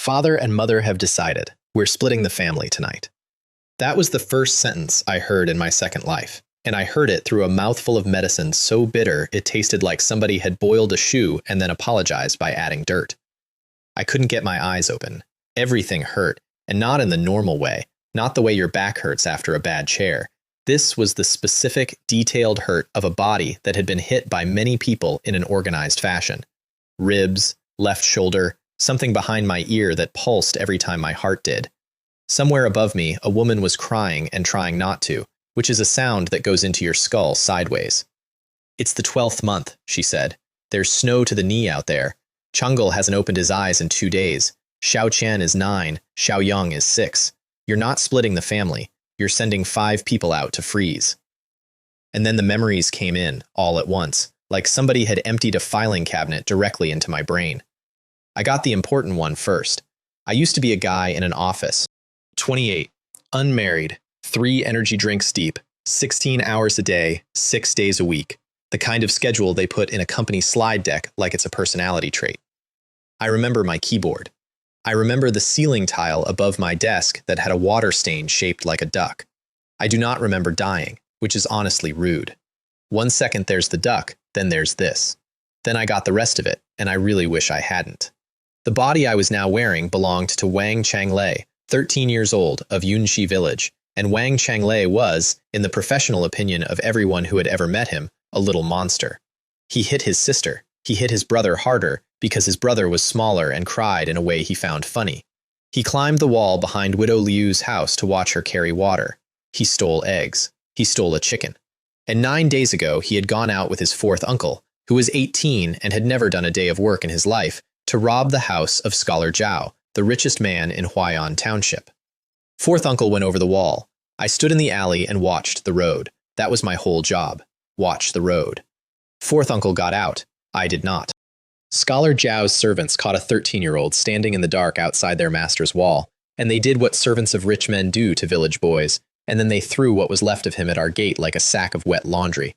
Father and mother have decided. We're splitting the family tonight. That was the first sentence I heard in my second life, and I heard it through a mouthful of medicine so bitter it tasted like somebody had boiled a shoe and then apologized by adding dirt. I couldn't get my eyes open. Everything hurt, and not in the normal way, not the way your back hurts after a bad chair. This was the specific, detailed hurt of a body that had been hit by many people in an organized fashion. Ribs, left shoulder, something behind my ear that pulsed every time my heart did. Somewhere above me, a woman was crying and trying not to, which is a sound that goes into your skull sideways. "It's the 12th month," she said. "There's snow to the knee out there. Changel hasn't opened his eyes in 2 days. Xiao Qian is 9, Xiao Yang is 6. You're not splitting the family. You're sending 5 people out to freeze." And then the memories came in, all at once, like somebody had emptied a filing cabinet directly into my brain. I got the important one first. I used to be a guy in an office. 28, unmarried, 3 energy drinks deep, 16 hours a day, 6 days a week. The kind of schedule they put in a company slide deck like it's a personality trait. I remember my keyboard. I remember the ceiling tile above my desk that had a water stain shaped like a duck. I do not remember dying, which is honestly rude. 1 second there's the duck, then there's this. Then I got the rest of it, and I really wish I hadn't. The body I was now wearing belonged to Wang Changlei, 13 years old, of Yunxi village, and Wang Changlei was, in the professional opinion of everyone who had ever met him, a little monster. He hit his sister. He hit his brother harder because his brother was smaller and cried in a way he found funny. He climbed the wall behind Widow Liu's house to watch her carry water. He stole eggs. He stole a chicken. And 9 days ago, he had gone out with his 4th uncle, who was 18 and had never done a day of work in his life, to rob the house of Scholar Zhao, the richest man in Huayan Township. 4th uncle went over the wall. I stood in the alley and watched the road. That was my whole job. Watch the road. 4th uncle got out. I did not. Scholar Zhao's servants caught a 13-year-old standing in the dark outside their master's wall, and they did what servants of rich men do to village boys, and then they threw what was left of him at our gate like a sack of wet laundry.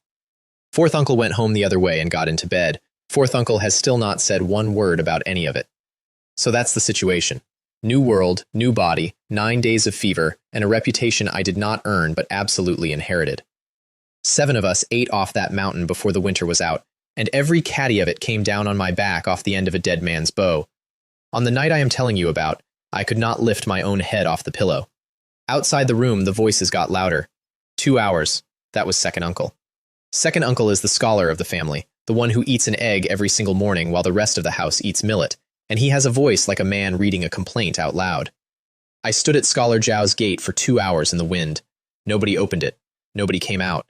4th uncle went home the other way and got into bed. 4th uncle has still not said one word about any of it. So that's the situation. New world, new body, 9 days of fever, and a reputation I did not earn but absolutely inherited. 7 of us ate off that mountain before the winter was out, and every catty of it came down on my back off the end of a dead man's bow. On the night I am telling you about, I could not lift my own head off the pillow. Outside the room, the voices got louder. 2 hours. That was 2nd uncle. 2nd uncle is the scholar of the family, the one who eats an egg every single morning while the rest of the house eats millet, and he has a voice like a man reading a complaint out loud. I stood at Scholar Zhao's gate for 2 hours in the wind. Nobody opened it. Nobody came out.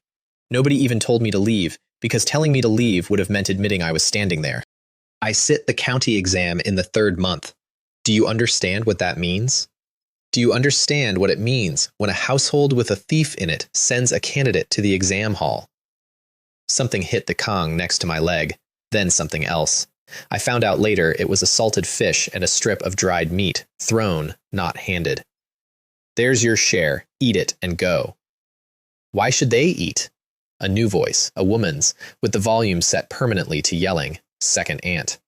Nobody even told me to leave, because telling me to leave would have meant admitting I was standing there. I sit the county exam in the 3rd month. Do you understand what that means? Do you understand what it means when a household with a thief in it sends a candidate to the exam hall? Something hit the Kong next to my leg, then something else. I found out later it was a salted fish and a strip of dried meat, thrown, not handed. There's your share, eat it and go. Why should they eat? A new voice, a woman's, with the volume set permanently to yelling, 2nd aunt.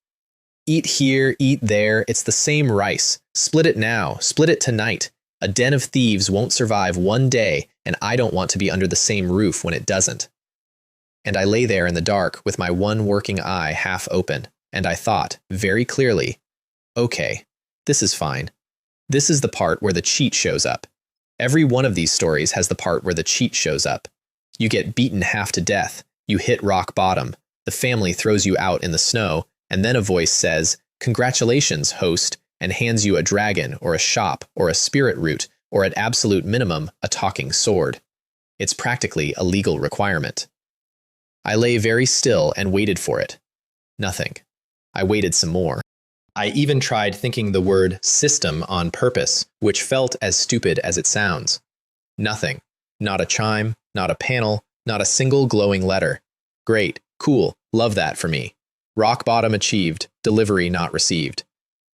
Eat here, eat there, it's the same rice. Split it now, split it tonight. A den of thieves won't survive 1 day, and I don't want to be under the same roof when it doesn't. And I lay there in the dark with my one working eye half open, and I thought, very clearly, okay, this is fine. This is the part where the cheat shows up. Every one of these stories has the part where the cheat shows up. You get beaten half to death, you hit rock bottom, the family throws you out in the snow, and then a voice says, "Congratulations, host," and hands you a dragon or a shop or a spirit root or at absolute minimum, a talking sword. It's practically a legal requirement. I lay very still and waited for it. Nothing. I waited some more. I even tried thinking the word system on purpose, which felt as stupid as it sounds. Nothing. Not a chime, not a panel, not a single glowing letter. Great, cool, love that for me. Rock bottom achieved, delivery not received.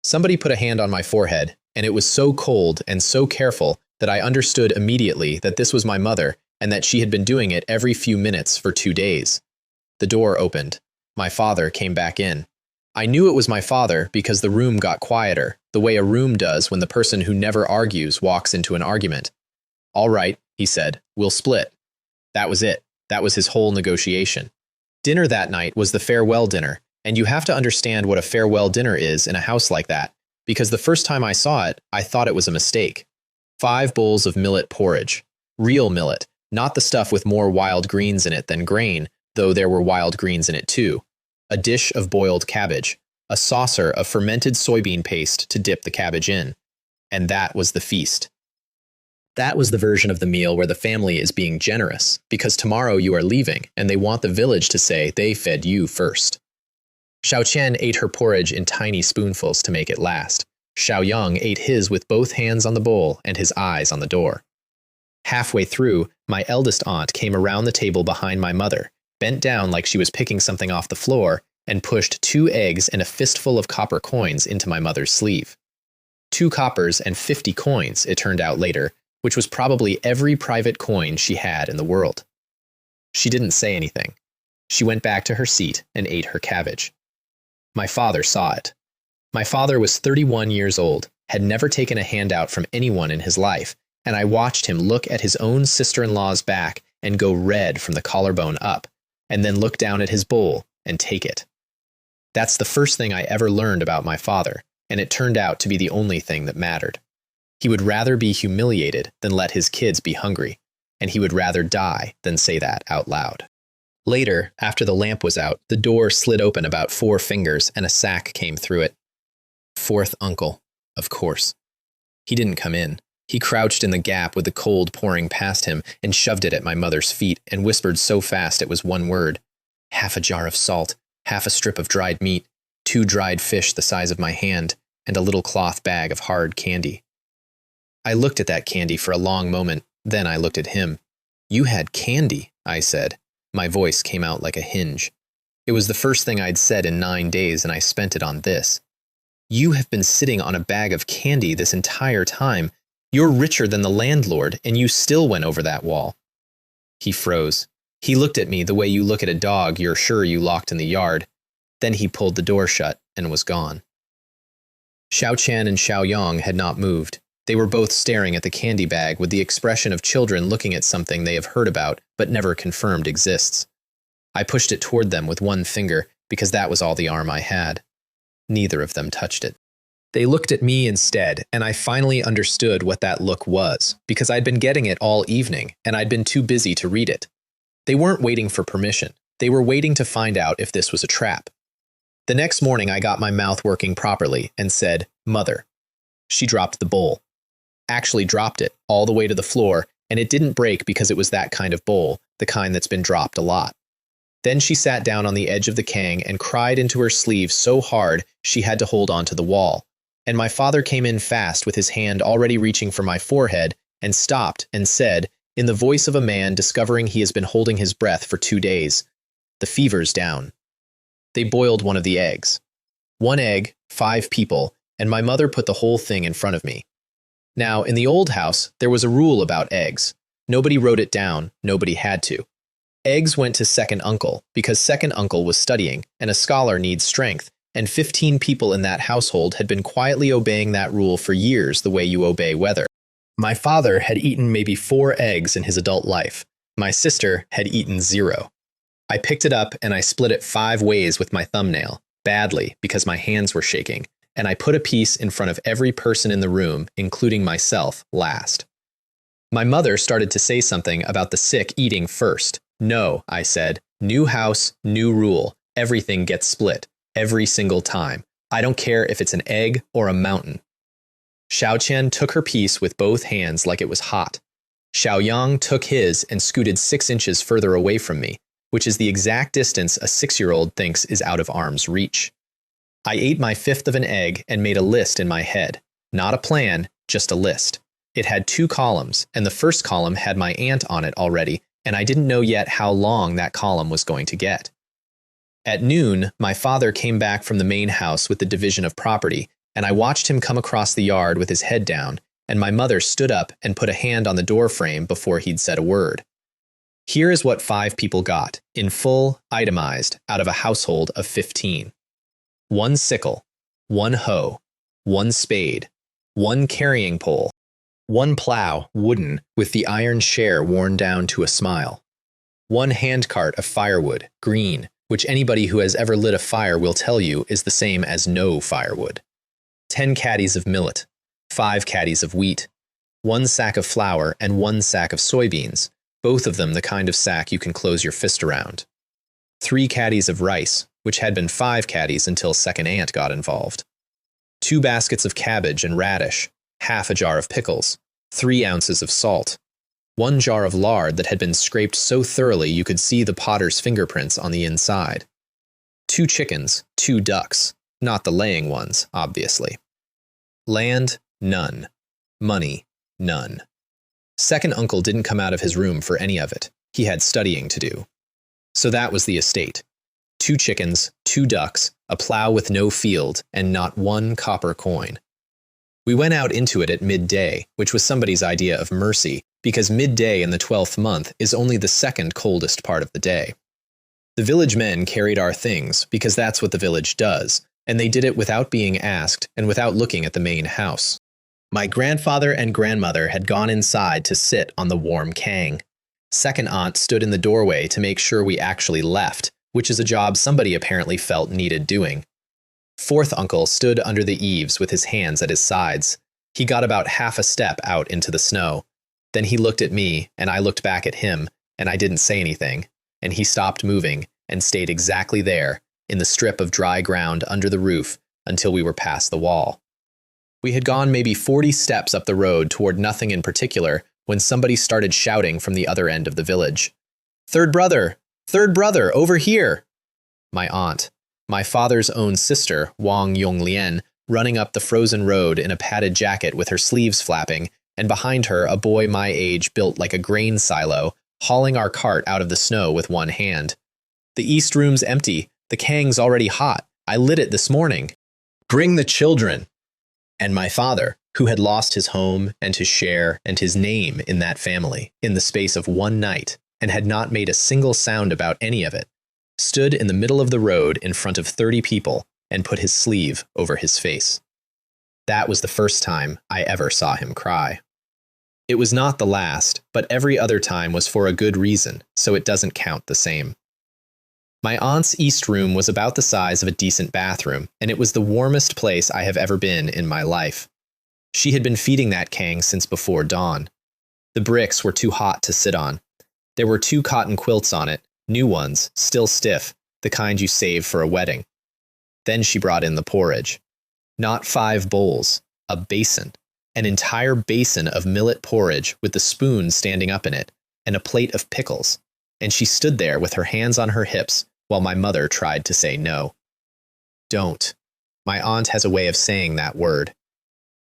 Somebody put a hand on my forehead, and it was so cold and so careful that I understood immediately that this was my mother and that she had been doing it every few minutes for 2 days. The door opened. My father came back in. I knew it was my father because the room got quieter, the way a room does when the person who never argues walks into an argument. "All right," he said, "we'll split." That was it. That was his whole negotiation. Dinner that night was the farewell dinner, and you have to understand what a farewell dinner is in a house like that, because the first time I saw it, I thought it was a mistake. 5 bowls of millet porridge. Real millet, not the stuff with more wild greens in it than grain, though there were wild greens in it too. A dish of boiled cabbage, a saucer of fermented soybean paste to dip the cabbage in. And that was the feast. That was the version of the meal where the family is being generous, because tomorrow you are leaving, and they want the village to say they fed you first. Xiao Qian ate her porridge in tiny spoonfuls to make it last. Xiao Yang ate his with both hands on the bowl and his eyes on the door. Halfway through, my eldest aunt came around the table behind my mother, bent down like she was picking something off the floor, and pushed 2 eggs and a fistful of copper coins into my mother's sleeve. 2 coppers and 50 coins, it turned out later, which was probably every private coin she had in the world. She didn't say anything. She went back to her seat and ate her cabbage. My father saw it. My father was 31 years old, had never taken a handout from anyone in his life, and I watched him look at his own sister-in-law's back and go red from the collarbone up, and then look down at his bowl and take it. That's the first thing I ever learned about my father, and it turned out to be the only thing that mattered. He would rather be humiliated than let his kids be hungry, and he would rather die than say that out loud. Later, after the lamp was out, the door slid open about 4 fingers and a sack came through it. 4th uncle, of course. He didn't come in. He crouched in the gap with the cold pouring past him and shoved it at my mother's feet and whispered so fast it was one word. Half a jar of salt, half a strip of dried meat, 2 dried fish the size of my hand, and a little cloth bag of hard candy. I looked at that candy for a long moment, then I looked at him. "You had candy," I said. My voice came out like a hinge. It was the first thing I'd said in 9 days, and I spent it on this. "You have been sitting on a bag of candy this entire time. You're richer than the landlord, and you still went over that wall." He froze. He looked at me the way you look at a dog you're sure you locked in the yard. Then he pulled the door shut and was gone. Xiao Qian and Xiao Yang had not moved. They were both staring at the candy bag with the expression of children looking at something they have heard about but never confirmed exists. I pushed it toward them with 1 finger because that was all the arm I had. Neither of them touched it. They looked at me instead, and I finally understood what that look was, because I'd been getting it all evening, and I'd been too busy to read it. They weren't waiting for permission. They were waiting to find out if this was a trap. The next morning I got my mouth working properly and said, "Mother." She dropped the bowl. Actually dropped it all the way to the floor, and it didn't break because it was that kind of bowl, the kind that's been dropped a lot. Then she sat down on the edge of the kang and cried into her sleeve so hard she had to hold onto the wall. And my father came in fast with his hand already reaching for my forehead and stopped and said, in the voice of a man discovering he has been holding his breath for 2 days, "The fever's down." They boiled one of the eggs. 1 egg, 5 people, and my mother put the whole thing in front of me. Now, in the old house, there was a rule about eggs. Nobody wrote it down, nobody had to. Eggs went to second uncle, because second uncle was studying, and a scholar needs strength, and 15 people in that household had been quietly obeying that rule for years the way you obey weather. My father had eaten maybe 4 eggs in his adult life. My sister had eaten 0. I picked it up and I split it 5 ways with my thumbnail, badly because my hands were shaking, and I put a piece in front of every person in the room, including myself, last. My mother started to say something about the sick eating first. "No," I said. "New house, new rule. Everything gets split. Every single time. I don't care if it's an egg or a mountain." Xiao Qian took her piece with both hands like it was hot. Xiao Yang took his and scooted 6 inches further away from me, which is the exact distance a 6-year-old thinks is out of arm's reach. I ate my 1/5 of an egg and made a list in my head. Not a plan, just a list. It had 2 columns, and the first column had my aunt on it already, and I didn't know yet how long that column was going to get. At noon, my father came back from the main house with the division of property, and I watched him come across the yard with his head down, and my mother stood up and put a hand on the door frame before he'd said a word. Here is what 5 people got, in full, itemized, out of a household of 15. 1 sickle, 1 hoe, 1 spade, 1 carrying pole, 1 plow, wooden, with the iron share worn down to a smile, 1 handcart of firewood, green, which anybody who has ever lit a fire will tell you is the same as no firewood, 10 catties of millet, 5 catties of wheat, 1 sack of flour, and 1 sack of soybeans, both of them the kind of sack you can close your fist around, 3 catties of rice, which had been 5 catties until second aunt got involved, 2 baskets of cabbage and radish, half a jar of pickles, 3 ounces of salt, 1 jar of lard that had been scraped so thoroughly you could see the potter's fingerprints on the inside, 2 chickens, 2 ducks, not the laying ones, obviously. Land, none. Money, none. Second uncle didn't come out of his room for any of it. He had studying to do. So that was the estate. 2 chickens, 2 ducks, a plow with no field, and not 1 copper coin. We went out into it at midday, which was somebody's idea of mercy, because midday in the 12th month is only the second coldest part of the day. The village men carried our things, because that's what the village does, and they did it without being asked and without looking at the main house. My grandfather and grandmother had gone inside to sit on the warm kang. Second aunt stood in the doorway to make sure we actually left, which is a job somebody apparently felt needed doing. Fourth uncle stood under the eaves with his hands at his sides. He got about half a step out into the snow. Then he looked at me, and I looked back at him, and I didn't say anything, and he stopped moving and stayed exactly there, in the strip of dry ground under the roof, until we were past the wall. We had gone maybe 40 steps up the road toward nothing in particular when somebody started shouting from the other end of the village. Third brother! Third brother! Over here! My aunt, my father's own sister, Wang Yonglien, running up the frozen road in a padded jacket with her sleeves flapping, and behind her a boy my age built like a grain silo, hauling our cart out of the snow with one hand. The east room's empty. The kang's already hot. I lit it this morning. Bring the children! And my father, who had lost his home and his share and his name in that family in the space of one night, and had not made a single sound about any of it, stood in the middle of the road in front of 30 people and put his sleeve over his face. That was the first time I ever saw him cry. It was not the last, but every other time was for a good reason, so it doesn't count the same. My aunt's east room was about the size of a decent bathroom, and it was the warmest place I have ever been in my life. She had been feeding that kang since before dawn. The bricks were too hot to sit on. There were 2 cotton quilts on it, new ones, still stiff, the kind you save for a wedding. Then she brought in the porridge. Not 5 bowls, a basin, an entire basin of millet porridge with the spoon standing up in it, and a plate of pickles. And she stood there with her hands on her hips while my mother tried to say no. Don't. My aunt has a way of saying that word.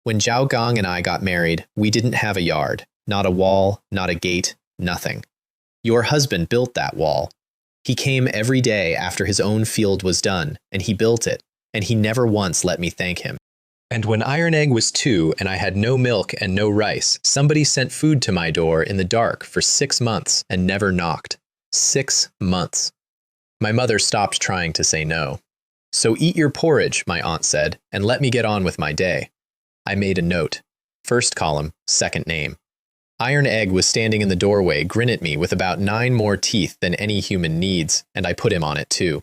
When Zhao Gong and I got married, we didn't have a yard, not a wall, not a gate, nothing. Your husband built that wall. He came every day after his own field was done, and he built it, and he never once let me thank him. And when Iron Egg was 2 and I had no milk and no rice, somebody sent food to my door in the dark for 6 months and never knocked. 6 months. My mother stopped trying to say no. So eat your porridge, my aunt said, and let me get on with my day. I made a note. First column, second name. Iron Egg was standing in the doorway, grin at me with about 9 more teeth than any human needs, and I put him on it too.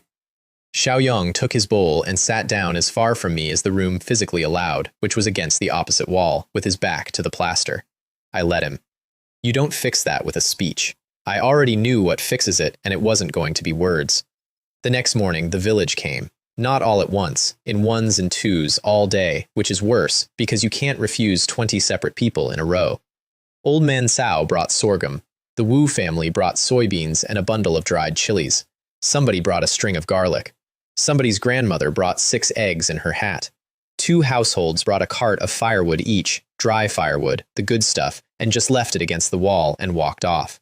Xiaoyong took his bowl and sat down as far from me as the room physically allowed, which was against the opposite wall, with his back to the plaster. I let him. You don't fix that with a speech. I already knew what fixes it, and it wasn't going to be words. The next morning, the village came. Not all at once, in 1s and 2s all day, which is worse, because you can't refuse 20 separate people in a row. Old Man Cao brought sorghum. The Wu family brought soybeans and a bundle of dried chilies. Somebody brought a string of garlic. Somebody's grandmother brought 6 eggs in her hat. 2 households brought a cart of firewood each, dry firewood, the good stuff, and just left it against the wall and walked off.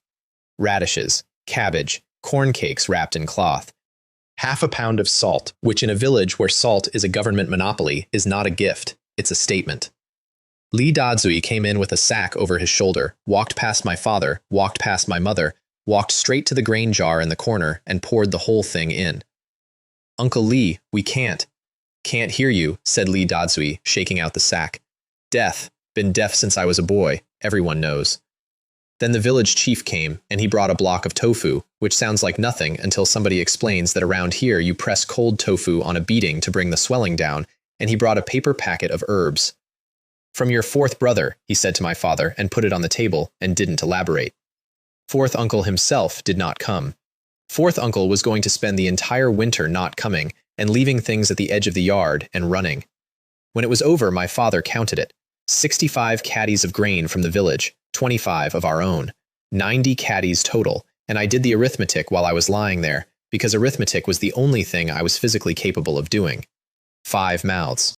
Radishes, cabbage, corn cakes wrapped in cloth. Half a pound of salt, which in a village where salt is a government monopoly, is not a gift, it's a statement. Li Dazui came in with a sack over his shoulder, walked past my father, walked past my mother, walked straight to the grain jar in the corner, and poured the whole thing in. Uncle Li, we can't. Can't hear you, said Li Dadzui, shaking out the sack. Deaf. Been deaf since I was a boy. Everyone knows. Then the village chief came, and he brought a block of tofu, which sounds like nothing until somebody explains that around here you press cold tofu on a beating to bring the swelling down, and he brought a paper packet of herbs. From your fourth brother, he said to my father, and put it on the table, and didn't elaborate. Fourth uncle himself did not come. Fourth uncle was going to spend the entire winter not coming, and leaving things at the edge of the yard and running. When it was over, my father counted it. 65 catties of grain from the village, 25 of our own, 90 catties total, and I did the arithmetic while I was lying there, because arithmetic was the only thing I was physically capable of doing. 5 mouths.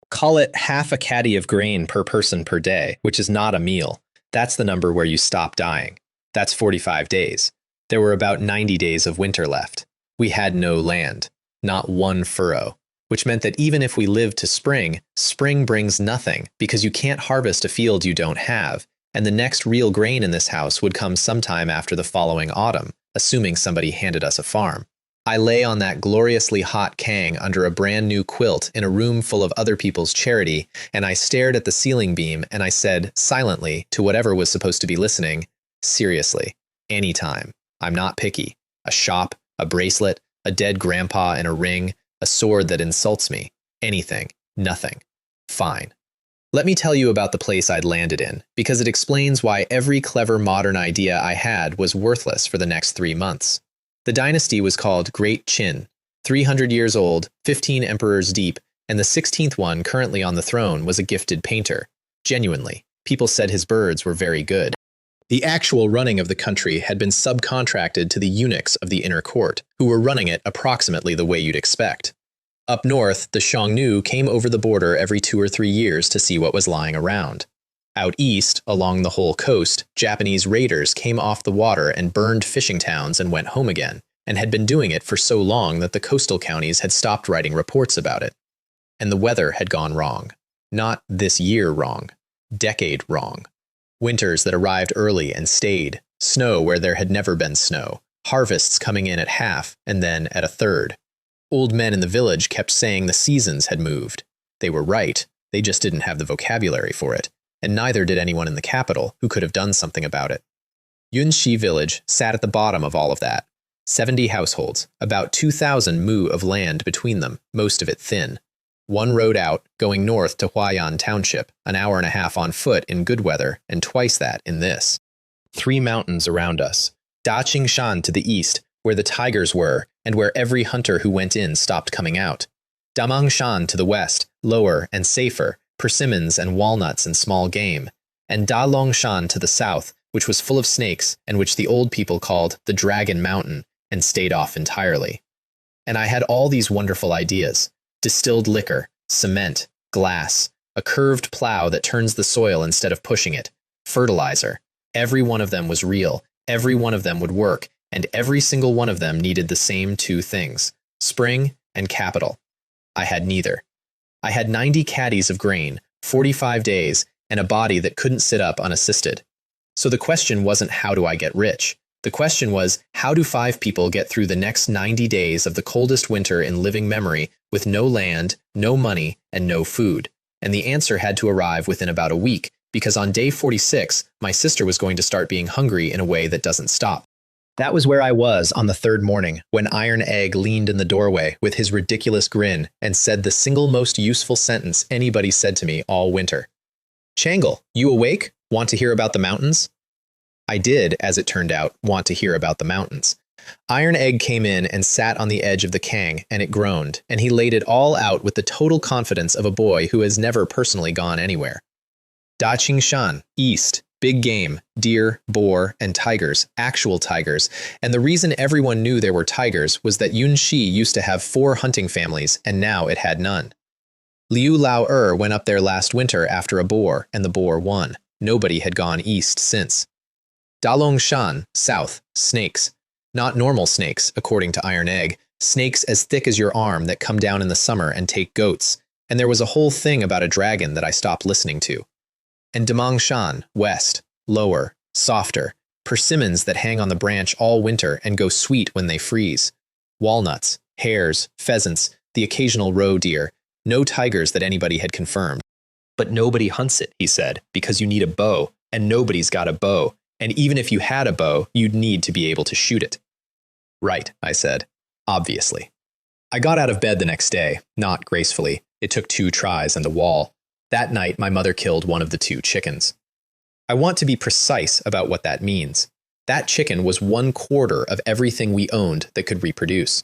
Call it half a catty of grain per person per day, which is not a meal. That's the number where you stop dying. That's 45 days. There were about 90 days of winter left. We had no land, not one furrow, which meant that even if we lived to spring, spring brings nothing because you can't harvest a field you don't have, and the next real grain in this house would come sometime after the following autumn, assuming somebody handed us a farm. I lay on that gloriously hot kang under a brand new quilt in a room full of other people's charity, and I stared at the ceiling beam and I said, silently, to whatever was supposed to be listening, seriously, anytime. I'm not picky. A shop, a bracelet, a dead grandpa in a ring, a sword that insults me. Anything. Nothing. Fine. Let me tell you about the place I'd landed in, because it explains why every clever modern idea I had was worthless for the next 3 months. The dynasty was called Great Qin, 300 years old, 15 emperors deep, and the 16th one currently on the throne was a gifted painter. Genuinely, people said his birds were very good. The actual running of the country had been subcontracted to the eunuchs of the inner court, who were running it approximately the way you'd expect. Up north, the Xiongnu came over the border every 2 or 3 years to see what was lying around. Out east, along the whole coast, Japanese raiders came off the water and burned fishing towns and went home again, and had been doing it for so long that the coastal counties had stopped writing reports about it. And the weather had gone wrong. Not this year wrong. Decade wrong. Winters that arrived early and stayed, snow where there had never been snow, harvests coming in at half and then at a third. Old men in the village kept saying the seasons had moved. They were right, they just didn't have the vocabulary for it, and neither did anyone in the capital who could have done something about it. Yunxi village sat at the bottom of all of that. 70 households, about 2,000 mu of land between them, most of it thin. One road out, going north to Huayan Township, an hour and a half on foot in good weather, and twice that in this. 3 mountains around us. Daqingshan to the east, where the tigers were, and where every hunter who went in stopped coming out. Damangshan to the west, lower and safer, persimmons and walnuts and small game. And Dalongshan to the south, which was full of snakes, and which the old people called the Dragon Mountain, and stayed off entirely. And I had all these wonderful ideas. Distilled liquor, cement, glass, a curved plow that turns the soil instead of pushing it, fertilizer. Every one of them was real, every one of them would work, and every single one of them needed the same 2 things, spring and capital. I had neither. I had 90 catties of grain, 45 days, and a body that couldn't sit up unassisted. So the question wasn't how do I get rich? The question was, how do 5 people get through the next 90 days of the coldest winter in living memory with no land, no money, and no food? And the answer had to arrive within about a week, because on day 46, my sister was going to start being hungry in a way that doesn't stop. That was where I was on the 3rd morning, when Iron Egg leaned in the doorway with his ridiculous grin and said the single most useful sentence anybody said to me all winter. "Changle, you awake? Want to hear about the mountains?" I did, as it turned out, want to hear about the mountains. Iron Egg came in and sat on the edge of the kang, and it groaned, and he laid it all out with the total confidence of a boy who has never personally gone anywhere. Daqingshan, east, big game, deer, boar, and tigers, actual tigers, and the reason everyone knew there were tigers was that Yunxi used to have 4 hunting families, and now it had none. Liu Lao went up there last winter after a boar, and the boar won. Nobody had gone east since. Dalongshan, south, snakes. Not normal snakes, according to Iron Egg, snakes as thick as your arm that come down in the summer and take goats, and there was a whole thing about a dragon that I stopped listening to. And Damangshan, west, lower, softer, persimmons that hang on the branch all winter and go sweet when they freeze. Walnuts, hares, pheasants, the occasional roe deer, No tigers that anybody had confirmed. But nobody hunts it, he said, because you need a bow, and nobody's got a bow, and even if you had a bow, you'd need to be able to shoot it. Right, I said. Obviously. I got out of bed the next day, not gracefully. It took 2 tries and a wall. That night, my mother killed one of the 2 chickens. I want to be precise about what that means. That chicken was 1/4 of everything we owned that could reproduce.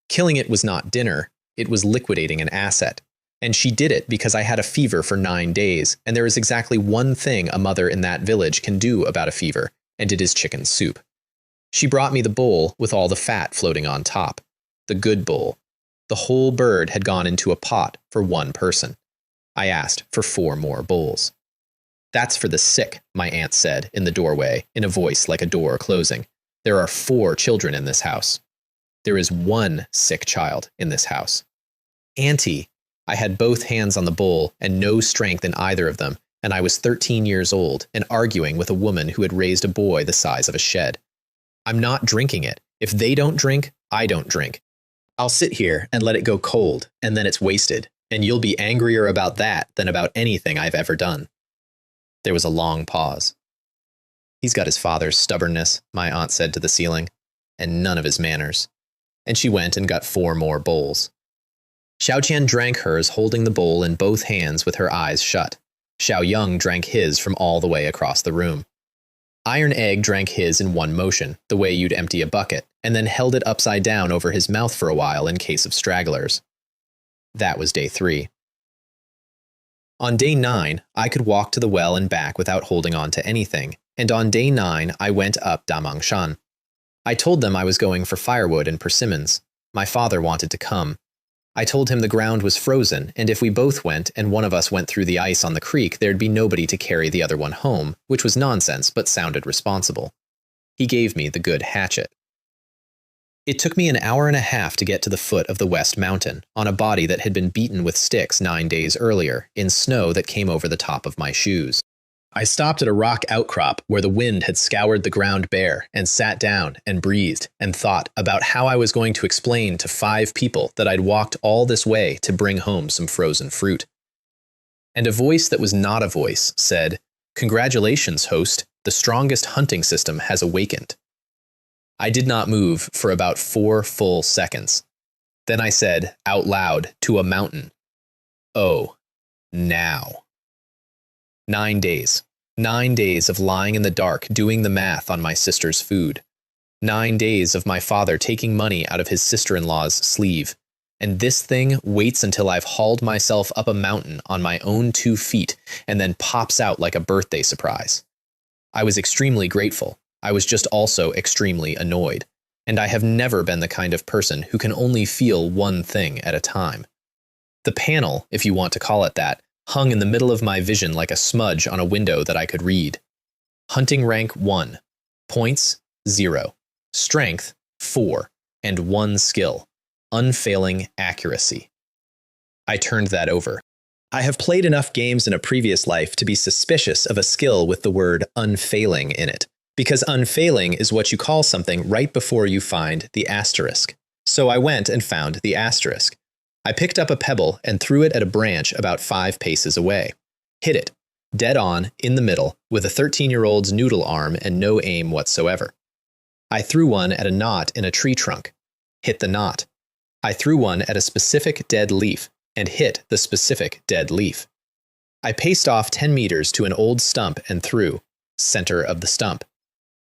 Killing it was not dinner, it was liquidating an asset. And she did it because I had a fever for 9 days, and there is exactly one thing a mother in that village can do about a fever, and it is chicken soup. She brought me the bowl with all the fat floating on top. The good bowl. The whole bird had gone into a pot for 1 person. I asked for 4 more bowls. That's for the sick, my aunt said in the doorway, in a voice like a door closing. There are 4 children in this house. There is 1 sick child in this house. Auntie, I had both hands on the bowl and no strength in either of them, and I was 13 years old and arguing with a woman who had raised a boy the size of a shed. I'm not drinking it. If they don't drink, I don't drink. I'll sit here and let it go cold, and then it's wasted, and you'll be angrier about that than about anything I've ever done. There was a long pause. He's got his father's stubbornness, my aunt said to the ceiling, and none of his manners. And she went and got 4 more bowls. Xiaoqian drank hers holding the bowl in both hands with her eyes shut. Xiaoyang drank his from all the way across the room. Iron Egg drank his in one motion, the way you'd empty a bucket, and then held it upside down over his mouth for a while in case of stragglers. That was day 3. On day 9, I could walk to the well and back without holding on to anything, and on day 9, I went up Damangshan. I told them I was going for firewood and persimmons. My father wanted to come. I told him the ground was frozen, and if we both went and one of us went through the ice on the creek, there'd be nobody to carry the other one home, which was nonsense but sounded responsible. He gave me the good hatchet. It took me an hour and a half to get to the foot of the West Mountain, on a body that had been beaten with sticks 9 days earlier, in snow that came over the top of my shoes. I stopped at a rock outcrop where the wind had scoured the ground bare and sat down and breathed and thought about how I was going to explain to 5 people that I'd walked all this way to bring home some frozen fruit. And a voice that was not a voice said, "Congratulations, host, the strongest hunting system has awakened." I did not move for about 4 full seconds. Then I said, out loud, to a mountain, "Oh, now." 9 days. 9 days of lying in the dark doing the math on my sister's food. 9 days of my father taking money out of his sister-in-law's sleeve. And this thing waits until I've hauled myself up a mountain on my own 2 feet and then pops out like a birthday surprise. I was extremely grateful. I was just also extremely annoyed. And I have never been the kind of person who can only feel one thing at a time. The panel, if you want to call it that, hung in the middle of my vision like a smudge on a window that I could read. Hunting rank 1. Points 0. Strength 4. And 1 skill. Unfailing accuracy. I turned that over. I have played enough games in a previous life to be suspicious of a skill with the word unfailing in it, because unfailing is what you call something right before you find the asterisk. So I went and found the asterisk. I picked up a pebble and threw it at a branch about 5 paces away. Hit it, dead on, in the middle, with a 13-year-old's noodle arm and no aim whatsoever. I threw one at a knot in a tree trunk. Hit the knot. I threw one at a specific dead leaf and hit the specific dead leaf. I paced off 10 meters to an old stump and threw, center of the stump.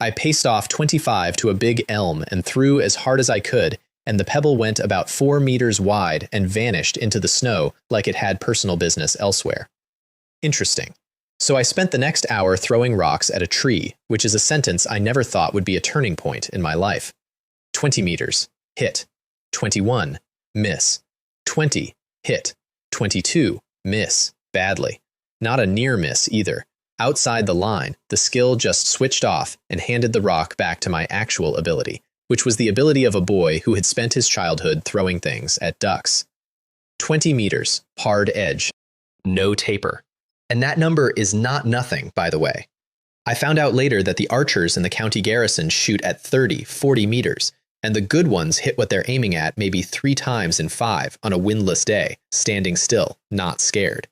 I paced off 25 to a big elm and threw as hard as I could, and the pebble went about 4 meters wide and vanished into the snow like it had personal business elsewhere. Interesting. So I spent the next hour throwing rocks at a tree, which is a sentence I never thought would be a turning point in my life. 20 meters, hit. 21, miss. 20, hit. 22, miss, badly. Not a near miss either. Outside the line, the skill just switched off and handed the rock back to my actual ability, which was the ability of a boy who had spent his childhood throwing things at ducks. 20 meters, hard edge, no taper. And that number is not nothing, by the way. I found out later that the archers in the county garrison shoot at 30, 40 meters, and the good ones hit what they're aiming at maybe 3 times in 5 on a windless day, standing still, not scared.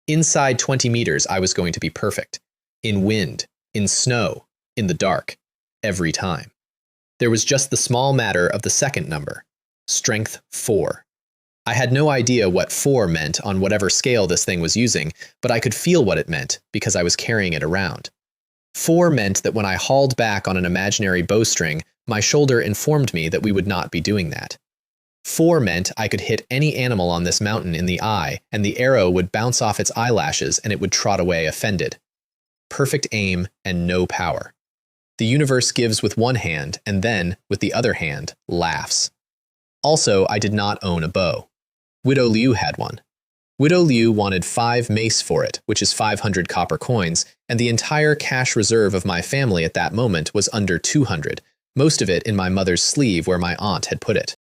Inside 20 meters, I was going to be perfect. In wind, in snow, in the dark, every time. There was just the small matter of the second number, strength 4. I had no idea what 4 meant on whatever scale this thing was using, but I could feel what it meant because I was carrying it around. 4 meant that when I hauled back on an imaginary bowstring, my shoulder informed me that we would not be doing that. 4 meant I could hit any animal on this mountain in the eye, and the arrow would bounce off its eyelashes and it would trot away offended. Perfect aim and no power. The universe gives with one hand, and then, with the other hand, laughs. Also, I did not own a bow. Widow Liu had one. Widow Liu wanted 5 mace for it, which is 500 copper coins, and the entire cash reserve of my family at that moment was under 200, most of it in my mother's sleeve where my aunt had put it.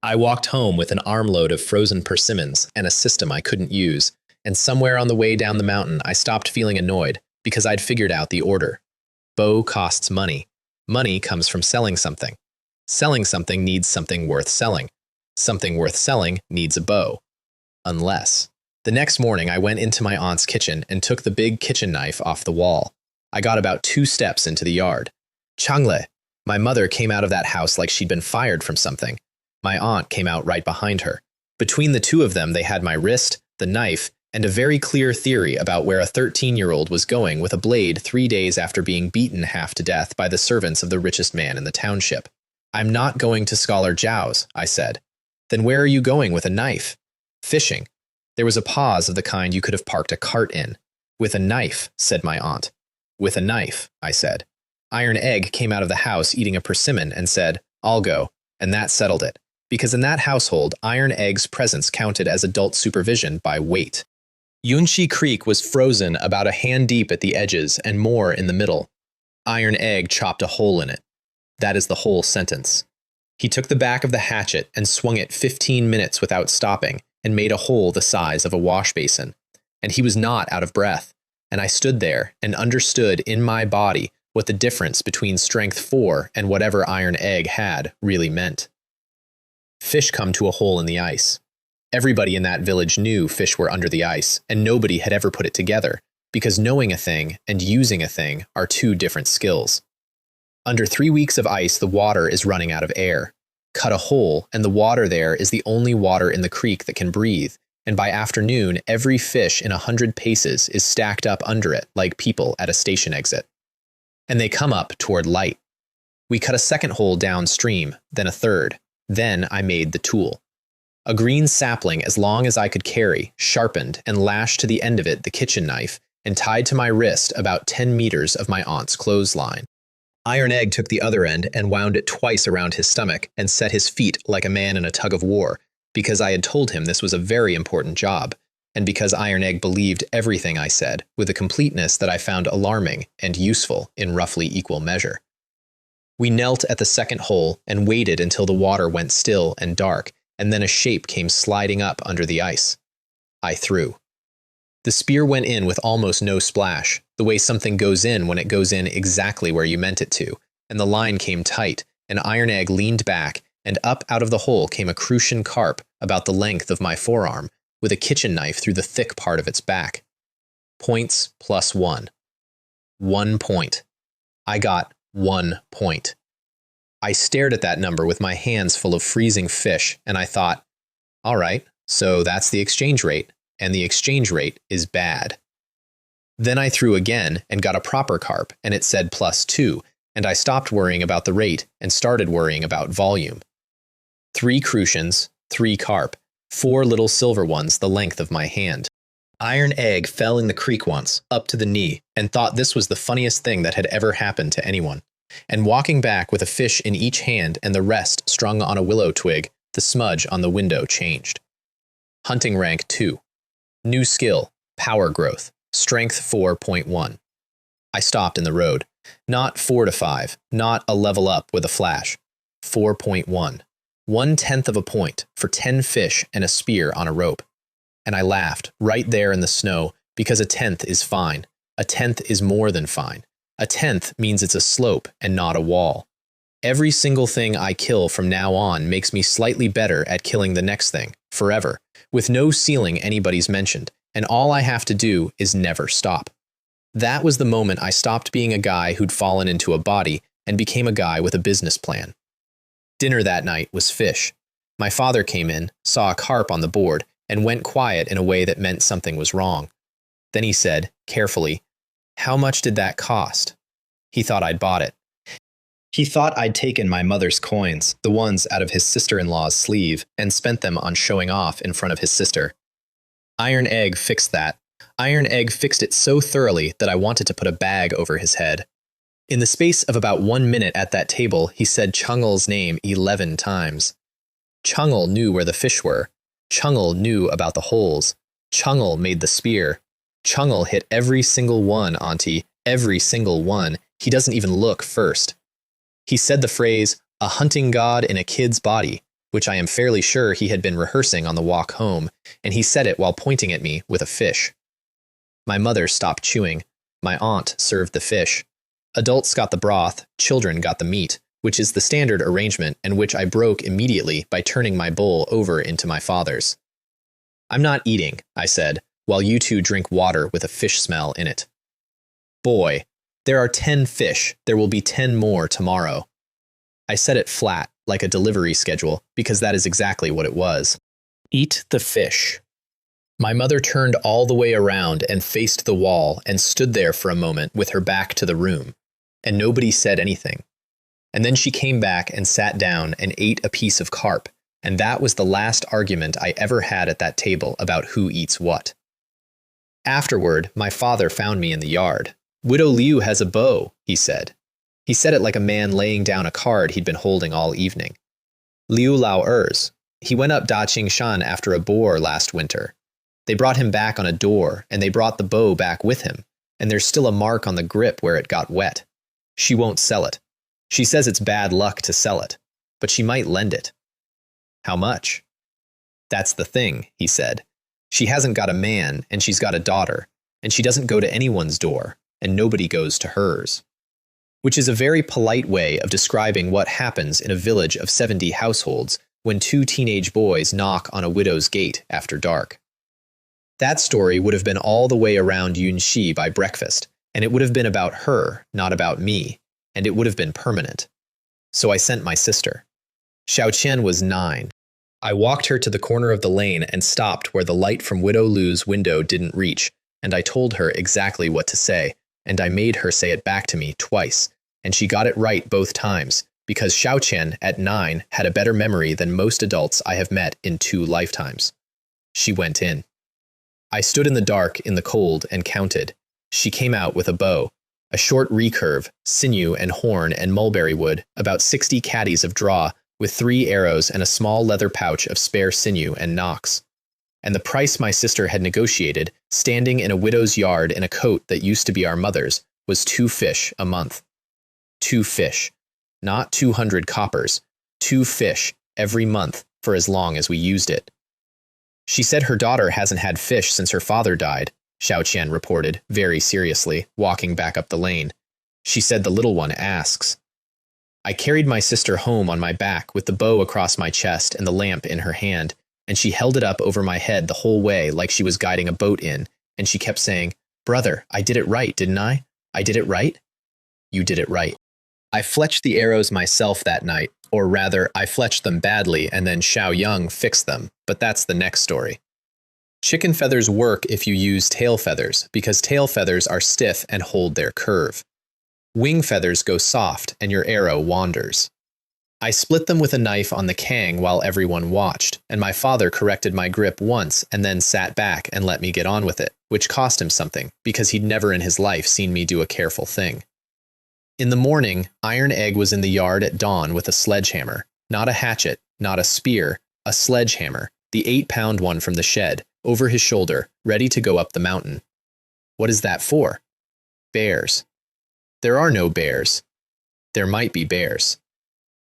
I walked home with an armload of frozen persimmons and a system I couldn't use, and somewhere on the way down the mountain I stopped feeling annoyed because I'd figured out the order. Bow costs money. Money comes from selling something. Selling something needs something worth selling. Something worth selling needs a bow. Unless. The next morning I went into my aunt's kitchen and took the big kitchen knife off the wall. I got about 2 steps into the yard. Changle! My mother came out of that house like she'd been fired from something. My aunt came out right behind her. Between the two of them, they had my wrist, the knife, and a very clear theory about where a 13-year-old was going with a blade 3 days after being beaten half to death by the servants of the richest man in the township. I'm not going to Scholar Zhao's, I said. Then where are you going with a knife? Fishing. There was a pause of the kind you could have parked a cart in. With a knife, said my aunt. With a knife, I said. Iron Egg came out of the house eating a persimmon and said, I'll go, and that settled it. Because in that household, Iron Egg's presence counted as adult supervision by weight. Yunshi Creek was frozen about a hand deep at the edges and more in the middle. Iron Egg chopped a hole in it. That is the whole sentence. He took the back of the hatchet and swung it 15 minutes without stopping and made a hole the size of a wash basin. And he was not out of breath. And I stood there and understood in my body what the difference between strength 4 and whatever Iron Egg had really meant. Fish come to a hole in the ice. Everybody in that village knew fish were under the ice, and nobody had ever put it together, because knowing a thing and using a thing are 2 different skills. Under 3 weeks of ice, the water is running out of air. Cut a hole, and the water there is the only water in the creek that can breathe, and by afternoon, every fish in 100 paces is stacked up under it like people at a station exit. And they come up toward light. We cut a second hole downstream, then a third. Then I made the tool. A green sapling as long as I could carry, sharpened, and lashed to the end of it the kitchen knife, and tied to my wrist about 10 meters of my aunt's clothesline. Iron Egg took the other end and wound it twice around his stomach and set his feet like a man in a tug of war, because I had told him this was a very important job, and because Iron Egg believed everything I said with a completeness that I found alarming and useful in roughly equal measure. We knelt at the second hole and waited until the water went still and dark, and then a shape came sliding up under the ice. I threw. The spear went in with almost no splash, the way something goes in when it goes in exactly where you meant it to, and the line came tight, and Iron Egg leaned back, and up out of the hole came a crucian carp about the length of my forearm, with a kitchen knife through the thick part of its back. Points plus 1. 1 point. I got 1 point. I stared at that number with my hands full of freezing fish, and I thought, all right, so that's the exchange rate, and the exchange rate is bad. Then I threw again and got a proper carp, and it said plus 2, and I stopped worrying about the rate and started worrying about volume. 3 crucians, 3 carp, 4 little silver ones the length of my hand. Iron Egg fell in the creek once, up to the knee, and thought this was the funniest thing that had ever happened to anyone. And walking back with a fish in each hand and the rest strung on a willow twig, the smudge on the window changed. Hunting rank 2. New skill, power growth, strength 4.1. I stopped in the road. Not 4 to 5, not a level up with a flash. 4.1. 1/10 of a point for 10 fish and a spear on a rope. And I laughed, right there in the snow, because a 10th is fine. A 10th is more than fine. A 10th means it's a slope and not a wall. Every single thing I kill from now on makes me slightly better at killing the next thing, forever, with no ceiling anybody's mentioned, and all I have to do is never stop. That was the moment I stopped being a guy who'd fallen into a body and became a guy with a business plan. Dinner that night was fish. My father came in, saw a carp on the board, and went quiet in a way that meant something was wrong. Then he said, carefully, "How much did that cost?" He thought I'd bought it. He thought I'd taken my mother's coins, the ones out of his sister-in-law's sleeve, and spent them on showing off in front of his sister. Iron Egg fixed that. Iron Egg fixed it so thoroughly that I wanted to put a bag over his head. In the space of about 1 minute at that table, he said Chung'l's name 11 times. Chung'l knew where the fish were. Chung'l knew about the holes. Chung'l made the spear. Chung'l hit every single one, Auntie, every single one. He doesn't even look first. He said the phrase, "a hunting god in a kid's body," which I am fairly sure he had been rehearsing on the walk home, and he said it while pointing at me with a fish. My mother stopped chewing. My aunt served the fish. Adults got the broth, children got the meat, which is the standard arrangement and which I broke immediately by turning my bowl over into my father's. "I'm not eating," I said, "while you two drink water with a fish smell in it." "Boy, there are 10 fish. There will be 10 more tomorrow." I said it flat, like a delivery schedule, because that is exactly what it was. Eat the fish. My mother turned all the way around and faced the wall and stood there for a moment with her back to the room, and nobody said anything. And then she came back and sat down and ate a piece of carp, and that was the last argument I ever had at that table about who eats what. Afterward, my father found me in the yard. "Widow Liu has a bow," he said. He said it like a man laying down a card he'd been holding all evening. "Liu Lao Er's. He went up Da Qing Shan after a boar last winter. They brought him back on a door, and they brought the bow back with him, and there's still a mark on the grip where it got wet. She won't sell it. She says it's bad luck to sell it, but she might lend it." "How much?" "That's the thing," he said. "She hasn't got a man, and she's got a daughter, and she doesn't go to anyone's door, and nobody goes to hers." Which is a very polite way of describing what happens in a village of 70 households when 2 teenage boys knock on a widow's gate after dark. That story would have been all the way around Yunxi by breakfast, and it would have been about her, not about me, and it would have been permanent. So I sent my sister. Xiaoqian was 9. I walked her to the corner of the lane and stopped where the light from Widow Lu's window didn't reach, and I told her exactly what to say, and I made her say it back to me twice, and she got it right both times, because Xiaoqian, at 9, had a better memory than most adults I have met in 2 lifetimes. She went in. I stood in the dark, in the cold, and counted. She came out with a bow, a short recurve, sinew and horn and mulberry wood, about 60 catties of draw, with 3 arrows and a small leather pouch of spare sinew and knocks. And the price my sister had negotiated, standing in a widow's yard in a coat that used to be our mother's, was 2 fish a month. 2 fish. Not 200 coppers. 2 fish every month for as long as we used it. She said her daughter hasn't had fish since her father died, Xiaoqian reported, very seriously, walking back up the lane. She said the little one asks. I carried my sister home on my back with the bow across my chest and the lamp in her hand, and she held it up over my head the whole way like she was guiding a boat in, and she kept saying, "Brother, I did it right, didn't I? I did it right?" "You did it right." I fletched the arrows myself that night, or rather, I fletched them badly and then Xiao Yang fixed them, but that's the next story. Chicken feathers work if you use tail feathers, because tail feathers are stiff and hold their curve. Wing feathers go soft, and your arrow wanders. I split them with a knife on the kang while everyone watched, and my father corrected my grip once and then sat back and let me get on with it, which cost him something, because he'd never in his life seen me do a careful thing. In the morning, Iron Egg was in the yard at dawn with a sledgehammer, not a hatchet, not a spear, a sledgehammer, the 8-pound one from the shed, over his shoulder, ready to go up the mountain. What is that for? Bears. There are no bears. There might be bears.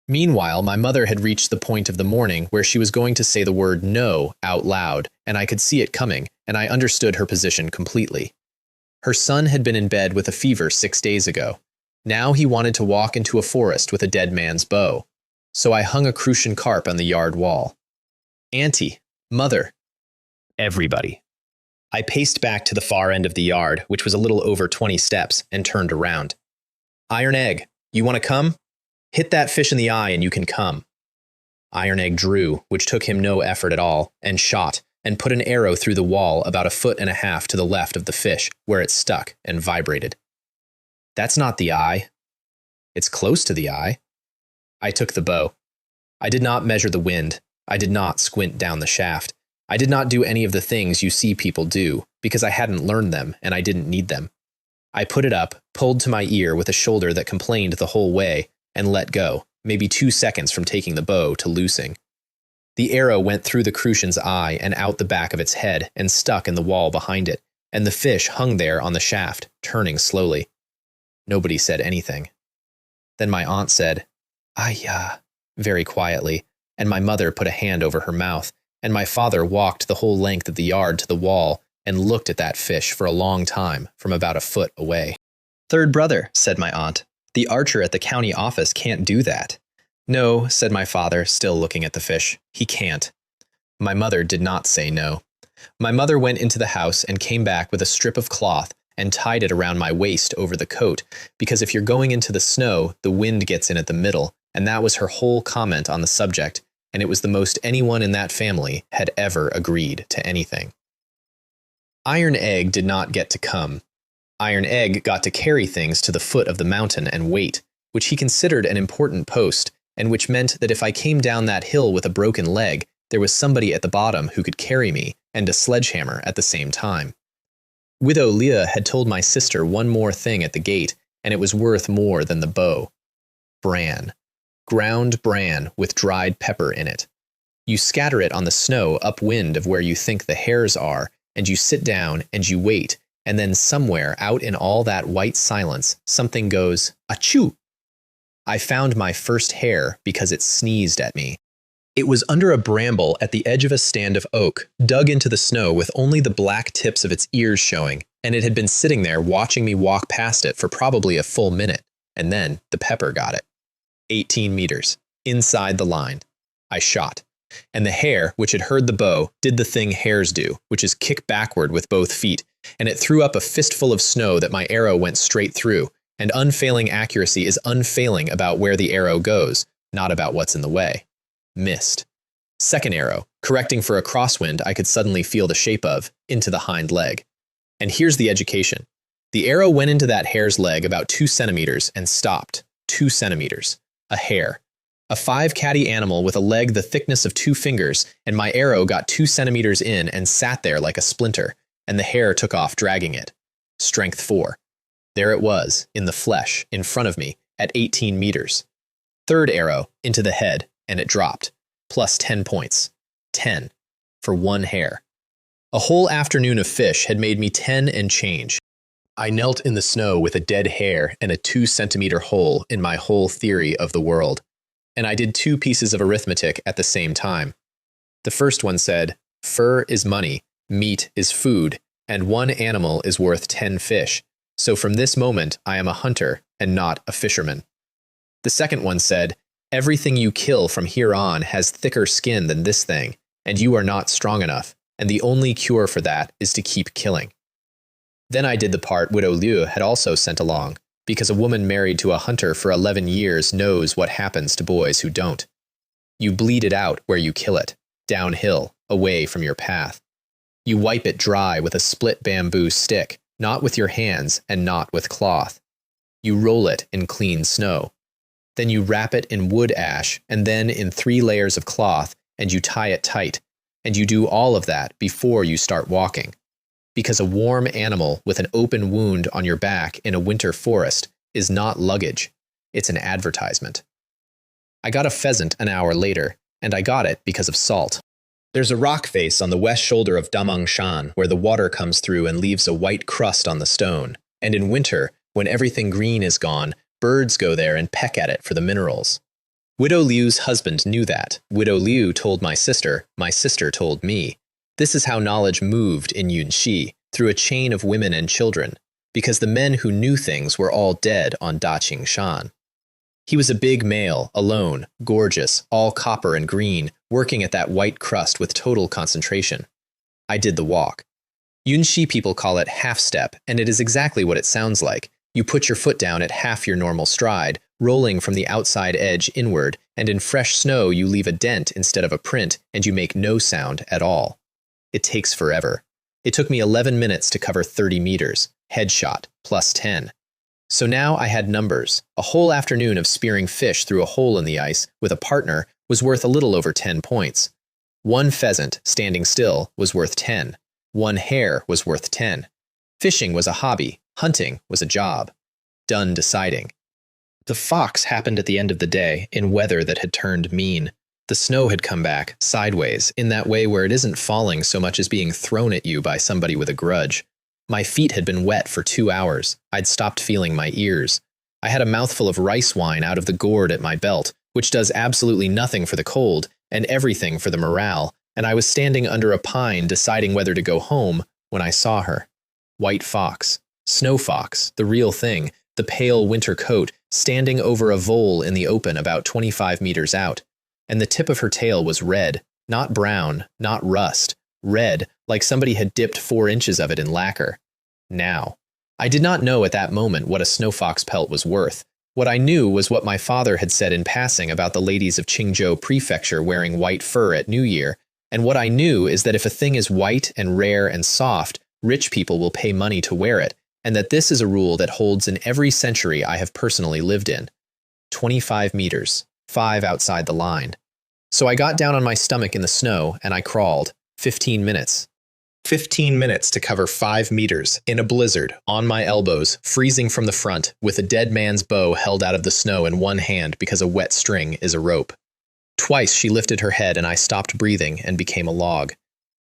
Meanwhile, my mother had reached the point of the morning where she was going to say the word no out loud, and I could see it coming, and I understood her position completely. Her son had been in bed with a fever 6 days ago. Now he wanted to walk into a forest with a dead man's bow. So I hung a crucian carp on the yard wall. Auntie, mother, everybody. I paced back to the far end of the yard, which was a little over 20 steps, and turned around. Iron Egg, you want to come? Hit that fish in the eye and you can come. Iron Egg drew, which took him no effort at all, and shot, and put an arrow through the wall about 1.5 feet to the left of the fish, where it stuck and vibrated. That's not the eye. It's close to the eye. I took the bow. I did not measure the wind. I did not squint down the shaft. I did not do any of the things you see people do, because I hadn't learned them and I didn't need them. I put it up, pulled to my ear with a shoulder that complained the whole way, and let go, maybe 2 seconds from taking the bow to loosing. The arrow went through the crucian's eye and out the back of its head and stuck in the wall behind it, and the fish hung there on the shaft, turning slowly. Nobody said anything. Then my aunt said, "Ayah," very quietly, and my mother put a hand over her mouth, and my father walked the whole length of the yard to the wall and looked at that fish for a long time from about 1 foot away. "Third brother," said my aunt. "The archer at the county office can't do that." "No," said my father, still looking at the fish. "He can't." My mother did not say no. My mother went into the house and came back with a strip of cloth and tied it around my waist over the coat, because if you're going into the snow, the wind gets in at the middle, and that was her whole comment on the subject, and it was the most anyone in that family had ever agreed to anything. Iron Egg did not get to come. Iron Egg got to carry things to the foot of the mountain and wait, which he considered an important post, and which meant that if I came down that hill with a broken leg, there was somebody at the bottom who could carry me and a sledgehammer at the same time. Widow Leah had told my sister one more thing at the gate, and it was worth more than the bow. Bran. Ground bran with dried pepper in it. You scatter it on the snow upwind of where you think the hares are, and you sit down and you wait, and then somewhere out in all that white silence, something goes, achoo! I found my first hare because it sneezed at me. It was under a bramble at the edge of a stand of oak, dug into the snow with only the black tips of its ears showing, and it had been sitting there watching me walk past it for probably a full minute, and then the pepper got it. 18 meters, inside the line. I shot, and the hare, which had heard the bow, did the thing hares do, which is kick backward with both feet, and it threw up a fistful of snow that my arrow went straight through, and unfailing accuracy is unfailing about where the arrow goes, not about what's in the way. Missed. Second arrow, correcting for a crosswind I could suddenly feel the shape of, into the hind leg. And here's the education. The arrow went into that hare's leg about 2 centimeters and stopped. 2 centimeters. A hare. A 5 catty animal with a leg the thickness of 2 fingers, and my arrow got 2 centimeters in and sat there like a splinter, and the hare took off dragging it. Strength 4. There it was, in the flesh, in front of me, at 18 meters. Third arrow, into the head, and it dropped. Plus 10 points. 10. For one hare. A whole afternoon of fish had made me 10 and change. I knelt in the snow with a dead hare and a 2-centimeter hole in my whole theory of the world. And I did 2 pieces of arithmetic at the same time. The first one said, fur is money, meat is food, and 1 animal is worth 10 fish. So from this moment, I am a hunter and not a fisherman. The second one said, everything you kill from here on has thicker skin than this thing, and you are not strong enough, and the only cure for that is to keep killing. Then I did the part Widow Liu had also sent along, because a woman married to a hunter for 11 years knows what happens to boys who don't. You bleed it out where you kill it, downhill, away from your path. You wipe it dry with a split bamboo stick, not with your hands and not with cloth. You roll it in clean snow. Then you wrap it in wood ash and then in 3 layers of cloth, and you tie it tight, and you do all of that before you start walking. Because a warm animal with an open wound on your back in a winter forest is not luggage, it's an advertisement. I got a pheasant an hour later, and I got it because of salt. There's a rock face on the west shoulder of Damangshan where the water comes through and leaves a white crust on the stone, and in winter, when everything green is gone, birds go there and peck at it for the minerals. Widow Liu's husband knew that. Widow Liu told my sister told me. This is how knowledge moved in Yunxi, through a chain of women and children. because the men who knew things were all dead on Daqing Shan. He was a big male, alone, gorgeous, all copper and green, working at that white crust with total concentration. I did the walk. Yunxi people call it half-step, and it is exactly what it sounds like. You put your foot down at half your normal stride, rolling from the outside edge inward, and in fresh snow you leave a dent instead of a print, and you make no sound at all. It takes forever. It took me 11 minutes to cover 30 meters, headshot, plus 10. So now I had numbers. A whole afternoon of spearing fish through a hole in the ice with a partner was worth a little over 10 points. One pheasant, standing still, was worth 10. One hare was worth 10. Fishing was a hobby. Hunting was a job. Done deciding. The fox happened at the end of the day, in weather that had turned mean. The snow had come back, sideways, in that way where it isn't falling so much as being thrown at you by somebody with a grudge. My feet had been wet for 2 hours. I'd stopped feeling my ears. I had a mouthful of rice wine out of the gourd at my belt, which does absolutely nothing for the cold, and everything for the morale, and I was standing under a pine deciding whether to go home when I saw her. White fox. Snow fox, the real thing, the pale winter coat, standing over a vole in the open about 25 meters out. And the tip of her tail was red, not brown, not rust, red, like somebody had dipped 4 inches of it in lacquer. Now, I did not know at that moment what a snow fox pelt was worth. What I knew was what my father had said in passing about the ladies of Qingzhou Prefecture wearing white fur at New Year, and what I knew is that if a thing is white and rare and soft, rich people will pay money to wear it, and that this is a rule that holds in every century I have personally lived in. 25 meters, 5 outside the line. So I got down on my stomach in the snow and I crawled. 15 minutes. 15 minutes to cover 5 meters, in a blizzard, on my elbows, freezing from the front, with a dead man's bow held out of the snow in one hand because a wet string is a rope. Twice she lifted her head and I stopped breathing and became a log.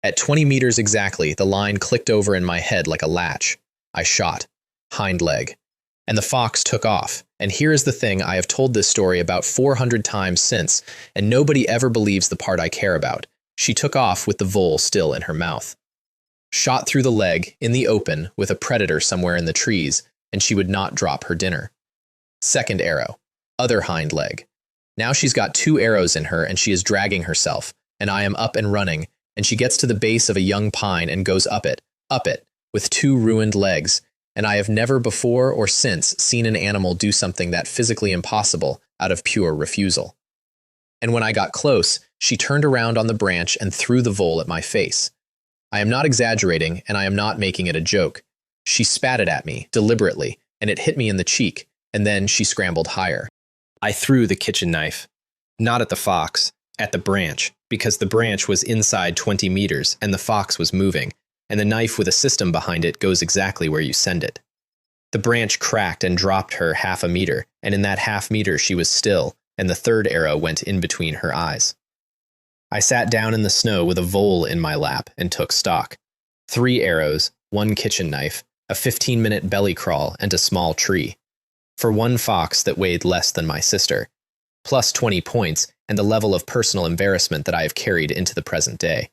At 20 meters exactly, the line clicked over in my head like a latch. I shot. Hind leg. And the fox took off. And here is the thing, I have told this story about 400 times since, and nobody ever believes the part I care about. She took off with the vole still in her mouth. Shot through the leg, in the open, with a predator somewhere in the trees, and she would not drop her dinner. Second arrow. Other hind leg. Now she's got 2 arrows in her and she is dragging herself, and I am up and running, and she gets to the base of a young pine and goes up it, with 2 ruined legs, and I have never before or since seen an animal do something that physically impossible out of pure refusal. And when I got close, she turned around on the branch and threw the vole at my face. I am not exaggerating, and I am not making it a joke. She spat it at me, deliberately, and it hit me in the cheek, and then she scrambled higher. I threw the kitchen knife. Not at the fox, at the branch, because the branch was inside 20 meters, and the fox was moving, and the knife with a system behind it goes exactly where you send it. The branch cracked and dropped her 1/2 meter, and in that 1/2 meter she was still, and the 3rd arrow went in between her eyes. I sat down in the snow with a vole in my lap and took stock. 3 arrows, 1 kitchen knife, a 15-minute belly crawl, and a small tree. For 1 fox that weighed less than my sister. Plus 20 points, and the level of personal embarrassment that I have carried into the present day.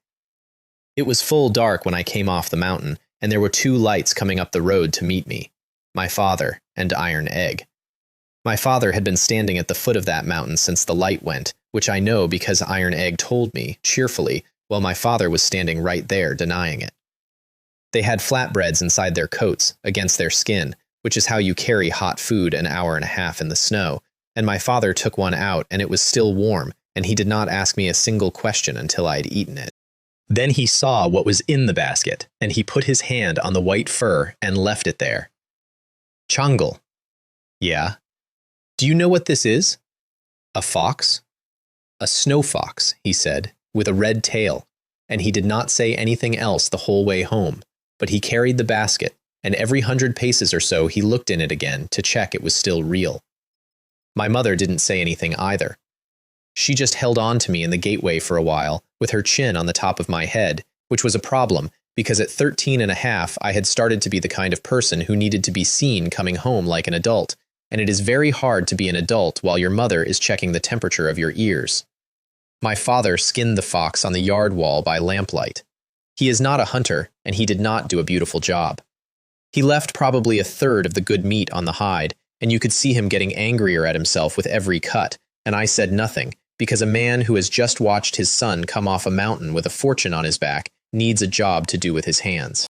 It was full dark when I came off the mountain, and there were 2 lights coming up the road to meet me. My father and Iron Egg. My father had been standing at the foot of that mountain since the light went, which I know because Iron Egg told me, cheerfully, while my father was standing right there denying it. They had flatbreads inside their coats, against their skin, which is how you carry hot food an hour and a half in the snow, and my father took one out and it was still warm, and he did not ask me a single question until I had eaten it. Then he saw what was in the basket, and he put his hand on the white fur and left it there. Changel. Yeah. Do you know what this is? A fox? A snow fox, he said, with a red tail, and he did not say anything else the whole way home, but he carried the basket, and every 100 paces or so he looked in it again to check it was still real. My mother didn't say anything either. She just held on to me in the gateway for a while, with her chin on the top of my head, which was a problem, because at 13 and a half I had started to be the kind of person who needed to be seen coming home like an adult, and it is very hard to be an adult while your mother is checking the temperature of your ears. My father skinned the fox on the yard wall by lamplight. He is not a hunter, and he did not do a beautiful job. He left probably a third of the good meat on the hide, and you could see him getting angrier at himself with every cut, and I said nothing, because a man who has just watched his son come off a mountain with a fortune on his back needs a job to do with his hands.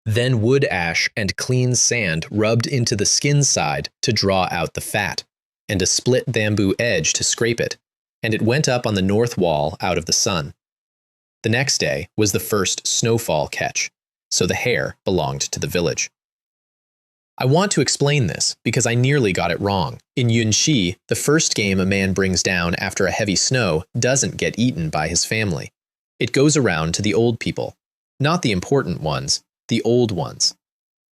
Then wood ash and clean sand rubbed into the skin side to draw out the fat, and a split bamboo edge to scrape it, and it went up on the north wall out of the sun. The next day was the first snowfall catch, so the hare belonged to the village. I want to explain this because I nearly got it wrong. In Yunxi, the first game a man brings down after a heavy snow doesn't get eaten by his family. It goes around to the old people. Not the important ones, the old ones.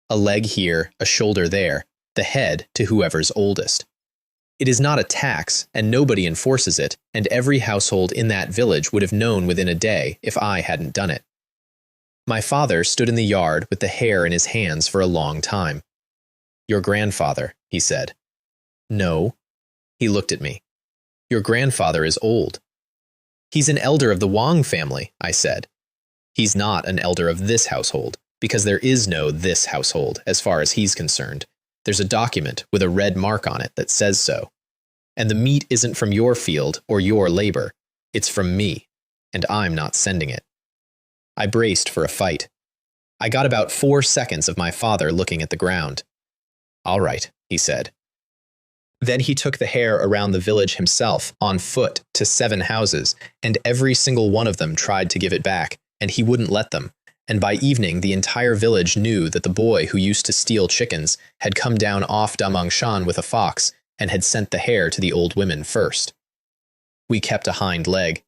A leg here, a shoulder there, the head to whoever's oldest. It is not a tax, and nobody enforces it, and every household in that village would have known within a day if I hadn't done it. My father stood in the yard with the hare in his hands for a long time. "Your grandfather," he said. "No." He looked at me. "Your grandfather is old." "He's an elder of the Wang family," I said. "He's not an elder of this household, because there is no this household as far as he's concerned. There's a document with a red mark on it that says so. And the meat isn't from your field or your labor. It's from me, and I'm not sending it." I braced for a fight. I got about 4 seconds of my father looking at the ground. "All right," he said. Then he took the hare around the village himself, on foot, to 7 houses, and every single one of them tried to give it back, and he wouldn't let them. And by evening, the entire village knew that the boy who used to steal chickens had come down off Damangshan with a fox and had sent the hare to the old women first. We kept a hind leg.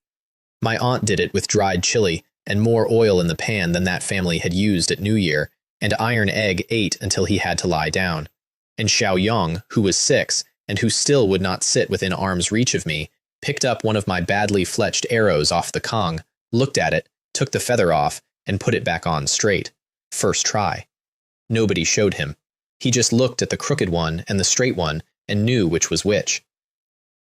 My aunt did it with dried chili and more oil in the pan than that family had used at New Year, and Iron Egg ate until he had to lie down. And Xiao Yong, who was 6, and who still would not sit within arm's reach of me, picked up one of my badly fletched arrows off the Kong, looked at it, took the feather off, and put it back on straight. First try. Nobody showed him. He just looked at the crooked one and the straight one and knew which was which.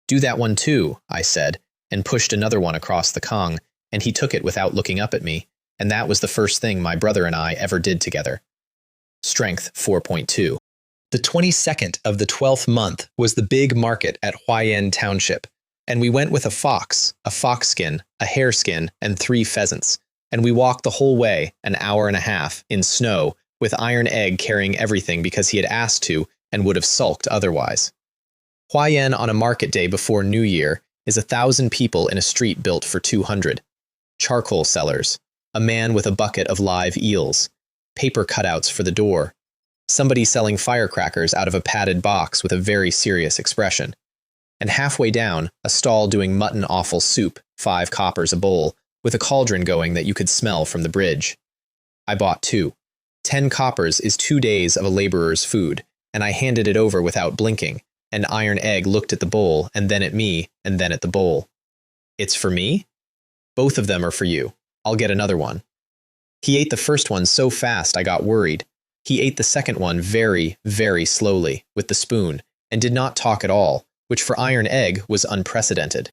"Do that one too," I said, and pushed another one across the Kong, and he took it without looking up at me, and that was the first thing my brother and I ever did together. Strength 4.2. The 22nd of the 12th month was the big market at Huayan Township, and we went with a fox skin, a hare skin, and 3 pheasants, and we walked the whole way, an hour and a half, in snow, with Iron Egg carrying everything because he had asked to and would have sulked otherwise. Huayan on a market day before New Year is 1,000 people in a street built for 200. Charcoal sellers, a man with a bucket of live eels, paper cutouts for the door, somebody selling firecrackers out of a padded box with a very serious expression, and halfway down, a stall doing mutton offal soup, 5 coppers a bowl, with a cauldron going that you could smell from the bridge. I bought 2. 10 coppers is 2 days of a laborer's food, and I handed it over without blinking, and Iron Egg looked at the bowl, and then at me, and then at the bowl. "It's for me?" "Both of them are for you. I'll get another one." He ate the first one so fast I got worried. He ate the second one very, very slowly, with the spoon, and did not talk at all, which for Iron Egg was unprecedented.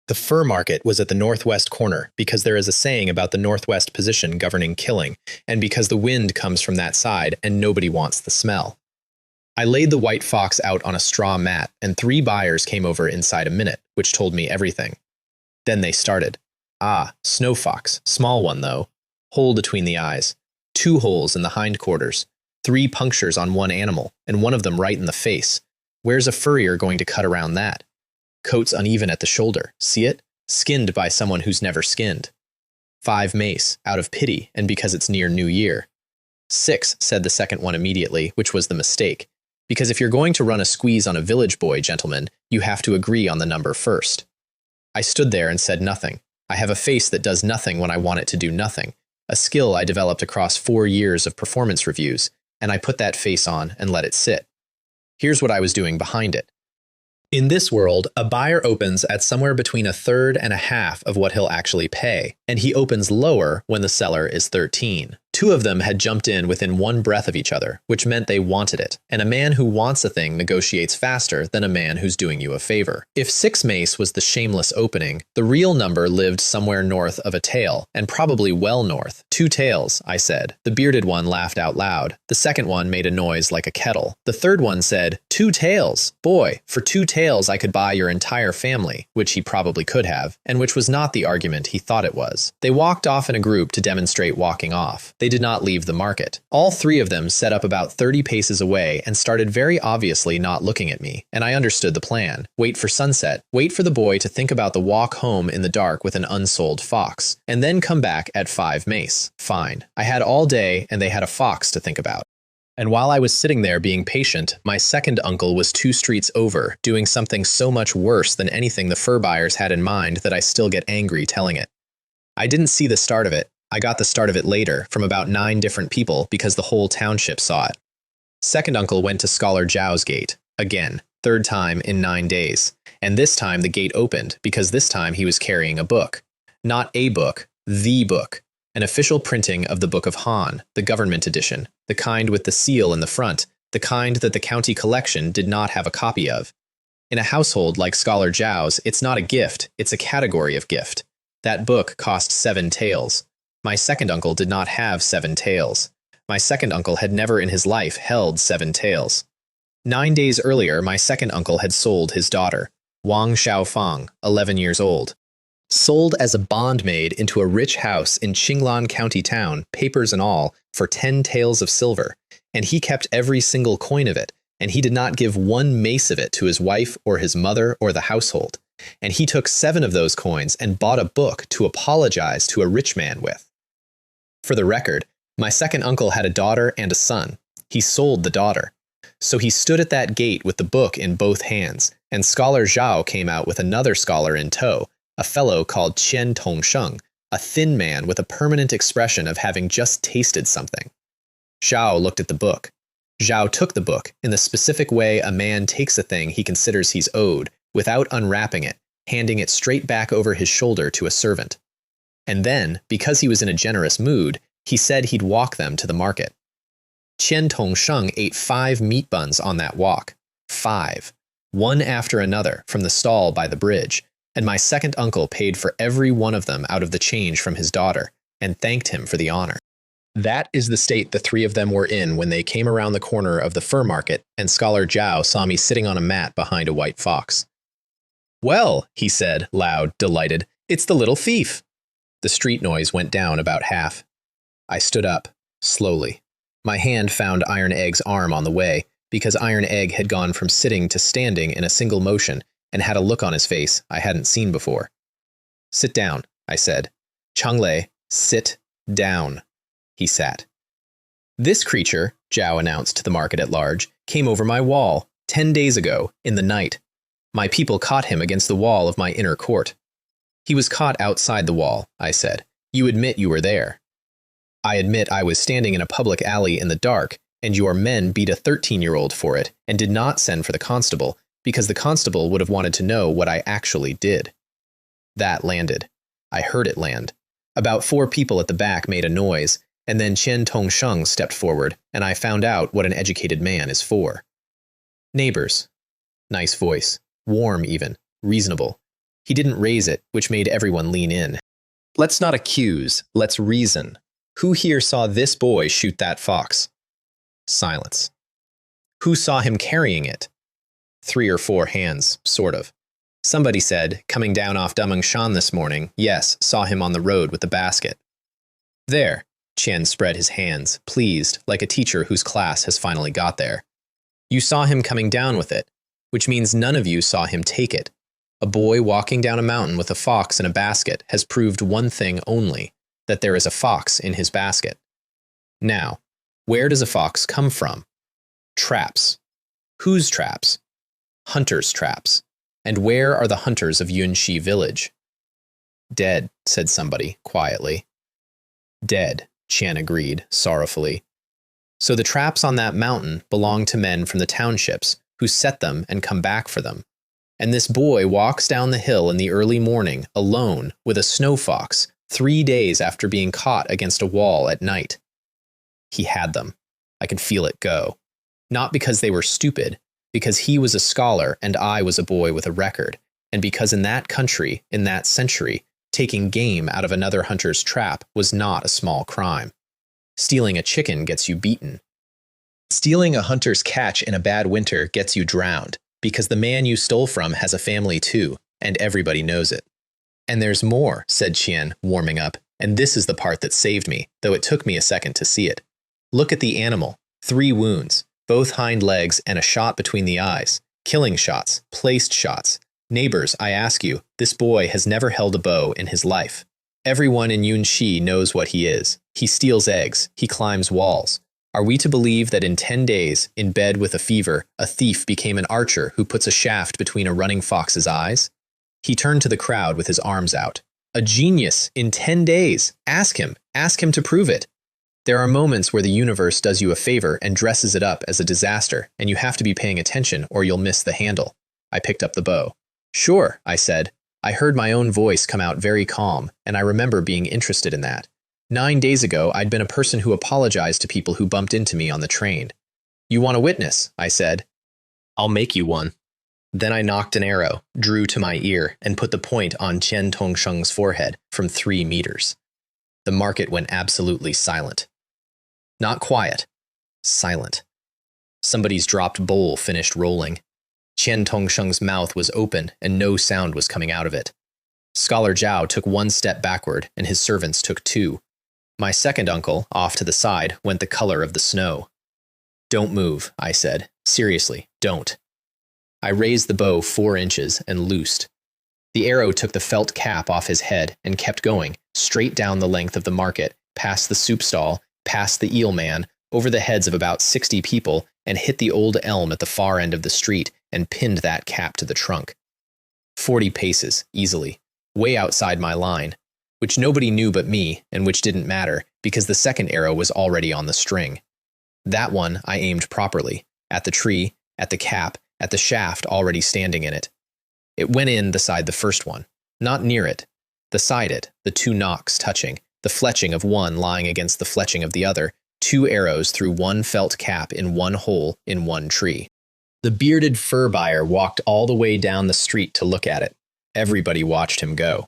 The fur market was at the northwest corner, because there is a saying about the northwest position governing killing, and because the wind comes from that side and nobody wants the smell. I laid the white fox out on a straw mat, and 3 buyers came over inside a minute, which told me everything. Then they started. "Ah, snow fox, small one though. Hole between the eyes. 2 holes in the hindquarters. 3 punctures on one animal, and one of them right in the face. Where's a furrier going to cut around that? Coat's uneven at the shoulder. See it? Skinned by someone who's never skinned. 5 mace, out of pity, and because it's near New Year. 6, said the second one immediately, which was the mistake. Because if you're going to run a squeeze on a village boy, gentlemen, you have to agree on the number first. I stood there and said nothing. I have a face that does nothing when I want it to do nothing, a skill I developed across 4 years of performance reviews, and I put that face on and let it sit. Here's what I was doing behind it. In this world, a buyer opens at somewhere between a third and a half of what he'll actually pay, and he opens lower when the seller is 13. Two of them had jumped in within one breath of each other, which meant they wanted it, and a man who wants a thing negotiates faster than a man who's doing you a favor. If 6 mace was the shameless opening, the real number lived somewhere north of a tael, and probably well north. 2 taels, I said. The bearded one laughed out loud. The second one made a noise like a kettle. The third one said, 2 taels! Boy, for 2 taels I could buy your entire family, which he probably could have, and which was not the argument he thought it was. They walked off in a group to demonstrate walking off. They did not leave the market. All 3 of them set up about 30 paces away and started very obviously not looking at me, and I understood the plan. Wait for sunset, wait for the boy to think about the walk home in the dark with an unsold fox, and then come back at 5 mace. Fine. I had all day and they had a fox to think about. And while I was sitting there being patient, my second uncle was 2 streets over, doing something so much worse than anything the fur buyers had in mind that I still get angry telling it. I didn't see the start of it. I got the start of it later, from about 9 different people because the whole township saw it. Second uncle went to Scholar Zhao's gate. Again, 3rd time in 9 days. And this time the gate opened, because this time he was carrying a book. Not a book, the book. An official printing of the Book of Han, the government edition, the kind with the seal in the front, the kind that the county collection did not have a copy of. In a household like Scholar Zhao's, it's not a gift, it's a category of gift. That book cost 7 taels. My second uncle did not have 7 taels. My second uncle had never in his life held 7 taels. 9 days earlier, my second uncle had sold his daughter, Wang Xiaofang, 11 years old. Sold as a bondmaid into a rich house in Qinglan County town, papers and all, for 10 taels of silver, and he kept every single coin of it, and he did not give 1 mace of it to his wife or his mother or the household. And he took 7 of those coins and bought a book to apologize to a rich man with. For the record, my second uncle had a daughter and a son. He sold the daughter. So he stood at that gate with the book in both hands, and Scholar Zhao came out with another scholar in tow, a fellow called Qian Tongsheng, a thin man with a permanent expression of having just tasted something. Zhao looked at the book. Zhao took the book in the specific way a man takes a thing he considers he's owed, without unwrapping it, handing it straight back over his shoulder to a servant. And then, because he was in a generous mood, he said he'd walk them to the market. Qian Tongsheng ate 5 meat buns on that walk. 5. One after another, from the stall by the bridge, and my second uncle paid for every one of them out of the change from his daughter, and thanked him for the honor. That is the state the 3 of them were in when they came around the corner of the fur market, and Scholar Zhao saw me sitting on a mat behind a white fox. "Well," he said, loud, delighted, "it's the little thief." The street noise went down about half. I stood up, slowly. My hand found Iron Egg's arm on the way, because Iron Egg had gone from sitting to standing in a single motion, and had a look on his face I hadn't seen before. "Sit down," I said. "Changlei, sit down." He sat. "This creature," Zhao announced to the market at large, "came over my wall, 10 days ago, in the night. My people caught him against the wall of my inner court." "He was caught outside the wall," I said. "You admit you were there." "I admit I was standing in a public alley in the dark, and your men beat a 13-year-old for it, and did not send for the constable, because the constable would have wanted to know what I actually did." That landed. I heard it land. About 4 people at the back made a noise, and then Qian Tongsheng stepped forward, and I found out what an educated man is for. "Neighbors." Nice voice. Warm even. Reasonable. He didn't raise it, which made everyone lean in. "Let's not accuse. Let's reason. Who here saw this boy shoot that fox?" Silence. "Who saw him carrying it?" 3 or 4 hands, sort of. Somebody said, "Coming down off Damangshan this morning, yes, saw him on the road with the basket." "There." Qian spread his hands, pleased, like a teacher whose class has finally got there. "You saw him coming down with it, which means none of you saw him take it. A boy walking down a mountain with a fox in a basket has proved one thing only, that there is a fox in his basket. Now, where does a fox come from? Traps. Whose traps? Hunters' traps. And where are the hunters of Yunxi village?" "Dead," said somebody, quietly. "Dead," Qian agreed, sorrowfully. "So the traps on that mountain belong to men from the townships, who set them and come back for them. And this boy walks down the hill in the early morning, alone, with a snow fox, 3 days after being caught against a wall at night. He had them. I could feel it go. Not because they were stupid, because he was a scholar and I was a boy with a record, and because in that country, in that century, taking game out of another hunter's trap was not a small crime. Stealing a chicken gets you beaten. Stealing a hunter's catch in a bad winter gets you drowned, because the man you stole from has a family too, and everybody knows it. And there's more, said Qian, warming up, and this is the part that saved me, though it took me a second to see it. Look at the animal. 3 wounds, both hind legs and a shot between the eyes. Killing shots, placed shots. Neighbors, I ask you, this boy has never held a bow in his life. Everyone in Yunxi knows what he is. He steals eggs. He climbs walls. Are we to believe that in 10 days, in bed with a fever, a thief became an archer who puts a shaft between a running fox's eyes? He turned to the crowd with his arms out. A genius in 10 days. Ask him to prove it. There are moments where the universe does you a favor and dresses it up as a disaster, and you have to be paying attention or you'll miss the handle. I picked up the bow. Sure, I said. I heard my own voice come out very calm, and I remember being interested in that. 9 days ago, I'd been a person who apologized to people who bumped into me on the train. You want a witness? I said. I'll make you one. Then I knocked an arrow, drew to my ear, and put the point on Qian Tongsheng's forehead from 3 meters. The market went absolutely silent. Not quiet. Silent. Somebody's dropped bowl finished rolling. Qian Tongsheng's mouth was open and no sound was coming out of it. Scholar Zhao took 1 step backward and his servants took 2. My second uncle, off to the side, went the color of the snow. Don't move, I said. Seriously, don't. I raised the bow 4 inches and loosed. The arrow took the felt cap off his head and kept going, straight down the length of the market, past the soup stall, past the eel man, over the heads of about 60 people, and hit the old elm at the far end of the street and pinned that cap to the trunk. 40 paces, easily, way outside my line, which nobody knew but me, and which didn't matter, because the second arrow was already on the string. That one I aimed properly, at the tree, at the cap, at the shaft already standing in it. It went in beside the first one, not near it, beside it, the 2 nocks touching, the fletching of one lying against the fletching of the other, 2 arrows through 1 felt cap in 1 hole in 1 tree. The bearded fur buyer walked all the way down the street to look at it. Everybody watched him go.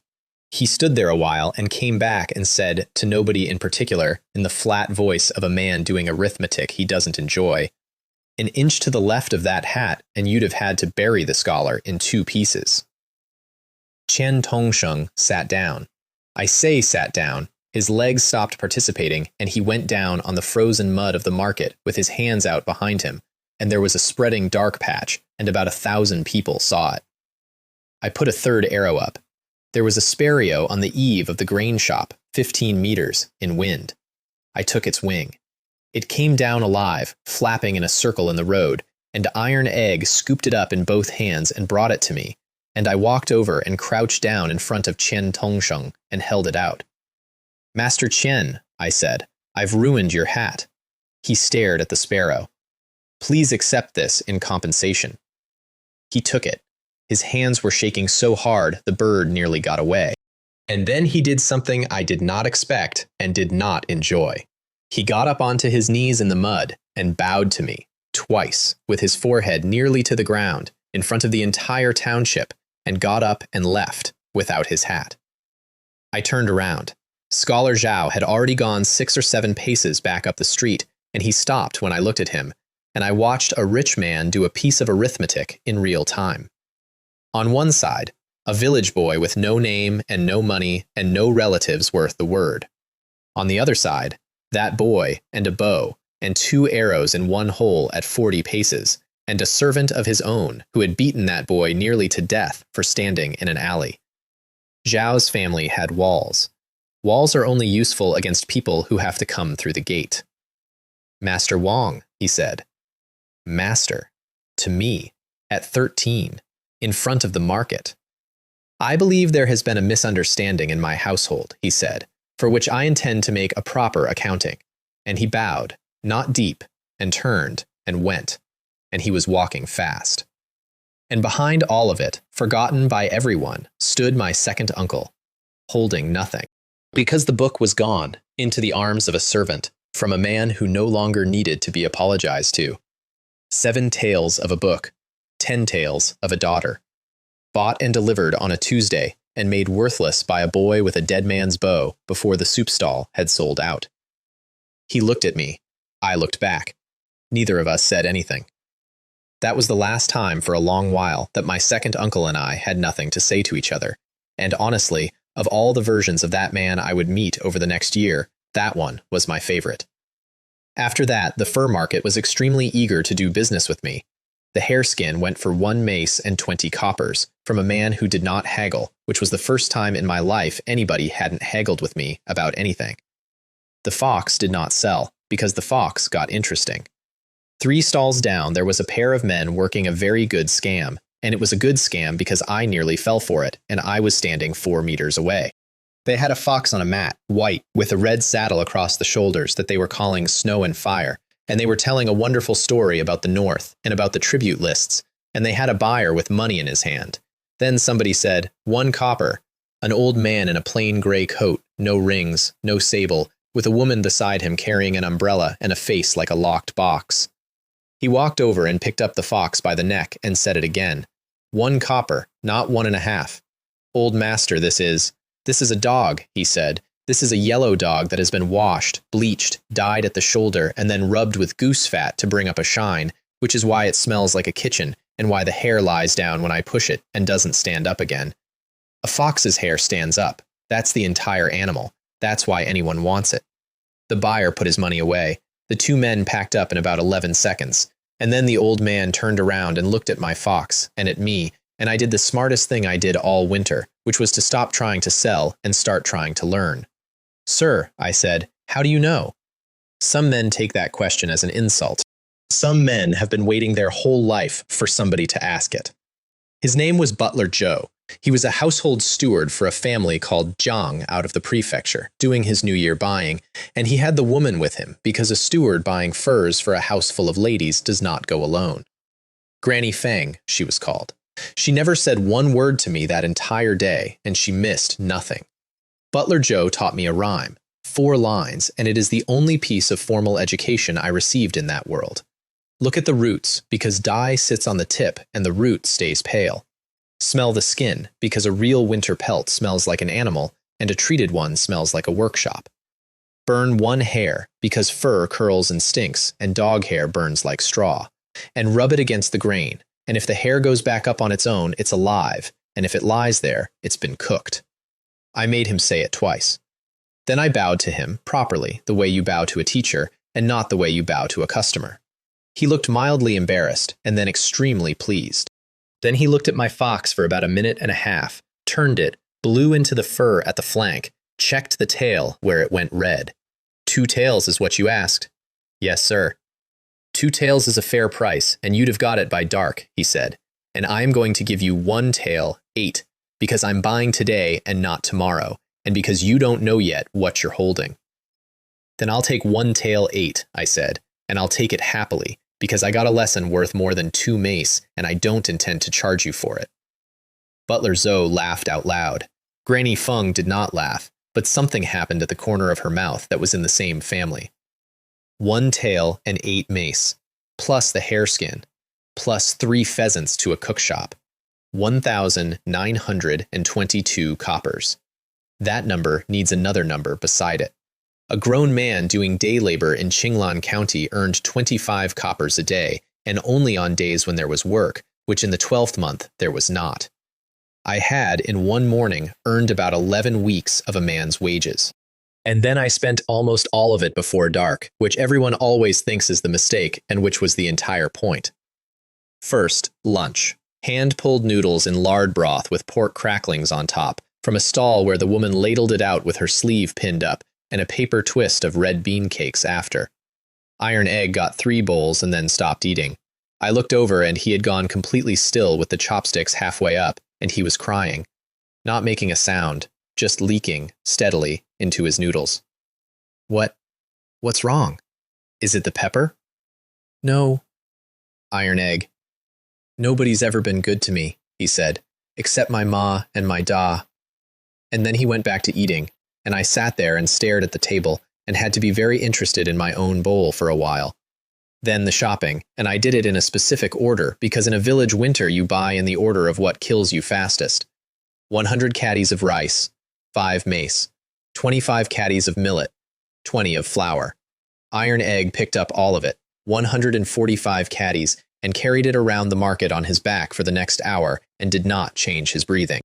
He stood there a while and came back and said to nobody in particular, in the flat voice of a man doing arithmetic he doesn't enjoy, "An inch to the left of that hat, and you'd have had to bury the scholar in 2 pieces." Qian Tongsheng sat down. I say sat down. His legs stopped participating, and he went down on the frozen mud of the market with his hands out behind him, and there was a spreading dark patch, and about 1,000 people saw it. I put a 3rd arrow up. There was a sparrow on the eave of the grain shop, 15 meters, in wind. I took its wing. It came down alive, flapping in a circle in the road, and Iron Egg scooped it up in both hands and brought it to me, and I walked over and crouched down in front of Qian Tongsheng and held it out. "Master Qian," I said, "I've ruined your hat." He stared at the sparrow. "Please accept this in compensation." He took it. His hands were shaking so hard the bird nearly got away. And then he did something I did not expect and did not enjoy. He got up onto his knees in the mud and bowed to me, twice, with his forehead nearly to the ground, in front of the entire township, and got up and left, without his hat. I turned around. Scholar Zhao had already gone 6 or 7 paces back up the street, and he stopped when I looked at him, and I watched a rich man do a piece of arithmetic in real time. On one side, a village boy with no name and no money and no relatives worth the word. On the other side, that boy and a bow and 2 arrows in 1 hole at 40 paces, and a servant of his own who had beaten that boy nearly to death for standing in an alley. Zhao's family had walls. Walls are only useful against people who have to come through the gate. "Master Wang," he said. Master. To me. At 13. In front of the market. "I believe there has been a misunderstanding in my household," he said, "for which I intend to make a proper accounting." And he bowed, not deep, and turned, and went. And he was walking fast. And behind all of it, forgotten by everyone, stood my second uncle, holding nothing. Because the book was gone into the arms of a servant from a man who no longer needed to be apologized to. 7 tales of a book, 10 tales of a daughter. Bought and delivered on a Tuesday and made worthless by a boy with a dead man's bow before the soup stall had sold out. He looked at me. I looked back. Neither of us said anything. That was the last time for a long while that my second uncle and I had nothing to say to each other, and honestly, of all the versions of that man I would meet over the next year, that one was my favorite. After that, the fur market was extremely eager to do business with me. The hareskin went for 1 mace and 20 coppers from a man who did not haggle, which was the first time in my life anybody hadn't haggled with me about anything. The fox did not sell, because the fox got interesting. 3 stalls down, there was a pair of men working a very good scam, and it was a good scam because I nearly fell for it, and I was standing 4 meters away. They had a fox on a mat, white, with a red saddle across the shoulders that they were calling Snow and Fire, and they were telling a wonderful story about the North and about the tribute lists, and they had a buyer with money in his hand. Then somebody said, 1 copper, an old man in a plain gray coat, no rings, no sable, with a woman beside him carrying an umbrella and a face like a locked box. He walked over and picked up the fox by the neck and said it again. 1 copper, not 1.5. Old master, this is a dog, he said. This is a yellow dog that has been washed, bleached, dyed at the shoulder, and then rubbed with goose fat to bring up a shine, which is why it smells like a kitchen, and why the hair lies down when I push it and doesn't stand up again. A fox's hair stands up. That's the entire animal. That's why anyone wants it. The buyer put his money away. The 2 men packed up in about 11 seconds, and then the old man turned around and looked at my fox, and at me, and I did the smartest thing I did all winter, which was to stop trying to sell and start trying to learn. Sir, I said, how do you know? Some men take that question as an insult. Some men have been waiting their whole life for somebody to ask it. His name was Butler Joe. He was a household steward for a family called Jiang out of the prefecture, doing his New Year buying, and he had the woman with him because a steward buying furs for a house full of ladies does not go alone. Granny Fang, she was called. She never said 1 word to me that entire day, and she missed nothing. Butler Joe taught me a rhyme, 4 lines, and it is the only piece of formal education I received in that world. Look at the roots, because dye sits on the tip and the root stays pale. Smell the skin, because a real winter pelt smells like an animal, and a treated one smells like a workshop. Burn 1 hair, because fur curls and stinks, and dog hair burns like straw. And rub it against the grain, and if the hair goes back up on its own, it's alive, and if it lies there, it's been cooked. I made him say it twice. Then I bowed to him, properly, the way you bow to a teacher, and not the way you bow to a customer. He looked mildly embarrassed, and then extremely pleased. Then he looked at my fox for about 1.5 minutes, turned it, blew into the fur at the flank, checked the tail where it went red. 2 tails is what you asked. Yes, sir. 2 tails is a fair price, and you'd have got it by dark, he said. And I am going to give you 1 tail, 8, because I'm buying today and not tomorrow, and because you don't know yet what you're holding. Then I'll take 1 tail, 8, I said, and I'll take it happily, because I got a lesson worth more than 2 mace, and I don't intend to charge you for it. Butler Zoe laughed out loud. Granny Feng did not laugh, but something happened at the corner of her mouth that was in the same family. 1 tail and 8 mace, plus the hareskin, plus 3 pheasants to a cookshop. 1,922 coppers. That number needs another number beside it. A grown man doing day labor in Qinglan County earned 25 coppers a day, and only on days when there was work, which in the 12th month there was not. I had, in 1 morning, earned about 11 weeks of a man's wages. And then I spent almost all of it before dark, which everyone always thinks is the mistake, and which was the entire point. First, lunch. Hand-pulled noodles in lard broth with pork cracklings on top, from a stall where the woman ladled it out with her sleeve pinned up, and a paper twist of red bean cakes after. Iron Egg got 3 bowls and then stopped eating. I looked over and he had gone completely still with the chopsticks halfway up, and he was crying. Not making a sound, just leaking, steadily, into his noodles. What's wrong? Is it the pepper? No. Iron Egg. Nobody's ever been good to me, he said, except my ma and my da. And then he went back to eating, and I sat there and stared at the table and had to be very interested in my own bowl for a while. Then the shopping, and I did it in a specific order because in a village winter you buy in the order of what kills you fastest. 100 catties of rice, 5 mace, 25 catties of millet, 20 of flour. Iron Egg picked up all of it, 145 catties, and carried it around the market on his back for the next hour and did not change his breathing.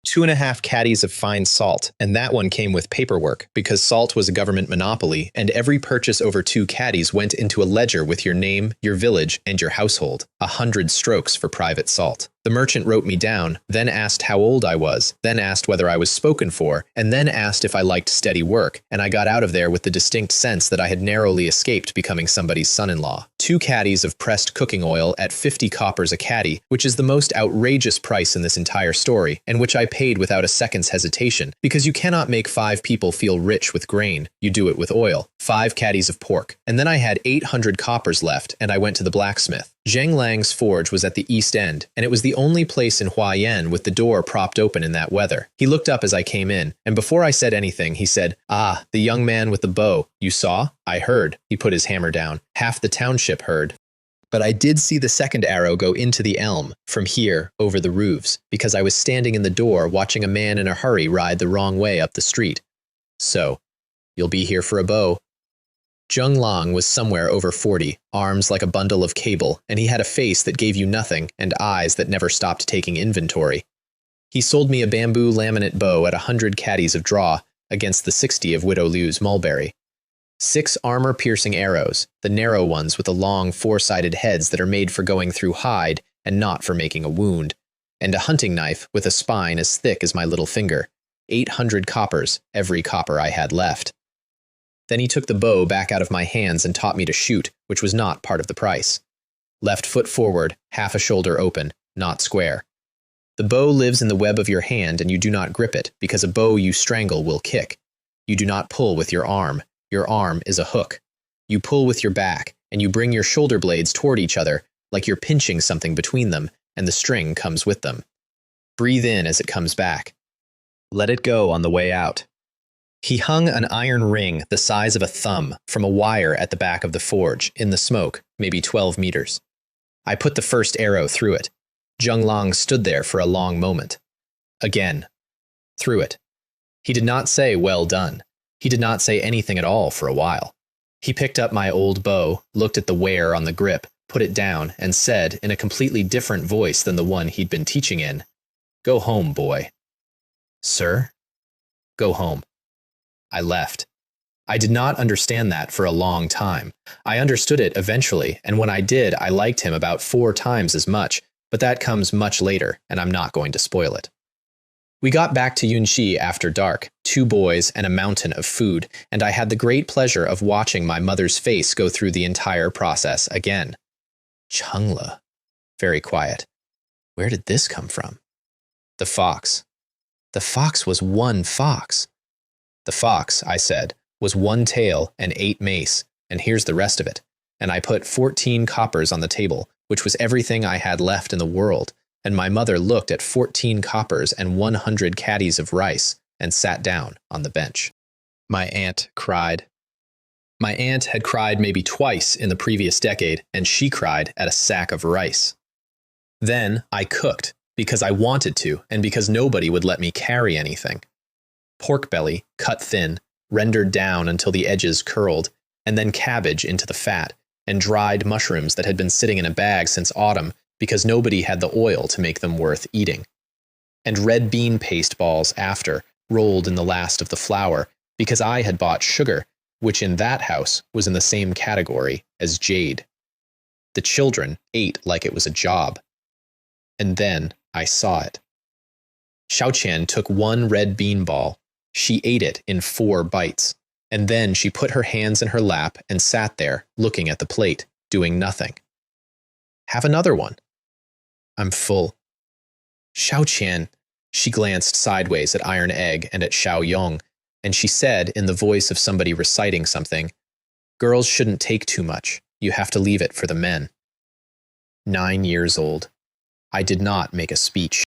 2.5 catties of fine salt, and that one came with paperwork because salt was a government monopoly, and every purchase over 2 catties went into a ledger with your name, your village, and your household. 100 strokes for private salt. The merchant wrote me down, then asked how old I was, then asked whether I was spoken for, and then asked if I liked steady work, and I got out of there with the distinct sense that I had narrowly escaped becoming somebody's son-in-law. 2 catties of pressed cooking oil at 50 coppers a catty, which is the most outrageous price in this entire story, and which I paid without a second's hesitation, because you cannot make 5 people feel rich with grain, you do it with oil. 5 catties of pork, and then I had 800 coppers left, and I went to the blacksmith. Zheng Lang's forge was at the east end, and it was the only place in Huayan with the door propped open in that weather. He looked up as I came in, and before I said anything, he said, "Ah, the young man with the bow. You saw? I heard." He put his hammer down. Half the township heard. But I did see the second arrow go into the elm, from here, over the roofs, because I was standing in the door watching a man in a hurry ride the wrong way up the street. So, you'll be here for a bow. Zheng Lang was somewhere over 40, arms like a bundle of cable, and he had a face that gave you nothing and eyes that never stopped taking inventory. He sold me a bamboo laminate bow at 100 catties of draw against the 60 of Widow Liu's mulberry. 6 armor-piercing arrows, the narrow ones with the long, 4-sided heads that are made for going through hide and not for making a wound, and a hunting knife with a spine as thick as my little finger. 800 coppers, every copper I had left. Then he took the bow back out of my hands and taught me to shoot, which was not part of the price. Left foot forward, half a shoulder open, not square. The bow lives in the web of your hand and you do not grip it, because a bow you strangle will kick. You do not pull with your arm. Your arm is a hook. You pull with your back, and you bring your shoulder blades toward each other, like you're pinching something between them, and the string comes with them. Breathe in as it comes back. Let it go on the way out. He hung an iron ring the size of a thumb from a wire at the back of the forge, in the smoke, maybe 12 meters. I put the first arrow through it. Zheng Lang stood there for a long moment. Again. Through it. He did not say, "Well done." He did not say anything at all for a while. He picked up my old bow, looked at the wear on the grip, put it down, and said, in a completely different voice than the one he'd been teaching in, "Go home, boy." "Sir?" "Go home." I left. I did not understand that for a long time. I understood it eventually, and when I did, I liked him about 4 times as much, but that comes much later, and I'm not going to spoil it. We got back to Yunxi after dark, 2 boys and a mountain of food, and I had the great pleasure of watching my mother's face go through the entire process again. Chengla. Very quiet. Where did this come from? The fox. The fox was 1 fox. The fox, I said, was 1 tail and 8 mace, and here's the rest of it. And I put 14 coppers on the table, which was everything I had left in the world, and my mother looked at 14 coppers and 100 catties of rice and sat down on the bench. My aunt cried. My aunt had cried maybe twice in the previous decade, and she cried at a sack of rice. Then I cooked, because I wanted to, and because nobody would let me carry anything. Pork belly, cut thin, rendered down until the edges curled, and then cabbage into the fat, and dried mushrooms that had been sitting in a bag since autumn because nobody had the oil to make them worth eating. And red bean paste balls after, rolled in the last of the flour, because I had bought sugar, which in that house was in the same category as jade. The children ate like it was a job. And then I saw it. Xiaoqian took 1 red bean ball. She ate it in 4 bites, and then she put her hands in her lap and sat there, looking at the plate, doing nothing. Have another one. I'm full. Xiaoqian, she glanced sideways at Iron Egg and at Xiao Yong, and she said in the voice of somebody reciting something, "Girls shouldn't take too much. You have to leave it for the men." 9 years old. I did not make a speech.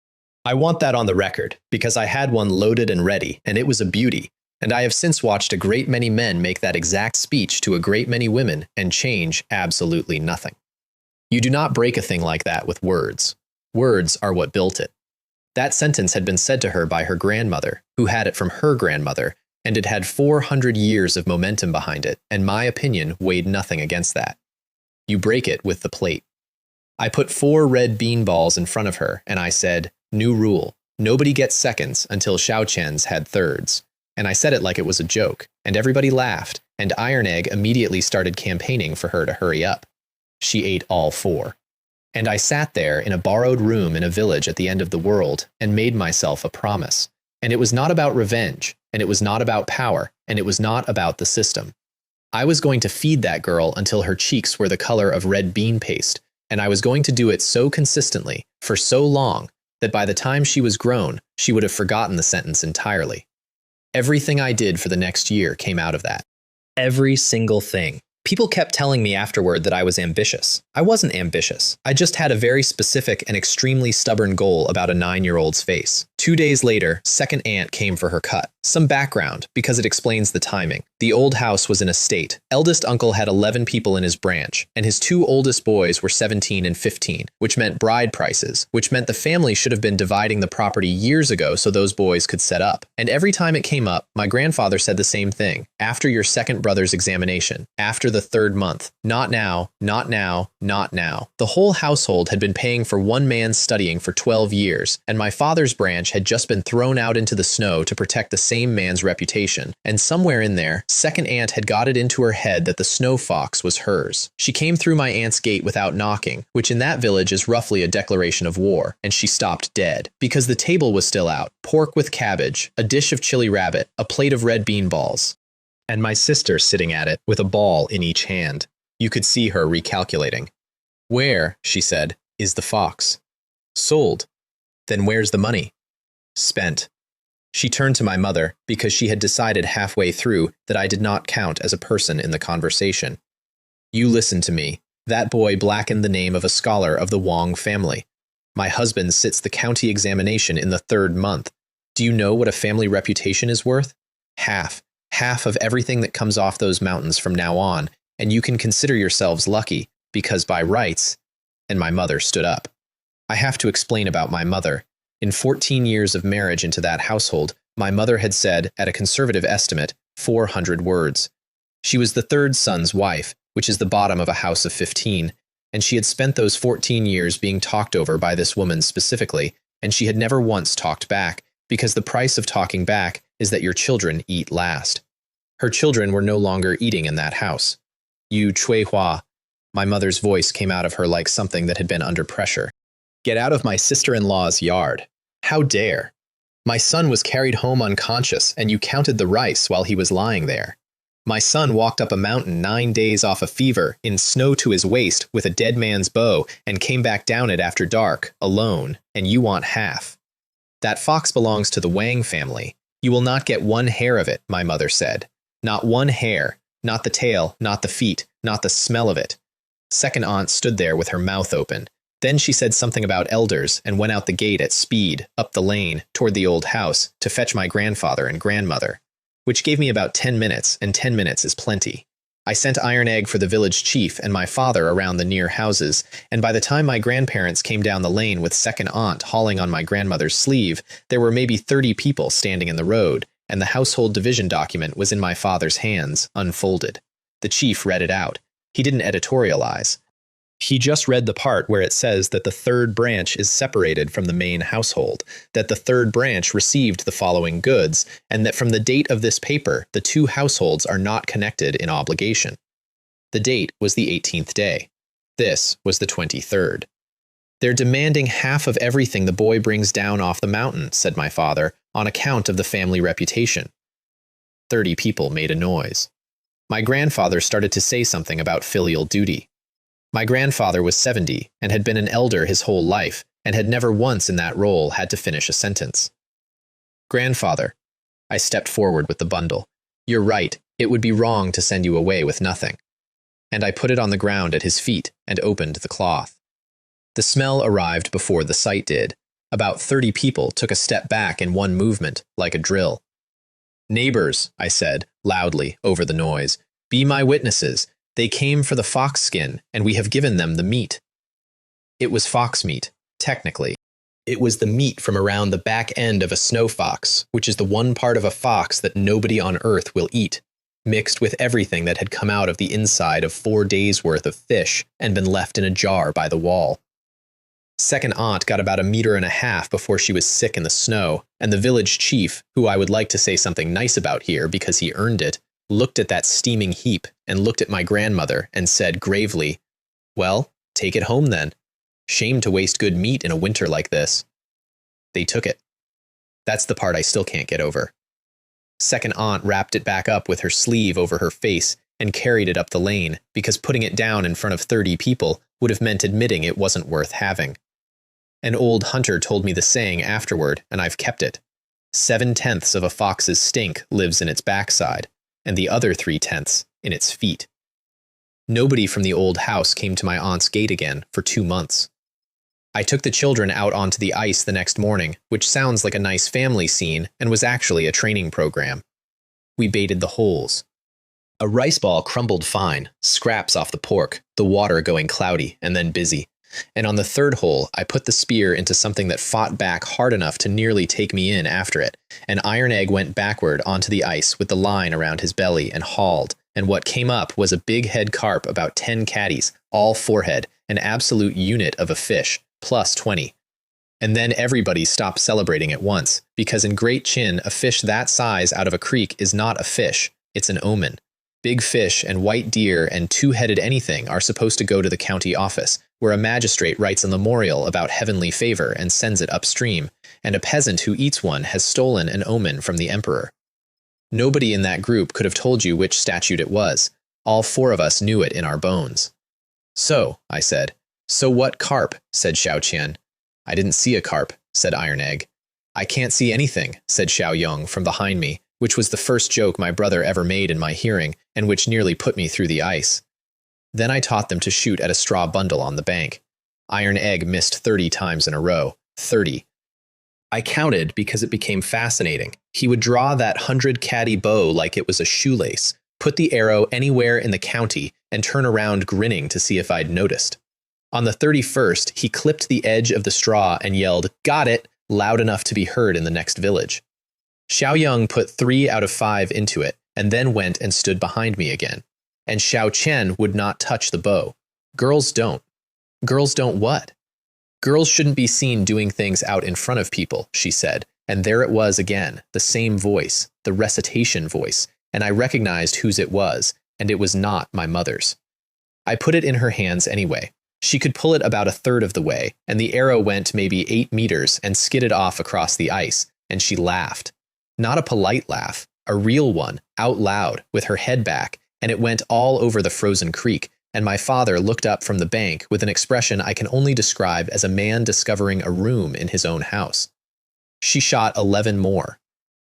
I want that on the record, because I had one loaded and ready, and it was a beauty, and I have since watched a great many men make that exact speech to a great many women and change absolutely nothing. You do not break a thing like that with words. Words are what built it. That sentence had been said to her by her grandmother, who had it from her grandmother, and it had 400 years of momentum behind it, and my opinion weighed nothing against that. You break it with the plate. I put 4 red bean balls in front of her, and I said, "New rule. Nobody gets seconds until Xiao Chen's had thirds." And I said it like it was a joke, and everybody laughed, and Iron Egg immediately started campaigning for her to hurry up. She ate all 4. And I sat there in a borrowed room in a village at the end of the world and made myself a promise. And it was not about revenge, and it was not about power, and it was not about the system. I was going to feed that girl until her cheeks were the color of red bean paste, and I was going to do it so consistently, for so long, that by the time she was grown, she would have forgotten the sentence entirely. Everything I did for the next year came out of that. Every single thing. People kept telling me afterward that I was ambitious. I wasn't ambitious. I just had a very specific and extremely stubborn goal about a 9-year-old's face. 2 days later, second aunt came for her cut. Some background, because it explains the timing. The old house was in a state. Eldest uncle had 11 people in his branch, and his 2 oldest boys were 17 and 15, which meant bride prices, which meant the family should have been dividing the property years ago so those boys could set up. And every time it came up, my grandfather said the same thing. After your second brother's examination, after the 3rd month, not now, not now, not now. The whole household had been paying for one man's studying for 12 years, and my father's branch had just been thrown out into the snow to protect the same man's reputation. And somewhere in there, second aunt had got it into her head that the snow fox was hers. She came through my aunt's gate without knocking, which in that village is roughly a declaration of war, and she stopped dead. Because the table was still out, pork with cabbage, a dish of chili rabbit, a plate of red bean balls, and my sister sitting at it with a ball in each hand. You could see her recalculating. "Where," she said, "is the fox?" "Sold." "Then where's the money?" "Spent." She turned to my mother because she had decided halfway through that I did not count as a person in the conversation. "You listen to me. That boy blackened the name of a scholar of the Wang family. My husband sits the county examination in the 3rd month. Do you know what a family reputation is worth? Half of everything that comes off those mountains from now on, and you can consider yourselves lucky, because by rights," and my mother stood up. I have to explain about my mother. In 14 years of marriage into that household, my mother had said, at a conservative estimate, 400 words. She was the 3rd son's wife, which is the bottom of a house of 15, and she had spent those 14 years being talked over by this woman specifically, and she had never once talked back, because the price of talking back is that your children eat last. Her children were no longer eating in that house. "You Cui Hua." My mother's voice came out of her like something that had been under pressure. "Get out of my sister-in-law's yard. How dare? My son was carried home unconscious, and you counted the rice while he was lying there. My son walked up a mountain 9 days off a fever, in snow to his waist, with a dead man's bow, and came back down it after dark, alone, and you want half. That fox belongs to the Wang family. You will not get 1 hair of it," my mother said. "Not 1 hair, not the tail, not the feet, not the smell of it." Second aunt stood there with her mouth open. Then she said something about elders and went out the gate at speed, up the lane, toward the old house, to fetch my grandfather and grandmother, which gave me about 10 minutes, and 10 minutes is plenty. I sent Iron Egg for the village chief and my father around the near houses, and by the time my grandparents came down the lane with second aunt hauling on my grandmother's sleeve, there were maybe 30 people standing in the road, and the household division document was in my father's hands, unfolded. The chief read it out. He didn't editorialize. He just read the part where it says that the 3rd branch is separated from the main household, that the 3rd branch received the following goods, and that from the date of this paper, the 2 households are not connected in obligation. The date was the 18th day. This was the 23rd. "They're demanding half of everything the boy brings down off the mountain," said my father, "on account of the family reputation." 30 people made a noise. My grandfather started to say something about filial duty. My grandfather was 70 and had been an elder his whole life, and had never once in that role had to finish a sentence. "Grandfather," I stepped forward with the bundle, "you're right, it would be wrong to send you away with nothing." And I put it on the ground at his feet and opened the cloth. The smell arrived before the sight did. About 30 people took a step back in one movement, like a drill. "Neighbors," I said, loudly, over the noise, "be my witnesses. They came for the fox skin, and we have given them the meat." It was fox meat, technically. It was the meat from around the back end of a snow fox, which is the one part of a fox that nobody on Earth will eat, mixed with everything that had come out of the inside of 4 days' worth of fish and been left in a jar by the wall. Second aunt got about 1.5 meters before she was sick in the snow, and the village chief, who I would like to say something nice about here because he earned it, looked at that steaming heap and looked at my grandmother and said gravely, "Well, take it home then. Shame to waste good meat in a winter like this." They took it. That's the part I still can't get over. Second aunt wrapped it back up with her sleeve over her face and carried it up the lane because putting it down in front of 30 people would have meant admitting it wasn't worth having. An old hunter told me the saying afterward, and I've kept it. 7/10 of a fox's stink lives in its backside, and the other 3/10 in its feet. Nobody from the old house came to my aunt's gate again for 2 months. I took the children out onto the ice the next morning, which sounds like a nice family scene and was actually a training program. We baited the holes. A rice ball crumbled fine, scraps off the pork, the water going cloudy and then busy. And on the third hole, I put the spear into something that fought back hard enough to nearly take me in after it, and Iron Egg went backward onto the ice with the line around his belly and hauled, and what came up was a big head carp about 10 catties, all forehead, an absolute unit of a fish, plus 20. And then everybody stopped celebrating at once, because in Great Chin, a fish that size out of a creek is not a fish, it's an omen. Big fish and white deer and two-headed anything are supposed to go to the county office, where a magistrate writes a memorial about heavenly favor and sends it upstream, and a peasant who eats one has stolen an omen from the emperor. Nobody in that group could have told you which statute it was. All 4 of us knew it in our bones. "So," I said. "So what carp?" said Xiao Qian. "I didn't see a carp," said Iron Egg. "I can't see anything," said Xiao Yong from behind me, which was the first joke my brother ever made in my hearing, and which nearly put me through the ice. Then I taught them to shoot at a straw bundle on the bank. Iron Egg missed 30 times in a row. 30. I counted because it became fascinating. He would draw that 100-catty bow like it was a shoelace, put the arrow anywhere in the county, and turn around grinning to see if I'd noticed. On the 31st, he clipped the edge of the straw and yelled, "Got it!" loud enough to be heard in the next village. Xiaoyang put 3 out of 5 into it, and then went and stood behind me again. And Xiao Chen would not touch the bow. Girls don't. Girls don't what? Girls shouldn't be seen doing things out in front of people, she said, and there it was again, the same voice, the recitation voice, and I recognized whose it was, and it was not my mother's. I put it in her hands anyway. She could pull it about 1/3 of the way, and the arrow went maybe 8 meters and skidded off across the ice, and she laughed. Not a polite laugh, a real one, out loud, with her head back, and it went all over the frozen creek, and my father looked up from the bank with an expression I can only describe as a man discovering a room in his own house. She shot 11 more.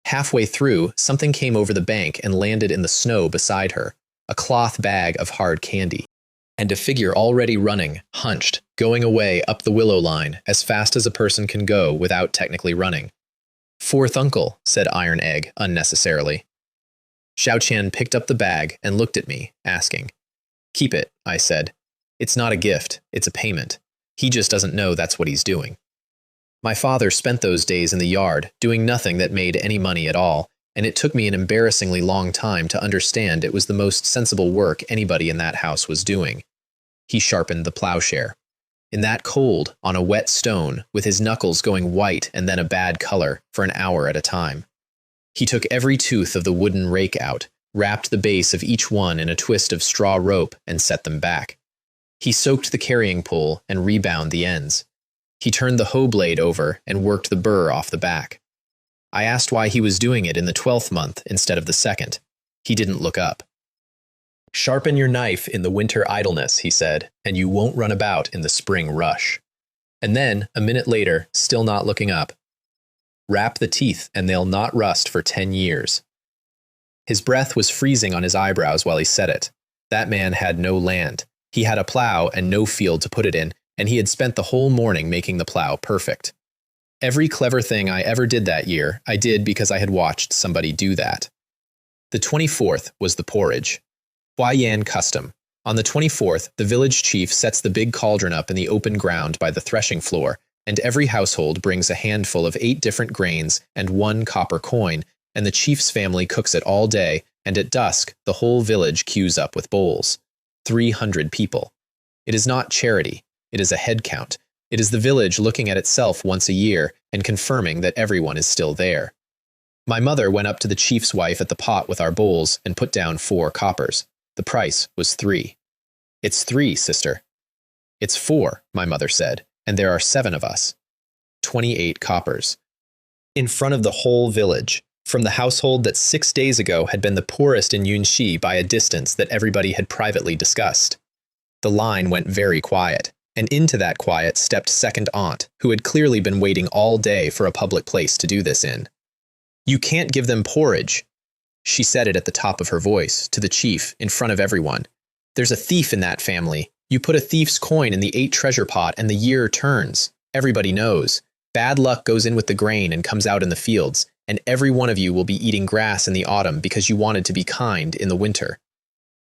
Halfway through, something came over the bank and landed in the snow beside her, a cloth bag of hard candy, and a figure already running, hunched, going away up the willow line as fast as a person can go without technically running. "Fourth uncle," said Iron Egg unnecessarily. Xiao Qian picked up the bag and looked at me, asking. "Keep it," I said. "It's not a gift, it's a payment. He just doesn't know that's what he's doing." My father spent those days in the yard, doing nothing that made any money at all, and it took me an embarrassingly long time to understand it was the most sensible work anybody in that house was doing. He sharpened the plowshare. In that cold, on a wet stone, with his knuckles going white and then a bad color, for an hour at a time. He took every tooth of the wooden rake out, wrapped the base of each one in a twist of straw rope, and set them back. He soaked the carrying pole and rebound the ends. He turned the hoe blade over and worked the burr off the back. I asked why he was doing it in the 12th month instead of the 2nd. He didn't look up. "Sharpen your knife in the winter idleness," he said, "and you won't run about in the spring rush." And then, a minute later, still not looking up, "Wrap the teeth and they'll not rust for 10 years. His breath was freezing on his eyebrows while he said it. That man had no land. He had a plow and no field to put it in, and he had spent the whole morning making the plow perfect. Every clever thing I ever did that year, I did because I had watched somebody do that. The 24th was the porridge. Huayan custom. On the 24th, the village chief sets the big cauldron up in the open ground by the threshing floor, and every household brings a handful of 8 different grains and 1 copper coin, and the chief's family cooks it all day, and at dusk, the whole village queues up with bowls. 300 people. It is not charity. It is a head count. It is the village looking at itself once a year and confirming that everyone is still there. My mother went up to the chief's wife at the pot with our bowls and put down 4 coppers. The price was 3. It's 3, sister. It's 4, my mother said, and there are 7 of us. 28 coppers. In front of the whole village, from the household that 6 days ago had been the poorest in Yunxi by a distance that everybody had privately discussed. The line went very quiet, and into that quiet stepped second aunt, who had clearly been waiting all day for a public place to do this in. You can't give them porridge. She said it at the top of her voice, to the chief, in front of everyone. There's a thief in that family. You put a thief's coin in the 8 treasure pot and the year turns. Everybody knows. Bad luck goes in with the grain and comes out in the fields, and every one of you will be eating grass in the autumn because you wanted to be kind in the winter.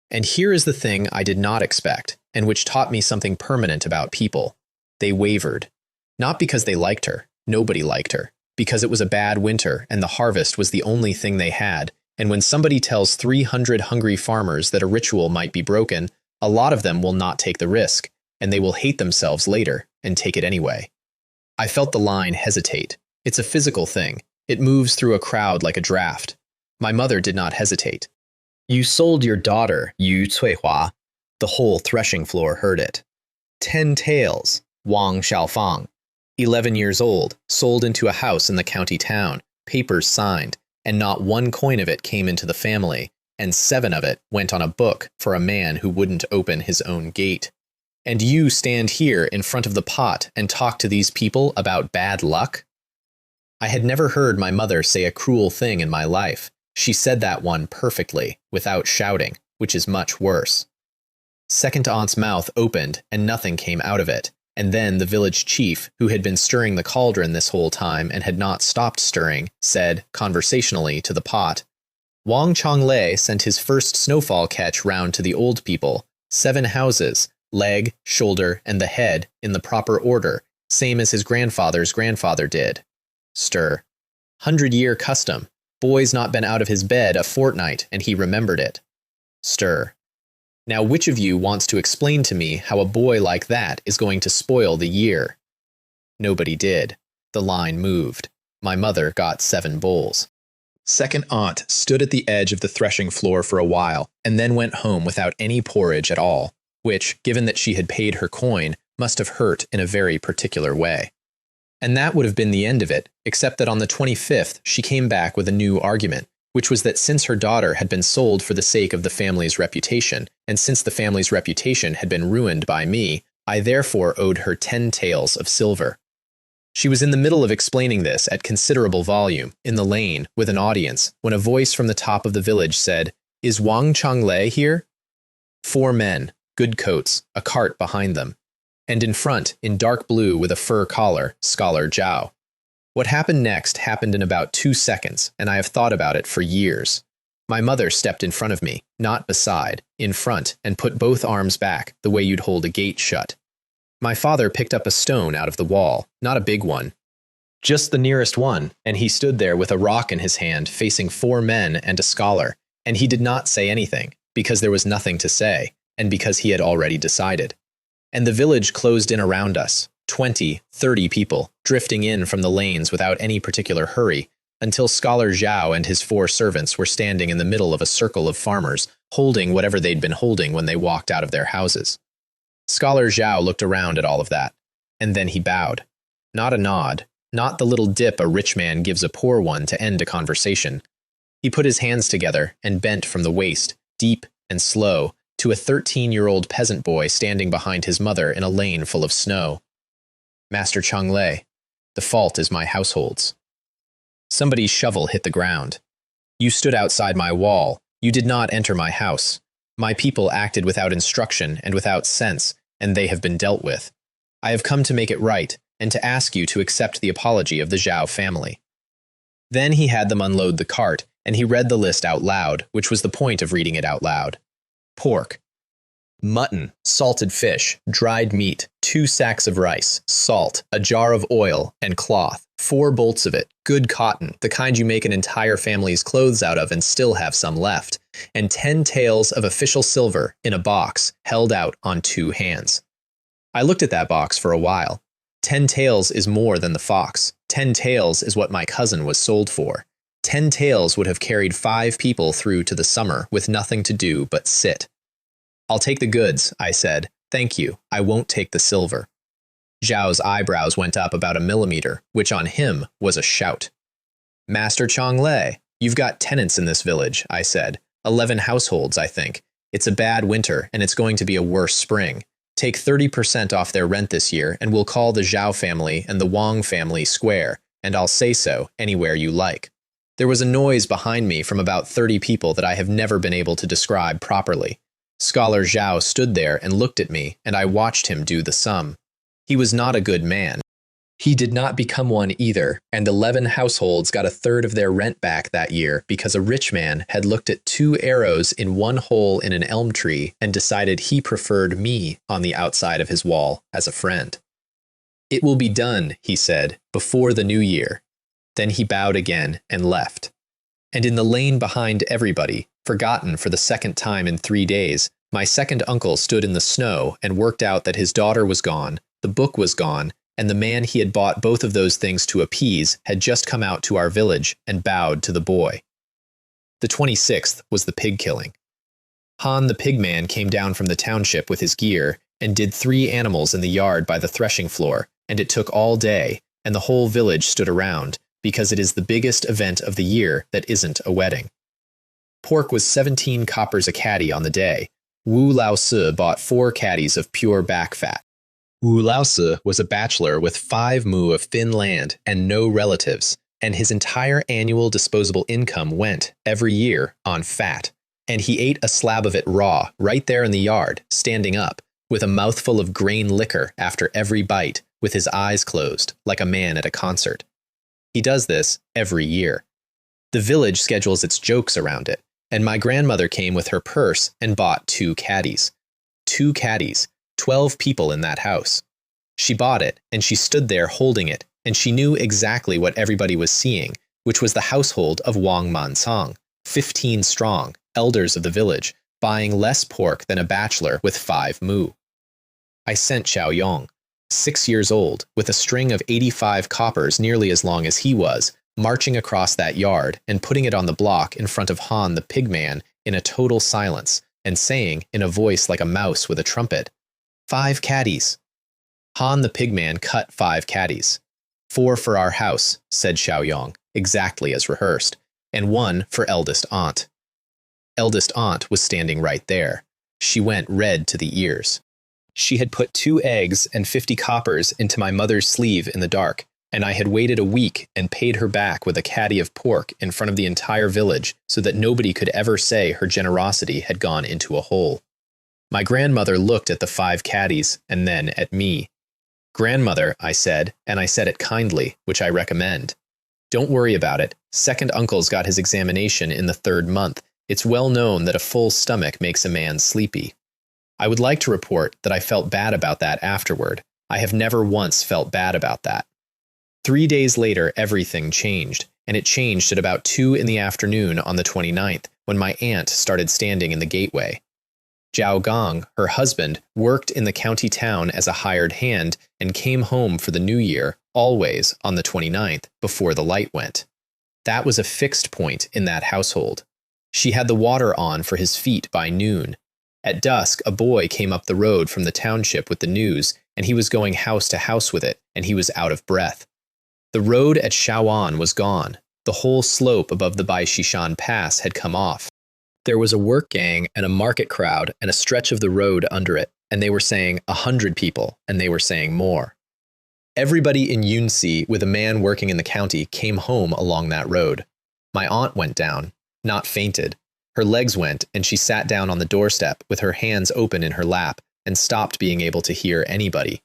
And here is the thing I did not expect, and which taught me something permanent about people. They wavered. Not because they liked her. Nobody liked her. Because it was a bad winter, and the harvest was the only thing they had. And when somebody tells 300 hungry farmers that a ritual might be broken, a lot of them will not take the risk, and they will hate themselves later and take it anyway. I felt the line hesitate. It's a physical thing. It moves through a crowd like a draft. My mother did not hesitate. You sold your daughter, Yu Cuihua. The whole threshing floor heard it. 10 taels, Wang Xiaofang. 11 years old, sold into a house in the county town, papers signed, and not 1 coin of it came into the family, and 7 of it went on a book for a man who wouldn't open his own gate. And you stand here in front of the pot and talk to these people about bad luck? I had never heard my mother say a cruel thing in my life. She said that one perfectly, without shouting, which is much worse. Second aunt's mouth opened and nothing came out of it, and then the village chief, who had been stirring the cauldron this whole time and had not stopped stirring, said, conversationally, to the pot, Wang Chonglei sent his first snowfall catch round to the old people, 7 houses, leg, shoulder, and the head, in the proper order, same as his grandfather's grandfather did. Stir. 100-year custom. Boy's not been out of his bed a fortnight, and he remembered it. Stir. Now which of you wants to explain to me how a boy like that is going to spoil the year? Nobody did. The line moved. My mother got 7 bowls. Second aunt stood at the edge of the threshing floor for a while, and then went home without any porridge at all, which, given that she had paid her coin, must have hurt in a very particular way. And that would have been the end of it, except that on the 25th she came back with a new argument, which was that since her daughter had been sold for the sake of the family's reputation, and since the family's reputation had been ruined by me, I therefore owed her 10 taels of silver. She was in the middle of explaining this at considerable volume, in the lane, with an audience, when a voice from the top of the village said, Is Wang Chonglei here? 4 men, good coats, a cart behind them. And in front, in dark blue with a fur collar, Scholar Zhao. What happened next happened in about 2 seconds, and I have thought about it for years. My mother stepped in front of me, not beside, in front, and put both arms back, the way you'd hold a gate shut. My father picked up a stone out of the wall, not a big one, just the nearest one, and he stood there with a rock in his hand facing 4 men and a scholar, and he did not say anything, because there was nothing to say, and because he had already decided. And the village closed in around us, 20, 30 people, drifting in from the lanes without any particular hurry, until Scholar Zhao and his 4 servants were standing in the middle of a circle of farmers, holding whatever they'd been holding when they walked out of their houses. Scholar Zhao looked around at all of that, and then he bowed. Not a nod, not the little dip a rich man gives a poor one to end a conversation. He put his hands together and bent from the waist, deep and slow, to a 13-year-old peasant boy standing behind his mother in a lane full of snow. Master Chonglei, the fault is my household's. Somebody's shovel hit the ground. You stood outside my wall. You did not enter my house. My people acted without instruction and without sense, and they have been dealt with. I have come to make it right and to ask you to accept the apology of the Zhao family." Then he had them unload the cart, and he read the list out loud, which was the point of reading it out loud. Pork, mutton, salted fish, dried meat, 2 sacks of rice, salt, a jar of oil, and cloth, 4 bolts of it, good cotton, the kind you make an entire family's clothes out of and still have some left, and 10 taels of official silver in a box held out on 2 hands. I looked at that box for a while. 10 taels is more than the fox. 10 taels is what my cousin was sold for. 10 taels would have carried 5 people through to the summer with nothing to do but sit. "I'll take the goods," I said. "Thank you. I won't take the silver." Zhao's eyebrows went up about a millimeter, which on him was a shout. "Master Chonglei, you've got tenants in this village," I said. 11 households, I think. It's a bad winter, and it's going to be a worse spring. Take 30% off their rent this year, and we'll call the Zhao family and the Wang family square, and I'll say so anywhere you like." There was a noise behind me from about 30 people that I have never been able to describe properly. Scholar Zhao stood there and looked at me, and I watched him do the sum. He was not a good man. He did not become one either, and 11 households got a third of their rent back that year because a rich man had looked at 2 arrows in one hole in an elm tree and decided he preferred me on the outside of his wall as a friend. "It will be done," he said, "before the new year." Then he bowed again and left. And in the lane behind everybody, forgotten for the second time in 3 days, my second uncle stood in the snow and worked out that his daughter was gone, the book was gone, and the man he had bought both of those things to appease had just come out to our village and bowed to the boy. The 26th was the pig killing. Han the pigman came down from the township with his gear and did 3 animals in the yard by the threshing floor, and it took all day, and the whole village stood around, because it is the biggest event of the year that isn't a wedding. Pork was 17 coppers a catty on the day. Wu Laosi bought 4 catties of pure back fat. Wu Laosi was a bachelor with 5 mu of thin land and no relatives, and his entire annual disposable income went, every year, on fat. And he ate a slab of it raw, right there in the yard, standing up, with a mouthful of grain liquor after every bite, with his eyes closed, like a man at a concert. He does this every year. The village schedules its jokes around it, and my grandmother came with her purse and bought 2 catties. 2 catties, 12 people in that house. She bought it, and she stood there holding it, and she knew exactly what everybody was seeing, which was the household of Wang Mancang, 15 strong, elders of the village, buying less pork than a bachelor with 5 mu. I sent Xiaoyong, 6 years old, with a string of 85 coppers nearly as long as he was, marching across that yard and putting it on the block in front of Han the pigman in a total silence, and saying, in a voice like a mouse with a trumpet, 5 catties. Han the pigman cut 5 catties. 4 for our house, said Xiaoyong, exactly as rehearsed, and 1 for eldest aunt. Eldest aunt was standing right there. She went red to the ears. She had put 2 eggs and 50 coppers into my mother's sleeve in the dark, and I had waited a week and paid her back with a catty of pork in front of the entire village so that nobody could ever say her generosity had gone into a hole. My grandmother looked at the 5 catties and then at me. Grandmother, I said, and I said it kindly, which I recommend. Don't worry about it. Second uncle's got his examination in the 3rd month. It's well known that a full stomach makes a man sleepy. I would like to report that I felt bad about that afterward. I have never once felt bad about that. 3 days later, everything changed, and it changed at about 2 in the afternoon on the 29th, when my aunt started standing in the gateway. Zhao Gong, her husband, worked in the county town as a hired hand and came home for the new year, always on the 29th, before the light went. That was a fixed point in that household. She had the water on for his feet by noon. At dusk, a boy came up the road from the township with the news, and he was going house to house with it, and he was out of breath. The road at Shaoan was gone. The whole slope above the Baishishan Pass had come off. There was a work gang and a market crowd and a stretch of the road under it, and they were saying 100 people, and they were saying more. Everybody in Yunxi with a man working in the county came home along that road. My aunt went down, not fainted. Her legs went, and she sat down on the doorstep with her hands open in her lap and stopped being able to hear anybody.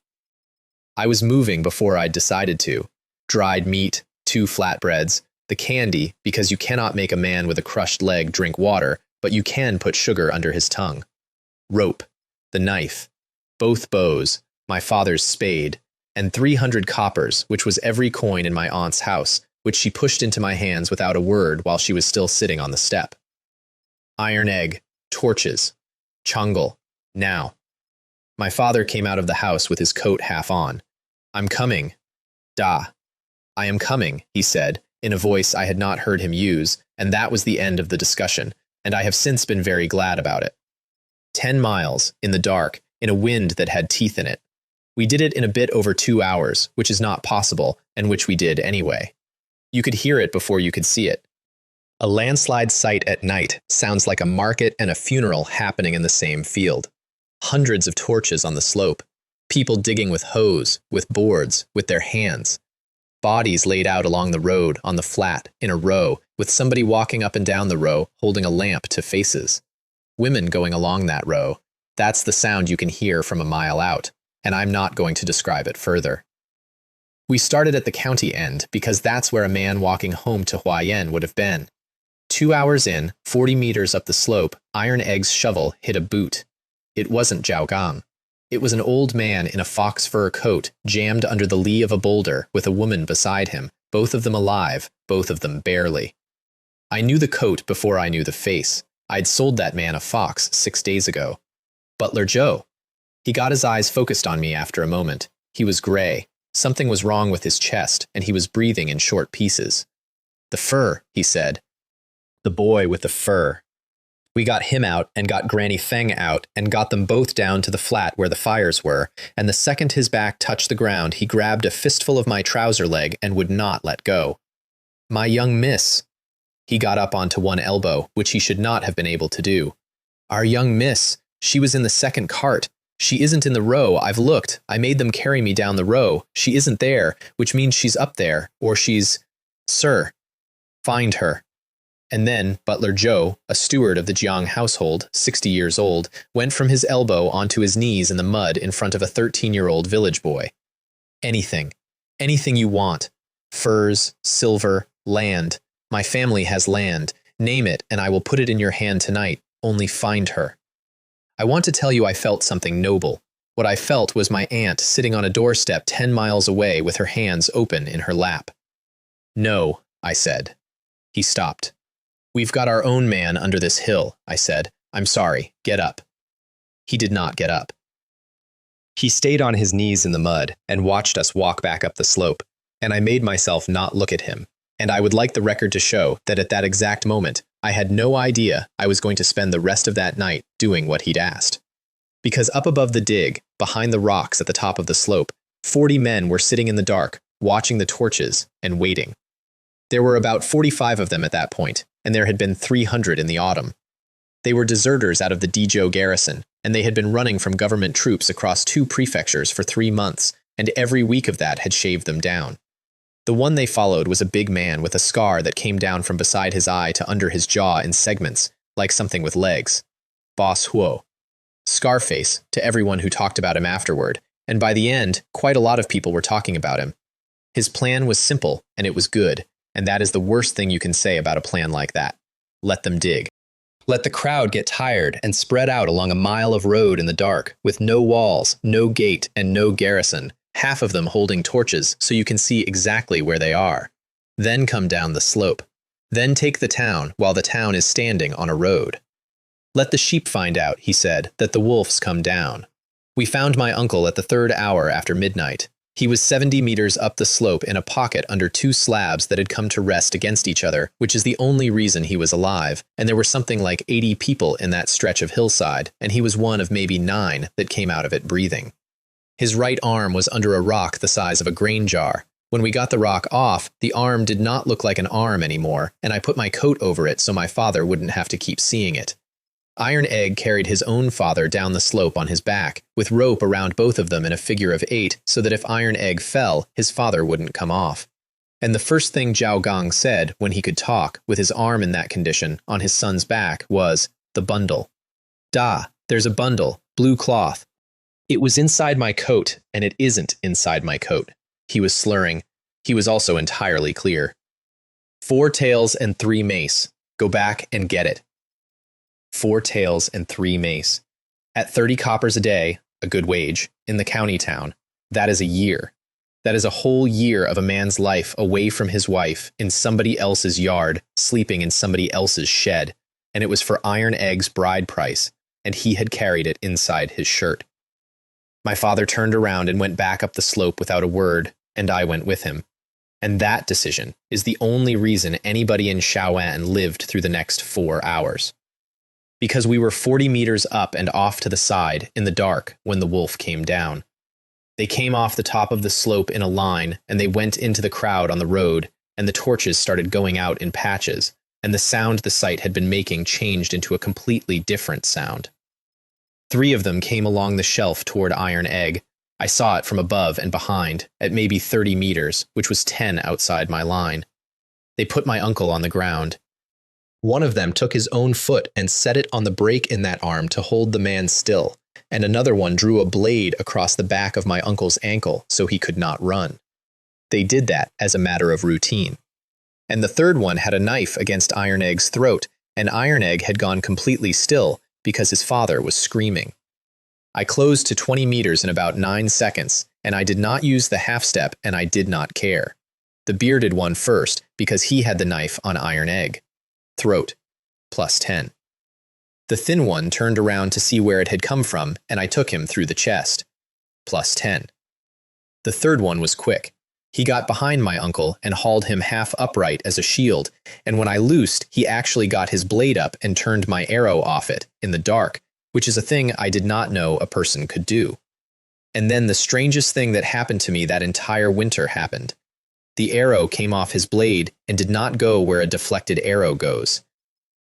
I was moving before I'd decided to. Dried meat, 2 flatbreads, the candy, because you cannot make a man with a crushed leg drink water, but you can put sugar under his tongue. Rope, the knife, both bows, my father's spade, and 300 coppers, which was every coin in my aunt's house, which she pushed into my hands without a word while she was still sitting on the step. Iron egg, torches, chungal, now. My father came out of the house with his coat half on. I'm coming. Da. I am coming, he said, in a voice I had not heard him use, and that was the end of the discussion, and I have since been very glad about it. 10 miles, in the dark, in a wind that had teeth in it. We did it in a bit over 2 hours, which is not possible, and which we did anyway. You could hear it before you could see it. A landslide site at night sounds like a market and a funeral happening in the same field. Hundreds of torches on the slope. People digging with hoes, with boards, with their hands. Bodies laid out along the road, on the flat, in a row, with somebody walking up and down the row, holding a lamp to faces. Women going along that row. That's the sound you can hear from a mile out, and I'm not going to describe it further. We started at the county end, because that's where a man walking home to Huayan would have been. 2 hours in, 40 meters up the slope, Iron Egg's shovel hit a boot. It wasn't Zhao Gang. It was an old man in a fox fur coat, jammed under the lee of a boulder, with a woman beside him, both of them alive, both of them barely. I knew the coat before I knew the face. I'd sold that man a fox 6 days ago. Butler Joe. He got his eyes focused on me after a moment. He was gray. Something was wrong with his chest, and he was breathing in short pieces. The fur, he said. The boy with the fur. We got him out and got Granny Feng out and got them both down to the flat where the fires were, and the second his back touched the ground, he grabbed a fistful of my trouser leg and would not let go. My young miss. He got up onto one elbow, which he should not have been able to do. Our young miss. She was in the second cart. She isn't in the row. I've looked. I made them carry me down the row. She isn't there, which means she's up there, or she's... Sir, find her. And then Butler Joe, a steward of the Jiang household, 60 years old, went from his elbow onto his knees in the mud in front of a 13-year-old village boy. Anything. Anything you want. Furs, silver, land. My family has land. Name it, and I will put it in your hand tonight. Only find her. I want to tell you I felt something noble. What I felt was my aunt sitting on a doorstep 10 miles away with her hands open in her lap. No, I said. He stopped. We've got our own man under this hill, I said. I'm sorry. Get up. He did not get up. He stayed on his knees in the mud and watched us walk back up the slope, and I made myself not look at him. And I would like the record to show that at that exact moment, I had no idea I was going to spend the rest of that night doing what he'd asked. Because up above the dig, behind the rocks at the top of the slope, 40 men were sitting in the dark, watching the torches and waiting. There were about 45 of them at that point, and there had been 300 in the autumn. They were deserters out of the Dizhou garrison, and they had been running from government troops across 2 prefectures for 3 months, and every week of that had shaved them down. The one they followed was a big man with a scar that came down from beside his eye to under his jaw in segments, like something with legs. Boss Huo. Scarface to everyone who talked about him afterward, and by the end, quite a lot of people were talking about him. His plan was simple, and it was good, and that is the worst thing you can say about a plan like that. Let them dig. Let the crowd get tired and spread out along a mile of road in the dark, with no walls, no gate, and no garrison, half of them holding torches so you can see exactly where they are. Then come down the slope. Then take the town while the town is standing on a road. Let the sheep find out, he said, that the wolves come down. We found my uncle at the 3rd hour after midnight. He was 70 meters up the slope in a pocket under 2 slabs that had come to rest against each other, which is the only reason he was alive, and there were something like 80 people in that stretch of hillside, and he was one of maybe 9 that came out of it breathing. His right arm was under a rock the size of a grain jar. When we got the rock off, the arm did not look like an arm anymore, and I put my coat over it so my father wouldn't have to keep seeing it. Iron Egg carried his own father down the slope on his back, with rope around both of them in a figure of 8, so that if Iron Egg fell, his father wouldn't come off. And the first thing Zhao Gang said when he could talk, with his arm in that condition, on his son's back, was, "The bundle." "Da, there's a bundle, blue cloth." It was inside my coat, and it isn't inside my coat. He was slurring. He was also entirely clear. 4 taels and 3 mace. Go back and get it. 4 taels and 3 mace. At 30 coppers a day, a good wage, in the county town, that is a year. That is a whole year of a man's life away from his wife, in somebody else's yard, sleeping in somebody else's shed, and it was for Iron Egg's bride price, and he had carried it inside his shirt. My father turned around and went back up the slope without a word, and I went with him. And that decision is the only reason anybody in Shaoan lived through the next 4 hours. Because we were 40 meters up and off to the side in the dark when the wolf came down. They came off the top of the slope in a line, and they went into the crowd on the road, and the torches started going out in patches, and the sound the site had been making changed into a completely different sound. 3 of them came along the shelf toward Iron Egg. I saw it from above and behind, at maybe 30 meters, which was 10 outside my line. They put my uncle on the ground. One of them took his own foot and set it on the break in that arm to hold the man still, and another one drew a blade across the back of my uncle's ankle so he could not run. They did that as a matter of routine. And the third one had a knife against Iron Egg's throat, and Iron Egg had gone completely still because his father was screaming. I closed to 20 meters in about 9 seconds, and I did not use the half step, and I did not care. The bearded one first, because he had the knife on Iron Egg. Throat, +10. The thin one turned around to see where it had come from, and I took him through the chest. +10. The third one was quick. He got behind my uncle and hauled him half upright as a shield, and when I loosed, he actually got his blade up and turned my arrow off it, in the dark, which is a thing I did not know a person could do. And then the strangest thing that happened to me that entire winter happened. The arrow came off his blade and did not go where a deflected arrow goes.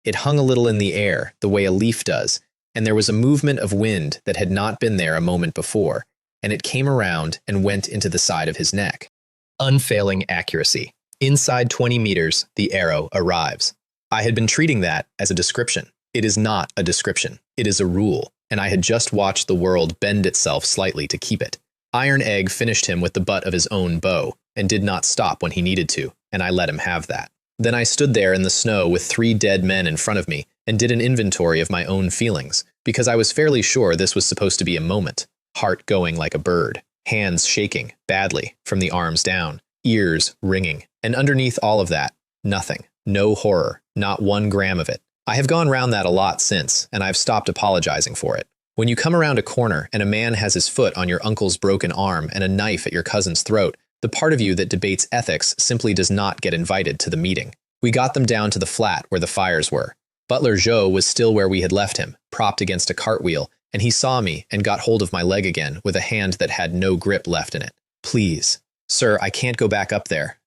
It hung a little in the air, the way a leaf does, and there was a movement of wind that had not been there a moment before, and it came around and went into the side of his neck. Unfailing accuracy. Inside 20 meters, the arrow arrives. I had been treating that as a description. It is not a description. It is a rule, and I had just watched the world bend itself slightly to keep it. Iron Egg finished him with the butt of his own bow, and did not stop when he needed to, and I let him have that. Then I stood there in the snow with 3 dead men in front of me, and did an inventory of my own feelings, because I was fairly sure this was supposed to be a moment, heart going like a bird, hands shaking, badly, from the arms down, ears ringing, and underneath all of that, nothing, no horror, not 1 gram of it. I have gone round that a lot since, and I've stopped apologizing for it. When you come around a corner and a man has his foot on your uncle's broken arm and a knife at your cousin's throat, the part of you that debates ethics simply does not get invited to the meeting. We got them down to the flat where the fires were. Butler Joe was still where we had left him, propped against a cartwheel, and he saw me and got hold of my leg again with a hand that had no grip left in it. Please, sir, I can't go back up there.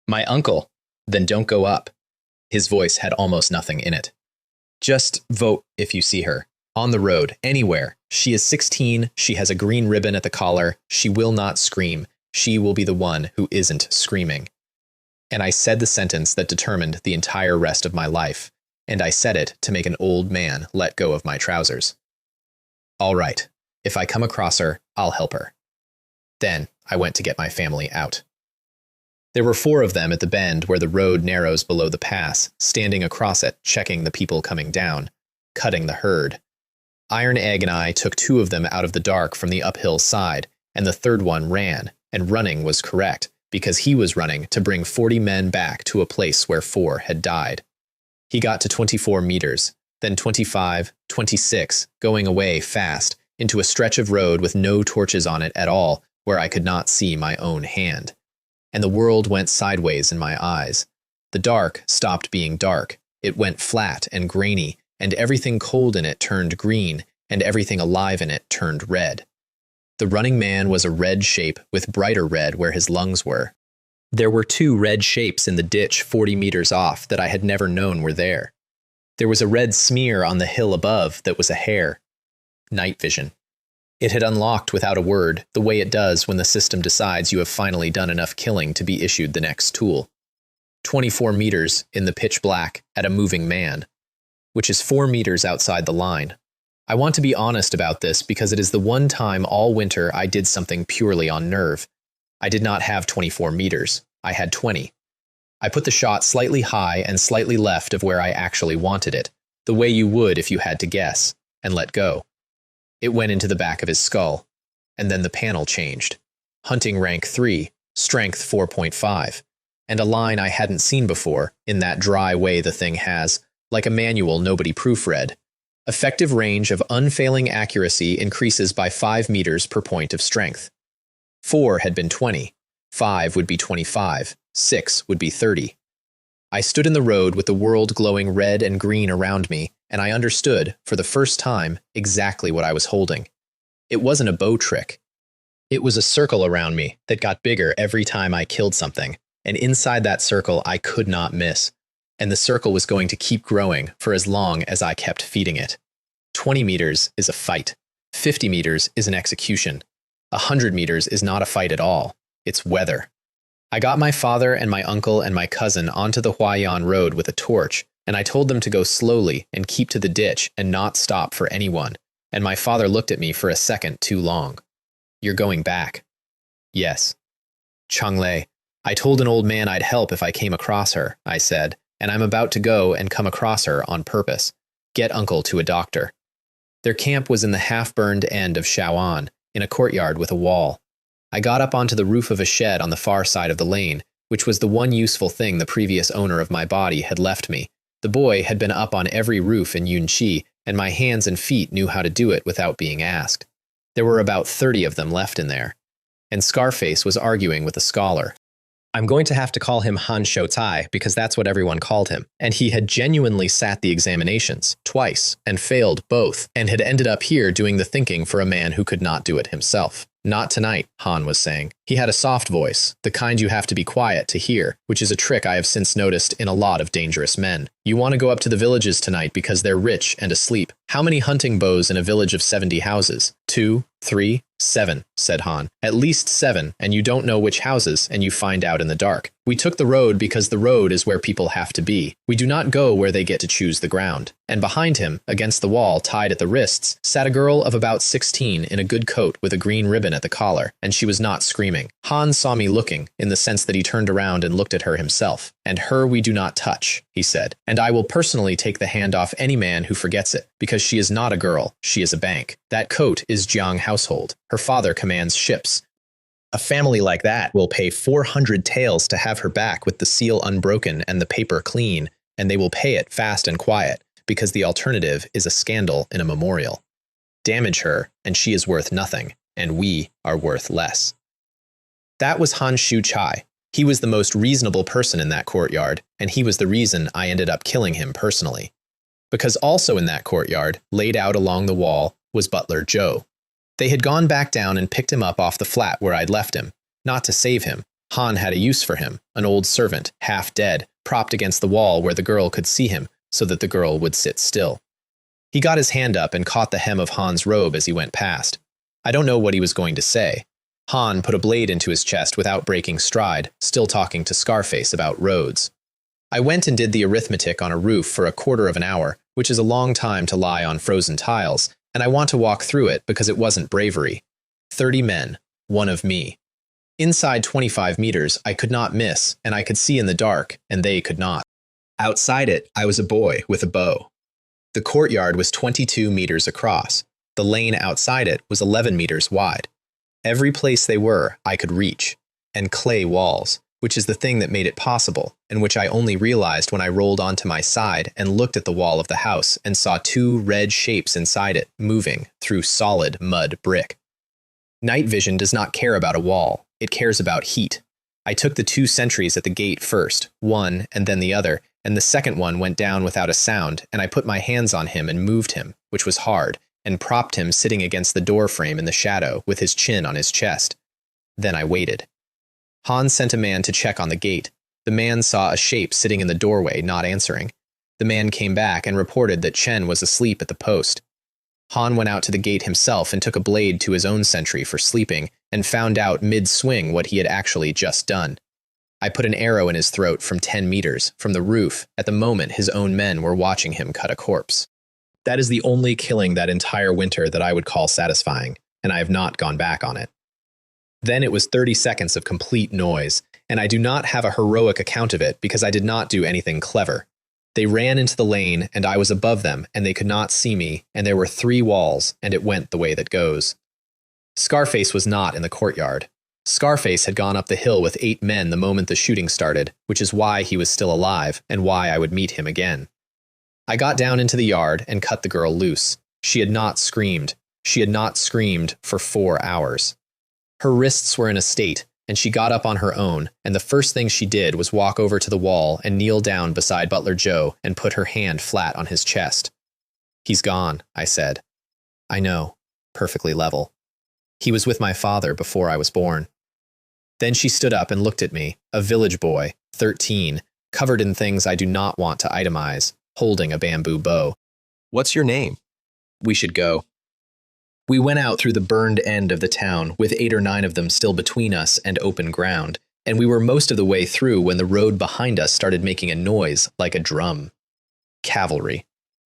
My uncle, then don't go up. His voice had almost nothing in it. Just vote if you see her. On the road, anywhere. She is 16, she has a green ribbon at the collar, she will not scream. She will be the one who isn't screaming. And I said the sentence that determined the entire rest of my life, and I said it to make an old man let go of my trousers. All right, if I come across her, I'll help her. Then I went to get my family out. There were 4 of them at the bend where the road narrows below the pass, standing across it, checking the people coming down, cutting the herd. Iron Egg and I took 2 of them out of the dark from the uphill side, and the third one ran, and running was correct, because he was running to bring 40 men back to a place where 4 had died. He got to 24 meters, then 25, 26, going away fast, into a stretch of road with no torches on it at all, where I could not see my own hand. And the world went sideways in my eyes. The dark stopped being dark. It went flat and grainy, and everything cold in it turned green, and everything alive in it turned red. The running man was a red shape with brighter red where his lungs were. There were 2 red shapes in the ditch 40 meters off that I had never known were there. There was a red smear on the hill above that was a hare. Night vision. It had unlocked without a word, the way it does when the system decides you have finally done enough killing to be issued the next tool. 24 meters in the pitch black at a moving man, which is 4 meters outside the line. I want to be honest about this because it is the one time all winter I did something purely on nerve. I did not have 24 meters. I had 20. I put the shot slightly high and slightly left of where I actually wanted it, the way you would if you had to guess, and let go. It went into the back of his skull, and then the panel changed. Hunting rank 3, strength 4.5, and a line I hadn't seen before, in that dry way the thing has, like a manual nobody proofread. Effective range of unfailing accuracy increases by 5 meters per point of strength. 4 had been 20, 5 would be 25, 6 would be 30. I stood in the road with the world glowing red and green around me, and I understood, for the first time, exactly what I was holding. It wasn't a bow trick. It was a circle around me that got bigger every time I killed something, and inside that circle I could not miss. And the circle was going to keep growing for as long as I kept feeding it. 20 meters is a fight. 50 meters is an execution. 100 meters is not a fight at all. It's weather. I got my father and my uncle and my cousin onto the Huayan Road with a torch, and I told them to go slowly and keep to the ditch and not stop for anyone. And my father looked at me for a second too long. You're going back. Yes. Changlei, I told an old man I'd help if I came across her, I said, and I'm about to go and come across her on purpose. Get uncle to a doctor. Their camp was in the half-burned end of Shaoan, in a courtyard with a wall. I got up onto the roof of a shed on the far side of the lane, which was the one useful thing the previous owner of my body had left me. The boy had been up on every roof in Yunqi, and my hands and feet knew how to do it without being asked. There were about 30 of them left in there. And Scarface was arguing with a scholar. I'm going to have to call him Han Shoutai because that's what everyone called him. And he had genuinely sat the examinations, twice, and failed both, and had ended up here doing the thinking for a man who could not do it himself. Not tonight, Han was saying. He had a soft voice, the kind you have to be quiet to hear, which is a trick I have since noticed in a lot of dangerous men. You want to go up to the villages tonight because they're rich and asleep. How many hunting bows in a village of 70 houses? 2, 3, 7, said Han. At least 7, and you don't know which houses, and you find out in the dark. We took the road because the road is where people have to be. We do not go where they get to choose the ground. And behind him, against the wall, tied at the wrists, sat a girl of about 16 in a good coat with a green ribbon at the collar, and she was not screaming. Han saw me looking, in the sense that he turned around and looked at her himself. And her we do not touch, he said. And I will personally take the hand off any man who forgets it, because she is not a girl, she is a bank. That coat is Jiang household. Her father commands ships. A family like that will pay 400 taels to have her back with the seal unbroken and the paper clean, and they will pay it fast and quiet, because the alternative is a scandal in a memorial. Damage her, and she is worth nothing, and we are worth less. That was Han Shoutai. He was the most reasonable person in that courtyard, and he was the reason I ended up killing him personally. Because also in that courtyard, laid out along the wall, was Butler Joe. They had gone back down and picked him up off the flat where I'd left him. Not to save him. Han had a use for him, an old servant, half dead, propped against the wall where the girl could see him, so that the girl would sit still. He got his hand up and caught the hem of Han's robe as he went past. I don't know what he was going to say. Han put a blade into his chest without breaking stride, still talking to Scarface about roads. I went and did the arithmetic on a roof for a quarter of an hour, which is a long time to lie on frozen tiles, and I want to walk through it because it wasn't bravery. 30 men, one of me. Inside 25 meters, I could not miss, and I could see in the dark, and they could not. Outside it, I was a boy with a bow. The courtyard was 22 meters across. The lane outside it was 11 meters wide. Every place they were, I could reach. And clay walls, which is the thing that made it possible, and which I only realized when I rolled onto my side and looked at the wall of the house and saw 2 red shapes inside it moving through solid mud brick. Night vision does not care about a wall, it cares about heat. I took the 2 sentries at the gate first, one and then the other, and the second one went down without a sound, and I put my hands on him and moved him, which was hard, and propped him sitting against the door frame in the shadow with his chin on his chest. Then I waited. Han sent a man to check on the gate. The man saw a shape sitting in the doorway, not answering. The man came back and reported that Chen was asleep at the post. Han went out to the gate himself and took a blade to his own sentry for sleeping, and found out mid-swing what he had actually just done. I put an arrow in his throat from 10 meters, from the roof, at the moment his own men were watching him cut a corpse. That is the only killing that entire winter that I would call satisfying, and I have not gone back on it. Then it was 30 seconds of complete noise, and I do not have a heroic account of it because I did not do anything clever. They ran into the lane, and I was above them, and they could not see me, and there were 3 walls, and it went the way that goes. Scarface was not in the courtyard. Scarface had gone up the hill with 8 men the moment the shooting started, which is why he was still alive, and why I would meet him again. I got down into the yard and cut the girl loose. She had not screamed. She had not screamed for 4 hours. Her wrists were in a state, and she got up on her own, and the first thing she did was walk over to the wall and kneel down beside Butler Joe and put her hand flat on his chest. "He's gone," I said. "I know," perfectly level. "He was with my father before I was born." Then she stood up and looked at me, a village boy, 13, covered in things I do not want to itemize, holding a bamboo bow. "What's your name?" "We should go." We went out through the burned end of the town, with 8 or 9 of them still between us and open ground, and we were most of the way through when the road behind us started making a noise like a drum. Cavalry.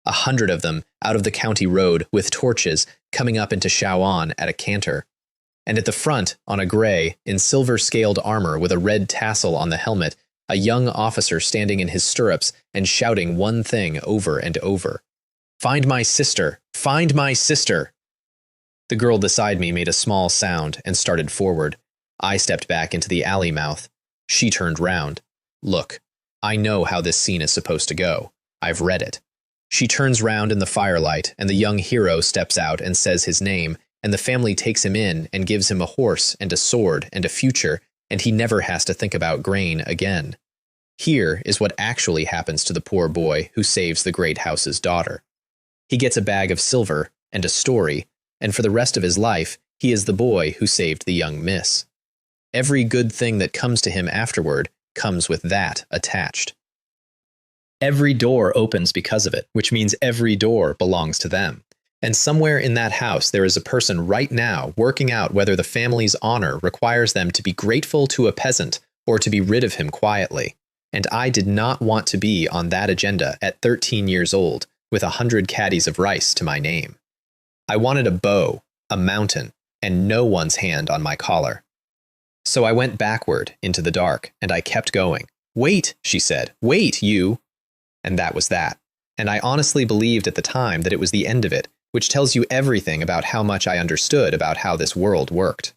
100 of them out of the county road with torches coming up into Shawan at a canter. And at the front, on a gray, in silver-scaled armor with a red tassel on the helmet, a young officer standing in his stirrups and shouting one thing over and over. "Find my sister! Find my sister!" The girl beside me made a small sound and started forward. I stepped back into the alley mouth. She turned round. "Look, I know how this scene is supposed to go. I've read it." She turns round in the firelight, and the young hero steps out and says his name, and the family takes him in and gives him a horse and a sword and a future, and he never has to think about grain again. Here is what actually happens to the poor boy who saves the great house's daughter. He gets a bag of silver and a story, and for the rest of his life, he is the boy who saved the young miss. Every good thing that comes to him afterward comes with that attached. Every door opens because of it, which means every door belongs to them. And somewhere in that house there is a person right now working out whether the family's honor requires them to be grateful to a peasant or to be rid of him quietly. And I did not want to be on that agenda at 13 years old with 100 caddies of rice to my name. I wanted a bow, a mountain, and no one's hand on my collar. So I went backward into the dark, and I kept going. "Wait," she said. "Wait, you!" And that was that. And I honestly believed at the time that it was the end of it, which tells you everything about how much I understood about how this world worked.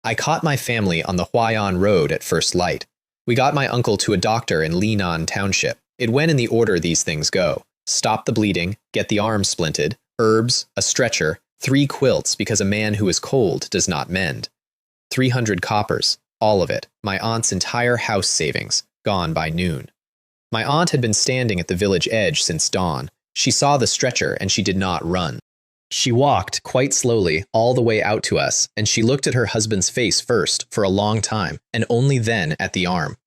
I caught my family on the Huayan Road at first light. We got my uncle to a doctor in Linan Township. It went in the order these things go. Stop the bleeding, get the arm splinted, herbs, a stretcher, 3 quilts because a man who is cold does not mend. 300 coppers, all of it, my aunt's entire house savings, gone by noon. My aunt had been standing at the village edge since dawn. She saw the stretcher and she did not run. She walked quite slowly all the way out to us, and she looked at her husband's face first for a long time, and only then at the arm.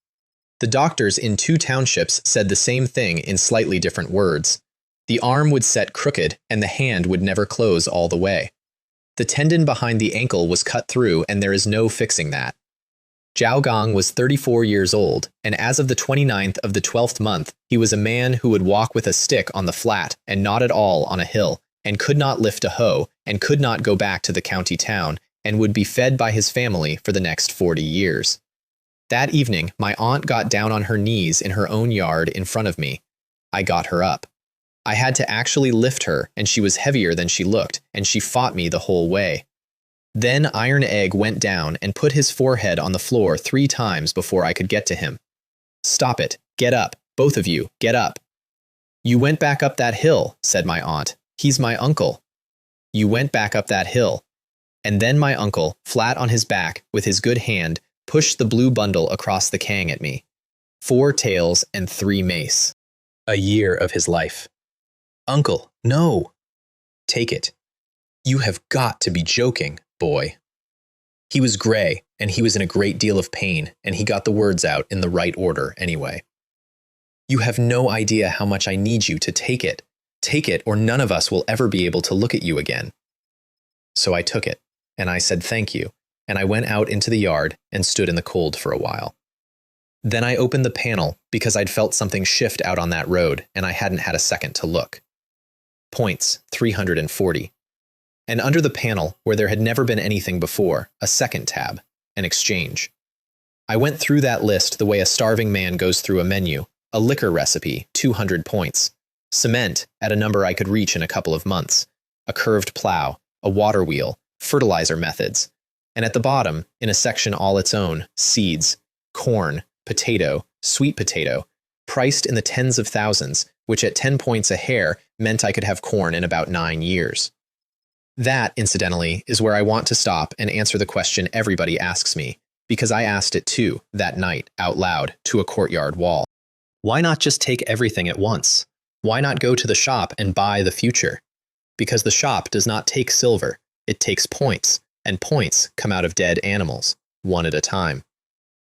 The doctors in 2 townships said the same thing in slightly different words. The arm would set crooked, and the hand would never close all the way. The tendon behind the ankle was cut through, and there is no fixing that. Zhao Gong was 34 years old, and as of the 29th of the 12th month, he was a man who would walk with a stick on the flat and not at all on a hill, and could not lift a hoe, and could not go back to the county town, and would be fed by his family for the next 40 years. That evening, my aunt got down on her knees in her own yard in front of me. I got her up. I had to actually lift her, and she was heavier than she looked, and she fought me the whole way. Then Iron Egg went down and put his forehead on the floor 3 times before I could get to him. "Stop it. Get up. Both of you, get up." "You went back up that hill," said my aunt. "He's my uncle." "You went back up that hill." And then my uncle, flat on his back, with his good hand, pushed the blue bundle across the kang at me. 4 taels and 3 mace. A year of his life. "Uncle, no." "Take it." "You have got to be joking, boy." He was gray, and he was in a great deal of pain, and he got the words out in the right order anyway. "You have no idea how much I need you to take it. Take it, or none of us will ever be able to look at you again." So I took it, and I said thank you, and I went out into the yard and stood in the cold for a while. Then I opened the panel because I'd felt something shift out on that road, and I hadn't had a second to look. Points, 340. And under the panel, where there had never been anything before, a second tab, an exchange. I went through that list the way a starving man goes through a menu. A liquor recipe, 200 points. Cement, at a number I could reach in a couple of months. A curved plow, a water wheel, fertilizer methods. And at the bottom, in a section all its own, seeds, corn, potato, sweet potato, priced in the tens of thousands, which at 10 points a hair meant I could have corn in about 9 years. That, incidentally, is where I want to stop and answer the question everybody asks me, because I asked it too, that night, out loud, to a courtyard wall. Why not just take everything at once? Why not go to the shop and buy the future? Because the shop does not take silver, it takes points, and points come out of dead animals, one at a time.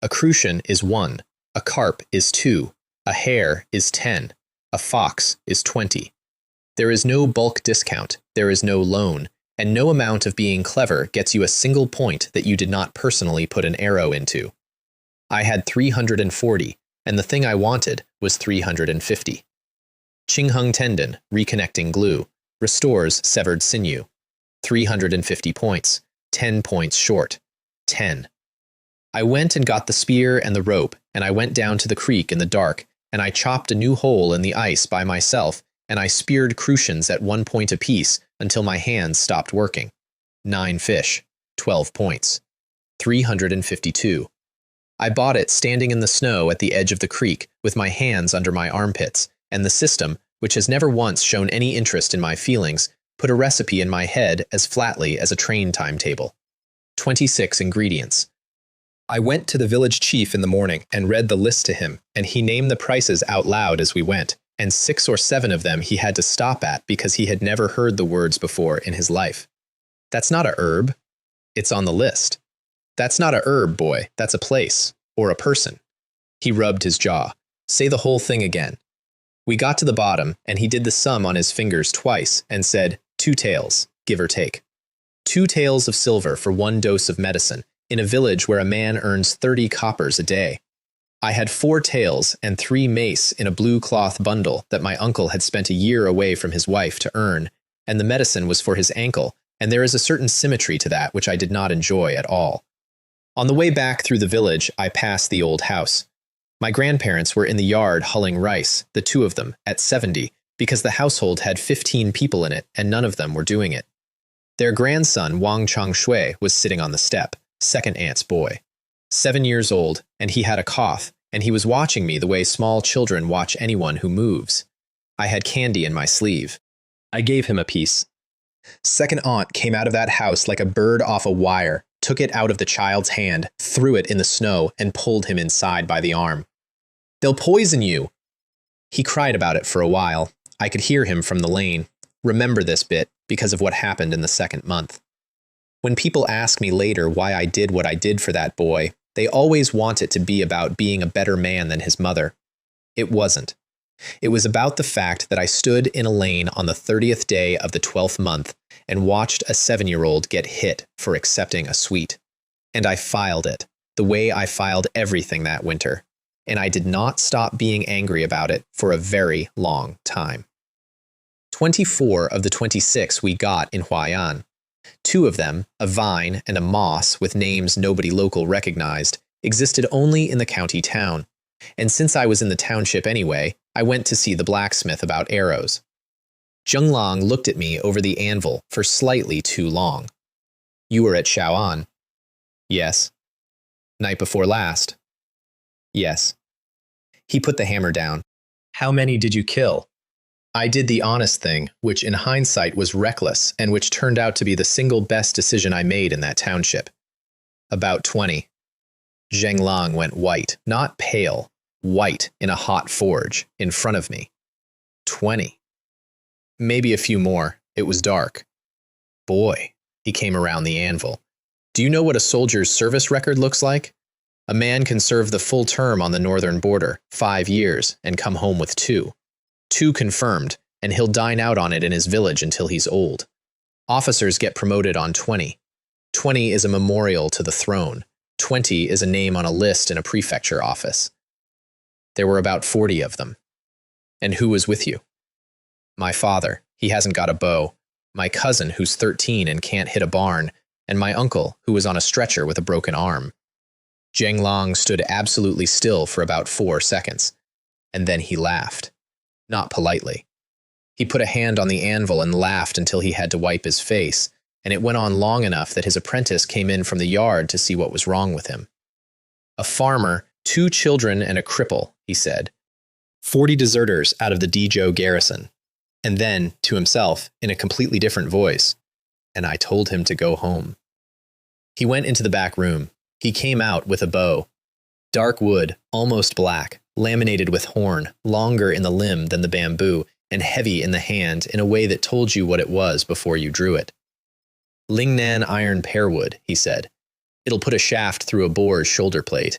A crucian is 1, a carp is 2, a hare is 10, a fox is 20. There is no bulk discount, there is no loan, and no amount of being clever gets you a single point that you did not personally put an arrow into. I had 340, and the thing I wanted was 350. Qingheng tendon, reconnecting glue, restores severed sinew. 350 points, 10 points short. 10. I went and got the spear and the rope, and I went down to the creek in the dark, and I chopped a new hole in the ice by myself, and I speared crucians at 1 point apiece until my hands stopped working. 9 fish, 12 points. 352. I bought it standing in the snow at the edge of the creek with my hands under my armpits, and the system, which has never once shown any interest in my feelings, put a recipe in my head as flatly as a train timetable. 26 ingredients. I went to the village chief in the morning and read the list to him, and he named the prices out loud as we went, and 6 or 7 of them he had to stop at because he had never heard the words before in his life. That's not a herb. It's on the list. That's not a herb, boy. That's a place. Or a person. He rubbed his jaw. Say the whole thing again. We got to the bottom, and he did the sum on his fingers twice and said, 2 taels, give or take. 2 taels of silver for 1 dose of medicine, in a village where a man earns 30 coppers a day. I had 4 taels and 3 mace in a blue cloth bundle that my uncle had spent a year away from his wife to earn, and the medicine was for his ankle, and there is a certain symmetry to that which I did not enjoy at all. On the way back through the village, I passed the old house. My grandparents were in the yard hulling rice, the 2 of them, at 70, because the household had 15 people in it, and none of them were doing it. Their grandson, Wang Changshui, was sitting on the step, second aunt's boy. 7 years old, and he had a cough, and he was watching me the way small children watch anyone who moves. I had candy in my sleeve. I gave him a piece. Second aunt came out of that house like a bird off a wire, took it out of the child's hand, threw it in the snow, and pulled him inside by the arm. They'll poison you! He cried about it for a while. I could hear him from the lane. Remember this bit, because of what happened in the 2nd month. When people ask me later why I did what I did for that boy, they always want it to be about being a better man than his mother. It wasn't. It was about the fact that I stood in a lane on the 30th day of the 12th month and watched a 7-year-old get hit for accepting a sweet. And I filed it, the way I filed everything that winter. And I did not stop being angry about it for a very long time. 24 of the 26 we got in Huai'an. 2 of them, a vine and a moss with names nobody local recognized, existed only in the county town. And since I was in the township anyway, I went to see the blacksmith about arrows. Zhenglang looked at me over the anvil for slightly too long. You were at Shao'an. Yes. Night before last. Yes. He put the hammer down. How many did you kill? I did the honest thing, which in hindsight was reckless and which turned out to be the single best decision I made in that township. About 20. Zhenglang went white, not pale, white in a hot forge, in front of me. 20. Maybe a few more. It was dark. Boy, he came around the anvil. Do you know what a soldier's service record looks like? A man can serve the full term on the northern border, 5 years, and come home with 2. 2 confirmed, and he'll dine out on it in his village until he's old. Officers get promoted on 20. 20 is a memorial to the throne. 20 is a name on a list in a prefecture office. There were about 40 of them. And who was with you? My father. He hasn't got a bow. My cousin, who's 13 and can't hit a barn, and my uncle, who was on a stretcher with a broken arm. Zheng Long stood absolutely still for about 4 seconds, and then he laughed. Not politely. He put a hand on the anvil and laughed until he had to wipe his face, and it went on long enough that his apprentice came in from the yard to see what was wrong with him. A farmer, 2 children, and a cripple, he said. 40 deserters out of the Dezhou garrison. And then, to himself, in a completely different voice, and I told him to go home. He went into the back room. He came out with a bow. Dark wood, almost black, laminated with horn, longer in the limb than the bamboo, and heavy in the hand in a way that told you what it was before you drew it. Lingnan iron pearwood, he said. It'll put a shaft through a boar's shoulder plate.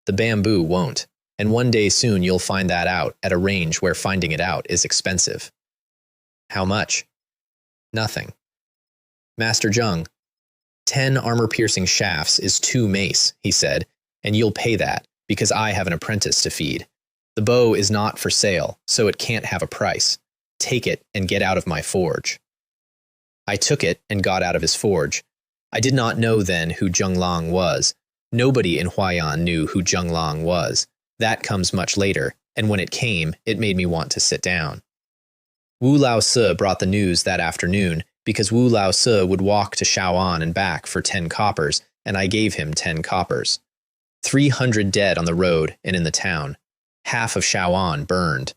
The bamboo won't, and one day soon you'll find that out at a range where finding it out is expensive. How much? Nothing. Master Zheng, 10 armor-piercing shafts is 2 mace, he said, and you'll pay that, because I have an apprentice to feed. The bow is not for sale, so it can't have a price. Take it and get out of my forge. I took it and got out of his forge. I did not know then who Zheng Long was. Nobody in Huaiyan knew who Zheng Long was. That comes much later, and when it came, it made me want to sit down. Wu Laosi brought the news that afternoon, because Wu Laosi would walk to Shao'an and back for 10 coppers, and I gave him 10 coppers. 300 dead on the road and in the town. Half of Shao'an burned.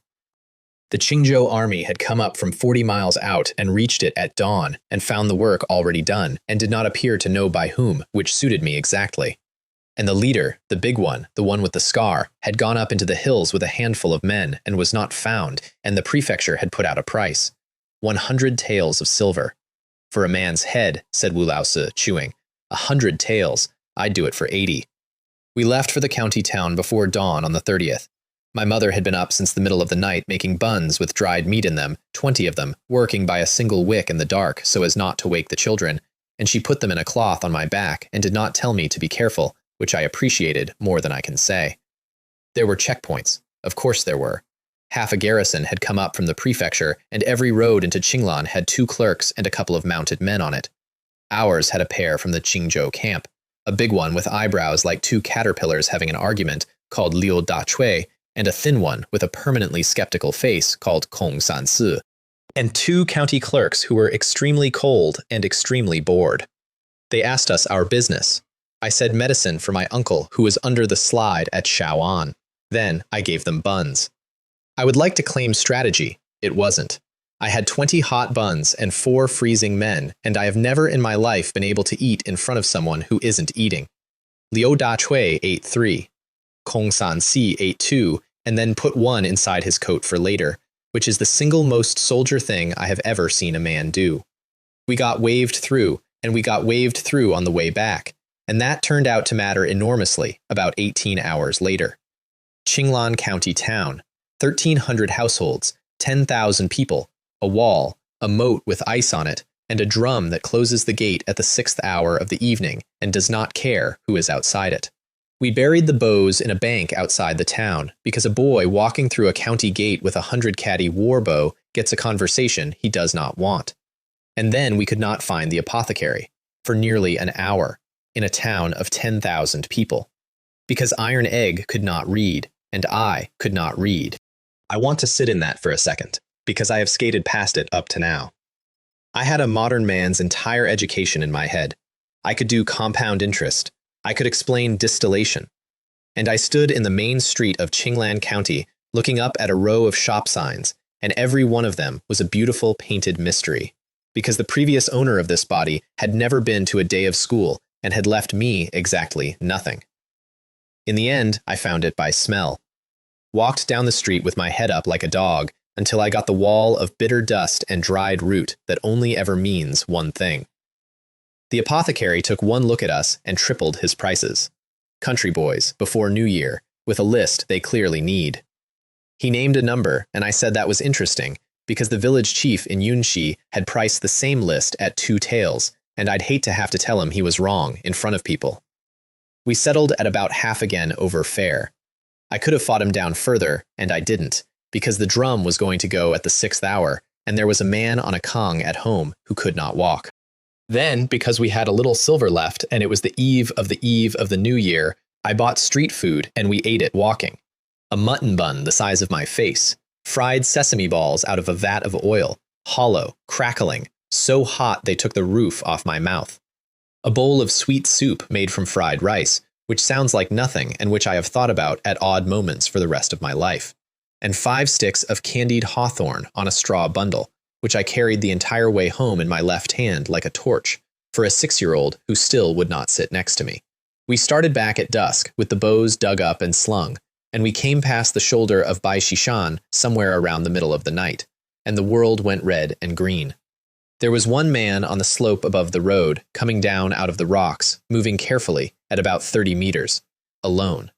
The Qingzhou army had come up from 40 miles out and reached it at dawn and found the work already done and did not appear to know by whom, which suited me exactly. And the leader, the big one, the one with the scar, had gone up into the hills with a handful of men and was not found, and the prefecture had put out a price. 100 taels of silver. For a man's head, said Wu Laosi, chewing. 100 taels. I'd do it for 80. We left for the county town before dawn on the 30th. My mother had been up since the middle of the night making buns with dried meat in them, 20 of them, working by a single wick in the dark so as not to wake the children, and she put them in a cloth on my back and did not tell me to be careful, which I appreciated more than I can say. There were checkpoints. Of course there were. Half a garrison had come up from the prefecture, and every road into Qinglan had 2 clerks and a couple of mounted men on it. Ours had a pair from the Qingzhou camp, a big one with eyebrows like 2 caterpillars having an argument, called Liu Da Chui, and a thin one with a permanently skeptical face called Kong San Si, and 2 county clerks who were extremely cold and extremely bored. They asked us our business. I said medicine for my uncle who was under the slide at Shao'an. Then I gave them buns. I would like to claim strategy. It wasn't. I had 20 hot buns and 4 freezing men, and I have never in my life been able to eat in front of someone who isn't eating. Liu Da Chui ate 3. Kong San Si ate 2, and then put 1 inside his coat for later, which is the single most soldier thing I have ever seen a man do. We got waved through, and we got waved through on the way back, and that turned out to matter enormously about 18 hours later. Qinglan County Town, 1,300 households, 10,000 people, a wall, a moat with ice on it, and a drum that closes the gate at the 6th hour of the evening and does not care who is outside it. We buried the bows in a bank outside the town because a boy walking through a county gate with a 100-catty war bow gets a conversation he does not want. And then we could not find the apothecary for nearly an hour in a town of 10,000 people because Iron Egg could not read and I could not read. I want to sit in that for a second because I have skated past it up to now. I had a modern man's entire education in my head. I could do compound interest. I could explain distillation. And I stood in the main street of Qinglan County looking up at a row of shop signs, and every one of them was a beautiful painted mystery, because the previous owner of this body had never been to a day of school and had left me exactly nothing. In the end, I found it by smell. Walked down the street with my head up like a dog until I got the wall of bitter dust and dried root that only ever means one thing. The apothecary took one look at us and tripled his prices. Country boys, before New Year, with a list they clearly need. He named a number, and I said that was interesting, because the village chief in Yunxi had priced the same list at 2 taels, and I'd hate to have to tell him he was wrong in front of people. We settled at about half again over fare. I could have fought him down further, and I didn't, because the drum was going to go at the 6th hour, and there was a man on a kong at home who could not walk. Then, because we had a little silver left and it was the eve of the new year, I bought street food and we ate it walking. A mutton bun the size of my face, fried sesame balls out of a vat of oil, hollow, crackling, so hot they took the roof off my mouth. A bowl of sweet soup made from fried rice, which sounds like nothing and which I have thought about at odd moments for the rest of my life. And 5 sticks of candied hawthorn on a straw bundle, which I carried the entire way home in my left hand like a torch, for a 6-year-old who still would not sit next to me. We started back at dusk, with the bows dug up and slung, and we came past the shoulder of Bai Shishan somewhere around the middle of the night, and the world went red and green. There was one man on the slope above the road, coming down out of the rocks, moving carefully at about 30 meters, alone.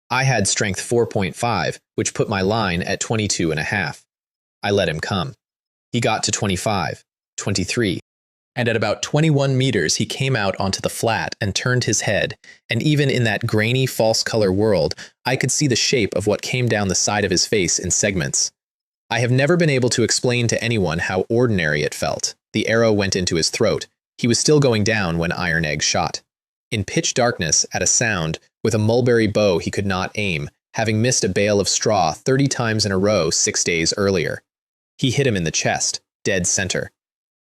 I had strength 4.5, which put my line at 22.5. I let him come. He got to 25, 23, and at about 21 meters he came out onto the flat and turned his head, and even in that grainy false color world, I could see the shape of what came down the side of his face in segments. I have never been able to explain to anyone how ordinary it felt. The arrow went into his throat. He was still going down when Iron Egg shot. In pitch darkness, at a sound, with a mulberry bow he could not aim, having missed a bale of straw 30 times in a row 6 days earlier. He hit him in the chest, dead center.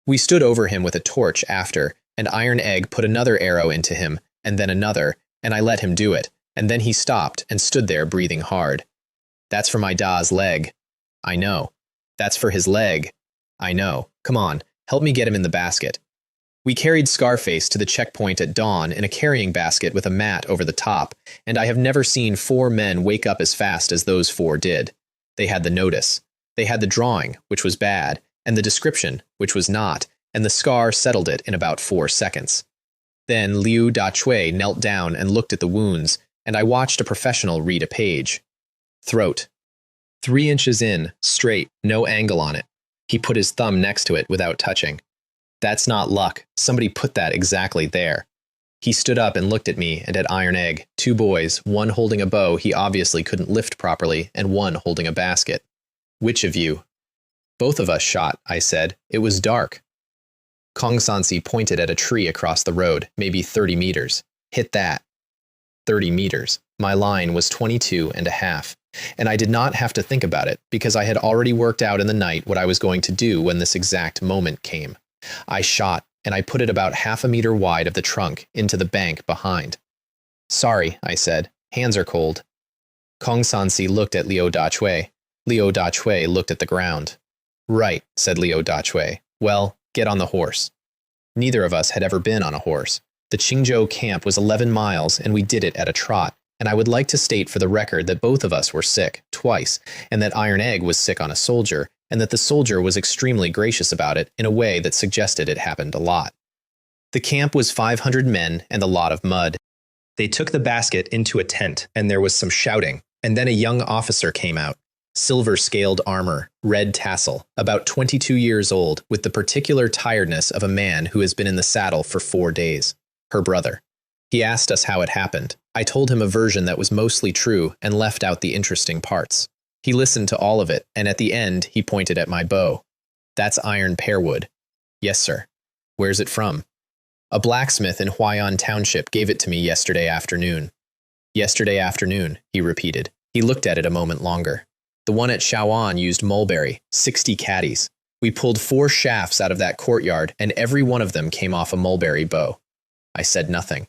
We stood over him with a torch after, and Iron Egg put another arrow into him, and then another, and I let him do it, and then he stopped and stood there breathing hard. That's for my Da's leg. I know. That's for his leg. I know. Come on, help me get him in the basket. We carried Scarface to the checkpoint at dawn in a carrying basket with a mat over the top, and I have never seen 4 men wake up as fast as those 4 did. They had the notice. They had the drawing, which was bad, and the description, which was not, and the scar settled it in about 4 seconds. Then Liu Dachui knelt down and looked at the wounds, and I watched a professional read a page. Throat. 3 inches in, straight, no angle on it. He put his thumb next to it without touching. That's not luck. Somebody put that exactly there. He stood up and looked at me and at Iron Egg, 2 boys, one holding a bow he obviously couldn't lift properly, and one holding a basket. Which of you? Both of us shot, I said. It was dark. Kong Sansi pointed at a tree across the road, maybe 30 meters. Hit that. 30 meters. My line was 22.5. And I did not have to think about it, because I had already worked out in the night what I was going to do when this exact moment came. I shot, and I put it about 1/2 meter wide of the trunk into the bank behind. Sorry, I said. Hands are cold. Kong Sansi looked at Liu Dachui. Liu Dachui looked at the ground. Right, said Liu Dachui. Well, get on the horse. Neither of us had ever been on a horse. The Qingzhou camp was 11 miles, and we did it at a trot, and I would like to state for the record that both of us were sick, twice, and that Iron Egg was sick on a soldier, and that the soldier was extremely gracious about it in a way that suggested it happened a lot. The camp was 500 men and a lot of mud. They took the basket into a tent, and there was some shouting, and then a young officer came out. Silver-scaled armor, red tassel, about 22 years old, with the particular tiredness of a man who has been in the saddle for 4 days. Her brother. He asked us how it happened. I told him a version that was mostly true and left out the interesting parts. He listened to all of it, and at the end, he pointed at my bow. That's iron pearwood. Yes, sir. Where's it from? A blacksmith in Huayan Township gave it to me yesterday afternoon. Yesterday afternoon, he repeated. He looked at it a moment longer. The one at Shaoan used mulberry, 60 catties. We pulled 4 shafts out of that courtyard, and every one of them came off a mulberry bow. I said nothing.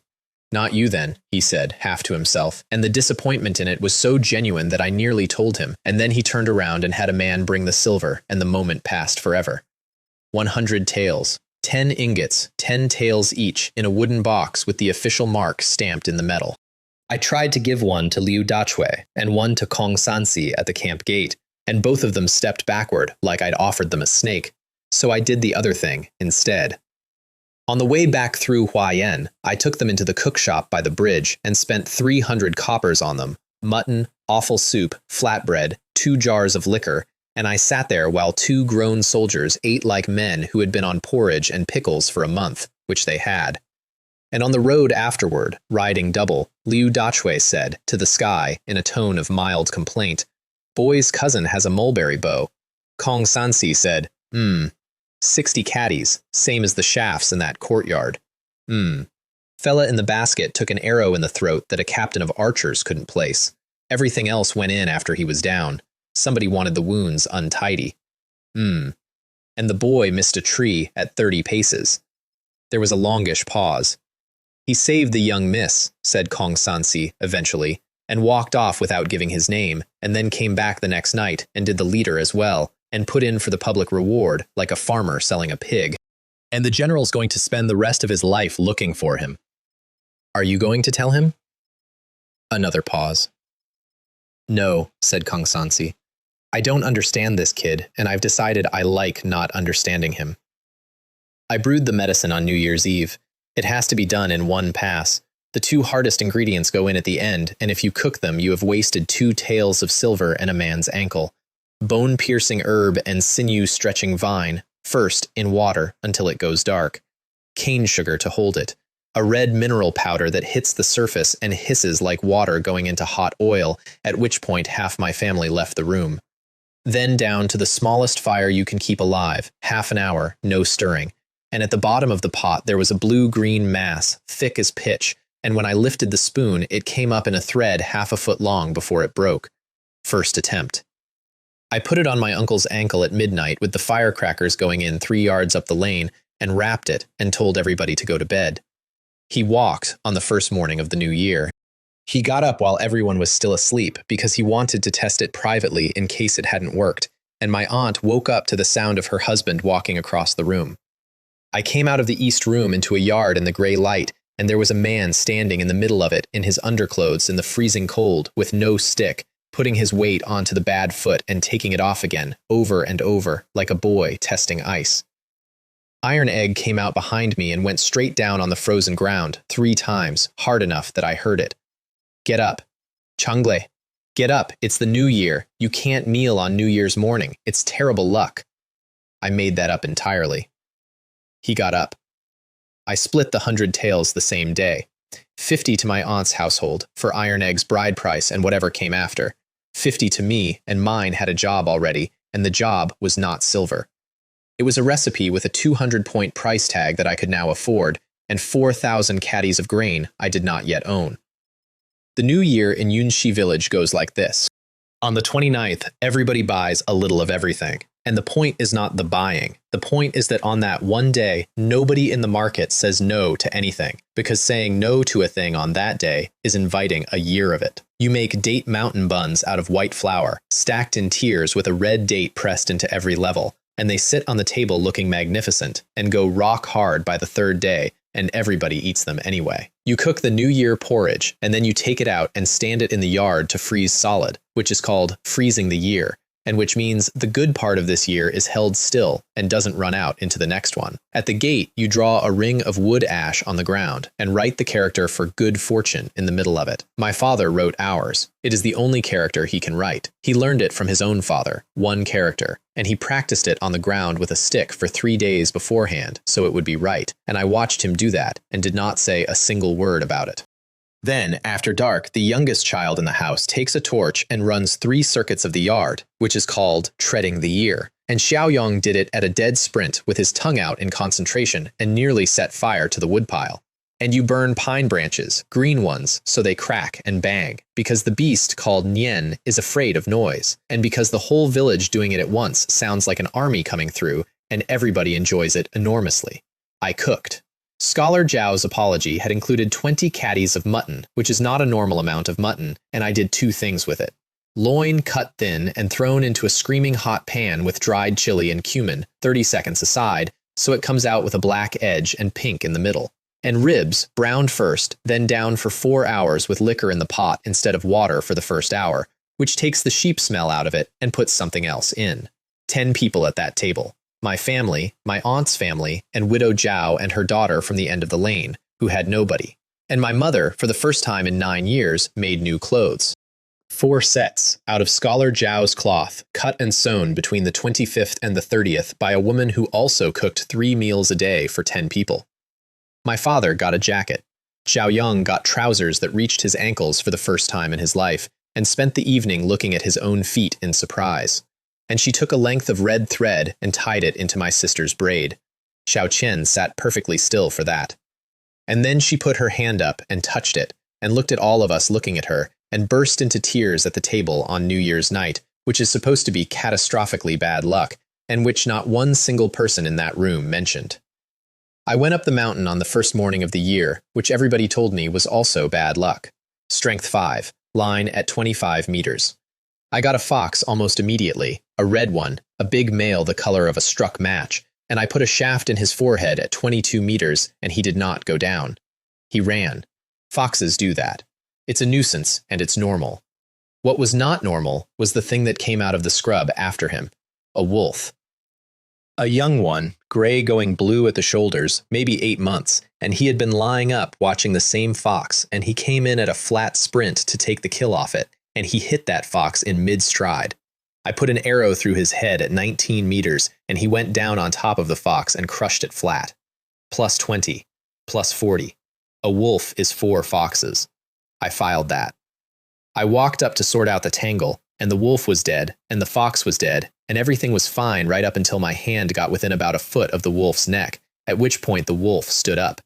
Not you then, he said, half to himself, and the disappointment in it was so genuine that I nearly told him, and then he turned around and had a man bring the silver, and the moment passed forever. 100 taels, 10 ingots, 10 taels each, in a wooden box with the official mark stamped in the metal. I tried to give one to Liu Dachui, and one to Kong Sansi at the camp gate, and both of them stepped backward like I'd offered them a snake, so I did the other thing instead. On the way back through Huayan, I took them into the cook shop by the bridge and spent 300 coppers on them, mutton, offal soup, flatbread, 2 jars of liquor, and I sat there while 2 grown soldiers ate like men who had been on porridge and pickles for a month, which they had. And on the road afterward, riding double, Liu Dachui said, to the sky, in a tone of mild complaint, Boy's cousin has a mulberry bow. Kong Sansi said, Hmm. 60 catties, same as the shafts in that courtyard. Hmm. Fella in the basket took an arrow in the throat that a captain of archers couldn't place. Everything else went in after he was down. Somebody wanted the wounds untidy. Hmm. And the boy missed a tree at 30 paces. There was a longish pause. He saved the young miss, said Kong Sansi eventually, and walked off without giving his name, and then came back the next night and did the leader as well, and put in for the public reward like a farmer selling a pig. And the general's going to spend the rest of his life looking for him. Are you going to tell him? Another pause. No, said Kong Sansi. I don't understand this kid, and I've decided I like not understanding him. I brewed the medicine on New Year's Eve. It has to be done in one pass. The two hardest ingredients go in at the end, and if you cook them, you have wasted 2 taels of silver and a man's ankle. Bone-piercing herb and sinew-stretching vine, first in water until it goes dark. Cane sugar to hold it. A red mineral powder that hits the surface and hisses like water going into hot oil, at which point half my family left the room. Then down to the smallest fire you can keep alive, half an hour, no stirring. And at the bottom of the pot there was a blue-green mass, thick as pitch, and when I lifted the spoon, it came up in a thread half a foot long before it broke. First attempt. I put it on my uncle's ankle at midnight with the firecrackers going in 3 yards up the lane, and wrapped it and told everybody to go to bed. He walked on the first morning of the new year. He got up while everyone was still asleep because he wanted to test it privately in case it hadn't worked, and my aunt woke up to the sound of her husband walking across the room. I came out of the east room into a yard in the gray light, and there was a man standing in the middle of it in his underclothes in the freezing cold with no stick, putting his weight onto the bad foot and taking it off again, over and over, like a boy testing ice. Iron Egg came out behind me and went straight down on the frozen ground 3 times, hard enough that I heard it. Get up. Changle. Get up. It's the new year. You can't kneel on New Year's morning. It's terrible luck. I made that up entirely. He got up. I split the 100 taels the same day. 50 to my aunt's household, for Iron Egg's bride price and whatever came after. 50 to me, and mine had a job already, and the job was not silver. It was a recipe with a 200-point price tag that I could now afford, and 4,000 catties of grain I did not yet own. The new year in Yunshi village goes like this. On the 29th, everybody buys a little of everything. And the point is not the buying. The point is that on that one day, nobody in the market says no to anything, because saying no to a thing on that day is inviting a year of it. You make date mountain buns out of white flour, stacked in tiers with a red date pressed into every level, and they sit on the table looking magnificent, and go rock hard by the 3rd day, and everybody eats them anyway. You cook the New Year porridge, and then you take it out and stand it in the yard to freeze solid, which is called freezing the year, and which means the good part of this year is held still and doesn't run out into the next one. At the gate, you draw a ring of wood ash on the ground and write the character for good fortune in the middle of it. My father wrote ours. It is the only character he can write. He learned it from his own father, one character, and he practiced it on the ground with a stick for 3 days beforehand so it would be right, and I watched him do that and did not say a single word about it. Then, after dark, the youngest child in the house takes a torch and runs 3 circuits of the yard, which is called treading the year. And Xiaoyong did it at a dead sprint with his tongue out in concentration and nearly set fire to the woodpile. And you burn pine branches, green ones, so they crack and bang, because the beast called Nian is afraid of noise, and because the whole village doing it at once sounds like an army coming through, and everybody enjoys it enormously. I cooked. Scholar Zhao's apology had included 20 catties of mutton, which is not a normal amount of mutton, and I did 2 things with it. Loin cut thin and thrown into a screaming hot pan with dried chili and cumin, 30 seconds aside, so it comes out with a black edge and pink in the middle. And ribs, browned first, then down for 4 hours with liquor in the pot instead of water for the first hour, which takes the sheep smell out of it and puts something else in. 10 people at that table. My family, my aunt's family, and Widow Zhao and her daughter from the end of the lane, who had nobody. And my mother, for the first time in 9 years, made new clothes. 4 sets, out of Scholar Zhao's cloth, cut and sewn between the 25th and the 30th by a woman who also cooked 3 meals a day for 10 people. My father got a jacket. Xiaoyong got trousers that reached his ankles for the first time in his life, and spent the evening looking at his own feet in surprise. and she took a length of red thread and tied it into my sister's braid. Xiao Qian sat perfectly still for that. And then she put her hand up and touched it, and looked at all of us looking at her, and burst into tears at the table on New Year's night, which is supposed to be catastrophically bad luck, and which not one single person in that room mentioned. I went up the mountain on the first morning of the year, which everybody told me was also bad luck. Strength 5, line at 25 meters. I got a fox almost immediately, a red one, a big male the color of a struck match, and I put a shaft in his forehead at 22 meters, and he did not go down. He ran. Foxes do that. It's a nuisance, and it's normal. What was not normal was the thing that came out of the scrub after him, a wolf. A young one, gray going blue at the shoulders, maybe 8 months, and he had been lying up watching the same fox, and he came in at a flat sprint to take the kill off it, and he hit that fox in mid-stride. I put an arrow through his head at 19 meters, and he went down on top of the fox and crushed it flat. Plus 20, plus 40. A wolf is 4 foxes. I filed that. I walked up to sort out the tangle, and the wolf was dead, and the fox was dead, and everything was fine right up until my hand got within about a foot of the wolf's neck, at which point the wolf stood up.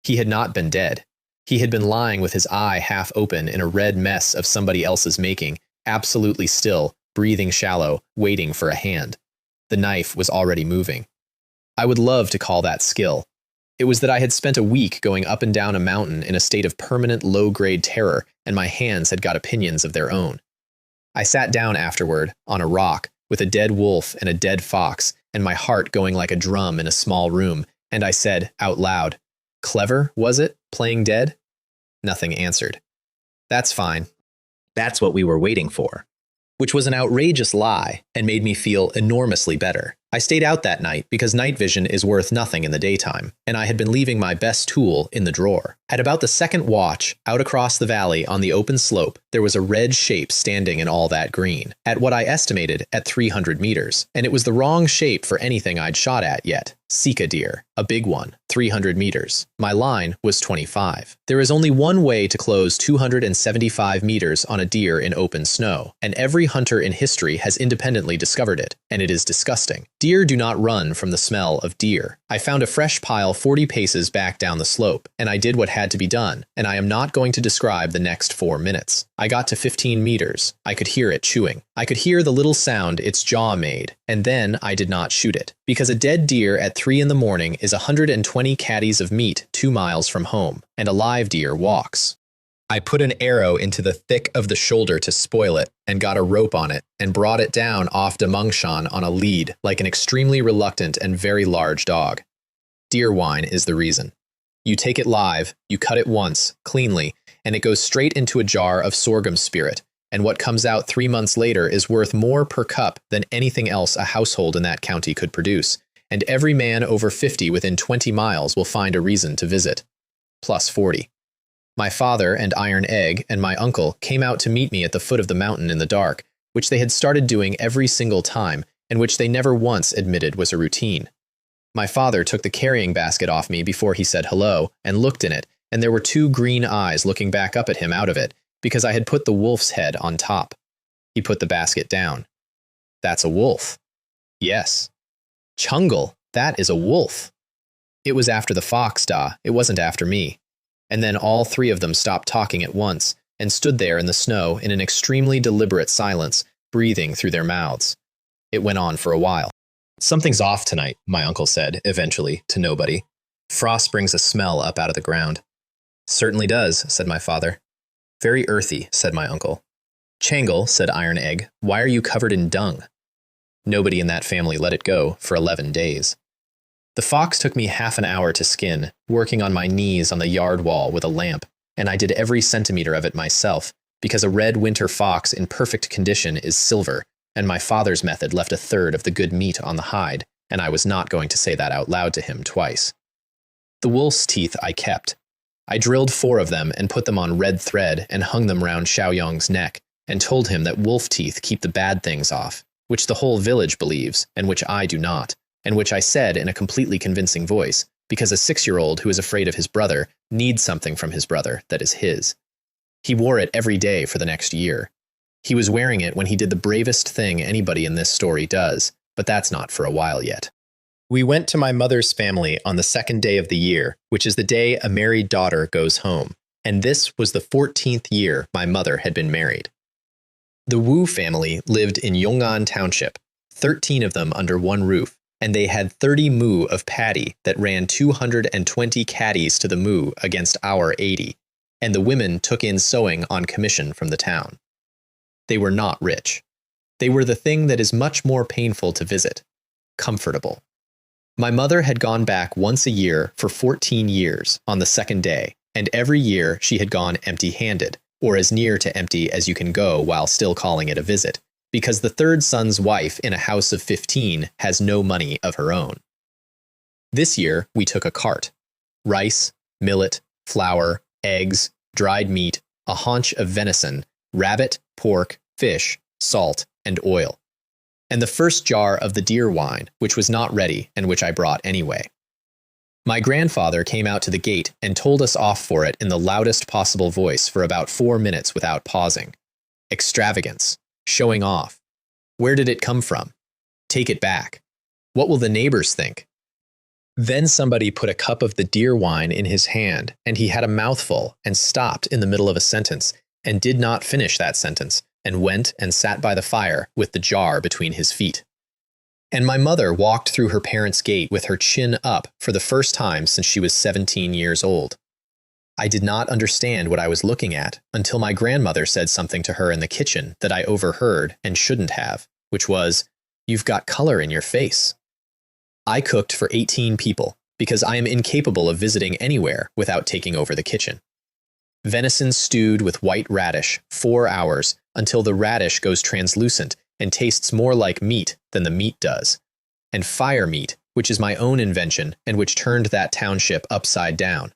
He had not been dead. He had been lying with his eye half open in a red mess of somebody else's making, absolutely still, breathing shallow, waiting for a hand. The knife was already moving. I would love to call that skill. It was that I had spent a week going up and down a mountain in a state of permanent low-grade terror, and my hands had got opinions of their own. I sat down afterward, on a rock, with a dead wolf and a dead fox, and my heart going like a drum in a small room, and I said, out loud, "Clever, was it, playing dead?" Nothing answered. "That's fine. That's what we were waiting for." Which was an outrageous lie, and made me feel enormously better. I stayed out that night because night vision is worth nothing in the daytime, and I had been leaving my best tool in the drawer. At about the second watch, out across the valley on the open slope, there was a red shape standing in all that green, at what I estimated at 300 meters, and it was the wrong shape for anything I'd shot at yet. Sika deer, a big one, 300 meters. My line was 25. There is only one way to close 275 meters on a deer in open snow, and every hunter in history has independently discovered it, and it is disgusting. Deer do not run from the smell of deer. I found a fresh pile 40 paces back down the slope, and I did what had to be done, and I am not going to describe the next 4 minutes. I got to 15 meters. I could hear it chewing. I could hear the little sound its jaw made, and then I did not shoot it, because a dead deer at 3 in the morning is 120 catties of meat 2 miles from home, and a live deer walks. I put an arrow into the thick of the shoulder to spoil it, and got a rope on it, and brought it down off Damengshan on a lead, like an extremely reluctant and very large dog. Deer wine is the reason. You take it live, you cut it once, cleanly, and it goes straight into a jar of sorghum spirit, and what comes out 3 months later is worth more per cup than anything else a household in that county could produce, and every man over 50 within 20 miles will find a reason to visit. Plus 40. My father and Iron Egg and my uncle came out to meet me at the foot of the mountain in the dark, which they had started doing every single time, and which they never once admitted was a routine. My father took the carrying basket off me before he said hello, and looked in it, and there were 2 green eyes looking back up at him out of it, because I had put the wolf's head on top. He put the basket down. "That's a wolf." "Yes." "Chungle, that is a wolf." It was after the fox, Da. It wasn't after me. And then all 3 of them stopped talking at once, and stood there in the snow in an extremely deliberate silence, breathing through their mouths. It went on for a while. "Something's off tonight," my uncle said, eventually, to nobody. "Frost brings a smell up out of the ground." "Certainly does," said my father. "Very earthy," said my uncle. "Changle," said Iron Egg, "why are you covered in dung?" Nobody in that family let it go for 11 days. The fox took me half an hour to skin, working on my knees on the yard wall with a lamp, and I did every centimeter of it myself, because a red winter fox in perfect condition is silver, and my father's method left a third of the good meat on the hide, and I was not going to say that out loud to him twice. The wolf's teeth I kept. I drilled 4 of them and put them on red thread and hung them round Xiaoyong's neck, and told him that wolf teeth keep the bad things off, which the whole village believes, and which I do not, and which I said in a completely convincing voice, because a 6-year-old who is afraid of his brother needs something from his brother that is his. He wore it every day for the next year. He was wearing it when he did the bravest thing anybody in this story does, but that's not for a while yet. We went to my mother's family on the second day of the year, which is the day a married daughter goes home, and this was the 14th year my mother had been married. The Wu family lived in Yong'an Township, 13 of them under one roof, and they had 30 mu of paddy that ran 220 catties to the mu against our 80, and the women took in sewing on commission from the town. They were not rich. They were the thing that is much more painful to visit, comfortable. My mother had gone back once a year for 14 years on the second day, and every year she had gone empty-handed, or as near to empty as you can go while still calling it a visit, because the third son's wife in a house of 15 has no money of her own. This year, we took a cart. Rice, millet, flour, eggs, dried meat, a haunch of venison, rabbit, pork, fish, salt, and oil. And the first jar of the deer wine, which was not ready and which I brought anyway. My grandfather came out to the gate and told us off for it in the loudest possible voice for about 4 minutes without pausing. Extravagance. Showing off. Where did it come from? Take it back. What will the neighbors think? Then somebody put a cup of the deer wine in his hand, and he had a mouthful and stopped in the middle of a sentence and did not finish that sentence and went and sat by the fire with the jar between his feet. And my mother walked through her parents' gate with her chin up for the first time since she was 17 years old. I did not understand what I was looking at until my grandmother said something to her in the kitchen that I overheard and shouldn't have, which was, "You've got color in your face." I cooked for 18 people because I am incapable of visiting anywhere without taking over the kitchen. Venison stewed with white radish, 4 hours, until the radish goes translucent and tastes more like meat than the meat does. And fire meat, which is my own invention and which turned that township upside down.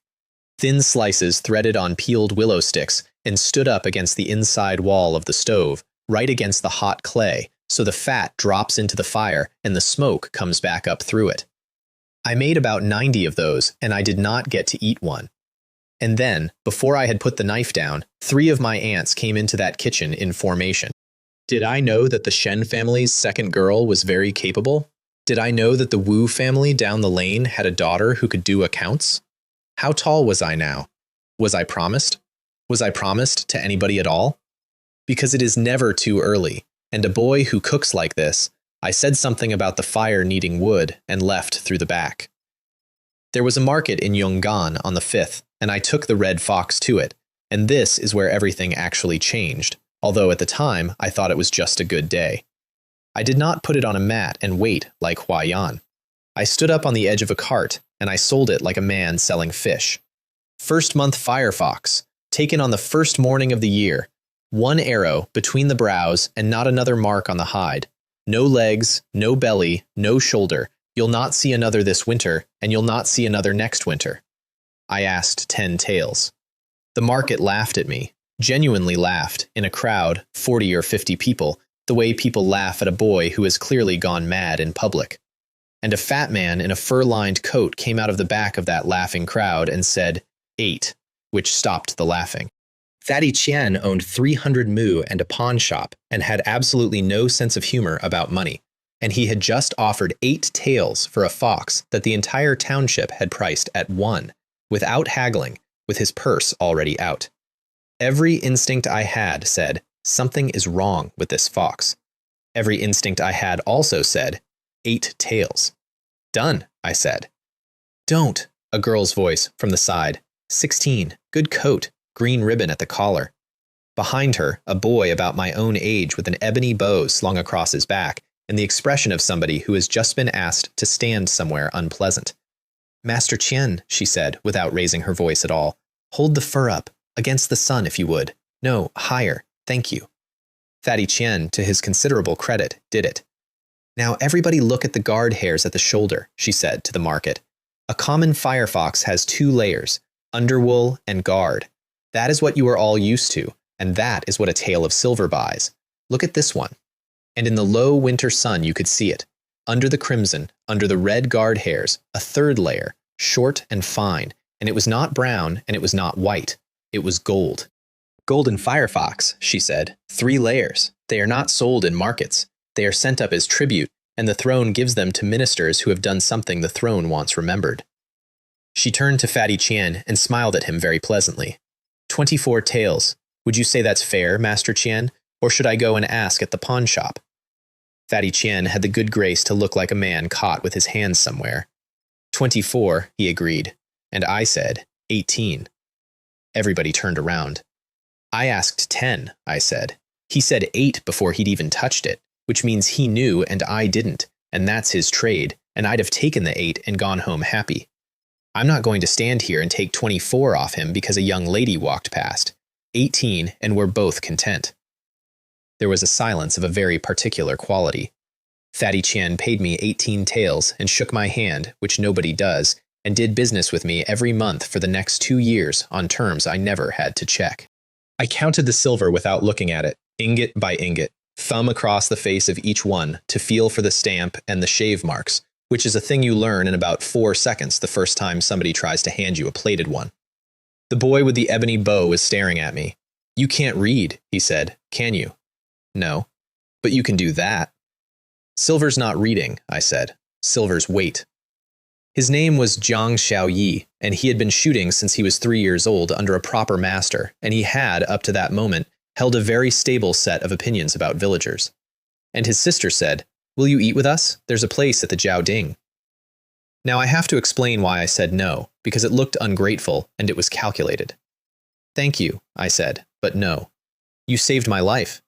Thin slices threaded on peeled willow sticks and stood up against the inside wall of the stove, right against the hot clay, so the fat drops into the fire and the smoke comes back up through it. I made about 90 of those, and I did not get to eat one. And then, before I had put the knife down, 3 of my aunts came into that kitchen in formation. Did I know that the Shen family's second girl was very capable? Did I know that the Wu family down the lane had a daughter who could do accounts? How tall was I now? Was I promised? Was I promised to anybody at all? Because it is never too early, and a boy who cooks like this, I said something about the fire needing wood and left through the back. There was a market in Yong'an on the 5th, and I took the red fox to it, and this is where everything actually changed, although at the time I thought it was just a good day. I did not put it on a mat and wait like Huayan. I stood up on the edge of a cart, and I sold it like a man selling fish. First month firefox, taken on the first morning of the year. 1 arrow between the brows and not another mark on the hide. No legs, no belly, no shoulder. You'll not see another this winter, and you'll not see another next winter. I asked 10 taels. The market laughed at me, genuinely laughed, in a crowd, 40 or 50 people, the way people laugh at a boy who has clearly gone mad in public. And a fat man in a fur-lined coat came out of the back of that laughing crowd and said, 8, which stopped the laughing. Thaddy Qian owned 300 mu and a pawn shop and had absolutely no sense of humor about money, and he had just offered 8 taels for a fox that the entire township had priced at 1, without haggling, with his purse already out. Every instinct I had said, something is wrong with this fox. Every instinct I had also said, 8 taels. Done, I said. Don't, a girl's voice from the side. 16, good coat, green ribbon at the collar. Behind her, a boy about my own age with an ebony bow slung across his back and the expression of somebody who has just been asked to stand somewhere unpleasant. Master Qian, she said, without raising her voice at all, hold the fur up, against the sun if you would. No, higher, thank you. Thaddy Qian, to his considerable credit, did it. Now everybody look at the guard hairs at the shoulder, she said to the market. A common firefox has 2 layers, underwool and guard. That is what you are all used to, and that is what a tail of silver buys. Look at this one. And in the low winter sun you could see it. Under the crimson, under the red guard hairs, a 3rd layer, short and fine, and it was not brown and it was not white. It was gold. Golden firefox, she said. 3 layers. They are not sold in markets. They are sent up as tribute, and the throne gives them to ministers who have done something the throne wants remembered. She turned to Fatty Chien and smiled at him very pleasantly. 24 taels. Would you say that's fair, Master Chien, or should I go and ask at the pawn shop? Fatty Chien had the good grace to look like a man caught with his hands somewhere. 24, he agreed, and I said, 18. Everybody turned around. I asked 10, I said. He said 8 before he'd even touched it, which means he knew and I didn't, and that's his trade, and I'd have taken the 8 and gone home happy. I'm not going to stand here and take 24 off him because a young lady walked past. 18, and we're both content. There was a silence of a very particular quality. Fatty Chien paid me 18 taels and shook my hand, which nobody does, and did business with me every month for the next 2 years on terms I never had to check. I counted the silver without looking at it, ingot by ingot, thumb across the face of each one to feel for the stamp and the shave marks, which is a thing you learn in about 4 seconds the first time somebody tries to hand you a plated one. The boy with the ebony bow was staring at me. You can't read, he said, can you? No. But you can do that. Silver's not reading, I said. Silver's weight. His name was Jiang Xiaoyi, and he had been shooting since he was 3 years old under a proper master, and he had, up to that moment, held a very stable set of opinions about villagers. And his sister said, "Will you eat with us? There's a place at the Jiao Ding." Now I have to explain why I said no, because it looked ungrateful and it was calculated. "Thank you," I said, "but no. You saved my life."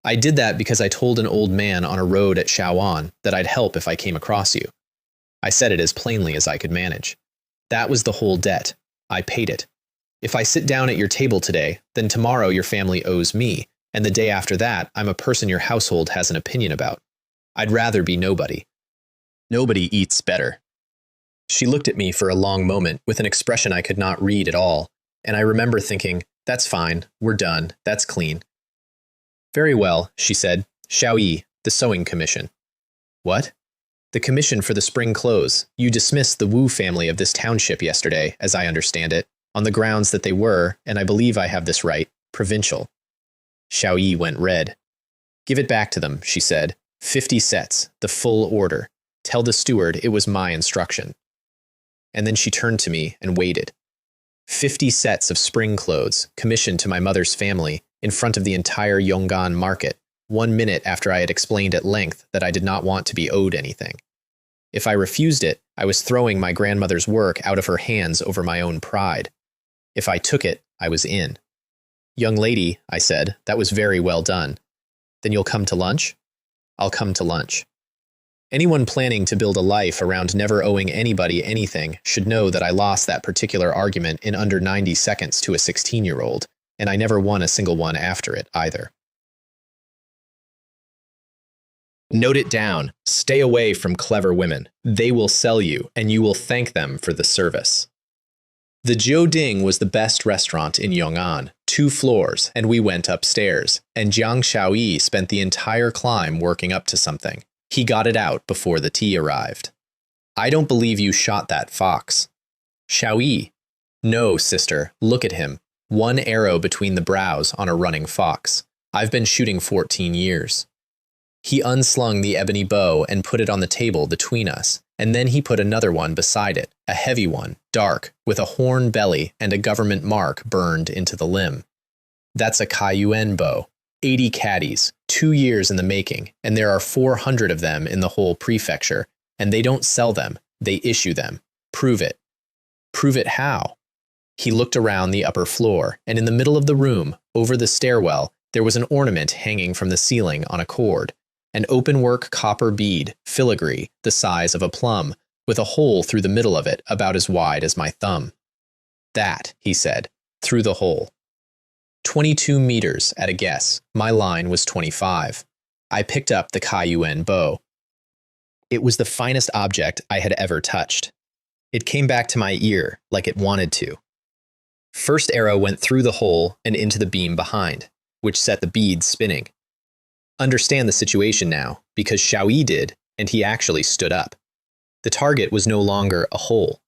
I did that because I told an old man on a road at Shaoan that I'd help if I came across you. I said it as plainly as I could manage. That was the whole debt. I paid it. If I sit down at your table today, then tomorrow your family owes me, and the day after that, I'm a person your household has an opinion about. I'd rather be nobody. Nobody eats better. She looked at me for a long moment with an expression I could not read at all, and I remember thinking, that's fine, we're done, that's clean. Very well, she said. Xiaoyi, the sewing commission. What? The commission for the spring clothes. You dismissed the Wu family of this township yesterday, as I understand it, on the grounds that they were, and I believe I have this right, provincial. Xiaoyi went red. Give it back to them, she said. 50 sets, the full order. Tell the steward it was my instruction. And then she turned to me and waited. 50 sets of spring clothes, commissioned to my mother's family, in front of the entire Yong'an market, 1 minute after I had explained at length that I did not want to be owed anything. If I refused it, I was throwing my grandmother's work out of her hands over my own pride. If I took it, I was in. Young lady, I said, that was very well done. Then you'll come to lunch? I'll come to lunch. Anyone planning to build a life around never owing anybody anything should know that I lost that particular argument in under 90 seconds to a 16-year-old, and I never won a single one after it either. Note it down. Stay away from clever women. They will sell you, and you will thank them for the service. The Jiao Ding was the best restaurant in Yong'an, 2 floors, and we went upstairs, and Jiang Xiaoyi spent the entire climb working up to something. He got it out before the tea arrived. I don't believe you shot that fox. Xiaoyi. No, sister, look at him. 1 arrow between the brows on a running fox. I've been shooting 14 years. He unslung the ebony bow and put it on the table between us, and then he put another one beside it, a heavy one, dark, with a horn belly and a government mark burned into the limb. That's a Kaiyuan bow. 80 catties, 2 years in the making, and there are 400 of them in the whole prefecture, and they don't sell them, they issue them. Prove it. Prove it how? He looked around the upper floor, and in the middle of the room, over the stairwell, there was an ornament hanging from the ceiling on a cord, an open-work copper bead, filigree, the size of a plum, with a hole through the middle of it about as wide as my thumb. That, he said, through the hole. 22 meters at a guess. My line was 25. I picked up the Kaiyuan bow. It was the finest object I had ever touched. It came back to my ear like it wanted to. First arrow went through the hole and into the beam behind, which set the bead spinning. Understand the situation now, because Xiaoyi did, and he actually stood up. The target was no longer a hole.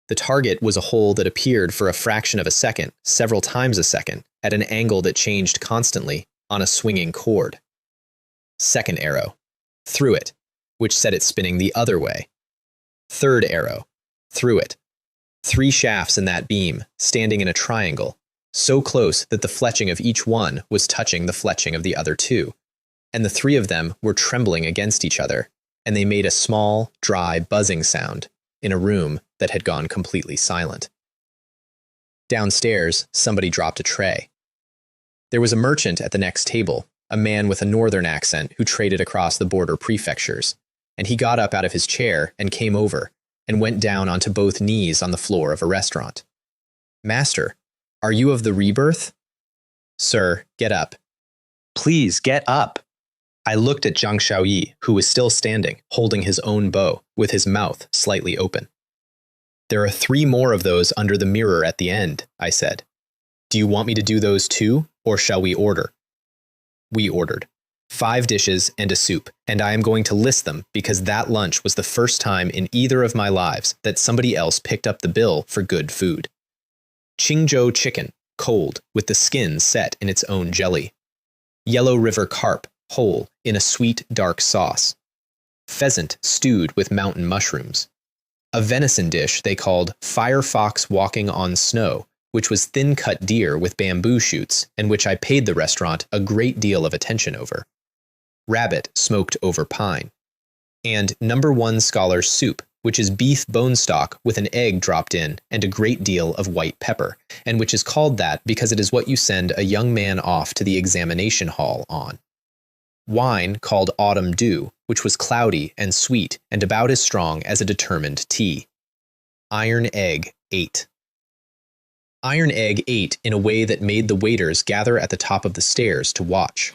The target was a hole that appeared for a fraction of a second, several times a second, at an angle that changed constantly, on a swinging cord. Second arrow. Through it, which set it spinning the other way. Third arrow. Through it. 3 shafts in that beam, standing in a triangle, so close that the fletching of each one was touching the fletching of the other 2, and the 3 of them were trembling against each other, and they made a small, dry, buzzing sound in a room that had gone completely silent. Downstairs, somebody dropped a tray. There was a merchant at the next table, a man with a northern accent who traded across the border prefectures, and he got up out of his chair and came over, and went down onto both knees on the floor of a restaurant. "Master, are you of the rebirth?" "Sir, get up." "Please, get up." I looked at Zhang Xiaoyi, who was still standing, holding his own bow, with his mouth slightly open. "There are 3 more of those under the mirror at the end," I said. "Do you want me to do those too, or shall we order?" We ordered 5 dishes and a soup, and I am going to list them because that lunch was the first time in either of my lives that somebody else picked up the bill for good food. Qingzhou chicken, cold, with the skin set in its own jelly. Yellow River carp, whole, in a sweet, dark sauce. Pheasant stewed with mountain mushrooms. A venison dish they called Firefox Walking on Snow, which was thin-cut deer with bamboo shoots, and which I paid the restaurant a great deal of attention over. Rabbit smoked over pine. And number 1 scholar's soup, which is beef bone stock with an egg dropped in and a great deal of white pepper, and which is called that because it is what you send a young man off to the examination hall on. Wine called Autumn Dew, which was cloudy and sweet and about as strong as a determined tea. Iron Egg 8. Iron Egg ate in a way that made the waiters gather at the top of the stairs to watch.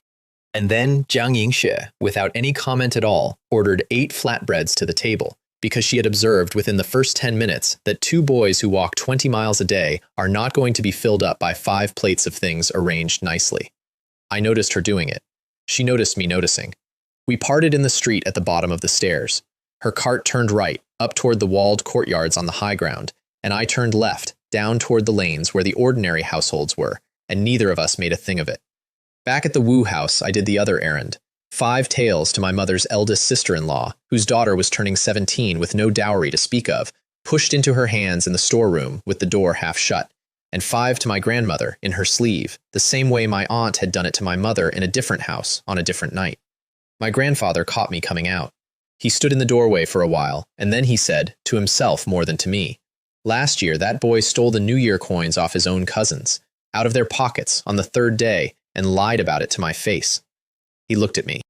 And then Jiang Yingxue, without any comment at all, ordered 8 flatbreads to the table, because she had observed within the first 10 minutes that 2 boys who walk 20 miles a day are not going to be filled up by 5 plates of things arranged nicely. I noticed her doing it. She noticed me noticing. We parted in the street at the bottom of the stairs. Her cart turned right, up toward the walled courtyards on the high ground, and I turned left, down toward the lanes where the ordinary households were, and neither of us made a thing of it. Back at the Wu house, I did the other errand. 5 taels to my mother's eldest sister-in-law, whose daughter was turning 17 with no dowry to speak of, pushed into her hands in the storeroom with the door half shut, and 5 to my grandmother in her sleeve, the same way my aunt had done it to my mother in a different house on a different night. My grandfather caught me coming out. He stood in the doorway for a while, and then he said, to himself more than to me, "Last year that boy stole the New Year coins off his own cousins, out of their pockets on the 3rd day, and lied about it to my face." He looked at me.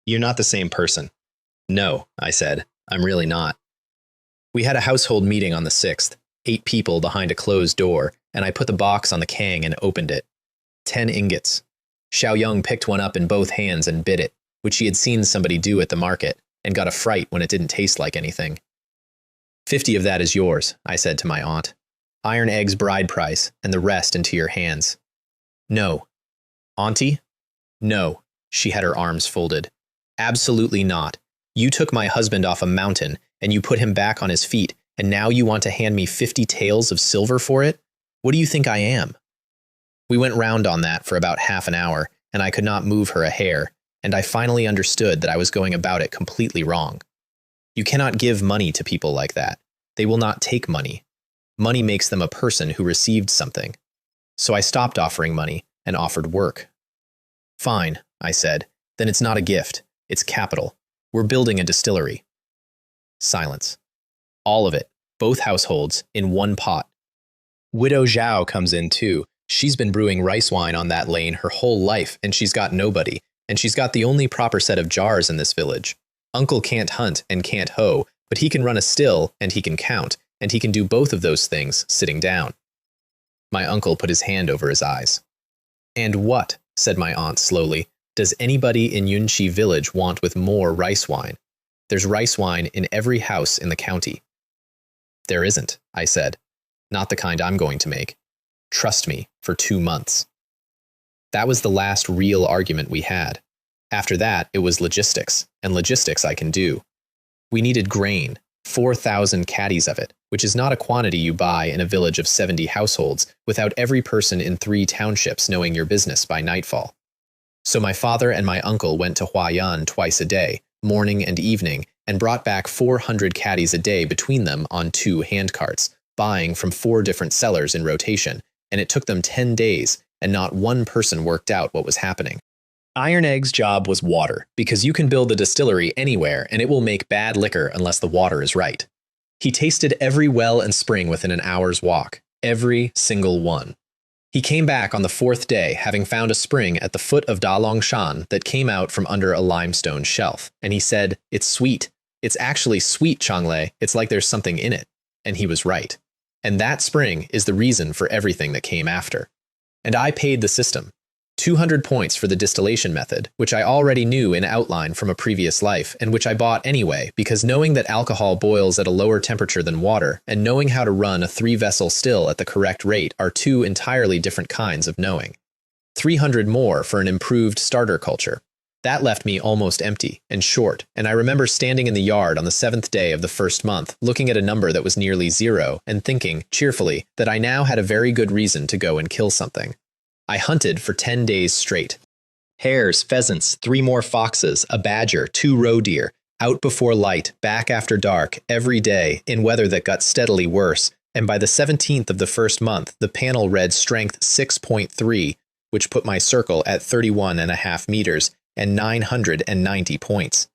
"You're not the same person." "No," I said, "I'm really not." We had a household meeting on the 6th, 8 people behind a closed door, and I put the box on the kang and opened it. 10 ingots. Xiaoyang picked one up in both hands and bit it, which she had seen somebody do at the market, and got a fright when it didn't taste like anything. 50 of that is yours, I said to my aunt. Iron Egg's bride price, and the rest into your hands. No. Auntie? No. She had her arms folded. Absolutely not. You took my husband off a mountain, and you put him back on his feet, and now you want to hand me 50 taels of silver for it? What do you think I am? We went round on that for about half an hour, and I could not move her a hair, and I finally understood that I was going about it completely wrong. You cannot give money to people like that. They will not take money. Money makes them a person who received something. So I stopped offering money and offered work. Fine, I said. Then it's not a gift. It's capital. We're building a distillery. Silence. All of it, both households, in one pot. Widow Zhao comes in too. She's been brewing rice wine on that lane her whole life, and she's got nobody, and she's got the only proper set of jars in this village. Uncle can't hunt and can't hoe, but he can run a still and he can count, and he can do both of those things sitting down. My uncle put his hand over his eyes. And what, said my aunt slowly, does anybody in Yunxi village want with more rice wine? There's rice wine in every house in the county. There isn't, I said. Not the kind I'm going to make. Trust me, for 2 months. That was the last real argument we had. After that, it was logistics, and logistics I can do. We needed grain, 4,000 catties of it, which is not a quantity you buy in a village of 70 households without every person in 3 townships knowing your business by nightfall. So my father and my uncle went to Huayan twice a day, morning and evening, and brought back 400 catties a day between them on 2 handcarts, buying from 4 different sellers in rotation, and it took them 10 days, and not one person worked out what was happening. Iron Egg's job was water, because you can build a distillery anywhere and it will make bad liquor unless the water is right. He tasted every well and spring within an hour's walk, every single one. He came back on the 4th day, having found a spring at the foot of Dalongshan that came out from under a limestone shelf, and he said, "It's sweet. It's actually sweet, Changle. It's like there's something in it." And he was right. And that spring is the reason for everything that came after. And I paid the system. 200 points for the distillation method, which I already knew in outline from a previous life, and which I bought anyway, because knowing that alcohol boils at a lower temperature than water, and knowing how to run a 3-vessel still at the correct rate are 2 entirely different kinds of knowing. 300 more for an improved starter culture. That left me almost empty and short, and I remember standing in the yard on the 7th day of the 1st month, looking at a number that was nearly 0, and thinking, cheerfully, that I now had a very good reason to go and kill something. I hunted for 10 days straight. Hares, pheasants, 3 more foxes, a badger, 2 roe deer, out before light, back after dark, every day, in weather that got steadily worse, and by the 17th of the 1st month, the panel read strength 6.3, which put my circle at 31.5 meters and 990 points.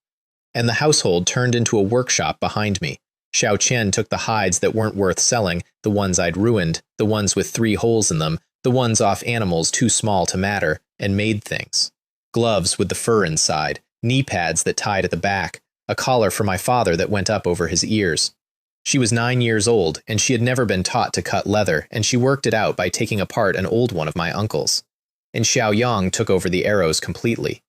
And the household turned into a workshop behind me. Xiao Qian took the hides that weren't worth selling, the ones I'd ruined, the ones with 3 holes in them, the ones off animals too small to matter, and made things. Gloves with the fur inside, knee pads that tied at the back, a collar for my father that went up over his ears. She was 9 years old, and she had never been taught to cut leather, and she worked it out by taking apart an old one of my uncle's. And Xiao Yang took over the arrows completely.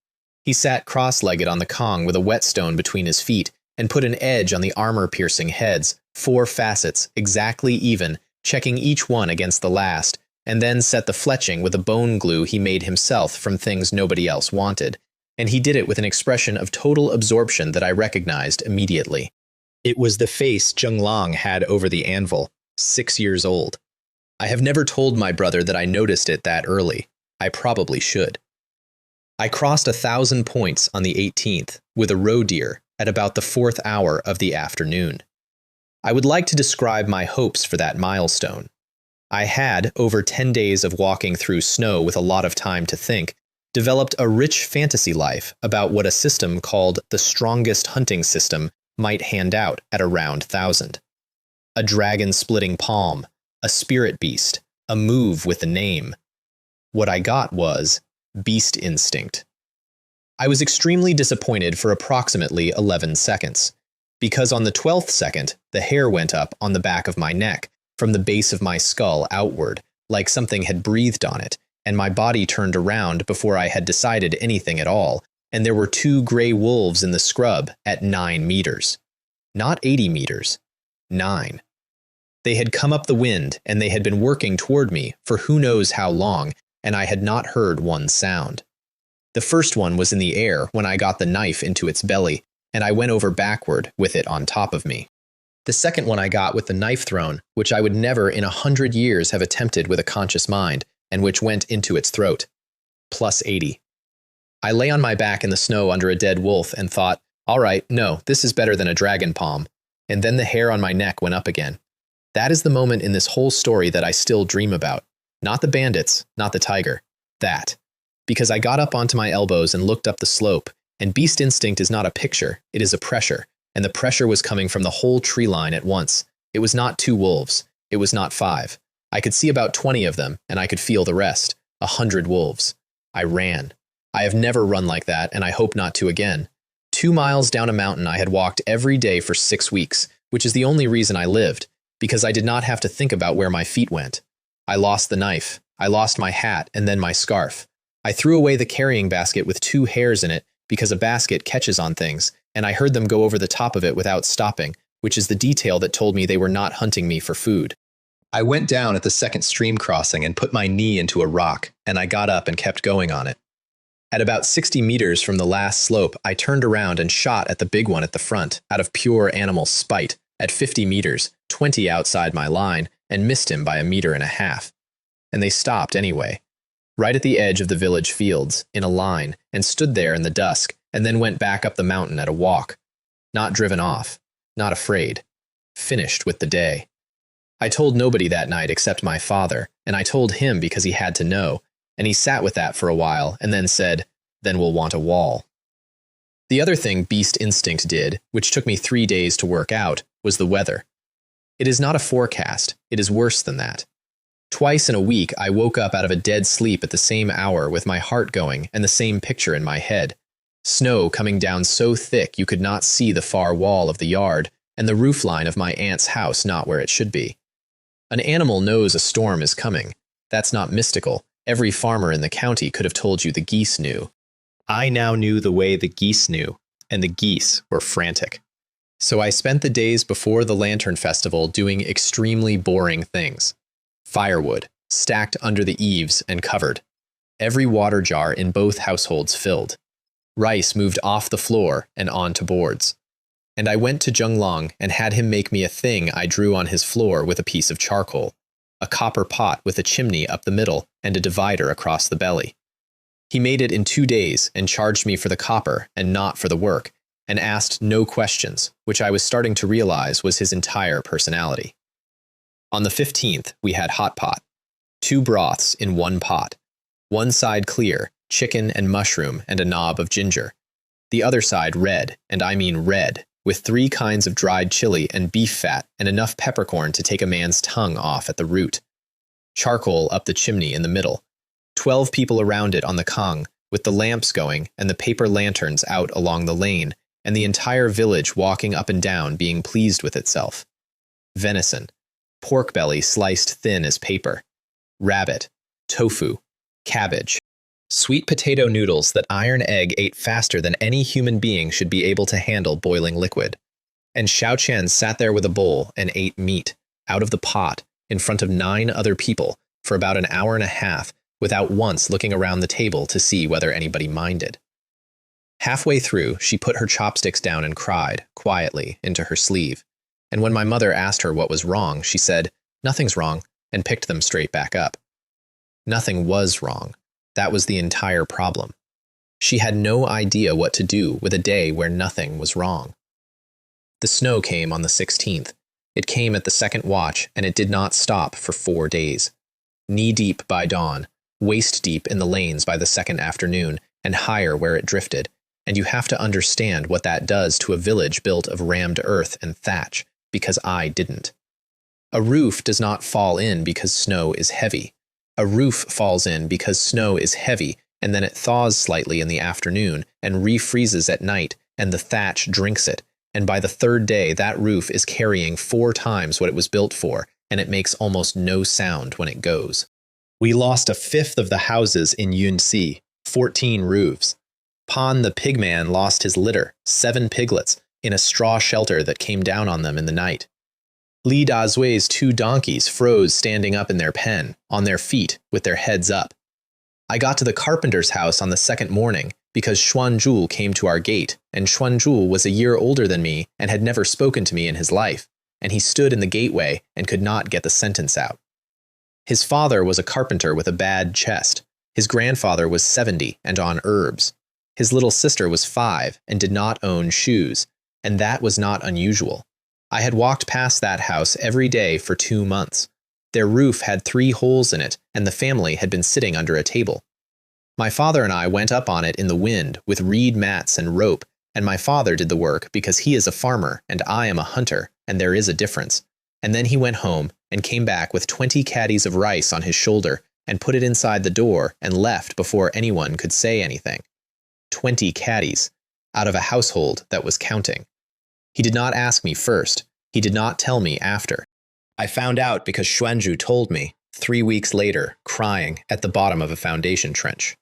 He sat cross-legged on the Kong with a whetstone between his feet, and put an edge on the armor-piercing heads, 4 facets, exactly even, checking each one against the last, and then set the fletching with a bone glue he made himself from things nobody else wanted, and he did it with an expression of total absorption that I recognized immediately. It was the face Zheng Long had over the anvil, 6 years old. I have never told my brother that I noticed it that early. I probably should. I crossed 1,000 points on the 18th with a roe deer at about the 4th hour of the afternoon. I would like to describe my hopes for that milestone. I had, over 10 days of walking through snow with a lot of time to think, developed a rich fantasy life about what a system called the strongest hunting system might hand out at around 1,000. A dragon-splitting palm, a spirit beast, a move with a name. What I got was beast instinct. I was extremely disappointed for approximately 11 seconds, because on the 12th second, the hair went up on the back of my neck, from the base of my skull outward, like something had breathed on it, and my body turned around before I had decided anything at all, and there were 2 gray wolves in the scrub at 9 meters. Not 80 meters. 9. They had come up the wind, and they had been working toward me for who knows how long, and I had not heard one sound. The first one was in the air when I got the knife into its belly, and I went over backward with it on top of me. The second one I got with the knife thrown, which I would never in 100 years have attempted with a conscious mind, and which went into its throat. Plus 80. I lay on my back in the snow under a dead wolf and thought, all right, no, this is better than a dragon palm. And then the hair on my neck went up again. That is the moment in this whole story that I still dream about. Not the bandits, not the tiger. That. Because I got up onto my elbows and looked up the slope, and beast instinct is not a picture, it is a pressure. And the pressure was coming from the whole tree line at once. It was not 2 wolves. It was not 5. I could see about 20 of them, and I could feel the rest. 100 wolves. I ran. I have never run like that, and I hope not to again. 2 miles down a mountain I had walked every day for 6 weeks, which is the only reason I lived, because I did not have to think about where my feet went. I lost the knife. I lost my hat, and then my scarf. I threw away the carrying basket with 2 hairs in it, because a basket catches on things, and I heard them go over the top of it without stopping, which is the detail that told me they were not hunting me for food. I went down at the second stream crossing and put my knee into a rock, and I got up and kept going on it. At about 60 meters from the last slope, I turned around and shot at the big one at the front, out of pure animal spite, at 50 meters, 20 outside my line, and missed him by 1.5 meters. And they stopped anyway, right at the edge of the village fields, in a line, and stood there in the dusk, and then went back up the mountain at a walk. Not driven off, not afraid, finished with the day. I told nobody that night except my father, and I told him because he had to know, and he sat with that for a while, and then said, "Then we'll want a wall." The other thing Beast Instinct did, which took me 3 days to work out, was the weather. It is not a forecast, it is worse than that. Twice in a week I woke up out of a dead sleep at the same hour with my heart going and the same picture in my head. Snow coming down so thick you could not see the far wall of the yard, and the roofline of my aunt's house not where it should be. An animal knows a storm is coming. That's not mystical. Every farmer in the county could have told you the geese knew. I now knew the way the geese knew, and the geese were frantic. So I spent the days before the Lantern Festival doing extremely boring things. Firewood, stacked under the eaves and covered. Every water jar in both households filled. Rice moved off the floor and onto boards. And I went to Zhenglong and had him make me a thing I drew on his floor with a piece of charcoal, a copper pot with a chimney up the middle and a divider across the belly. He made it in 2 days and charged me for the copper and not for the work, and asked no questions, which I was starting to realize was his entire personality. On the 15th, we had hot pot. 2 broths in 1 pot. One side clear, chicken and mushroom and a knob of ginger. The other side red, and I mean red, with 3 kinds of dried chili and beef fat and enough peppercorn to take a man's tongue off at the root. Charcoal up the chimney in the middle. 12 people around it on the kang, with the lamps going and the paper lanterns out along the lane, and the entire village walking up and down being pleased with itself. Venison. Pork belly sliced thin as paper. Rabbit. Tofu. Cabbage. Sweet potato noodles that Iron Egg ate faster than any human being should be able to handle boiling liquid. And Xiao Qian sat there with a bowl and ate meat, out of the pot, in front of 9 other people, for about 1.5 hours, without once looking around the table to see whether anybody minded. Halfway through, she put her chopsticks down and cried, quietly, into her sleeve. And when my mother asked her what was wrong, she said, "Nothing's wrong," and picked them straight back up. Nothing was wrong. That was the entire problem. She had no idea what to do with a day where nothing was wrong. The snow came on the 16th. It came at the second watch, and it did not stop for 4 days. Knee-deep by dawn, waist-deep in the lanes by the second afternoon, and higher where it drifted, and you have to understand what that does to a village built of rammed earth and thatch, because I didn't. A roof does not fall in because snow is heavy. A roof falls in because snow is heavy, and then it thaws slightly in the afternoon and refreezes at night, and the thatch drinks it, and by the 3rd day that roof is carrying 4 times what it was built for, and it makes almost no sound when it goes. We lost 1/5 of the houses in Yunxi, 14 roofs. Pan the pigman lost his litter, 7 piglets, in a straw shelter that came down on them in the night. Li Dazui's 2 donkeys froze standing up in their pen, on their feet, with their heads up. I got to the carpenter's house on the 2nd morning, because Xuanzhu came to our gate, and Xuanzhu was a year older than me and had never spoken to me in his life, and he stood in the gateway and could not get the sentence out. His father was a carpenter with a bad chest. His grandfather was 70 and on herbs. His little sister was 5 and did not own shoes, and that was not unusual. I had walked past that house every day for 2 months. Their roof had 3 holes in it, and the family had been sitting under a table. My father and I went up on it in the wind with reed mats and rope, and my father did the work because he is a farmer and I am a hunter, and there is a difference. And then he went home and came back with 20 catties of rice on his shoulder and put it inside the door and left before anyone could say anything. 20 catties, out of a household that was counting. He did not ask me first. He did not tell me after. I found out because Xuanzhu told me, 3 weeks later, crying at the bottom of a foundation trench.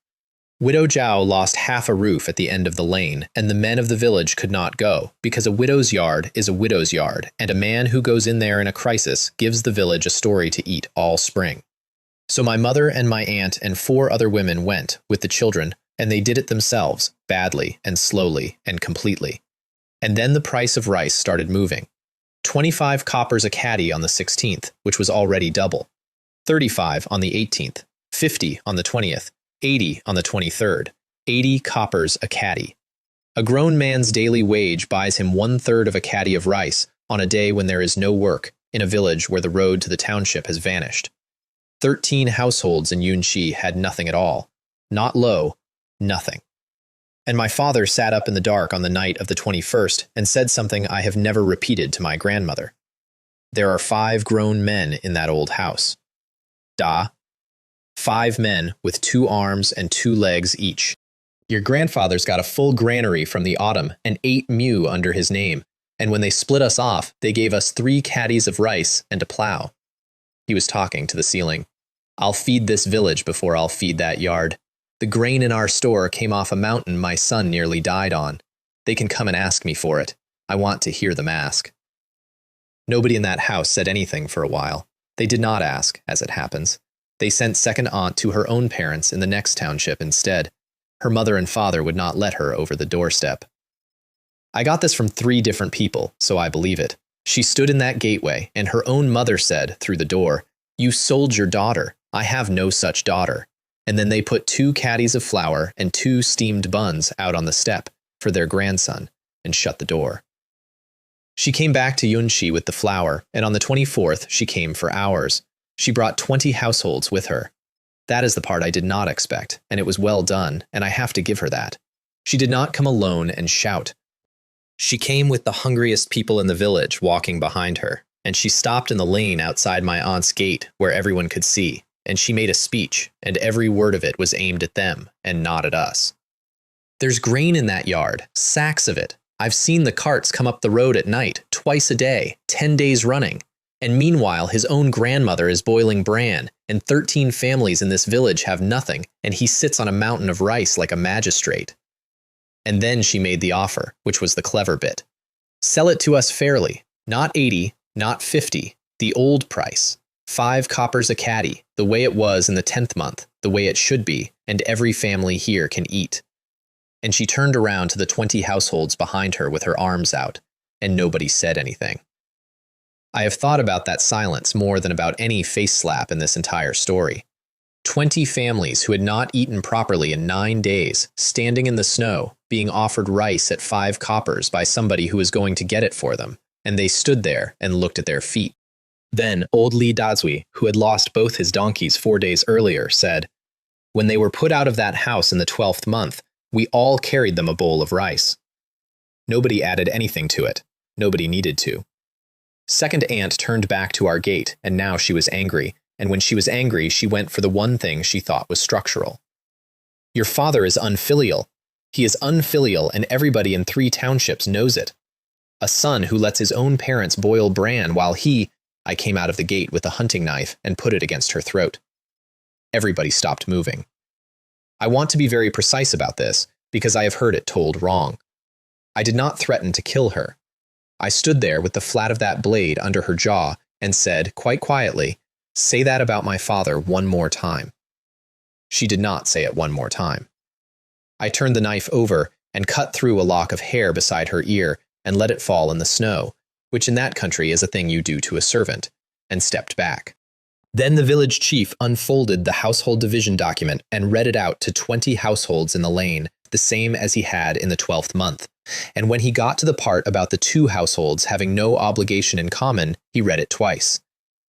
Widow Zhao lost half a roof at the end of the lane, and the men of the village could not go, because a widow's yard is a widow's yard, and a man who goes in there in a crisis gives the village a story to eat all spring. So my mother and my aunt and 4 other women went, with the children, and they did it themselves, badly and slowly and completely. And then the price of rice started moving. 25 coppers a catty on the 16th, which was already double, 35 on the 18th, 50 on the 20th, 80 on the 23rd, 80 coppers a catty. A grown man's daily wage buys him 1/3 of a catty of rice on a day when there is no work in a village where the road to the township has vanished. 13 households in Yunxi had nothing at all. Not low, nothing. And my father sat up in the dark on the night of the 21st and said something I have never repeated to my grandmother. There are 5 grown men in that old house. Da. 5 men with 2 arms and 2 legs each. Your grandfather's got a full granary from the autumn and 8 mu under his name, and when they split us off, they gave us 3 catties of rice and a plow. He was talking to the ceiling. I'll feed this village before I'll feed that yard. The grain in our store came off a mountain my son nearly died on. They can come and ask me for it. I want to hear them ask. Nobody in that house said anything for a while. They did not ask, as it happens. They sent second aunt to her own parents in the next township instead. Her mother and father would not let her over the doorstep. I got this from 3 different people, so I believe it. She stood in that gateway, and her own mother said, through the door, "You sold your daughter. I have no such daughter." And then they put 2 catties of flour and 2 steamed buns out on the step for their grandson and shut the door. She came back to Yunxi with the flour, and on the 24th she came for ours. She brought 20 households with her. That is the part I did not expect, and it was well done, and I have to give her that. She did not come alone and shout. She came with the hungriest people in the village walking behind her, and she stopped in the lane outside my aunt's gate where everyone could see. And she made a speech, and every word of it was aimed at them and not at us. There's grain in that yard, sacks of it. I've seen the carts come up the road at night, twice a day, 10 days running. And meanwhile, his own grandmother is boiling bran, and 13 families in this village have nothing, and he sits on a mountain of rice like a magistrate. And then she made the offer, which was the clever bit. Sell it to us fairly, not 80, not 50, the old price. 5 coppers a catty, the way it was in the 10th month, the way it should be, and every family here can eat. And she turned around to the 20 households behind her with her arms out, and nobody said anything. I have thought about that silence more than about any face slap in this entire story. 20 families who had not eaten properly in 9 days, standing in the snow, being offered rice at 5 coppers by somebody who was going to get it for them, and they stood there and looked at their feet. Then old Li Dazui, who had lost both his donkeys 4 days earlier, said, "When they were put out of that house in the 12th month, we all carried them a bowl of rice." Nobody added anything to it. Nobody needed to. Second aunt turned back to our gate, and now she was angry, and when she was angry, she went for the one thing she thought was structural. "Your father is unfilial. He is unfilial, and everybody in 3 townships knows it. A son who lets his own parents boil bran while he—" I came out of the gate with a hunting knife and put it against her throat. Everybody stopped moving. I want to be very precise about this, because I have heard it told wrong. I did not threaten to kill her. I stood there with the flat of that blade under her jaw and said, quite quietly, "Say that about my father one more time." She did not say it one more time. I turned the knife over and cut through a lock of hair beside her ear and let it fall in the snow, which in that country is a thing you do to a servant, and stepped back. Then the village chief unfolded the household division document and read it out to 20 households in the lane, the same as he had in the 12th month. And when he got to the part about the 2 households having no obligation in common, he read it twice.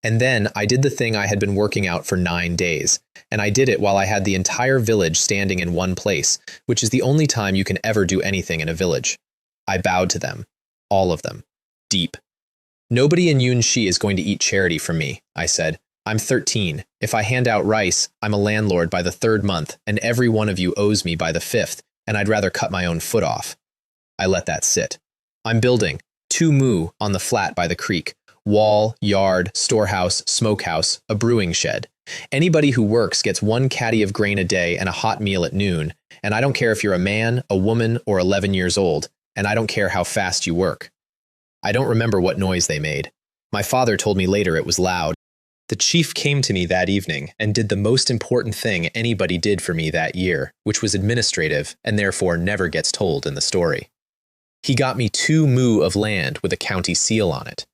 And then I did the thing I had been working out for 9 days, and I did it while I had the entire village standing in one place, which is the only time you can ever do anything in a village. I bowed to them, all of them. Deep. "Nobody in Yunxi is going to eat charity from me," I said. "I'm 13. If I hand out rice, I'm a landlord by the 3rd month, and every one of you owes me by the 5th, and I'd rather cut my own foot off." I let that sit. "I'm building 2 mu on the flat by the creek. Wall, yard, storehouse, smokehouse, a brewing shed. Anybody who works gets 1 catty of grain a day and a hot meal at noon, and I don't care if you're a man, a woman, or 11 years old, and I don't care how fast you work." I don't remember what noise they made. My father told me later it was loud. The chief came to me that evening and did the most important thing anybody did for me that year, which was administrative and therefore never gets told in the story. He got me 2 mu of land with a county seal on it.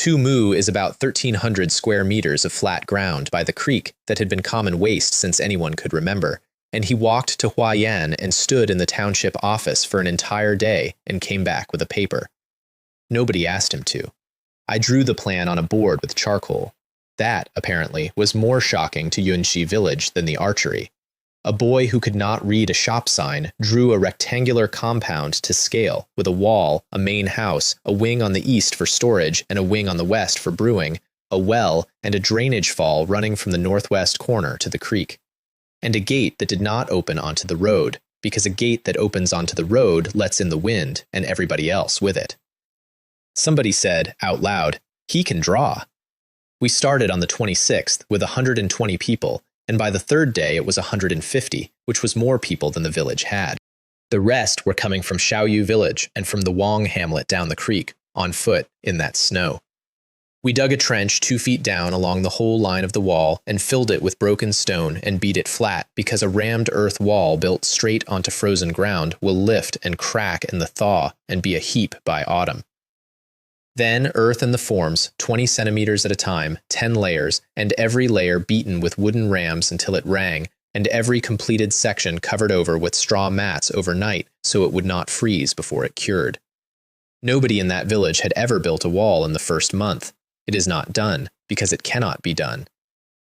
Tu Mu is about 1,300 square meters of flat ground by the creek that had been common waste since anyone could remember, and he walked to Huayan and stood in the township office for an entire day and came back with a paper. Nobody asked him to. I drew the plan on a board with charcoal. That, apparently, was more shocking to Yunxi village than the archery. A boy who could not read a shop sign drew a rectangular compound to scale with a wall, a main house, a wing on the east for storage and a wing on the west for brewing, a well, and a drainage fall running from the northwest corner to the creek. And a gate that did not open onto the road, because a gate that opens onto the road lets in the wind and everybody else with it. Somebody said, out loud, "He can draw." We started on the 26th with 120 people, and by the third day it was 150, which was more people than the village had. The rest were coming from Xiaoyu village and from the Wong hamlet down the creek, on foot in that snow. We dug a trench 2 feet down along the whole line of the wall and filled it with broken stone and beat it flat because a rammed earth wall built straight onto frozen ground will lift and crack in the thaw and be a heap by autumn. Then earth in the forms, 20 centimeters at a time, 10 layers, and every layer beaten with wooden rams until it rang, and every completed section covered over with straw mats overnight so it would not freeze before it cured. Nobody in that village had ever built a wall in the first month. It is not done, because it cannot be done.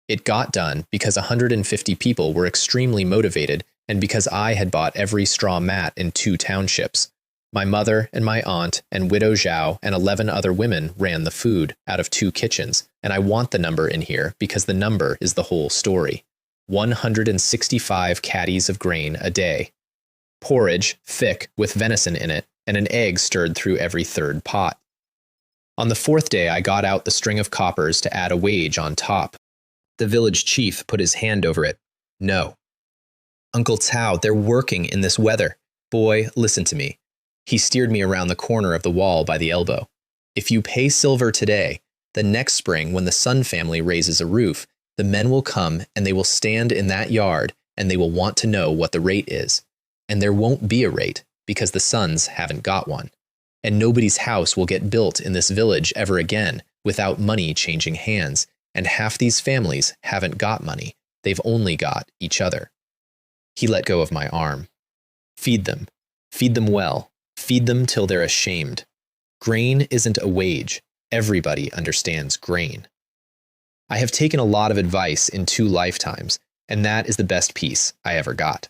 It got done because 150 people were extremely motivated and because I had bought every straw mat in 2 townships. My mother and my aunt and Widow Zhao and 11 other women ran the food out of 2 kitchens, and I want the number in here because the number is the whole story. 165 catties of grain a day. Porridge, thick, with venison in it, and an egg stirred through every 3rd pot. On the 4th day, I got out the string of coppers to add a wage on top. The village chief put his hand over it. No. Uncle Tao, they're working in this weather. Boy, listen to me. He steered me around the corner of the wall by the elbow. If you pay silver today, the next spring when the Sun family raises a roof, the men will come and they will stand in that yard and they will want to know what the rate is. And there won't be a rate because the Suns haven't got one. And nobody's house will get built in this village ever again without money changing hands. And half these families haven't got money. They've only got each other. He let go of my arm. Feed them. Feed them well. Feed them till they're ashamed. Grain isn't a wage. Everybody understands grain. I have taken a lot of advice in 2 lifetimes, and that is the best piece I ever got.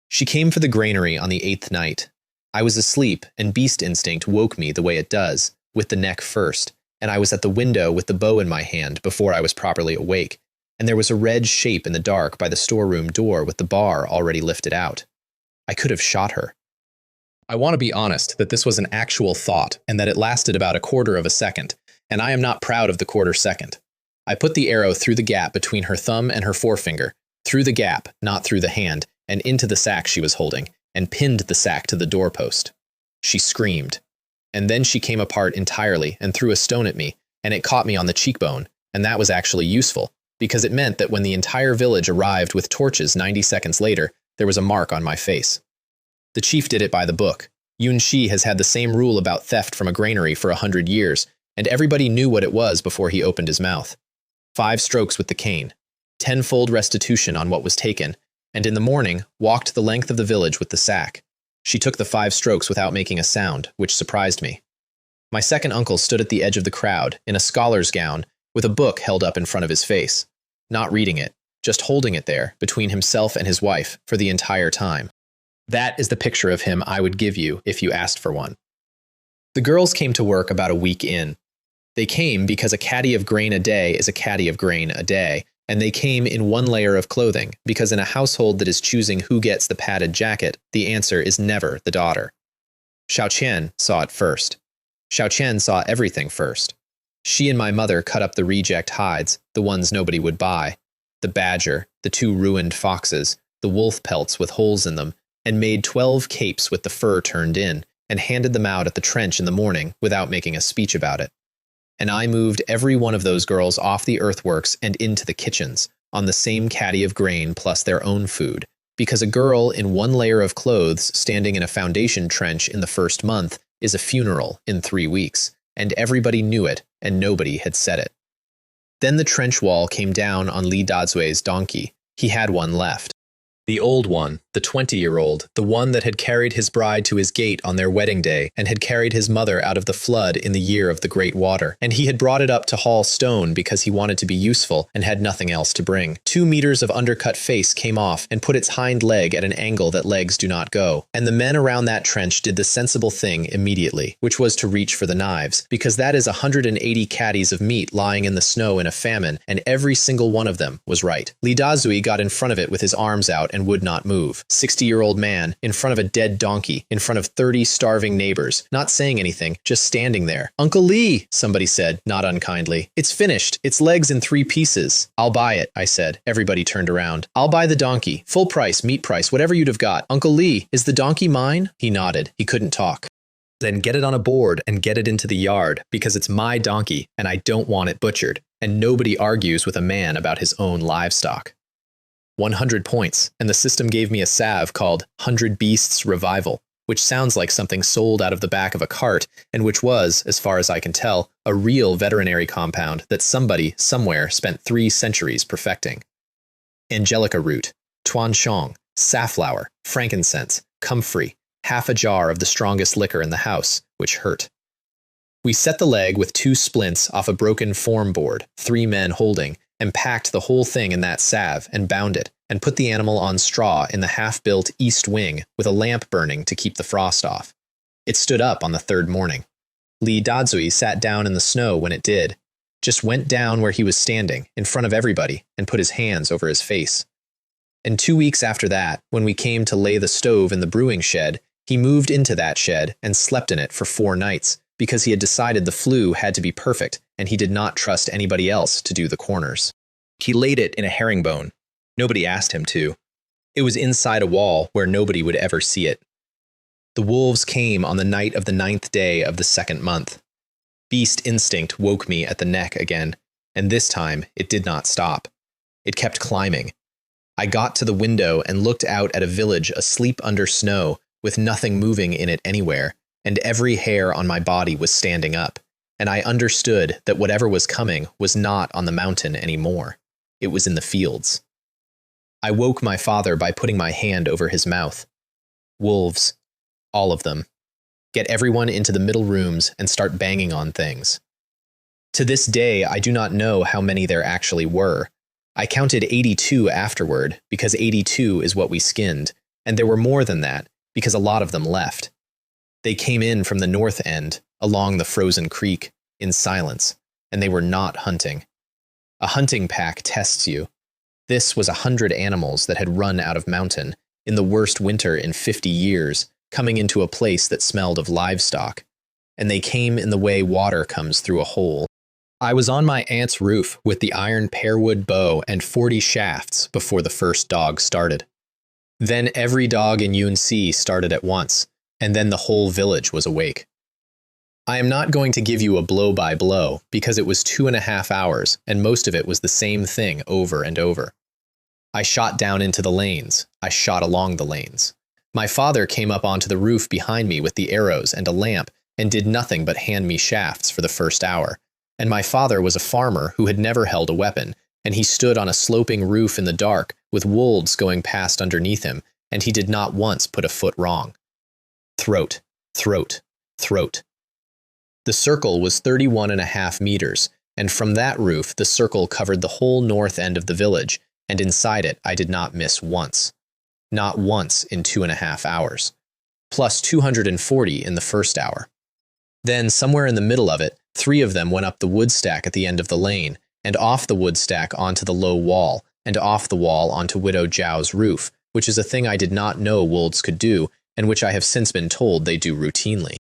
She came for the granary on the 8th night. I was asleep, and beast instinct woke me the way it does, with the neck first, and I was at the window with the bow in my hand before I was properly awake, and there was a red shape in the dark by the storeroom door with the bar already lifted out. I could have shot her. I want to be honest that this was an actual thought and that it lasted about a quarter of a second, and I am not proud of the quarter second. I put the arrow through the gap between her thumb and her forefinger, through the gap, not through the hand, and into the sack she was holding, and pinned the sack to the doorpost. She screamed. And then she came apart entirely and threw a stone at me, and it caught me on the cheekbone, and that was actually useful, because it meant that when the entire village arrived with torches 90 seconds later, there was a mark on my face. The chief did it by the book. Yunxi has had the same rule about theft from a granary for 100 years, and everybody knew what it was before he opened his mouth. 5 strokes with the cane, 10-fold restitution on what was taken, and in the morning walked the length of the village with the sack. She took the 5 strokes without making a sound, which surprised me. My second uncle stood at the edge of the crowd, in a scholar's gown, with a book held up in front of his face, not reading it, just holding it there between himself and his wife for the entire time. That is the picture of him I would give you if you asked for one. The girls came to work about a week in. They came because a catty of grain a day is a catty of grain a day, and they came in 1 layer of clothing because in a household that is choosing who gets the padded jacket, the answer is never the daughter. Xiaoqian saw it first. Xiaoqian saw everything first. She and my mother cut up the reject hides, the ones nobody would buy, the badger, the 2 ruined foxes, the wolf pelts with holes in them, and made 12 capes with the fur turned in, and handed them out at the trench in the morning without making a speech about it. And I moved every one of those girls off the earthworks and into the kitchens, on the same catty of grain plus their own food, because a girl in 1 layer of clothes standing in a foundation trench in the first month is a funeral in 3 weeks, and everybody knew it, and nobody had said it. Then the trench wall came down on Li Dazue's donkey. He had one left. The old one, the 20-year-old, the one that had carried his bride to his gate on their wedding day and had carried his mother out of the flood in the year of the great water. And he had brought it up to haul stone because he wanted to be useful and had nothing else to bring. 2 meters of undercut face came off and put its hind leg at an angle that legs do not go. And the men around that trench did the sensible thing immediately, which was to reach for the knives, because that is 180 catties of meat lying in the snow in a famine, and every single one of them was right. Li Dazui got in front of it with his arms out and would not move. 60-year-old man, in front of a dead donkey, in front of 30 starving neighbors, not saying anything, just standing there. "Uncle Lee," somebody said, not unkindly. "It's finished. Its legs in 3 pieces." "I'll buy it," I said. Everybody turned around. "I'll buy the donkey. Full price, meat price, whatever you'd have got. Uncle Lee, is the donkey mine?" He nodded. He couldn't talk. "Then get it on a board and get it into the yard, because it's my donkey, and I don't want it butchered. And nobody argues with a man about his own livestock." 100 points, and the system gave me a salve called 100 Beasts Revival, which sounds like something sold out of the back of a cart, and which was, as far as I can tell, a real veterinary compound that somebody, somewhere, spent 3 centuries perfecting. Angelica root, tuan shong, safflower, frankincense, comfrey, half a jar of the strongest liquor in the house, which hurt. We set the leg with 2 splints off a broken form board, 3 men holding, and packed the whole thing in that salve and bound it, and put the animal on straw in the half-built east wing with a lamp burning to keep the frost off. It stood up on the 3rd morning. Li Dazui sat down in the snow when it did, just went down where he was standing, in front of everybody, and put his hands over his face. And 2 weeks after that, when we came to lay the stove in the brewing shed, he moved into that shed and slept in it for 4 nights, because he had decided the flue had to be perfect, and he did not trust anybody else to do the corners. He laid it in a herringbone. Nobody asked him to. It was inside a wall where nobody would ever see it. The wolves came on the night of the 9th day of the 2nd month. Beast instinct woke me at the neck again, and this time it did not stop. It kept climbing. I got to the window and looked out at a village asleep under snow, with nothing moving in it anywhere, and every hair on my body was standing up, and I understood that whatever was coming was not on the mountain anymore. It was in the fields. I woke my father by putting my hand over his mouth. Wolves. All of them. Get everyone into the middle rooms and start banging on things. To this day, I do not know how many there actually were. I counted 82 afterward, because 82 is what we skinned, and there were more than that, because a lot of them left. They came in from the north end, along the frozen creek, in silence, and they were not hunting. A hunting pack tests you. This was 100 animals that had run out of mountain, in the worst winter in 50 years, coming into a place that smelled of livestock. And they came in the way water comes through a hole. I was on my aunt's roof with the iron pearwood bow and 40 shafts before the first dog started. Then every dog in Yunxi started at once, and then the whole village was awake. I am not going to give you a blow-by-blow, because it was 2.5 hours, and most of it was the same thing over and over. I shot down into the lanes. I shot along the lanes. My father came up onto the roof behind me with the arrows and a lamp, and did nothing but hand me shafts for the first hour. And my father was a farmer who had never held a weapon, and he stood on a sloping roof in the dark, with wolves going past underneath him, and he did not once put a foot wrong. Throat, throat, throat. The circle was 31.5 meters, and from that roof the circle covered the whole north end of the village, and inside it I did not miss once. Not once in 2.5 hours. Plus 240 in the first hour. Then, somewhere in the middle of it, 3 of them went up the wood stack at the end of the lane, and off the wood stack onto the low wall, and off the wall onto Widow Zhao's roof, which is a thing I did not know wolves could do, and which I have since been told they do routinely.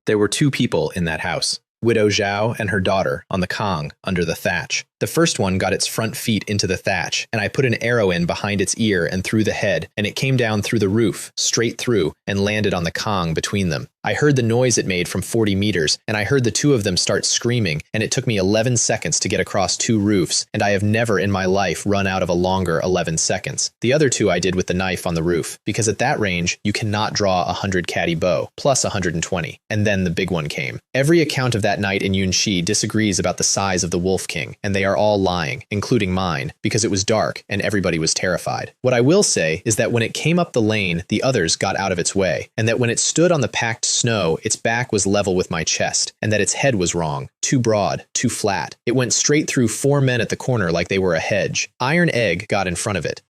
There were 2 people in that house, Widow Zhao and her daughter, on the Kong, under the thatch. The first one got its front feet into the thatch, and I put an arrow in behind its ear and through the head, and it came down through the roof, straight through, and landed on the Kong between them. I heard the noise it made from 40 meters, and I heard the two of them start screaming, and it took me 11 seconds to get across 2 roofs, and I have never in my life run out of a longer 11 seconds. The other 2 I did with the knife on the roof, because at that range, you cannot draw a 100 catty bow, plus 120, and then the big one came. Every account of that night in Yunxi disagrees about the size of the Wolf King, and they are all lying, including mine, because it was dark and everybody was terrified. What I will say is that when it came up the lane, the others got out of its way, and that when it stood on the packed snow, its back was level with my chest, and that its head was wrong, too broad, too flat. It went straight through 4 men at the corner like they were a hedge. Iron Egg got in front of it.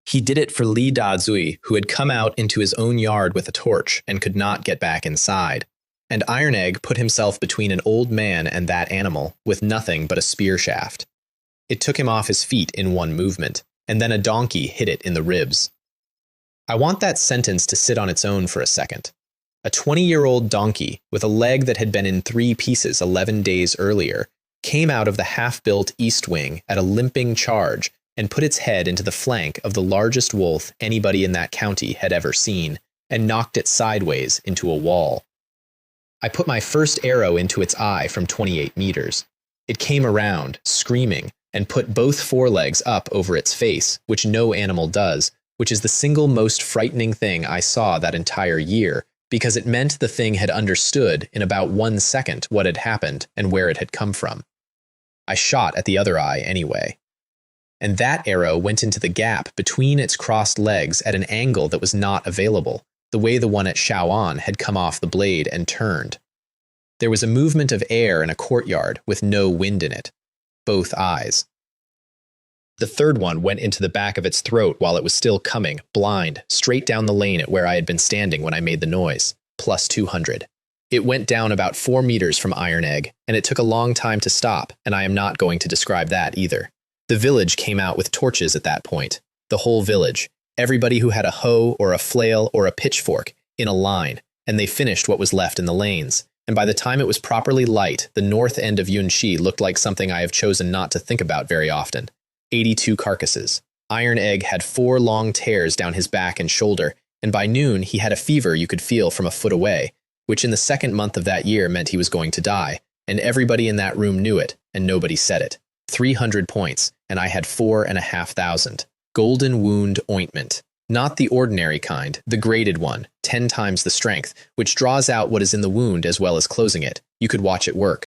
He did it for Li Dazui, who had come out into his own yard with a torch and could not get back inside. And Iron Egg put himself between an old man and that animal, with nothing but a spear shaft. It took him off his feet in one movement, and then a donkey hit it in the ribs. I want that sentence to sit on its own for a second. A 20-year-old donkey, with a leg that had been in 3 pieces 11 days earlier, came out of the half-built east wing at a limping charge and put its head into the flank of the largest wolf anybody in that county had ever seen, and knocked it sideways into a wall. I put my first arrow into its eye from 28 meters. It came around, screaming, and put both forelegs up over its face, which no animal does, which is the single most frightening thing I saw that entire year, because it meant the thing had understood in about 1 second what had happened and where it had come from. I shot at the other eye anyway. And that arrow went into the gap between its crossed legs at an angle that was not available, the way the one at Shaoan had come off the blade and turned. There was a movement of air in a courtyard with no wind in it. Both eyes. The third one went into the back of its throat while it was still coming, blind, straight down the lane at where I had been standing when I made the noise, plus 200. It went down about 4 meters from Iron Egg, and it took a long time to stop, and I am not going to describe that either. The village came out with torches at that point. The whole village. Everybody who had a hoe or a flail or a pitchfork, in a line, and they finished what was left in the lanes. And by the time it was properly light, the north end of Yunxi looked like something I have chosen not to think about very often. 82 carcasses. Iron Egg had 4 long tears down his back and shoulder, and by noon he had a fever you could feel from a foot away, which in the 2nd month of that year meant he was going to die, and everybody in that room knew it, and nobody said it. 300 points, and I had 4,500. Golden wound ointment. Not the ordinary kind, the graded one, 10 times the strength, which draws out what is in the wound as well as closing it. You could watch it work.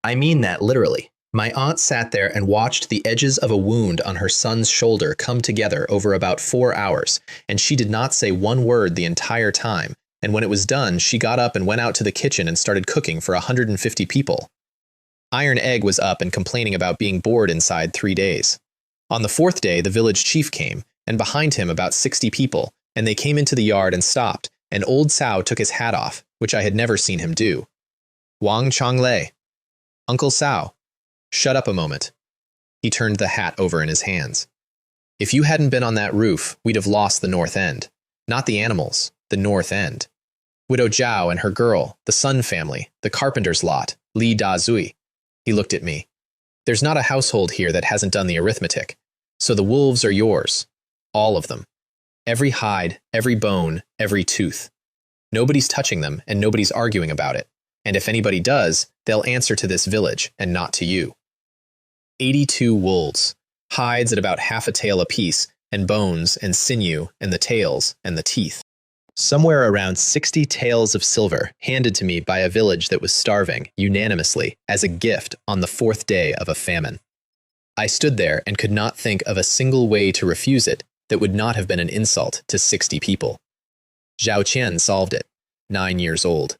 I mean that literally. My aunt sat there and watched the edges of a wound on her son's shoulder come together over about 4 hours, and she did not say one word the entire time, and when it was done, she got up and went out to the kitchen and started cooking for 150 people. Iron Egg was up and complaining about being bored inside 3 days. On the 4th day, the village chief came, and behind him about 60 people, and they came into the yard and stopped, and old Cao took his hat off, which I had never seen him do. Wang Changlei. Uncle Cao. Shut up a moment. He turned the hat over in his hands. If you hadn't been on that roof, we'd have lost the north end. Not the animals, the north end. Widow Zhao and her girl, the Sun family, the carpenter's lot, Li Dazui. He looked at me. There's not a household here that hasn't done the arithmetic. So the wolves are yours. All of them. Every hide, every bone, every tooth. Nobody's touching them, and nobody's arguing about it. And if anybody does, they'll answer to this village, and not to you. 82 wolves. Hides at about half a tail apiece, and bones, and sinew, and the tails, and the teeth. Somewhere around 60 taels of silver, handed to me by a village that was starving, unanimously, as a gift on the 4th day of a famine. I stood there and could not think of a single way to refuse it that would not have been an insult to 60 people. Zhao Qian solved it, 9 years old.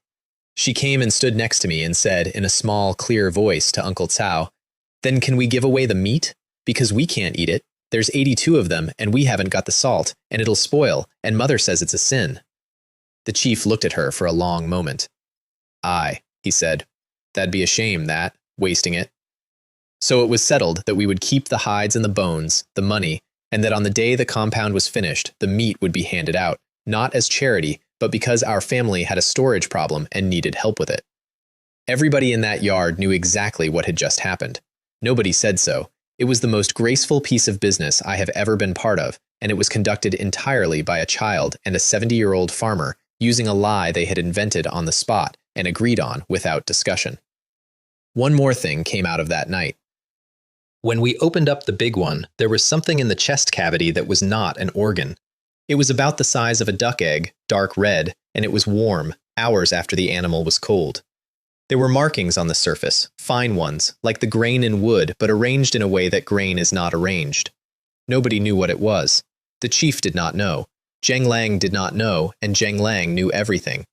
She came and stood next to me and said in a small, clear voice to Uncle Cao, "Then can we give away the meat? Because we can't eat it. There's 82 of them, and we haven't got the salt, and it'll spoil, and Mother says it's a sin." The chief looked at her for a long moment. "Aye," he said. "That'd be a shame, that, wasting it." So it was settled that we would keep the hides and the bones, the money, and that on the day the compound was finished, the meat would be handed out, not as charity, but because our family had a storage problem and needed help with it. Everybody in that yard knew exactly what had just happened. Nobody said so. It was the most graceful piece of business I have ever been part of, and it was conducted entirely by a child and a 70-year-old farmer, using a lie they had invented on the spot and agreed on without discussion. One more thing came out of that night. When we opened up the big one, there was something in the chest cavity that was not an organ. It was about the size of a duck egg, dark red, and it was warm, hours after the animal was cold. There were markings on the surface, fine ones, like the grain in wood, but arranged in a way that grain is not arranged. Nobody knew what it was. The chief did not know. Zheng Lang did not know, and Zheng Lang knew everything.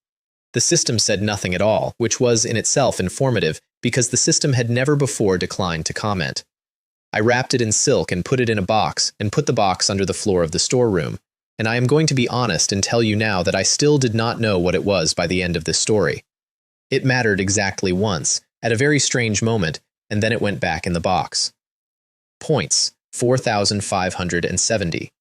The system said nothing at all, which was in itself informative because the system had never before declined to comment. I wrapped it in silk and put it in a box, and put the box under the floor of the storeroom. And I am going to be honest and tell you now that I still did not know what it was by the end of this story. It mattered exactly once, at a very strange moment, and then it went back in the box. Points, 4,570.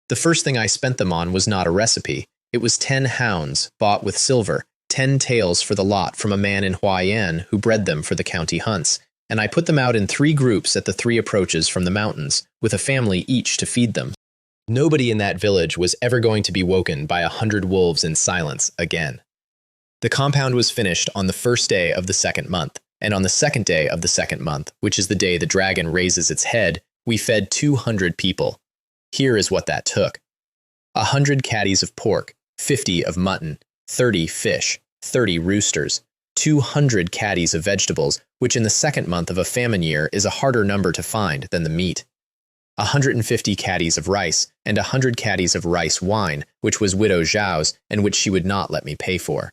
The first thing I spent them on was not a recipe. It was 10 hounds, bought with silver, 10 tails for the lot from a man in Huaiyan who bred them for the county hunts, and I put them out in 3 groups at the 3 approaches from the mountains, with a family each to feed them. Nobody in that village was ever going to be woken by 100 wolves in silence again. The compound was finished on the first day of the second month, and on the second day of the second month, which is the day the dragon raises its head, we fed 200 people. Here is what that took. 100 catties of pork, 50 of mutton, 30 fish, 30 roosters, 200 catties of vegetables, which in the second month of a famine year is a harder number to find than the meat. 150 catties of rice, and 100 catties of rice wine, which was Widow Zhao's and which she would not let me pay for.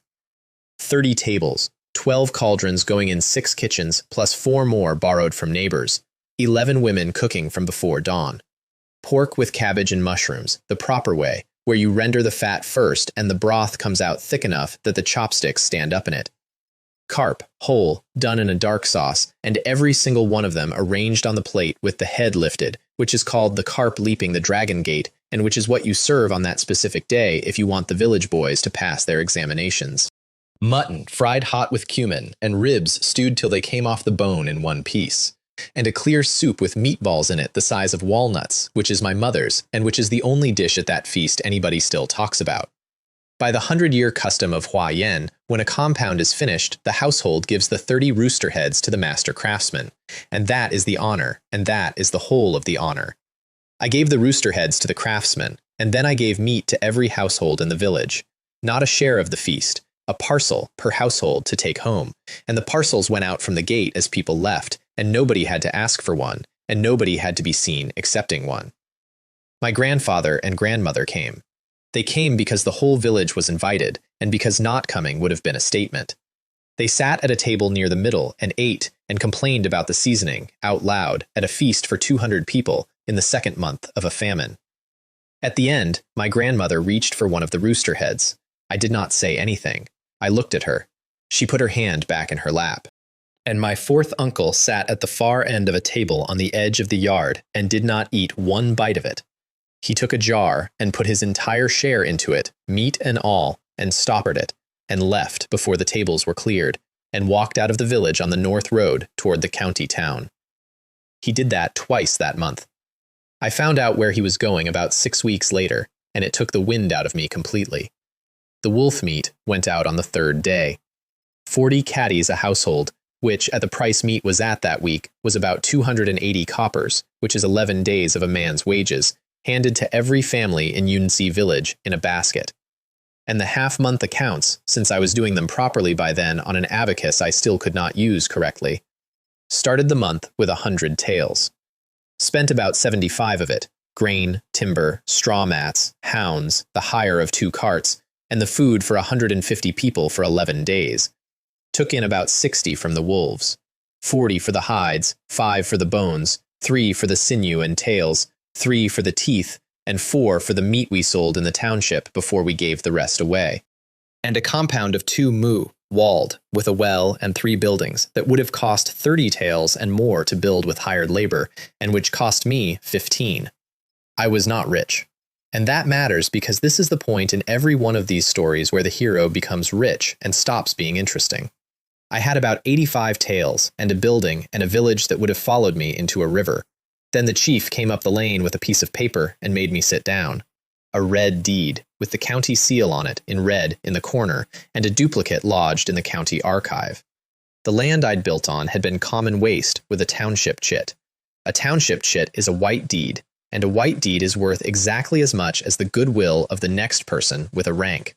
30 tables, 12 cauldrons going in 6 kitchens, plus 4 more borrowed from neighbors, 11 women cooking from before dawn. Pork with cabbage and mushrooms, the proper way, where you render the fat first and the broth comes out thick enough that the chopsticks stand up in it. Carp, whole, done in a dark sauce, and every single one of them arranged on the plate with the head lifted, which is called the carp leaping the dragon gate, and which is what you serve on that specific day if you want the village boys to pass their examinations. Mutton fried hot with cumin, and ribs stewed till they came off the bone in one piece. And a clear soup with meatballs in it the size of walnuts, which is my mother's, and which is the only dish at that feast anybody still talks about. By the 100-year custom of Huaiyan, when a compound is finished, the household gives the 30 rooster heads to the master craftsman, and that is the honor, and that is the whole of the honor. I gave the rooster heads to the craftsman, and then I gave meat to every household in the village. Not a share of the feast, a parcel per household to take home, and the parcels went out from the gate as people left, and nobody had to ask for one, and nobody had to be seen accepting one. My grandfather and grandmother came. They came because the whole village was invited, and because not coming would have been a statement. They sat at a table near the middle and ate and complained about the seasoning, out loud, at a feast for 200 people in the second month of a famine. At the end, my grandmother reached for one of the rooster heads. I did not say anything. I looked at her. She put her hand back in her lap. And my fourth uncle sat at the far end of a table on the edge of the yard and did not eat one bite of it. He took a jar and put his entire share into it, meat and all, and stoppered it, and left before the tables were cleared, and walked out of the village on the north road toward the county town. He did that twice that month. I found out where he was going about 6 weeks later, and it took the wind out of me completely. The wolf meat went out on the 3rd day. 40 catties a household, which, at the price meat was at that week, was about 280 coppers, which is 11 days of a man's wages, handed to every family in Yunsi village in a basket. And the half-month accounts, since I was doing them properly by then on an abacus I still could not use correctly, started the month with 100 taels. Spent about 75 of it, grain, timber, straw mats, hounds, the hire of 2 carts, and the food for 150 people for 11 days. Took in about 60 from the wolves, 40 for the hides, 5 for the bones, 3 for the sinew and tails, 3 for the teeth, and 4 for the meat we sold in the township before we gave the rest away. And a compound of 2 mu, walled, with a well and 3 buildings, that would have cost 30 taels and more to build with hired labor, and which cost me 15. I was not rich. And that matters because this is the point in every one of these stories where the hero becomes rich and stops being interesting. I had about 85 taels, and a building, and a village that would have followed me into a river. Then the chief came up the lane with a piece of paper and made me sit down. a red deed, with the county seal on it in red in the corner, and a duplicate lodged in the county archive. The land I'd built on had been common waste with a township chit. A township chit is a white deed, and a white deed is worth exactly as much as the goodwill of the next person with a rank.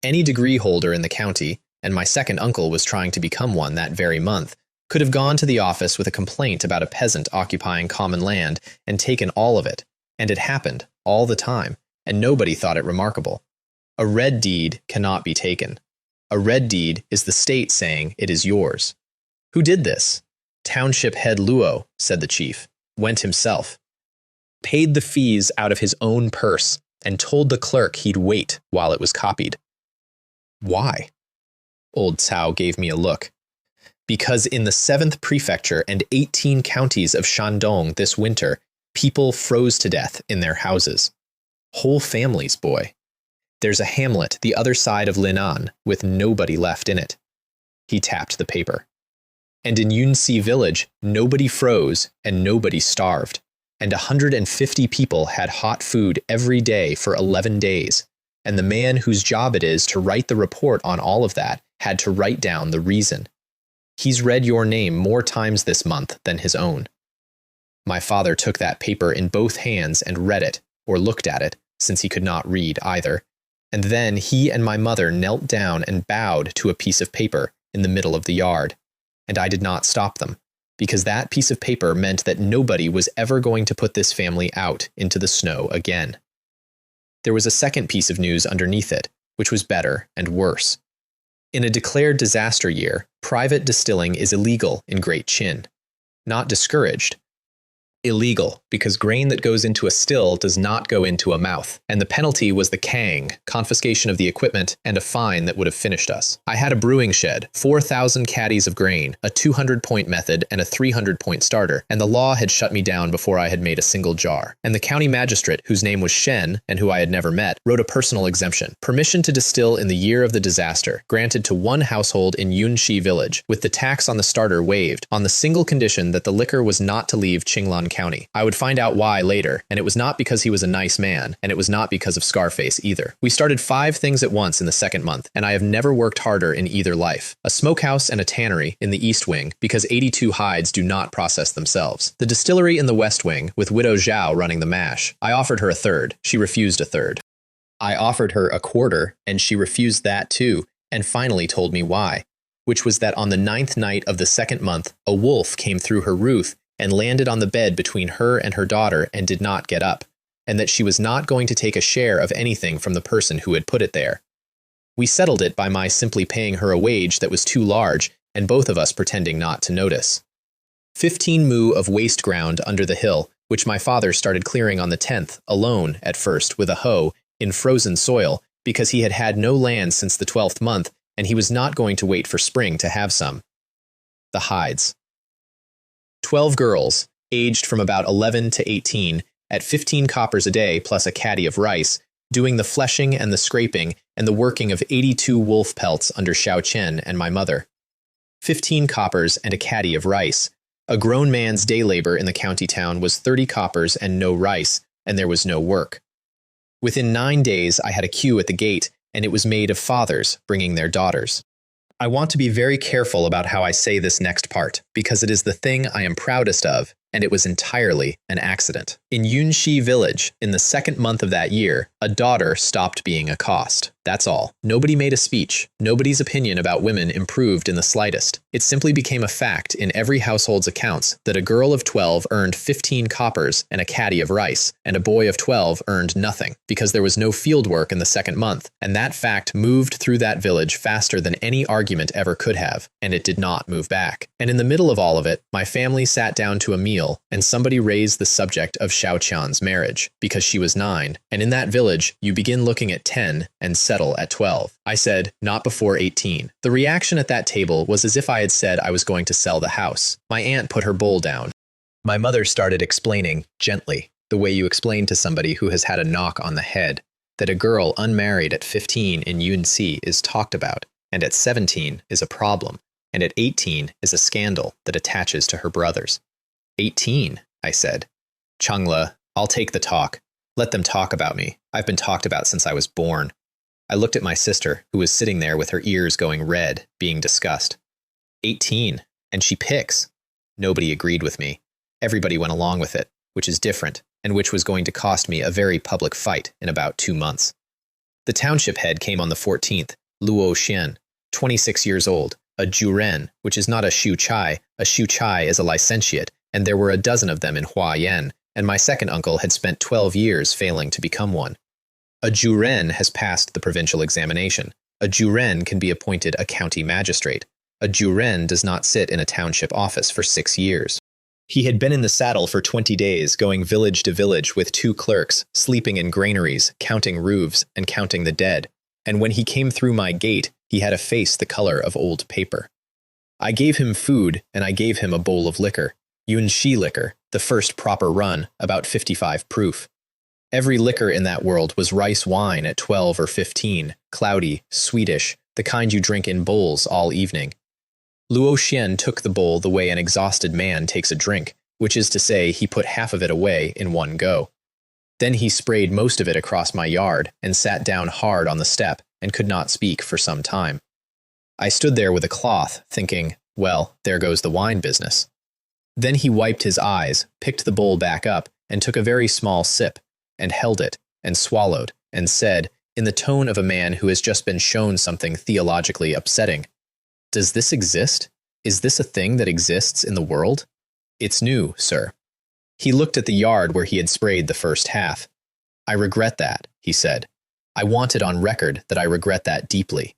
Any degree holder in the county, and my second uncle was trying to become one that very month, could have gone to the office with a complaint about a peasant occupying common land and taken all of it, and it happened all the time, and nobody thought it remarkable. A red deed cannot be taken. A red deed is the state saying it is yours. Who did this? Township head Luo, said the chief, went himself, paid the fees out of his own purse, and told the clerk he'd wait while it was copied. Why? Old Cao gave me a look. Because in the 7th prefecture and 18 counties of Shandong this winter, people froze to death in their houses. Whole families, boy. There's a hamlet the other side of Linan with nobody left in it. He tapped the paper. And in Yunxi village, nobody froze and nobody starved. And 150 people had hot food every day for 11 days. And the man whose job it is to write the report on all of that had to write down the reason. He's read your name more times this month than his own. My father took that paper in both hands and read it, or looked at it, since he could not read either. And then he and my mother knelt down and bowed to a piece of paper in the middle of the yard. And I did not stop them, because that piece of paper meant that nobody was ever going to put this family out into the snow again. There was a second piece of news underneath it, which was better and worse. In a declared disaster year, private distilling is illegal in Great Qin. Not discouraged. Illegal, because grain that goes into a still does not go into a mouth, and the penalty was the kang, confiscation of the equipment, and a fine that would have finished us. I had a brewing shed, 4,000 catties of grain, a 200-point method, and a 300-point starter, and the law had shut me down before I had made a single jar. And the county magistrate, whose name was Shen, and who I had never met, wrote a personal exemption. Permission to distill in the year of the disaster, granted to one household in Yunxi village, with the tax on the starter waived, on the single condition that the liquor was not to leave Qinglan County. I would find out why later, and it was not because he was a nice man, and it was not because of Scarface either. We started 5 things at once in the second month, and I have never worked harder in either life. A smokehouse and a tannery in the East Wing, because 82 hides do not process themselves. The distillery in the West Wing, with Widow Zhao running the mash. I offered her a third. She refused a third. I offered her a quarter, and she refused that too, and finally told me why, which was that on the 9th night of the second month, a wolf came through her roof and landed on the bed between her and her daughter and did not get up, and that she was not going to take a share of anything from the person who had put it there. We settled it by my simply paying her a wage that was too large, and both of us pretending not to notice. 15 mu of waste ground under the hill, which my father started clearing on the 10th, alone at first with a hoe, in frozen soil, because he had had no land since the 12th month, and he was not going to wait for spring to have some. The hides. 12 girls, aged from about 11 to 18, at 15 coppers a day plus a catty of rice, doing the fleshing and the scraping and the working of 82 wolf pelts under Xiao Chen and my mother. 15 coppers and a catty of rice. A grown man's day labor in the county town was 30 coppers and no rice, and there was no work. Within 9 days, I had a queue at the gate, and it was made of fathers bringing their daughters. I want to be very careful about how I say this next part, because it is the thing I am proudest of, and it was entirely an accident. In Yunxi village, in the second month of that year, a daughter stopped being a cost. That's all. Nobody made a speech. Nobody's opinion about women improved in the slightest. It simply became a fact in every household's accounts that a girl of 12 earned 15 coppers and a catty of rice, and a boy of 12 earned nothing, because there was no field work in the second month, and that fact moved through that village faster than any argument ever could have, and it did not move back. And in the middle of all of it, my family sat down to a meal, and somebody raised the subject of Xiao Qian's marriage, because she was 9, and in that village, you begin looking at 10 and settle at 12. I said, not before 18. The reaction at that table was as if I had said I was going to sell the house. My aunt put her bowl down. My mother started explaining, gently, the way you explain to somebody who has had a knock on the head, that a girl unmarried at 15 in Yunxi is talked about, and at 17 is a problem, and at 18 is a scandal that attaches to her brothers. 18, I said. Changla, I'll take the talk. Let them talk about me. I've been talked about since I was born. I looked at my sister, who was sitting there with her ears going red, being discussed. 18, and she picks. Nobody agreed with me. Everybody went along with it, which is different, and which was going to cost me a very public fight in about 2 months. The township head came on the 14th, Luo Xian, 26 years old, a juren, which is not a shu chai. A shu chai is a licentiate, and there were a dozen of them in Huayan, and my second uncle had spent 12 years failing to become one. A juren has passed the provincial examination. A juren can be appointed a county magistrate. A juren does not sit in a township office for 6 years. He had been in the saddle for 20 days, going village to village with 2 clerks, sleeping in granaries, counting roofs, and counting the dead. And when he came through my gate, he had a face the color of old paper. I gave him food, and I gave him a bowl of liquor. Yunxi liquor, the first proper run, about 55 proof. Every liquor in that world was rice wine at 12 or 15, cloudy, sweetish, the kind you drink in bowls all evening. Luo Xian took the bowl the way an exhausted man takes a drink, which is to say he put half of it away in one go. Then he sprayed most of it across my yard and sat down hard on the step and could not speak for some time. I stood there with a cloth, thinking, well, there goes the wine business. Then he wiped his eyes, picked the bowl back up, and took a very small sip, and held it, and swallowed, and said, in the tone of a man who has just been shown something theologically upsetting, "Does this exist? Is this a thing that exists in the world? It's new, sir." He looked at the yard where he had sprayed the first half. "I regret that," he said. "I want it on record that I regret that deeply.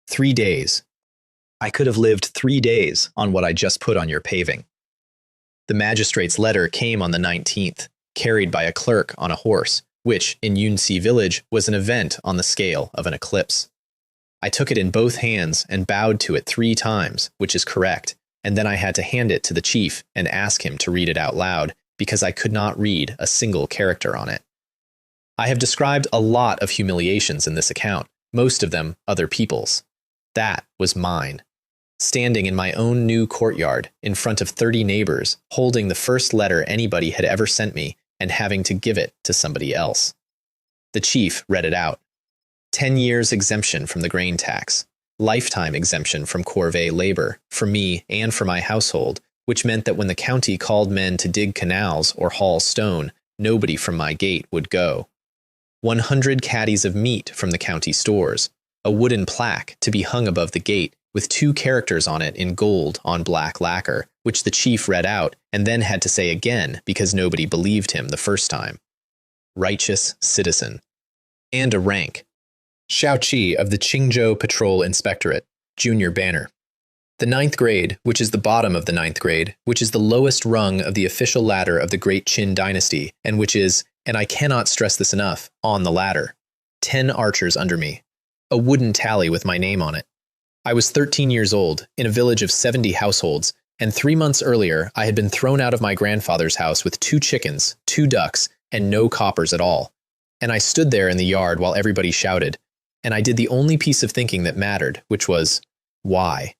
3 days. I could have lived 3 days on what I just put on your paving." The magistrate's letter came on the 19th, carried by a clerk on a horse, which, in Yunxi village, was an event on the scale of an eclipse. I took it in both hands and bowed to it 3 times, which is correct, and then I had to hand it to the chief and ask him to read it out loud, because I could not read a single character on it. I have described a lot of humiliations in this account, most of them other people's. That was mine. Standing in my own new courtyard, in front of 30 neighbors, holding the first letter anybody had ever sent me, and having to give it to somebody else. The chief read it out. 10 years exemption from the grain tax, lifetime exemption from corvée labor, for me and for my household, which meant that when the county called men to dig canals or haul stone, nobody from my gate would go. 100 catties of meat from the county stores, a wooden plaque to be hung above the gate with 2 characters on it in gold on black lacquer, which the chief read out and then had to say again because nobody believed him the first time. Righteous citizen. And a rank. Shaoqi of the Qingzhou Patrol Inspectorate, junior banner. The 9th grade, which is the bottom of the 9th grade, which is the lowest rung of the official ladder of the Great Qin dynasty, and which is, and I cannot stress this enough, on the ladder. 10 archers under me. A wooden tally with my name on it. I was 13 years old, in a village of 70 households, and 3 months earlier I had been thrown out of my grandfather's house with 2 chickens, 2 ducks, and no coppers at all. And I stood there in the yard while everybody shouted, and I did the only piece of thinking that mattered, which was, why?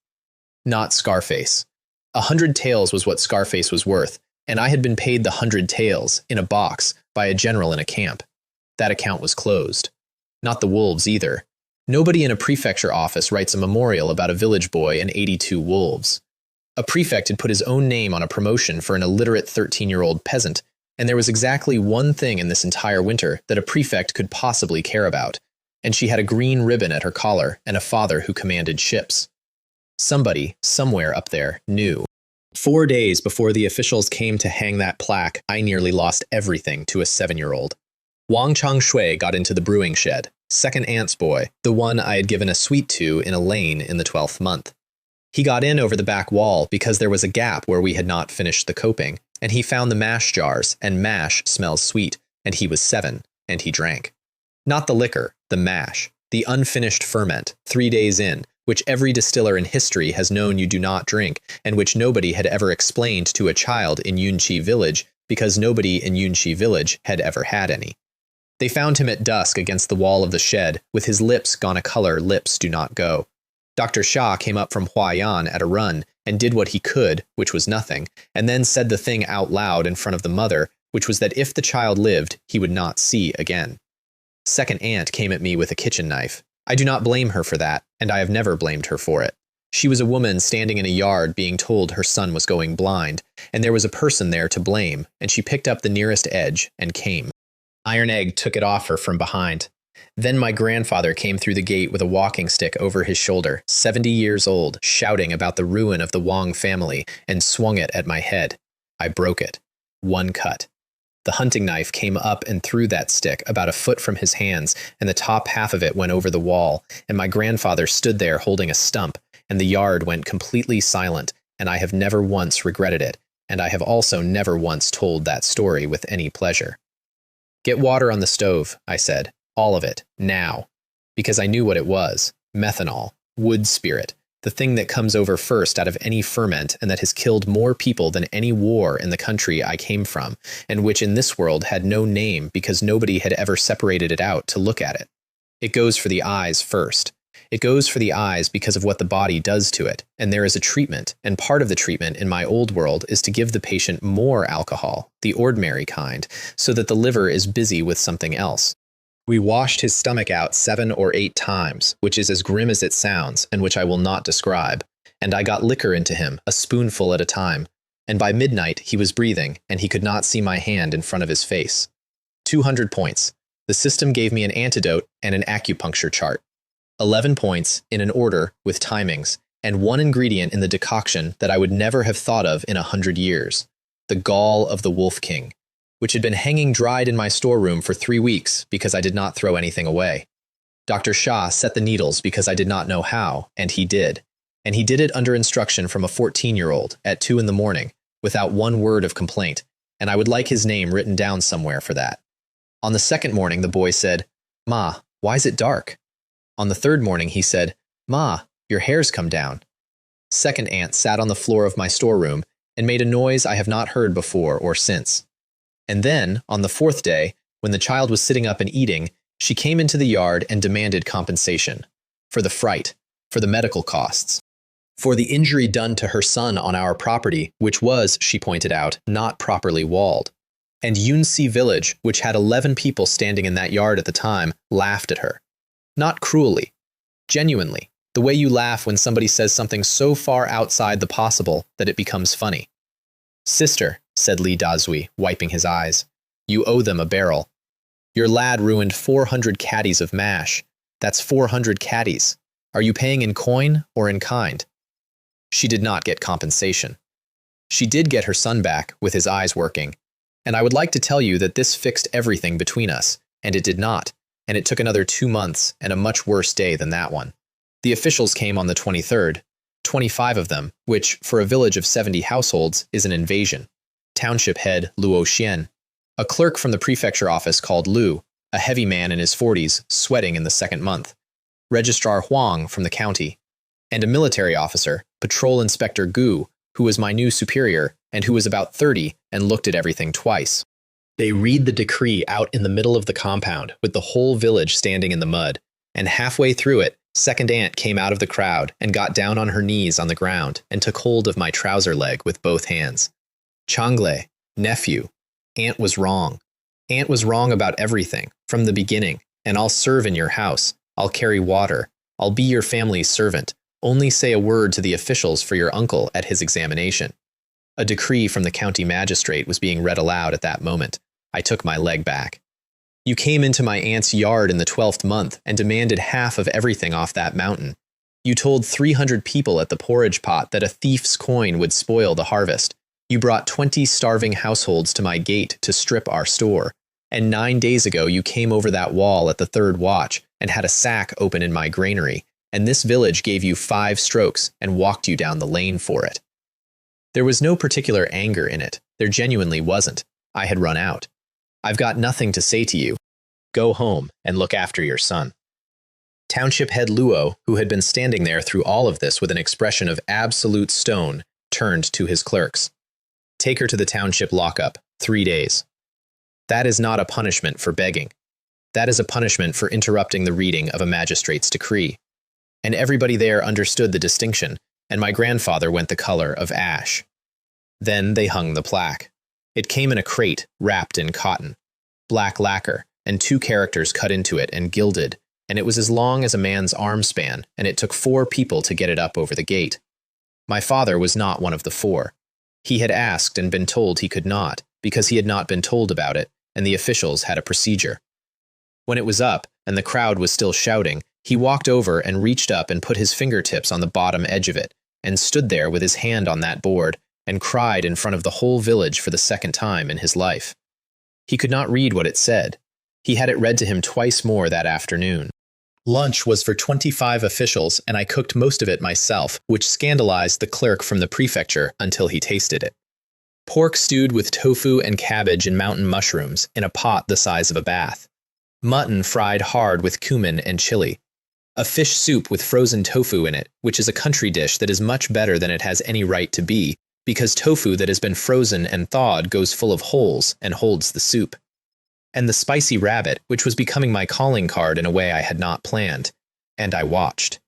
Not Scarface. 100 taels was what Scarface was worth, and I had been paid the 100 taels, in a box, by a general in a camp. That account was closed. Not the wolves either. Nobody in a prefecture office writes a memorial about a village boy and 82 wolves. A prefect had put his own name on a promotion for an illiterate 13-year-old peasant, and there was exactly one thing in this entire winter that a prefect could possibly care about, and she had a green ribbon at her collar and a father who commanded ships. Somebody, somewhere up there, knew. 4 days before the officials came to hang that plaque, I nearly lost everything to a 7-year-old. Wang Changshui got into the brewing shed, second aunt's boy, the one I had given a sweet to in a lane in the 12th month. He got in over the back wall because there was a gap where we had not finished the coping, and he found the mash jars, and mash smells sweet, and he was 7, and he drank. Not the liquor, the mash, the unfinished ferment, 3 days in, which every distiller in history has known you do not drink, and which nobody had ever explained to a child in Yunqi village because nobody in Yunqi village had ever had any. They found him at dusk against the wall of the shed, with his lips gone a color lips do not go. Dr. Xia came up from Huayan at a run, and did what he could, which was nothing, and then said the thing out loud in front of the mother, which was that if the child lived, he would not see again. Second aunt came at me with a kitchen knife. I do not blame her for that, and I have never blamed her for it. She was a woman standing in a yard being told her son was going blind, and there was a person there to blame, and she picked up the nearest edge and came. Iron Egg took it off her from behind. Then my grandfather came through the gate with a walking stick over his shoulder, 70 years old, shouting about the ruin of the Wang family, and swung it at my head. I broke it. One cut. The hunting knife came up and through that stick about a foot from his hands, and the top half of it went over the wall, and my grandfather stood there holding a stump, and the yard went completely silent, and I have never once regretted it, and I have also never once told that story with any pleasure. Get water on the stove, I said. All of it, now. Because I knew what it was. Methanol. Wood spirit. The thing that comes over first out of any ferment and that has killed more people than any war in the country I came from, and which in this world had no name because nobody had ever separated it out to look at it. It goes for the eyes first. It goes for the eyes because of what the body does to it, and there is a treatment, and part of the treatment in my old world is to give the patient more alcohol, the ordinary kind, so that the liver is busy with something else. We washed his stomach out 7 or 8 times, which is as grim as it sounds, and which I will not describe, and I got liquor into him, a spoonful at a time, and by midnight he was breathing, and he could not see my hand in front of his face. 200 points. The system gave me an antidote and an acupuncture chart. 11 points in an order with timings, and one ingredient in the decoction that I would never have thought of in 100 years, the gall of the Wolf King, which had been hanging dried in my storeroom for 3 weeks because I did not throw anything away. Dr. Shah set the needles because I did not know how, and he did. And he did it under instruction from a 14-year-old at 2 in the morning, without one word of complaint, and I would like his name written down somewhere for that. On the second morning, the boy said, "Ma, why is it dark?" On the third morning, he said, "Ma, your hair's come down." Second aunt sat on the floor of my storeroom and made a noise I have not heard before or since. And then, on the fourth day, when the child was sitting up and eating, she came into the yard and demanded compensation. For the fright, for the medical costs, for the injury done to her son on our property, which was, she pointed out, not properly walled. And Yunsi village, which had 11 people standing in that yard at the time, laughed at her. Not cruelly. Genuinely. The way you laugh when somebody says something so far outside the possible that it becomes funny. "Sister," said Li Dazui, wiping his eyes, "you owe them a barrel. Your lad ruined 400 catties of mash. That's 400 catties. Are you paying in coin or in kind?" She did not get compensation. She did get her son back, with his eyes working. And I would like to tell you that this fixed everything between us, and it did not. And it took another 2 months and a much worse day than that one. The officials came on the 23rd, 25 of them, which, for a village of 70 households, is an invasion. Township head Luo Xian, a clerk from the prefecture office called Lu, a heavy man in his 40s, sweating in the second month, Registrar Huang from the county, and a military officer, Patrol Inspector Gu, who was my new superior and who was about 30 and looked at everything twice. They read the decree out in the middle of the compound, with the whole village standing in the mud, and halfway through it, second aunt came out of the crowd and got down on her knees on the ground and took hold of my trouser leg with both hands. "Changle, nephew, aunt was wrong. Aunt was wrong about everything, from the beginning, and I'll serve in your house. I'll carry water. I'll be your family's servant. Only say a word to the officials for your uncle at his examination." A decree from the county magistrate was being read aloud at that moment. I took my leg back. "You came into my aunt's yard in the 12th month and demanded half of everything off that mountain. You told 300 people at the porridge pot that a thief's coin would spoil the harvest. You brought 20 starving households to my gate to strip our store. And 9 days ago you came over that wall at the third watch and had a sack open in my granary, and this village gave you 5 strokes and walked you down the lane for it." There was no particular anger in it. There genuinely wasn't. I had run out. "I've got nothing to say to you. Go home and look after your son." Township head Luo, who had been standing there through all of this with an expression of absolute stone, turned to his clerks. "Take her to the township lockup, 3 days. That is not a punishment for begging. That is a punishment for interrupting the reading of a magistrate's decree." And everybody there understood the distinction, and my grandfather went the color of ash. Then they hung the plaque. It came in a crate, wrapped in cotton. Black lacquer, and 2 characters cut into it and gilded, and it was as long as a man's arm span, and it took 4 people to get it up over the gate. My father was not one of the 4. He had asked and been told he could not, because he had not been told about it, and the officials had a procedure. When it was up, and the crowd was still shouting, he walked over and reached up and put his fingertips on the bottom edge of it, and stood there with his hand on that board, and cried in front of the whole village for the 2nd time in his life. He could not read what it said. He had it read to him twice more that afternoon. Lunch was for 25 officials, and I cooked most of it myself, which scandalized the clerk from the prefecture until he tasted it. Pork stewed with tofu and cabbage and mountain mushrooms in a pot the size of a bath. Mutton fried hard with cumin and chili. A fish soup with frozen tofu in it, which is a country dish that is much better than it has any right to be, because tofu that has been frozen and thawed goes full of holes and holds the soup. And the spicy rabbit, which was becoming my calling card in a way I had not planned. And I watched.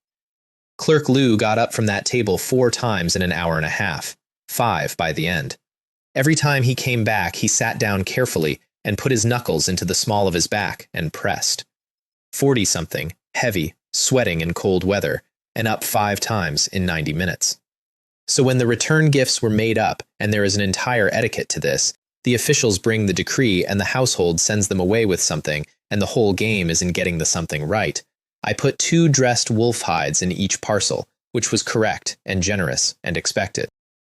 Clerk Lou got up from that table 4 times in an hour and a half, 5 by the end. Every time he came back, he sat down carefully and put his knuckles into the small of his back and pressed. 40-something, heavy, sweating in cold weather, and up 5 times in 90 minutes. So when the return gifts were made up, and there is an entire etiquette to this, the officials bring the decree and the household sends them away with something, and the whole game is in getting the something right. I put 2 dressed wolf hides in each parcel, which was correct and generous and expected.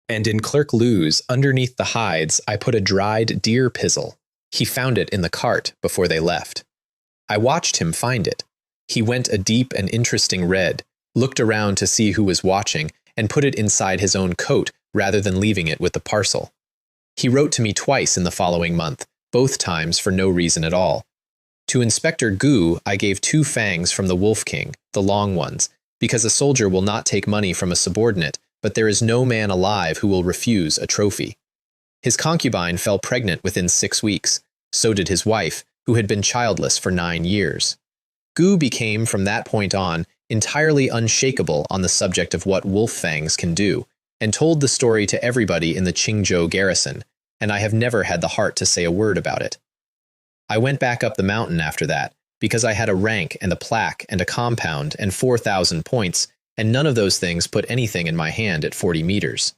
And in Clerk Lou's, underneath the hides, I put a dried deer pizzle. He found it in the cart before they left. I watched him find it. He went a deep and interesting red, looked around to see who was watching, and put it inside his own coat rather than leaving it with the parcel. He wrote to me twice in the following month, both times for no reason at all. To Inspector Gu, I gave 2 fangs from the Wolf King, the long ones, because a soldier will not take money from a subordinate, but there is no man alive who will refuse a trophy. His concubine fell pregnant within 6 weeks. So did his wife, who had been childless for 9 years. Gu became, from that point on, entirely unshakable on the subject of what wolf fangs can do, and told the story to everybody in the Qingzhou garrison, and I have never had the heart to say a word about it. I went back up the mountain after that, because I had a rank and a plaque and a compound and 4,000 points, and none of those things put anything in my hand at 40 meters.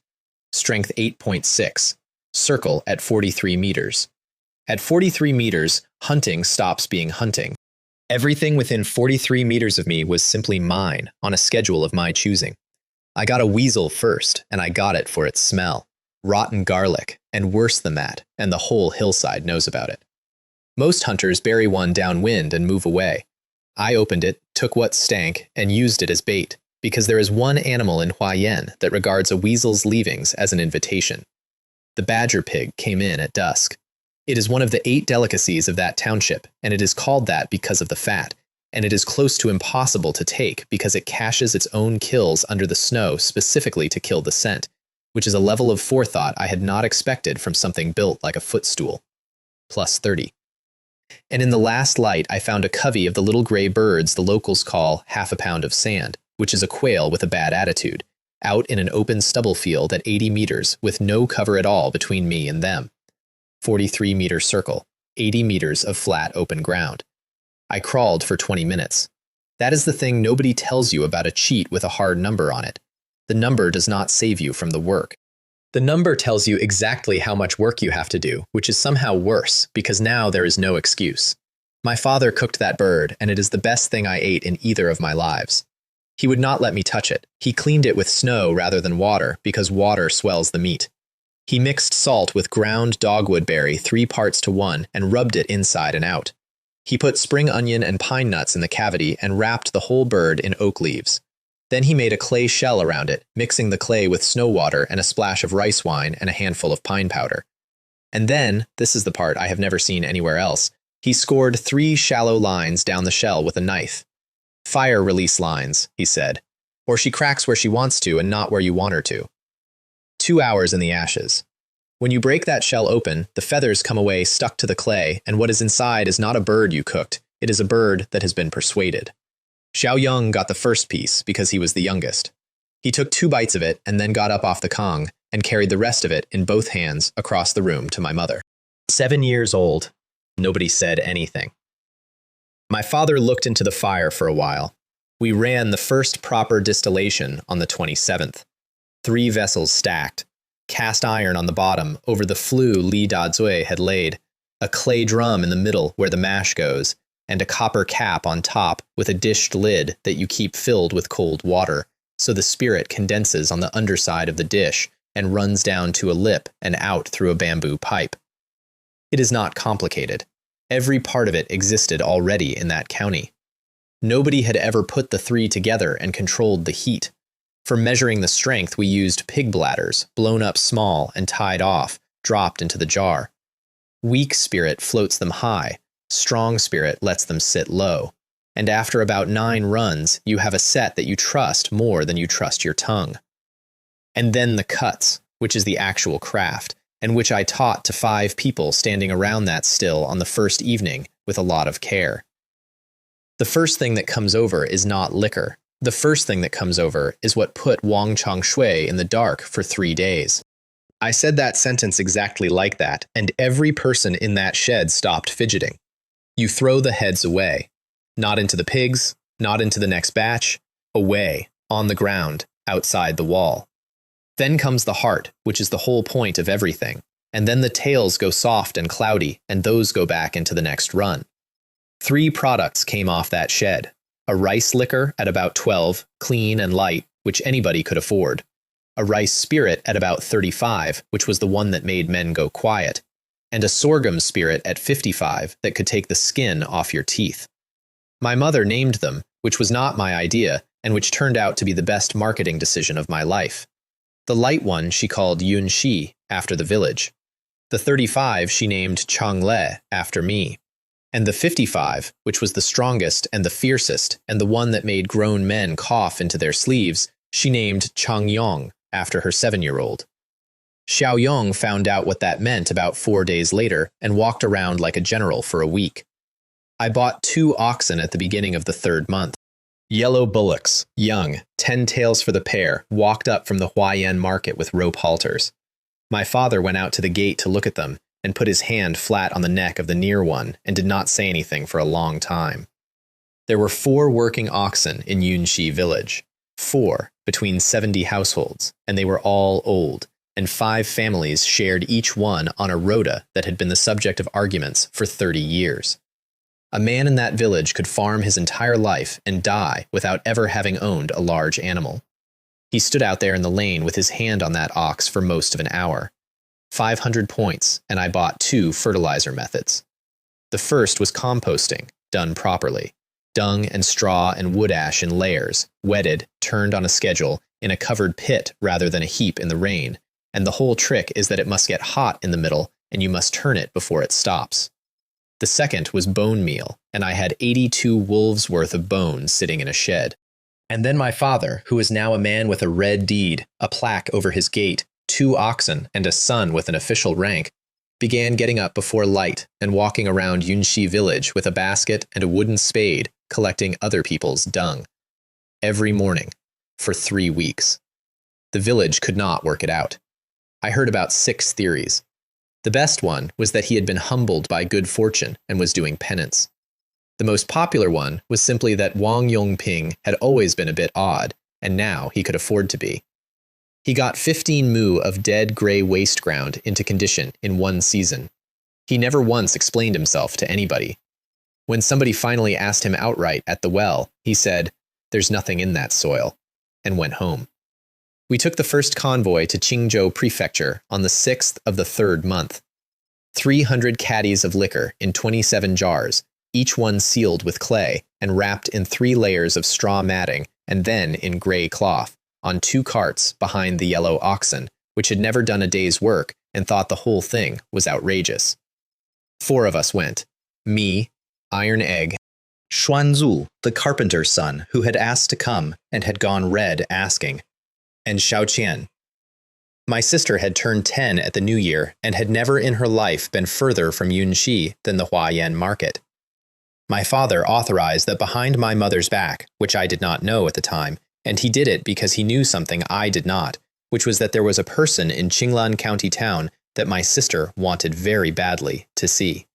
Strength 8.6. Circle at 43 meters. At 43 meters, hunting stops being hunting. Everything within 43 meters of me was simply mine, on a schedule of my choosing. I got a weasel first, and I got it for its smell. Rotten garlic, and worse than that, and the whole hillside knows about it. Most hunters bury one downwind and move away. I opened it, took what stank, and used it as bait, because there is one animal in Huayan that regards a weasel's leavings as an invitation. The badger pig came in at dusk. It is one of the 8 delicacies of that township, and it is called that because of the fat, and it is close to impossible to take because it caches its own kills under the snow specifically to kill the scent, which is a level of forethought I had not expected from something built like a footstool. Plus 30. And in the last light I found a covey of the little gray birds the locals call half a pound of sand, which is a quail with a bad attitude, out in an open stubble field at 80 meters with no cover at all between me and them. 43-meter circle, 80 meters of flat open ground. I crawled for 20 minutes. That is the thing nobody tells you about a cheat with a hard number on it. The number does not save you from the work. The number tells you exactly how much work you have to do, which is somehow worse, because now there is no excuse. My father cooked that bird, and it is the best thing I ate in either of my lives. He would not let me touch it. He cleaned it with snow rather than water, because water swells the meat. He mixed salt with ground dogwood berry 3 parts to 1 and rubbed it inside and out. He put spring onion and pine nuts in the cavity and wrapped the whole bird in oak leaves. Then he made a clay shell around it, mixing the clay with snow water and a splash of rice wine and a handful of pine powder. And then, this is the part I have never seen anywhere else, he scored 3 shallow lines down the shell with a knife. Fire release lines, he said, or she cracks where she wants to and not where you want her to. 2 hours in the ashes. When you break that shell open, the feathers come away stuck to the clay, and what is inside is not a bird you cooked, it is a bird that has been persuaded. Xiao Yong got the first piece because he was the youngest. He took 2 bites of it and then got up off the Kong, and carried the rest of it in both hands across the room to my mother. 7 years old. Nobody said anything. My father looked into the fire for a while. We ran the first proper distillation on the 27th. 3 vessels stacked, cast iron on the bottom over the flue Li Dazui had laid, a clay drum in the middle where the mash goes, and a copper cap on top with a dished lid that you keep filled with cold water, so the spirit condenses on the underside of the dish and runs down to a lip and out through a bamboo pipe. It is not complicated. Every part of it existed already in that county. Nobody had ever put the 3 together and controlled the heat. For measuring the strength, we used pig bladders, blown up small and tied off, dropped into the jar. Weak spirit floats them high, strong spirit lets them sit low. And after about 9 runs, you have a set that you trust more than you trust your tongue. And then the cuts, which is the actual craft, and which I taught to 5 people standing around that still on the first evening with a lot of care. The first thing that comes over is not liquor. The first thing that comes over is what put Wang Changshui in the dark for 3 days. I said that sentence exactly like that, and every person in that shed stopped fidgeting. You throw the heads away. Not into the pigs, not into the next batch, away, on the ground, outside the wall. Then comes the heart, which is the whole point of everything, and then the tails go soft and cloudy, and those go back into the next run. 3 products came off that shed. A rice liquor at about 12, clean and light, which anybody could afford. A rice spirit at about 35, which was the one that made men go quiet. And a sorghum spirit at 55 that could take the skin off your teeth. My mother named them, which was not my idea, and which turned out to be the best marketing decision of my life. The light one she called Yun Shi, after the village. The 35 she named Chang Le, after me. And the 55, which was the strongest and the fiercest, and the one that made grown men cough into their sleeves, she named Chang Yong, after her 7-year-old. Xiao Yong found out what that meant about 4 days later and walked around like a general for a week. I bought 2 oxen at the beginning of the 3rd month. Yellow bullocks, young, 10 tails for the pair, walked up from the Huayan market with rope halters. My father went out to the gate to look at them and put his hand flat on the neck of the near one and did not say anything for a long time. There were 4 working oxen in Yunxi village, 4 between 70 households, and they were all old, and 5 families shared each one on a rota that had been the subject of arguments for 30 years. A man in that village could farm his entire life and die without ever having owned a large animal. He stood out there in the lane with his hand on that ox for most of an hour. 500 points, and I bought 2 fertilizer methods. The first was composting, done properly. Dung and straw and wood ash in layers, wetted, turned on a schedule, in a covered pit rather than a heap in the rain, and the whole trick is that it must get hot in the middle, and you must turn it before it stops. The second was bone meal, and I had 82 wolves' worth of bones sitting in a shed. And then my father, who is now a man with a red deed, a plaque over his gate, 2 oxen, and a son with an official rank, began getting up before light and walking around Yunxi village with a basket and a wooden spade, collecting other people's dung. Every morning, for 3 weeks. The village could not work it out. I heard about 6 theories. The best one was that he had been humbled by good fortune and was doing penance. The most popular one was simply that Wang Yongping had always been a bit odd, and now he could afford to be. He got 15 mu of dead gray waste ground into condition in 1 season. He never once explained himself to anybody. When somebody finally asked him outright at the well, he said, "There's nothing in that soil," and went home. We took the first convoy to Qingzhou Prefecture on the 6th of the 3rd month. 300 catties of liquor in 27 jars, each one sealed with clay and wrapped in 3 layers of straw matting and then in gray cloth, on 2 carts behind the yellow oxen, which had never done a day's work and thought the whole thing was outrageous. 4 of us went. Me, Iron Egg, Xuanzu, the carpenter's son, who had asked to come and had gone red asking, and Xiaoqian. My sister had turned 10 at the New Year and had never in her life been further from Yunxi than the Huayan market. My father authorized that behind my mother's back, which I did not know at the time, and he did it because he knew something I did not, which was that there was a person in Qinglan County town that my sister wanted very badly to see.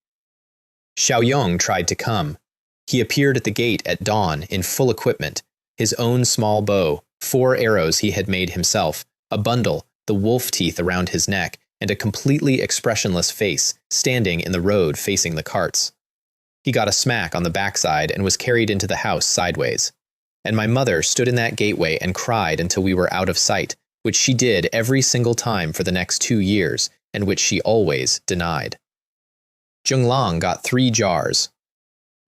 Xiaoyong tried to come. He appeared at the gate at dawn in full equipment, his own small bow, 4 arrows he had made himself, a bundle, the wolf teeth around his neck, and a completely expressionless face, standing in the road facing the carts. He got a smack on the backside and was carried into the house sideways. And my mother stood in that gateway and cried until we were out of sight, which she did every single time for the next 2 years, and which she always denied. Zhenglang got 3 jars.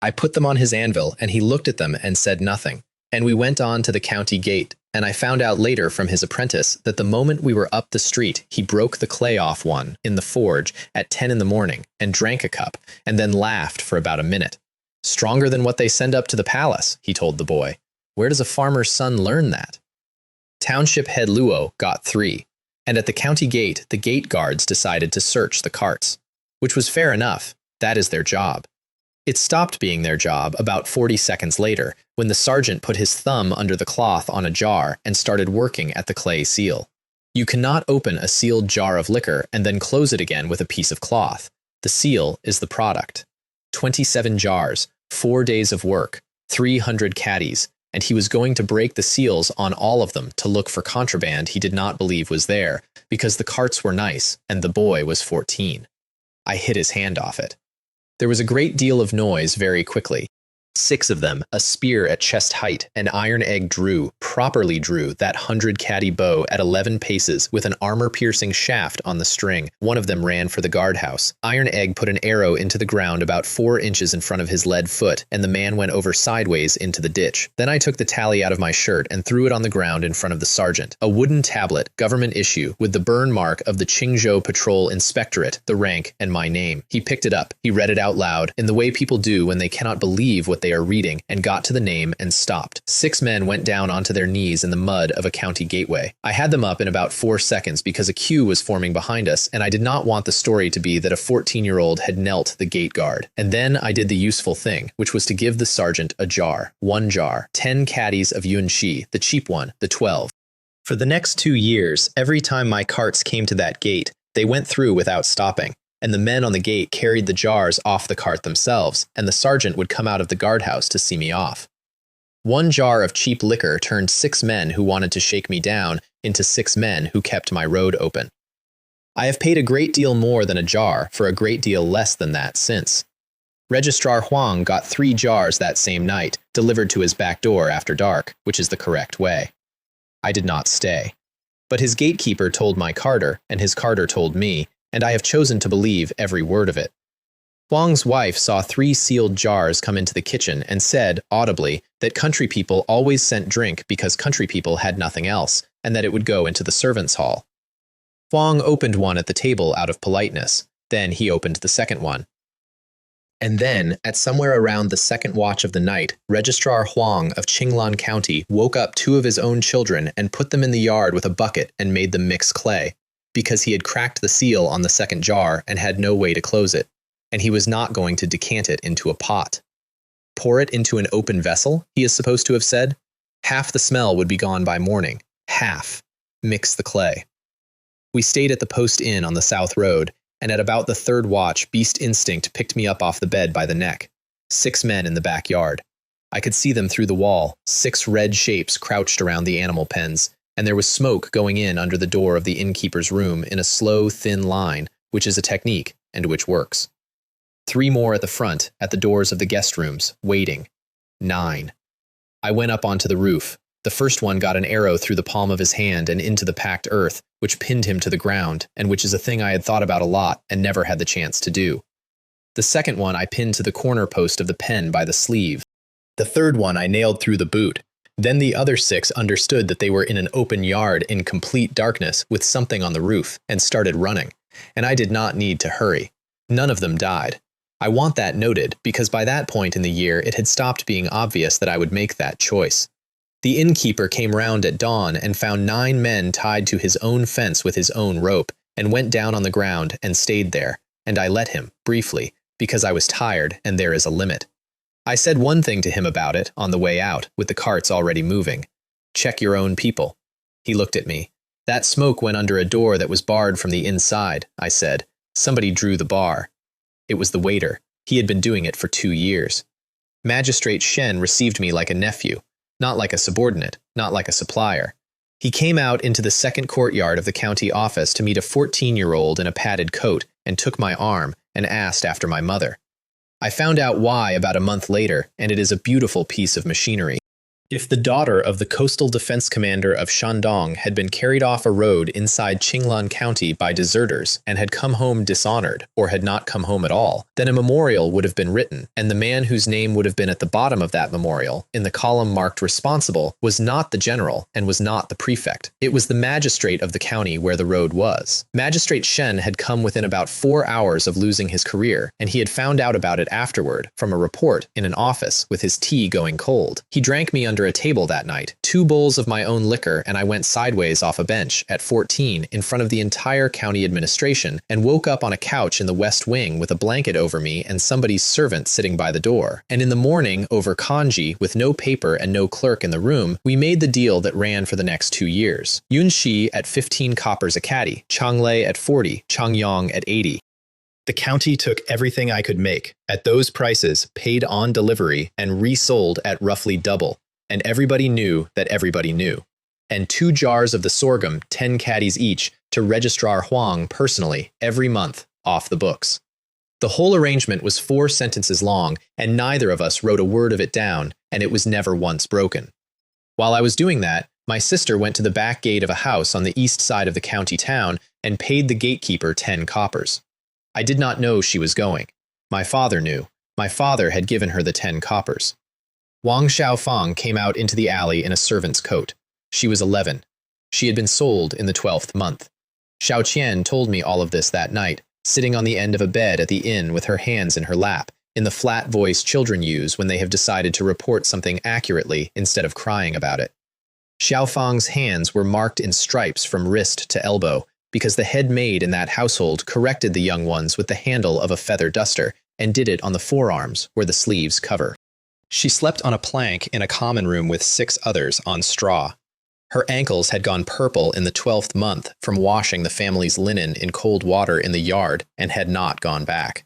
I put them on his anvil, and he looked at them and said nothing. And we went on to the county gate, and I found out later from his apprentice that the moment we were up the street, he broke the clay off one in the forge at 10 in the morning and drank a cup, and then laughed for about a minute. Stronger than what they send up to the palace, he told the boy. Where does a farmer's son learn that? Township head Luo got 3, and at the county gate, the gate guards decided to search the carts, which was fair enough. That is their job. It stopped being their job about 40 seconds later, when the sergeant put his thumb under the cloth on a jar and started working at the clay seal. You cannot open a sealed jar of liquor and then close it again with a piece of cloth. The seal is the product. 27 jars, 4 days of work, 300 catties, and he was going to break the seals on all of them to look for contraband he did not believe was there, because the carts were nice and the boy was 14. I hit his hand off it. There was a great deal of noise very quickly. 6 of them, a spear at chest height, and Iron Egg properly drew that 100-catty bow at 11 paces with an armor-piercing shaft on the string. One of them ran for the guardhouse. Iron Egg put an arrow into the ground about 4 inches in front of his lead foot, and the man went over sideways into the ditch. Then I took the tally out of my shirt and threw it on the ground in front of the sergeant. A wooden tablet, government issue, with the burn mark of the Qingzhou Patrol Inspectorate, the rank, and my name. He picked it up. He read it out loud, in the way people do when they cannot believe what they are reading, and got to the name and stopped. 6 men went down onto their knees in the mud of a county gateway. I had them up in about 4 seconds because a queue was forming behind us, and I did not want the story to be that a 14-year-old had knelt the gate guard. And then I did the useful thing, which was to give the sergeant a jar. 1 jar. 10 catties of yunshi, the cheap one, the 12. For the next 2 years, every time my carts came to that gate, they went through without stopping, and the men on the gate carried the jars off the cart themselves, and the sergeant would come out of the guardhouse to see me off. 1 jar of cheap liquor turned 6 men who wanted to shake me down into 6 men who kept my road open. I have paid a great deal more than a jar for a great deal less than that since. Registrar Huang got 3 jars that same night, delivered to his back door after dark, which is the correct way. I did not stay. But his gatekeeper told my carter, and his carter told me, and I have chosen to believe every word of it. Huang's wife saw 3 sealed jars come into the kitchen and said, audibly, that country people always sent drink because country people had nothing else, and that it would go into the servants' hall. Huang opened one at the table out of politeness. Then he opened the second one. And then, at somewhere around the 2nd watch of the night, Registrar Huang of Qinglan County woke up 2 of his own children and put them in the yard with a bucket and made them mix clay, because he had cracked the seal on the 2nd jar and had no way to close it, and he was not going to decant it into a pot. Pour it into an open vessel, he is supposed to have said. Half the smell would be gone by morning. Half. Mix the clay. We stayed at the Post Inn on the South Road, and at about the 3rd watch, Beast Instinct picked me up off the bed by the neck. 6 men in the backyard. I could see them through the wall, 6 red shapes crouched around the animal pens, and there was smoke going in under the door of the innkeeper's room in a slow, thin line, which is a technique, and which works. 3 more at the front, at the doors of the guest rooms, waiting. 9. I went up onto the roof. The first one got an arrow through the palm of his hand and into the packed earth, which pinned him to the ground, and which is a thing I had thought about a lot and never had the chance to do. The second one I pinned to the corner post of the pen by the sleeve. The third one I nailed through the boot. Then the other 6 understood that they were in an open yard in complete darkness with something on the roof and started running, and I did not need to hurry. None of them died. I want that noted because by that point in the year it had stopped being obvious that I would make that choice. The innkeeper came round at dawn and found 9 men tied to his own fence with his own rope and went down on the ground and stayed there, and I let him, briefly, because I was tired and there is a limit. I said one thing to him about it on the way out, with the carts already moving. Check your own people. He looked at me. That smoke went under a door that was barred from the inside, I said. Somebody drew the bar. It was the waiter. He had been doing it for 2 years. Magistrate Shen received me like a nephew, not like a subordinate, not like a supplier. He came out into the second courtyard of the county office to meet a 14-year-old in a padded coat and took my arm and asked after my mother. I found out why about a month later, and it is a beautiful piece of machinery. If the daughter of the coastal defense commander of Shandong had been carried off a road inside Qinglan County by deserters and had come home dishonored, or had not come home at all, then a memorial would have been written, and the man whose name would have been at the bottom of that memorial, in the column marked responsible, was not the general and was not the prefect. It was the magistrate of the county where the road was. Magistrate Shen had come within about 4 hours of losing his career, and he had found out about it afterward from a report in an office with his tea going cold. He drank me under a table that night, 2 bowls of my own liquor, and I went sideways off a bench at 14 in front of the entire county administration and woke up on a couch in the west wing with a blanket over me and somebody's servant sitting by the door. And in the morning, over kanji, with no paper and no clerk in the room, we made the deal that ran for the next 2 years. Yunxi at 15 coppers a catty, Changlei at 40, Changyang at 80. The county took everything I could make, at those prices, paid on delivery, and resold at roughly double. And everybody knew that everybody knew. And 2 jars of the sorghum, 10 catties each, to Registrar Huang personally, every month, off the books. The whole arrangement was 4 sentences long, and neither of us wrote a word of it down, and it was never once broken. While I was doing that, my sister went to the back gate of a house on the east side of the county town and paid the gatekeeper 10 coppers. I did not know she was going. My father knew. My father had given her the 10 coppers. Wang Xiaofang came out into the alley in a servant's coat. She was 11. She had been sold in the 12th month. Xiao Qian told me all of this that night, sitting on the end of a bed at the inn with her hands in her lap, in the flat voice children use when they have decided to report something accurately instead of crying about it. Xiaofang's hands were marked in stripes from wrist to elbow, because the head maid in that household corrected the young ones with the handle of a feather duster and did it on the forearms where the sleeves cover. She slept on a plank in a common room with 6 others on straw. Her ankles had gone purple in the 12th month from washing the family's linen in cold water in the yard and had not gone back.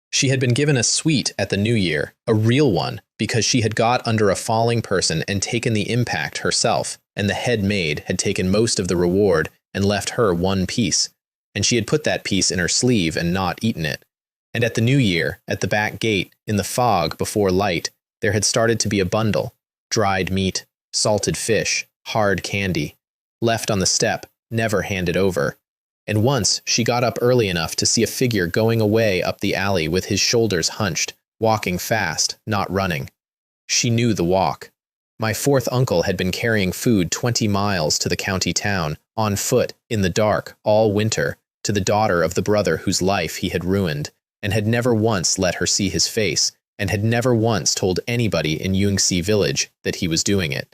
She had been given a sweet at the New Year, a real one, because she had got under a falling person and taken the impact herself, and the head maid had taken most of the reward and left her 1 piece, and she had put that piece in her sleeve and not eaten it. And at the New Year, at the back gate, in the fog before light, there had started to be a bundle, dried meat, salted fish, hard candy, left on the step, never handed over. And once she got up early enough to see a figure going away up the alley with his shoulders hunched, walking fast, not running. She knew the walk. My 4th uncle had been carrying food 20 miles to the county town, on foot, in the dark, all winter, to the daughter of the brother whose life he had ruined, and had never once let her see his face, and had never once told anybody in Yungxi village that he was doing it.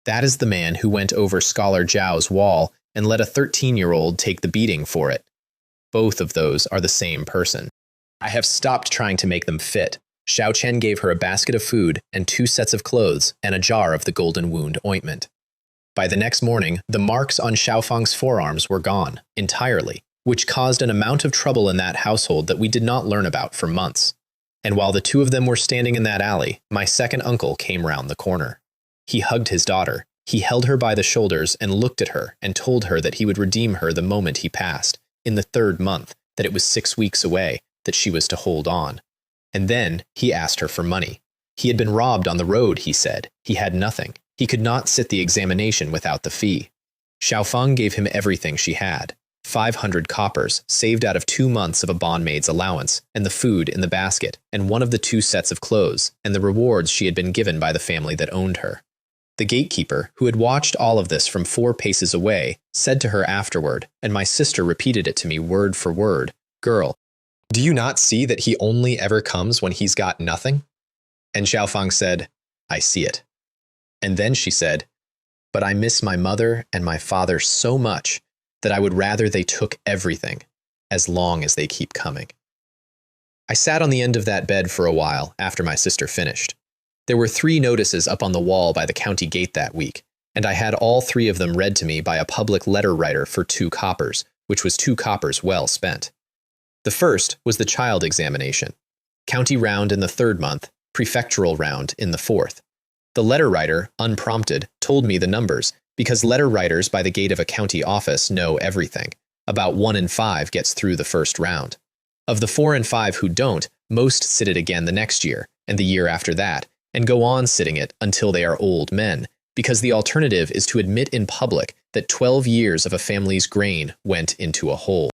That is the man who went over Scholar Zhao's wall and let a 13-year-old take the beating for it. Both of those are the same person. I have stopped trying to make them fit. Xiao Chen gave her a basket of food and 2 sets of clothes and a jar of the golden wound ointment. By the next morning, the marks on Xiaofang's forearms were gone, entirely, which caused an amount of trouble in that household that we did not learn about for months. And while the 2 of them were standing in that alley, my 2nd uncle came round the corner. He hugged his daughter. He held her by the shoulders and looked at her and told her that he would redeem her the moment he passed, in the 3rd month, that it was 6 weeks away, that she was to hold on. And then he asked her for money. He had been robbed on the road, he said. He had nothing. He could not sit the examination without the fee. Xiaofang gave him everything she had. 500 coppers, saved out of 2 months of a bondmaid's allowance, and the food in the basket, and 1 of the 2 sets of clothes, and the rewards she had been given by the family that owned her. The gatekeeper, who had watched all of this from 4 paces away, said to her afterward, and my sister repeated it to me word for word, "Girl, do you not see that he only ever comes when he's got nothing?" And Xiaofang said, "I see it." And then she said, "But I miss my mother and my father so much that I would rather they took everything, as long as they keep coming." I sat on the end of that bed for a while after my sister finished. There were 3 notices up on the wall by the county gate that week, and I had all 3 of them read to me by a public letter writer for 2 coppers, which was 2 coppers well spent. The first was the child examination. County round in the 3rd month, prefectural round in the 4th. The letter writer, unprompted, told me the numbers, because letter writers by the gate of a county office know everything. About 1 in 5 gets through the first round. Of the 4 and 5 who don't, most sit it again the next year, and the year after that, and go on sitting it until they are old men, because the alternative is to admit in public that 12 years of a family's grain went into a hole.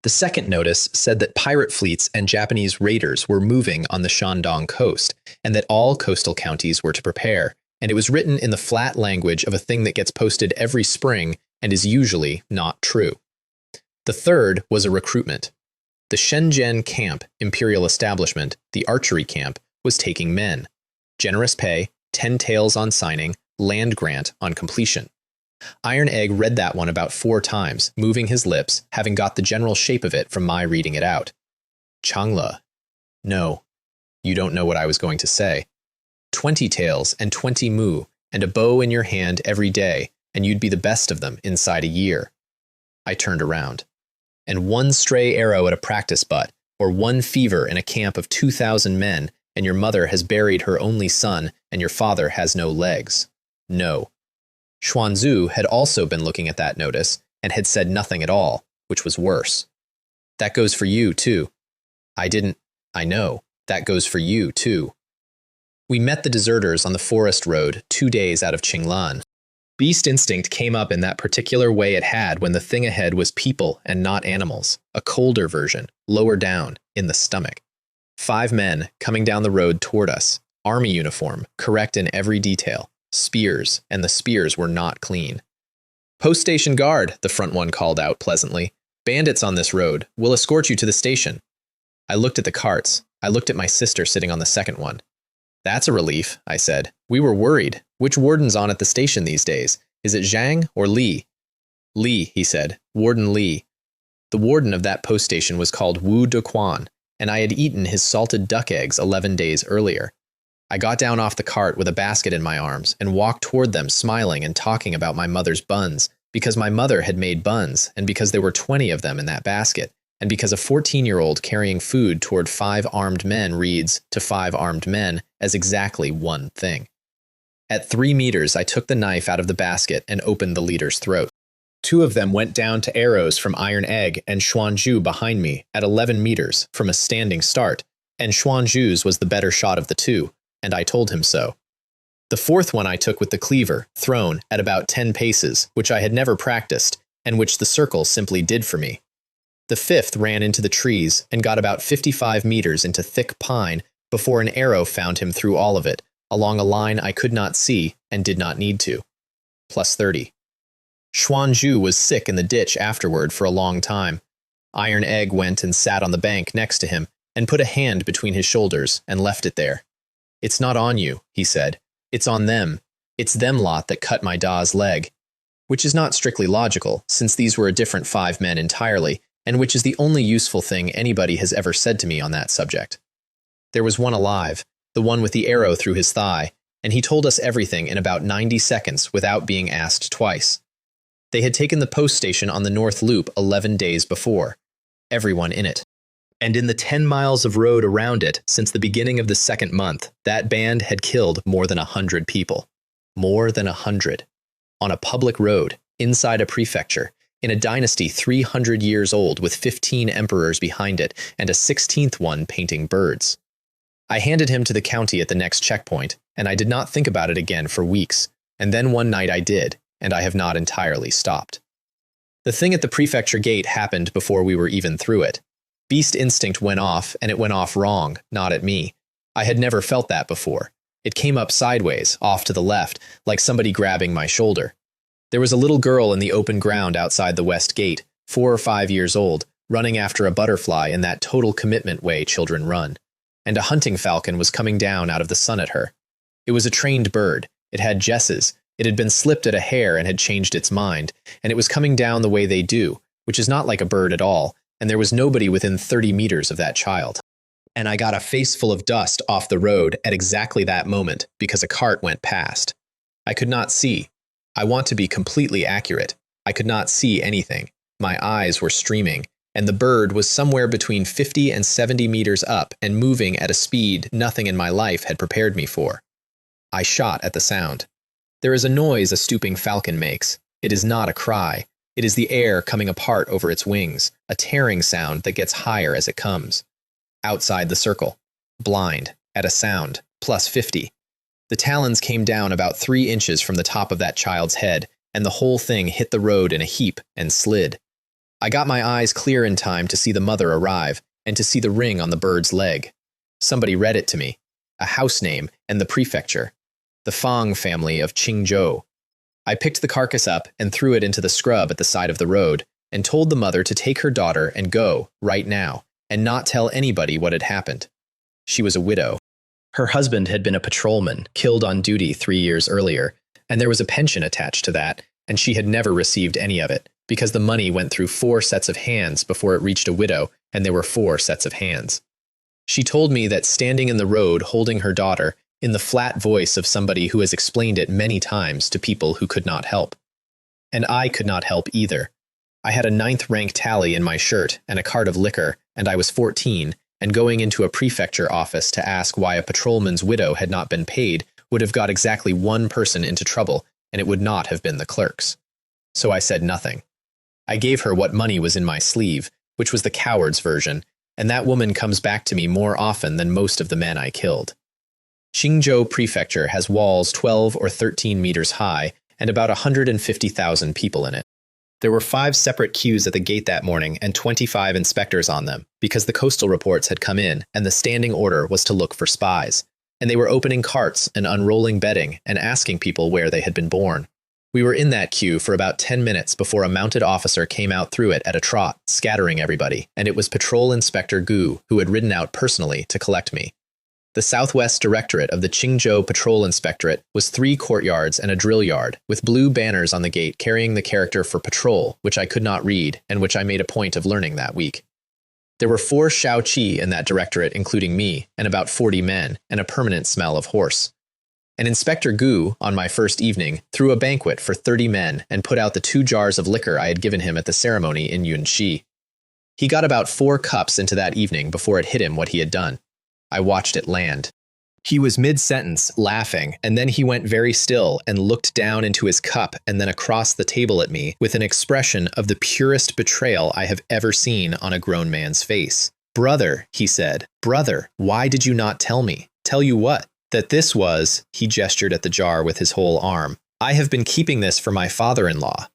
The second notice said that pirate fleets and Japanese raiders were moving on the Shandong coast, and that all coastal counties were to prepare, and it was written in the flat language of a thing that gets posted every spring and is usually not true. The third was a recruitment. The Shenzhen camp, imperial establishment, the archery camp, was taking men. Generous pay, 10 taels on signing, land grant on completion. Iron Egg read that one about 4 times, moving his lips, having got the general shape of it from my reading it out. Changla. No, you don't know what I was going to say. 20 taels and 20 mu, and a bow in your hand every day, and you'd be the best of them inside a year. I turned around. And 1 stray arrow at a practice butt, or 1 fever in a camp of 2,000 men, and your mother has buried her only son, and your father has no legs. No. Xuanzu had also been looking at that notice, and had said nothing at all, which was worse. That goes for you, too. I know. That goes for you, too. We met the deserters on the forest road 2 days out of Qinglan. Beast instinct came up in that particular way it had when the thing ahead was people and not animals, a colder version, lower down, in the stomach. 5 men coming down the road toward us, army uniform, correct in every detail, spears, and the spears were not clean. Post station guard, the front one called out pleasantly. Bandits on this road. We'll escort you to the station. I looked at the carts. I looked at my sister sitting on the second one. That's a relief, I said. We were worried. Which warden's on at the station these days? Is it Zhang or Li? Li, he said. Warden Li. The warden of that post station was called Wu Dequan, and I had eaten his salted duck eggs 11 days earlier. I got down off the cart with a basket in my arms and walked toward them smiling and talking about my mother's buns, because my mother had made buns, and because there were 20 of them in that basket, and because a 14-year-old carrying food toward 5 armed men reads, to 5 armed men, as exactly one thing. At 3 meters, I took the knife out of the basket and opened the leader's throat. 2 of them went down to arrows from Iron Egg and Xuanzhu behind me at 11 meters from a standing start, and Xuanzhu's was the better shot of the 2, and I told him so. The 4th one I took with the cleaver, thrown, at about 10 paces, which I had never practiced, and which the circle simply did for me. The 5th ran into the trees and got about 55 meters into thick pine before an arrow found him through all of it, along a line I could not see and did not need to. Plus 30. Xuanzhu was sick in the ditch afterward for a long time. Iron Egg went and sat on the bank next to him and put a hand between his shoulders and left it there. It's not on you, he said. It's on them. It's them lot that cut my Da's leg. Which is not strictly logical, since these were a different 5 men entirely, and which is the only useful thing anybody has ever said to me on that subject. There was one alive, the one with the arrow through his thigh, and he told us everything in about 90 seconds without being asked twice. They had taken the post station on the North Loop 11 days before. Everyone in it. And in the 10 miles of road around it since the beginning of the 2nd month, that band had killed more than 100 people. More than 100. On a public road, inside a prefecture, in a dynasty 300 years old with 15 emperors behind it and a 16th one painting birds. I handed him to the county at the next checkpoint, and I did not think about it again for weeks, and then one night I did, and I have not entirely stopped. The thing at the prefecture gate happened before we were even through it. Beast instinct went off, and it went off wrong, not at me. I had never felt that before. It came up sideways, off to the left, like somebody grabbing my shoulder. There was a little girl in the open ground outside the west gate, 4 or 5 years old, running after a butterfly in that total commitment way children run. And a hunting falcon was coming down out of the sun at her. It was a trained bird. It had jesses. It had been slipped at a hair and had changed its mind, and it was coming down the way they do, which is not like a bird at all, and there was nobody within 30 meters of that child. And I got a face full of dust off the road at exactly that moment because a cart went past. I could not see. I want to be completely accurate. I could not see anything. My eyes were streaming, and the bird was somewhere between 50 and 70 meters up and moving at a speed nothing in my life had prepared me for. I shot at the sound. There is a noise a stooping falcon makes. It is not a cry. It is the air coming apart over its wings, a tearing sound that gets higher as it comes. Outside the circle. Blind. At a sound. Plus 50. The talons came down about 3 inches from the top of that child's head, and the whole thing hit the road in a heap and slid. I got my eyes clear in time to see the mother arrive, and to see the ring on the bird's leg. Somebody read it to me. A house name and the prefecture. The Fang family of Qingzhou. I picked the carcass up and threw it into the scrub at the side of the road, and told the mother to take her daughter and go, right now, and not tell anybody what had happened. She was a widow. Her husband had been a patrolman, killed on duty 3 years earlier, and there was a pension attached to that, and she had never received any of it, because the money went through 4 sets of hands before it reached a widow, and there were 4 sets of hands. She told me that standing in the road holding her daughter, in the flat voice of somebody who has explained it many times to people who could not help. And I could not help either. I had a 9th rank tally in my shirt and a cart of liquor, and I was 14, and going into a prefecture office to ask why a patrolman's widow had not been paid would have got exactly 1 person into trouble, and it would not have been the clerks. So I said nothing. I gave her what money was in my sleeve, which was the coward's version, and that woman comes back to me more often than most of the men I killed. Qingzhou Prefecture has walls 12 or 13 meters high and about 150,000 people in it. There were 5 separate queues at the gate that morning and 25 inspectors on them, because the coastal reports had come in and the standing order was to look for spies, and they were opening carts and unrolling bedding and asking people where they had been born. We were in that queue for about 10 minutes before a mounted officer came out through it at a trot, scattering everybody, and it was Patrol Inspector Gu, who had ridden out personally to collect me. The Southwest Directorate of the Qingzhou Patrol Inspectorate was 3 courtyards and a drill yard, with blue banners on the gate carrying the character for patrol, which I could not read, and which I made a point of learning that week. There were 4 Shaoqi in that directorate, including me, and about 40 men, and a permanent smell of horse. And Inspector Gu, on my first evening, threw a banquet for 30 men and put out the 2 jars of liquor I had given him at the ceremony in Yunxi. He got about 4 cups into that evening before it hit him what he had done. I watched it land. He was mid-sentence, laughing, and then he went very still and looked down into his cup and then across the table at me with an expression of the purest betrayal I have ever seen on a grown man's face. "Brother," he said, "brother, why did you not tell me?" "Tell you what?" "That this was," he gestured at the jar with his whole arm. "I have been keeping this for my father-in-law,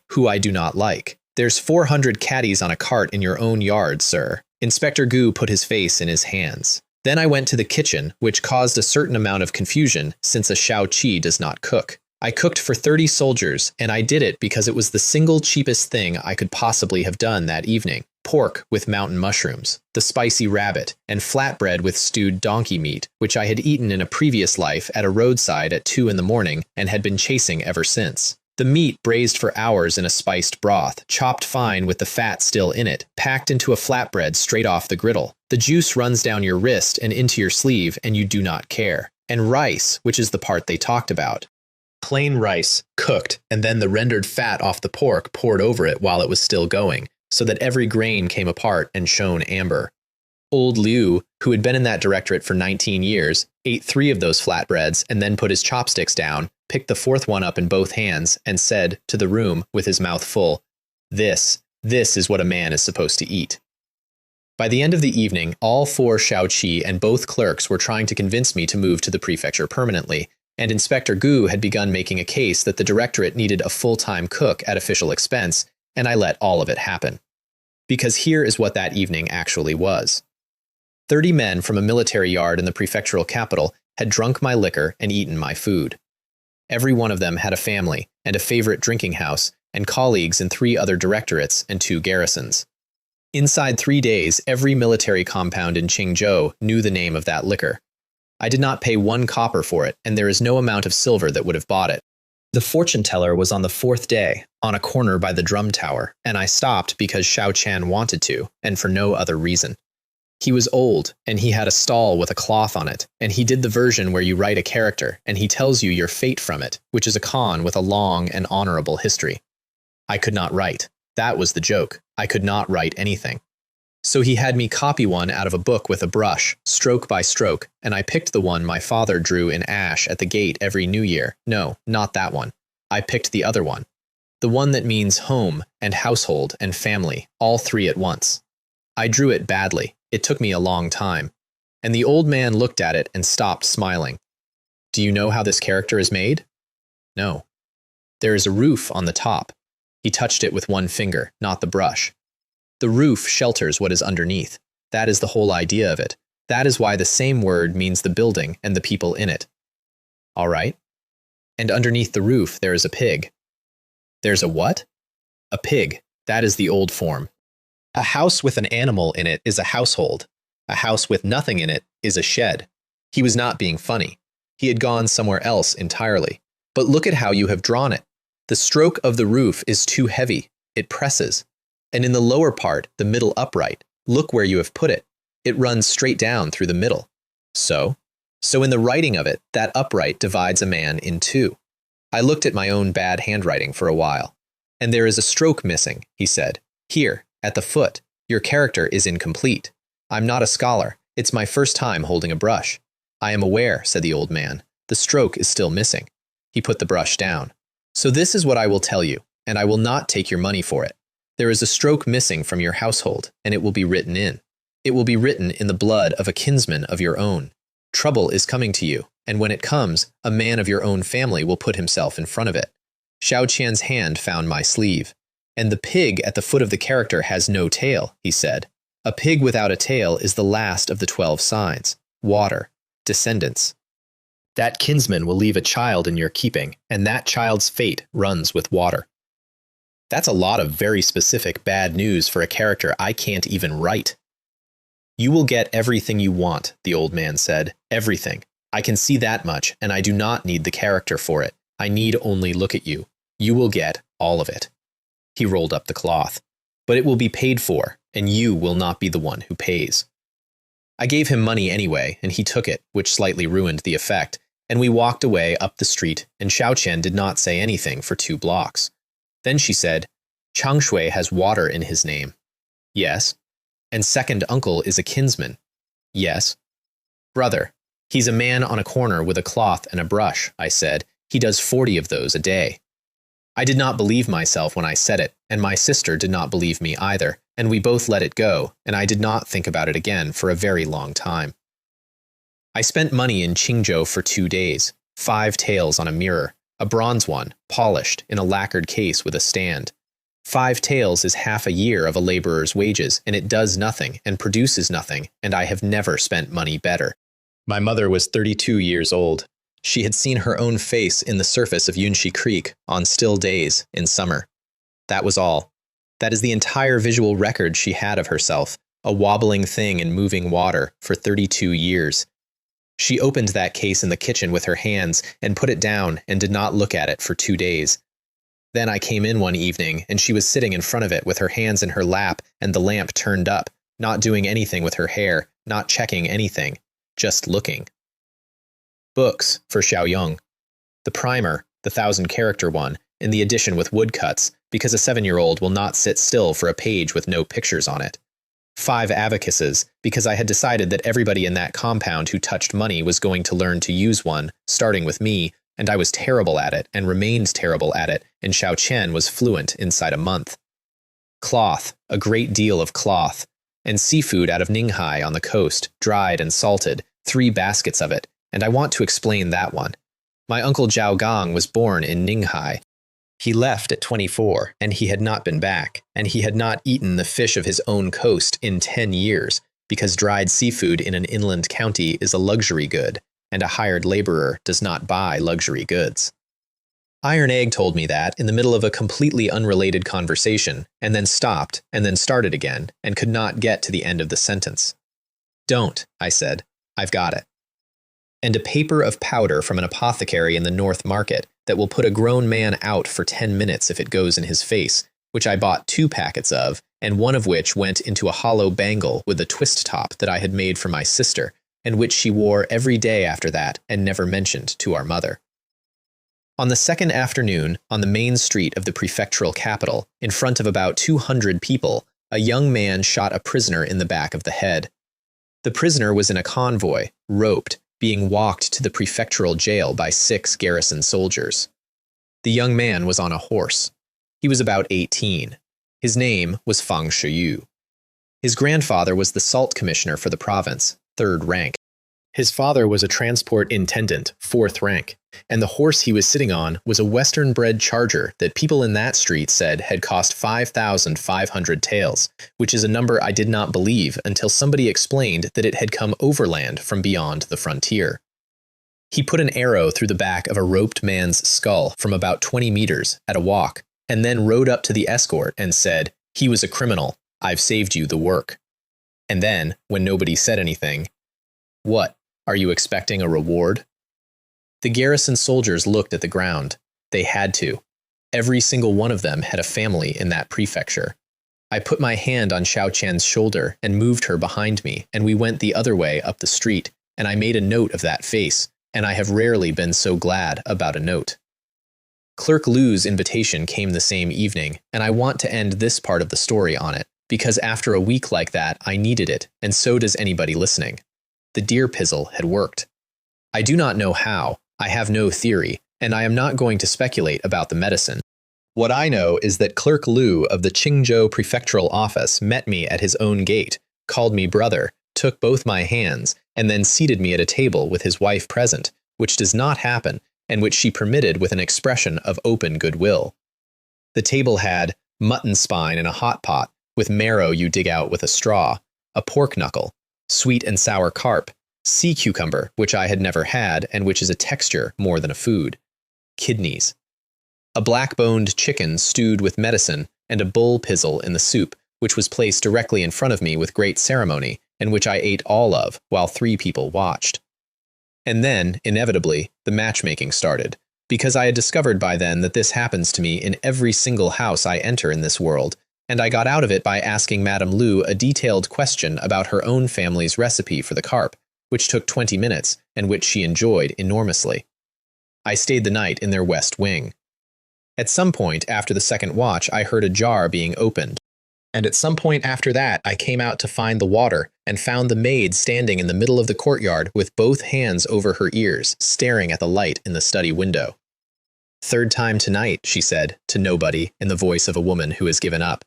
who I do not like. There's 400 catties on a cart in your own yard, sir." Inspector Gu put his face in his hands. Then I went to the kitchen, which caused a certain amount of confusion since a Shaoqi does not cook. I cooked for 30 soldiers, and I did it because it was the single cheapest thing I could possibly have done that evening. Pork with mountain mushrooms, the spicy rabbit, and flatbread with stewed donkey meat, which I had eaten in a previous life at a roadside at 2 in the morning and had been chasing ever since. The meat braised for hours in a spiced broth, chopped fine with the fat still in it, packed into a flatbread straight off the griddle. The juice runs down your wrist and into your sleeve, and you do not care. And rice, which is the part they talked about. Plain rice, cooked, and then the rendered fat off the pork poured over it while it was still going, so that every grain came apart and shone amber. Old Liu, who had been in that directorate for 19 years, ate 3 of those flatbreads and then put his chopsticks down, picked the 4th one up in both hands, and said to the room with his mouth full, This is what a man is supposed to eat." By the end of the evening, all 4 Shaoqi and both clerks were trying to convince me to move to the prefecture permanently, and Inspector Gu had begun making a case that the directorate needed a full-time cook at official expense, and I let all of it happen. Because here is what that evening actually was. 30 men from a military yard in the prefectural capital had drunk my liquor and eaten my food. Every one of them had a family and a favorite drinking house and colleagues in 3 other directorates and 2 garrisons. Inside 3 days, every military compound in Qingzhou knew the name of that liquor. I did not pay 1 copper for it, and there is no amount of silver that would have bought it. The fortune teller was on the 4th day, on a corner by the drum tower, and I stopped because Xiao Chan wanted to, and for no other reason. He was old, and he had a stall with a cloth on it, and he did the version where you write a character, and he tells you your fate from it, which is a con with a long and honorable history. I could not write. That was the joke. I could not write anything. So he had me copy one out of a book with a brush, stroke by stroke, and I picked the one my father drew in ash at the gate every New Year. No, not that one. I picked the other one. The one that means home and household and family, all three at once. I drew it badly. It took me a long time. And the old man looked at it and stopped smiling. Do you know how this character is made? No. There is a roof on the top. He touched it with one finger, not the brush. The roof shelters what is underneath. That is the whole idea of it. That is why the same word means the building and the people in it. All right. And underneath the roof there is a pig. There's a what? A pig. That is the old form. A house with an animal in it is a household. A house with nothing in it is a shed. He was not being funny. He had gone somewhere else entirely. But look at how you have drawn it. The stroke of the roof is too heavy. It presses. And in the lower part, the middle upright, look where you have put it. It runs straight down through the middle. So in the writing of it, that upright divides a man in two. I looked at my own bad handwriting for a while. And there is a stroke missing, he said. Here, at the foot, your character is incomplete. I'm not a scholar. It's my first time holding a brush. I am aware, said the old man. The stroke is still missing. He put the brush down. So this is what I will tell you, and I will not take your money for it. There is a stroke missing from your household, and it will be written in. It will be written in the blood of a kinsman of your own. Trouble is coming to you, and when it comes, a man of your own family will put himself in front of it. Xiao Qian's hand found my sleeve. And the pig at the foot of the character has no tail, he said. A pig without a tail is the last of the 12 signs. Water. Descendants. That kinsman will leave a child in your keeping, and that child's fate runs with water. That's a lot of very specific bad news for a character I can't even write. You will get everything you want, the old man said. Everything. I can see that much, and I do not need the character for it. I need only look at you. You will get all of it. He rolled up the cloth. But it will be paid for, and you will not be the one who pays. I gave him money anyway, and he took it, which slightly ruined the effect, and we walked away up the street, and Xiao Qian did not say anything for 2 blocks. Then she said, Changshui has water in his name. Yes. And second uncle is a kinsman. Yes. Brother. He's a man on a corner with a cloth and a brush, I said. He does 40 of those a day. I did not believe myself when I said it, and my sister did not believe me either, and we both let it go, and I did not think about it again for a very long time. I spent money in Qingzhou for 2 days, 5 taels on a mirror, a bronze one, polished, in a lacquered case with a stand. 5 taels is half a year of a laborer's wages, and it does nothing and produces nothing, and I have never spent money better. My mother was 32 years old. She had seen her own face in the surface of Yunshi Creek on still days in summer. That was all. That is the entire visual record she had of herself, a wobbling thing in moving water, for 32 years. She opened that case in the kitchen with her hands and put it down and did not look at it for 2 days. Then I came in one evening, and she was sitting in front of it with her hands in her lap and the lamp turned up, not doing anything with her hair, not checking anything, just looking. Books for Xiaoyong. The primer, the 1,000-character one, in the edition with woodcuts, because a 7-year-old will not sit still for a page with no pictures on it. 5 abacuses, because I had decided that everybody in that compound who touched money was going to learn to use one, starting with me, and I was terrible at it and remained terrible at it, and Xiao Qian was fluent inside a month. Cloth, a great deal of cloth, and seafood out of Ninghai on the coast, dried and salted, 3 baskets of it, and I want to explain that one. My uncle Zhao Gang was born in Ninghai. He left at 24, and he had not been back, and he had not eaten the fish of his own coast in 10 years, because dried seafood in an inland county is a luxury good, and a hired laborer does not buy luxury goods. Iron Egg told me that in the middle of a completely unrelated conversation, and then stopped, and then started again, and could not get to the end of the sentence. Don't, I said. I've got it. And a paper of powder from an apothecary in the North Market that will put a grown man out for 10 minutes if it goes in his face, which I bought 2 packets of, and one of which went into a hollow bangle with a twist top that I had made for my sister, and which she wore every day after that and never mentioned to our mother. On the second afternoon, on the main street of the prefectural capital, in front of about 200 people, a young man shot a prisoner in the back of the head. The prisoner was in a convoy, roped, being walked to the prefectural jail by 6 garrison soldiers. The young man was on a horse. He was about 18. His name was Fang Shiyu. His grandfather was the salt commissioner for the province, 3rd rank. His father was a transport intendant, 4th rank, and the horse he was sitting on was a western-bred charger that people in that street said had cost 5,500 taels, which is a number I did not believe until somebody explained that it had come overland from beyond the frontier. He put an arrow through the back of a roped man's skull from about 20 meters at a walk, and then rode up to the escort and said, "He was a criminal. I've saved you the work." And then, when nobody said anything, "What? Are you expecting a reward?" The garrison soldiers looked at the ground. They had to. Every single one of them had a family in that prefecture. I put my hand on Xiao Qian's shoulder and moved her behind me, and we went the other way up the street, and I made a note of that face, and I have rarely been so glad about a note. Clerk Lu's invitation came the same evening, and I want to end this part of the story on it, because after a week like that, I needed it, and so does anybody listening. The deer pizzle had worked. I do not know how, I have no theory, and I am not going to speculate about the medicine. What I know is that Clerk Lu of the Qingzhou Prefectural Office met me at his own gate, called me brother, took both my hands, and then seated me at a table with his wife present, which does not happen, and which she permitted with an expression of open goodwill. The table had mutton spine in a hot pot, with marrow you dig out with a straw, a pork knuckle, sweet and sour carp, sea cucumber, which I had never had and which is a texture more than a food, kidneys, a black-boned chicken stewed with medicine, and a bull pizzle in the soup, which was placed directly in front of me with great ceremony, and which I ate all of while 3 people watched. And then, inevitably, the matchmaking started, because I had discovered by then that this happens to me in every single house I enter in this world, and I got out of it by asking Madame Lu a detailed question about her own family's recipe for the carp, which took 20 minutes and which she enjoyed enormously. I stayed the night in their west wing. At some point after the second watch, I heard a jar being opened, and at some point after that, I came out to find the water and found the maid standing in the middle of the courtyard with both hands over her ears, staring at the light in the study window. "Third time tonight," she said, to nobody, in the voice of a woman who has given up.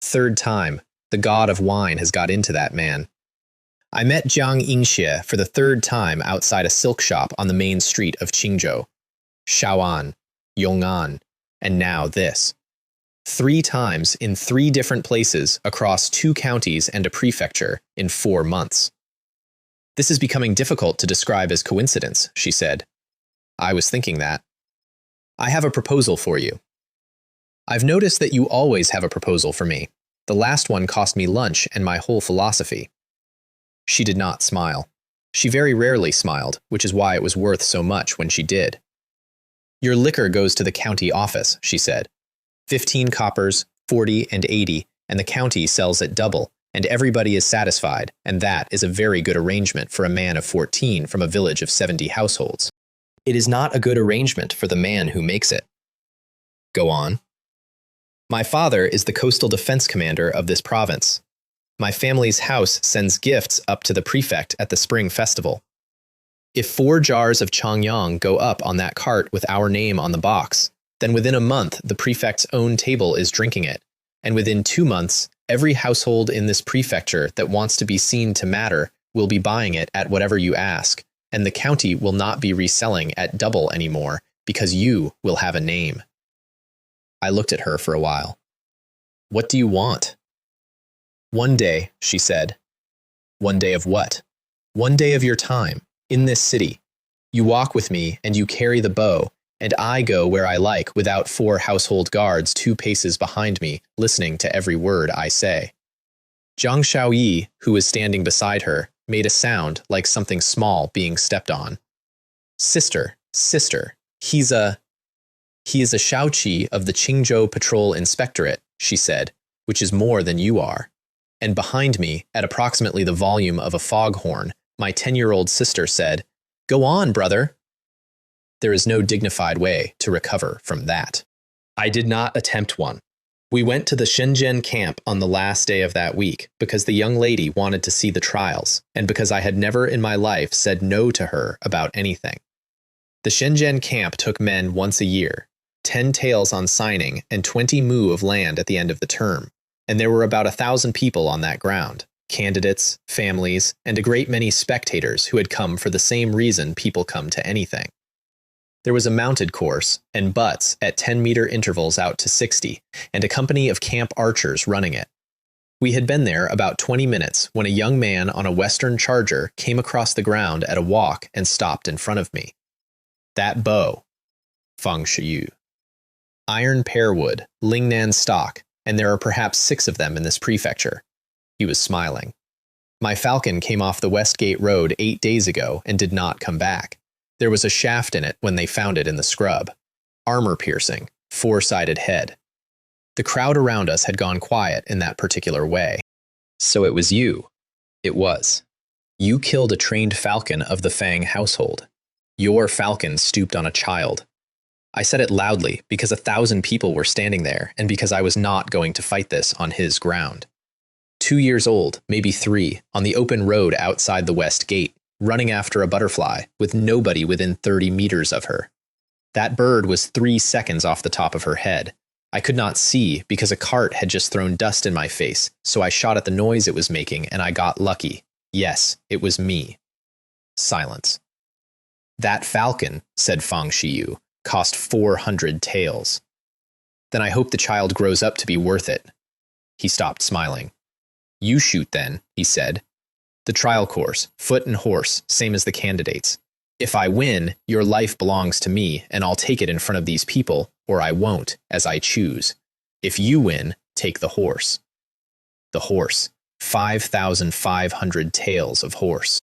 "Third time. The god of wine has got into that man." I met Jiang Yingxie for the 3rd time outside a silk shop on the main street of Qingzhou. Shaoan, Yong'an, and now this. 3 times in 3 different places across 2 counties and a prefecture in 4 months. "This is becoming difficult to describe as coincidence," she said. I was thinking that. "I have a proposal for you." "I've noticed that you always have a proposal for me. The last one cost me lunch and my whole philosophy." She did not smile. She very rarely smiled, which is why it was worth so much when she did. "Your liquor goes to the county office," she said. 15 coppers, 40 and 80, and the county sells at double, and everybody is satisfied, and that is a very good arrangement for a man of 14 from a village of 70 households. It is not a good arrangement for the man who makes it. Go on. "My father is the coastal defense commander of this province. My family's house sends gifts up to the prefect at the spring festival. If 4 jars of Changyang go up on that cart with our name on the box, then within a month the prefect's own table is drinking it, and within 2 months, every household in this prefecture that wants to be seen to matter will be buying it at whatever you ask, and the county will not be reselling at double anymore because you will have a name." I looked at her for a while. "What do you want?" "One day," she said. "One day of what?" "One day of your time, in this city. You walk with me and you carry the bow, and I go where I like without 4 household guards 2 paces behind me, listening to every word I say." Zhang Xiaoyi, who was standing beside her, made a sound like something small being stepped on. Sister, he is a Shaoqi of the Qingzhou Patrol Inspectorate," she said, which is more than you are. And behind me, at approximately the volume of a foghorn, my 10-year-old sister said, "Go on, brother." There is no dignified way to recover from that. I did not attempt one. We went to the Shenzhen camp on the last day of that week because the young lady wanted to see the trials, and because I had never in my life said no to her about anything. The Shenzhen camp took men once a year, 10 taels on signing and 20 mu of land at the end of the term, and there were about 1,000 people on that ground, candidates, families, and a great many spectators who had come for the same reason people come to anything. There was a mounted course, and butts at 10-meter intervals out to 60, and a company of camp archers running it. We had been there about 20 minutes when a young man on a Western charger came across the ground at a walk and stopped in front of me. That bow, Feng Shiyu. Iron pearwood, Lingnan stock, and there are perhaps 6 of them in this prefecture. He was smiling. My falcon came off the Westgate Road 8 days ago and did not come back. There was a shaft in it when they found it in the scrub. Armor-piercing, 4-sided head. The crowd around us had gone quiet in that particular way. So it was you. It was. You killed a trained falcon of the Fang household. Your falcon stooped on a child. I said it loudly because 1,000 people were standing there and because I was not going to fight this on his ground. 2 years old, maybe 3, on the open road outside the West Gate, running after a butterfly with nobody within 30 meters of her. That bird was 3 seconds off the top of her head. I could not see because a cart had just thrown dust in my face, so I shot at the noise it was making and I got lucky. Yes, it was me. Silence. That falcon, said Feng Shiyu, cost 400 taels. Then I hope the child grows up to be worth it. He stopped smiling. You shoot then, he said. The trial course, foot and horse, same as the candidates. If I win, your life belongs to me, and I'll take it in front of these people, or I won't, as I choose. If you win, take the horse. The horse. 5,500 taels of horse.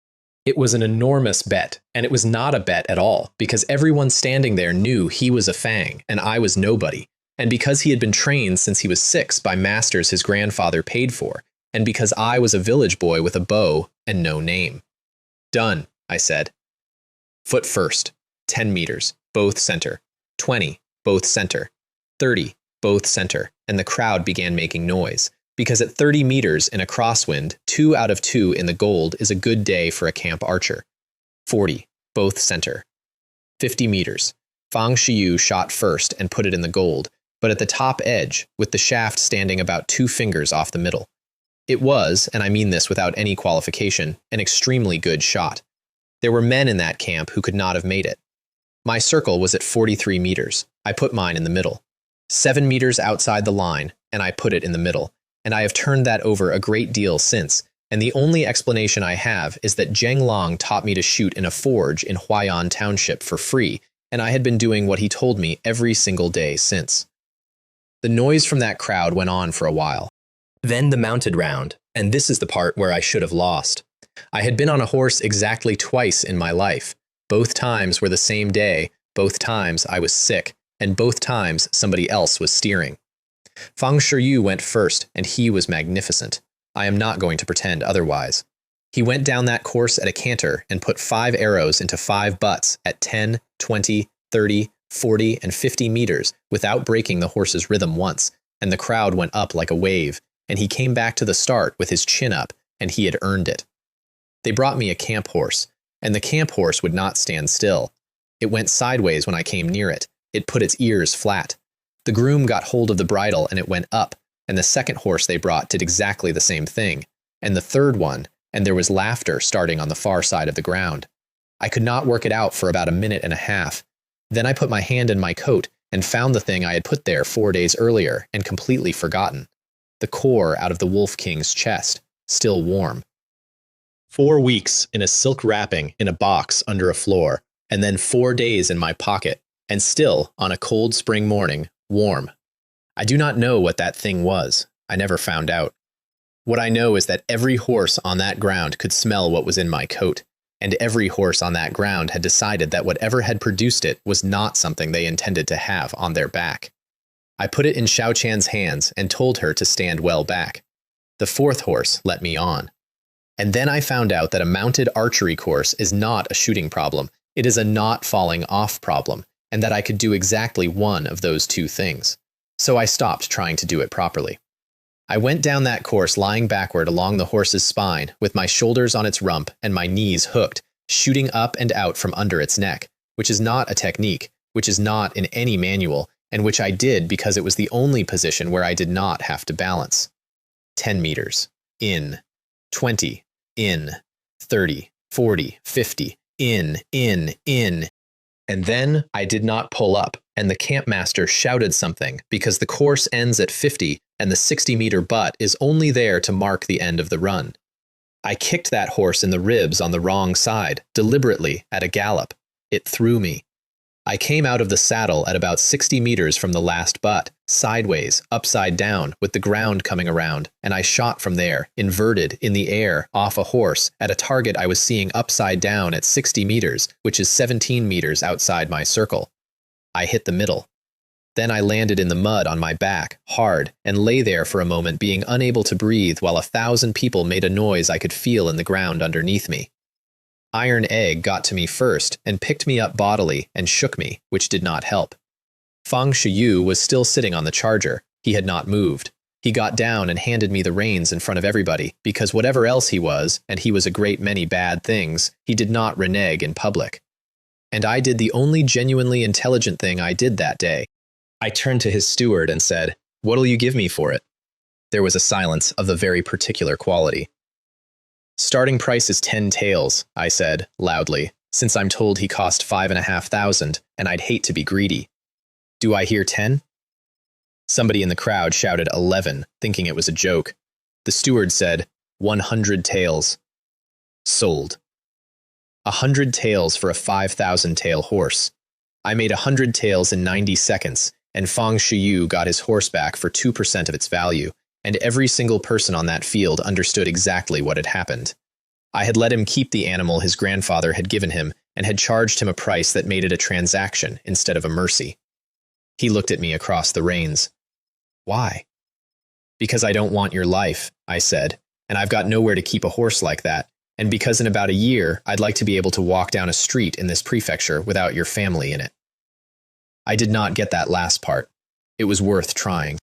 It was an enormous bet, and it was not a bet at all, because everyone standing there knew he was a Fang, and I was nobody, and because he had been trained since he was 6 by masters his grandfather paid for, and because I was a village boy with a bow and no name. Done, I said. Foot first, 10 meters, both center, 20, both center, 30, both center, and the crowd began making noise. Because at 30 meters in a crosswind, 2 out of 2 in the gold is a good day for a camp archer. 40, both center. 50 meters. Feng Shiyu shot first and put it in the gold, but at the top edge, with the shaft standing about 2 fingers off the middle. It was, and I mean this without any qualification, an extremely good shot. There were men in that camp who could not have made it. My circle was at 43 meters. I put mine in the middle. 7 meters outside the line, and I put it in the middle. And I have turned that over a great deal since, and the only explanation I have is that Zheng Long taught me to shoot in a forge in Huayan Township for free, and I had been doing what he told me every single day since. The noise from that crowd went on for a while. Then the mounted round, and this is the part where I should have lost. I had been on a horse exactly twice in my life. Both times were the same day, both times I was sick, and both times somebody else was steering. Feng Shiyu went first, and he was magnificent. I am not going to pretend otherwise. He went down that course at a canter and put 5 arrows into 5 butts at 10, 20, 30, 40, and 50 meters without breaking the horse's rhythm once, and the crowd went up like a wave, and he came back to the start with his chin up, and he had earned it. They brought me a camp horse, and the camp horse would not stand still. It went sideways when I came near it. It put its ears flat. The groom got hold of the bridle and it went up, and the second horse they brought did exactly the same thing, and the third one, and there was laughter starting on the far side of the ground. I could not work it out for about a minute and a half. Then I put my hand in my coat and found the thing I had put there 4 days earlier and completely forgotten. The core out of the Wolf King's chest, still warm. 4 weeks in a silk wrapping in a box under a floor, and then 4 days in my pocket, and still, on a cold spring morning, warm. I do not know what that thing was. I never found out. What I know is that every horse on that ground could smell what was in my coat, and every horse on that ground had decided that whatever had produced it was not something they intended to have on their back. I put it in Xiao Chan's hands and told her to stand well back. The fourth horse let me on. And then I found out that a mounted archery course is not a shooting problem, it is a not falling off problem, and that I could do exactly one of those two things. So I stopped trying to do it properly. I went down that course lying backward along the horse's spine, with my shoulders on its rump and my knees hooked, shooting up and out from under its neck, which is not a technique, which is not in any manual, and which I did because it was the only position where I did not have to balance. 10 meters. In. 20. In. 30. 40. 50. In. And then I did not pull up, and the campmaster shouted something because the course ends at 50 and the 60-meter butt is only there to mark the end of the run. I kicked that horse in the ribs on the wrong side, deliberately, at a gallop. It threw me. I came out of the saddle at about 60 meters from the last butt, sideways, upside down, with the ground coming around, and I shot from there, inverted, in the air, off a horse, at a target I was seeing upside down at 60 meters, which is 17 meters outside my circle. I hit the middle. Then I landed in the mud on my back, hard, and lay there for a moment being unable to breathe while 1,000 people made a noise I could feel in the ground underneath me. Iron Egg got to me first and picked me up bodily and shook me, which did not help. Fang Shiyu was still sitting on the charger. He had not moved. He got down and handed me the reins in front of everybody, because whatever else he was, and he was a great many bad things, he did not renege in public. And I did the only genuinely intelligent thing I did that day. I turned to his steward and said, "What'll you give me for it?" There was a silence of the very particular quality. "Starting price is 10 taels, I said, loudly, since I'm told he cost 5,500, and I'd hate to be greedy. "Do I hear 10? Somebody in the crowd shouted 11, thinking it was a joke. The steward said, 100 taels. Sold. 100 taels for a 5,000 tael horse. I made 100 taels in 90 seconds, and Fang Shiyu got his horse back for 2% of its value, and every single person on that field understood exactly what had happened. I had let him keep the animal his grandfather had given him and had charged him a price that made it a transaction instead of a mercy. He looked at me across the reins. "Why?" "Because I don't want your life," I said, "and I've got nowhere to keep a horse like that, and because in about a year I'd like to be able to walk down a street in this prefecture without your family in it." I did not get that last part. It was worth trying.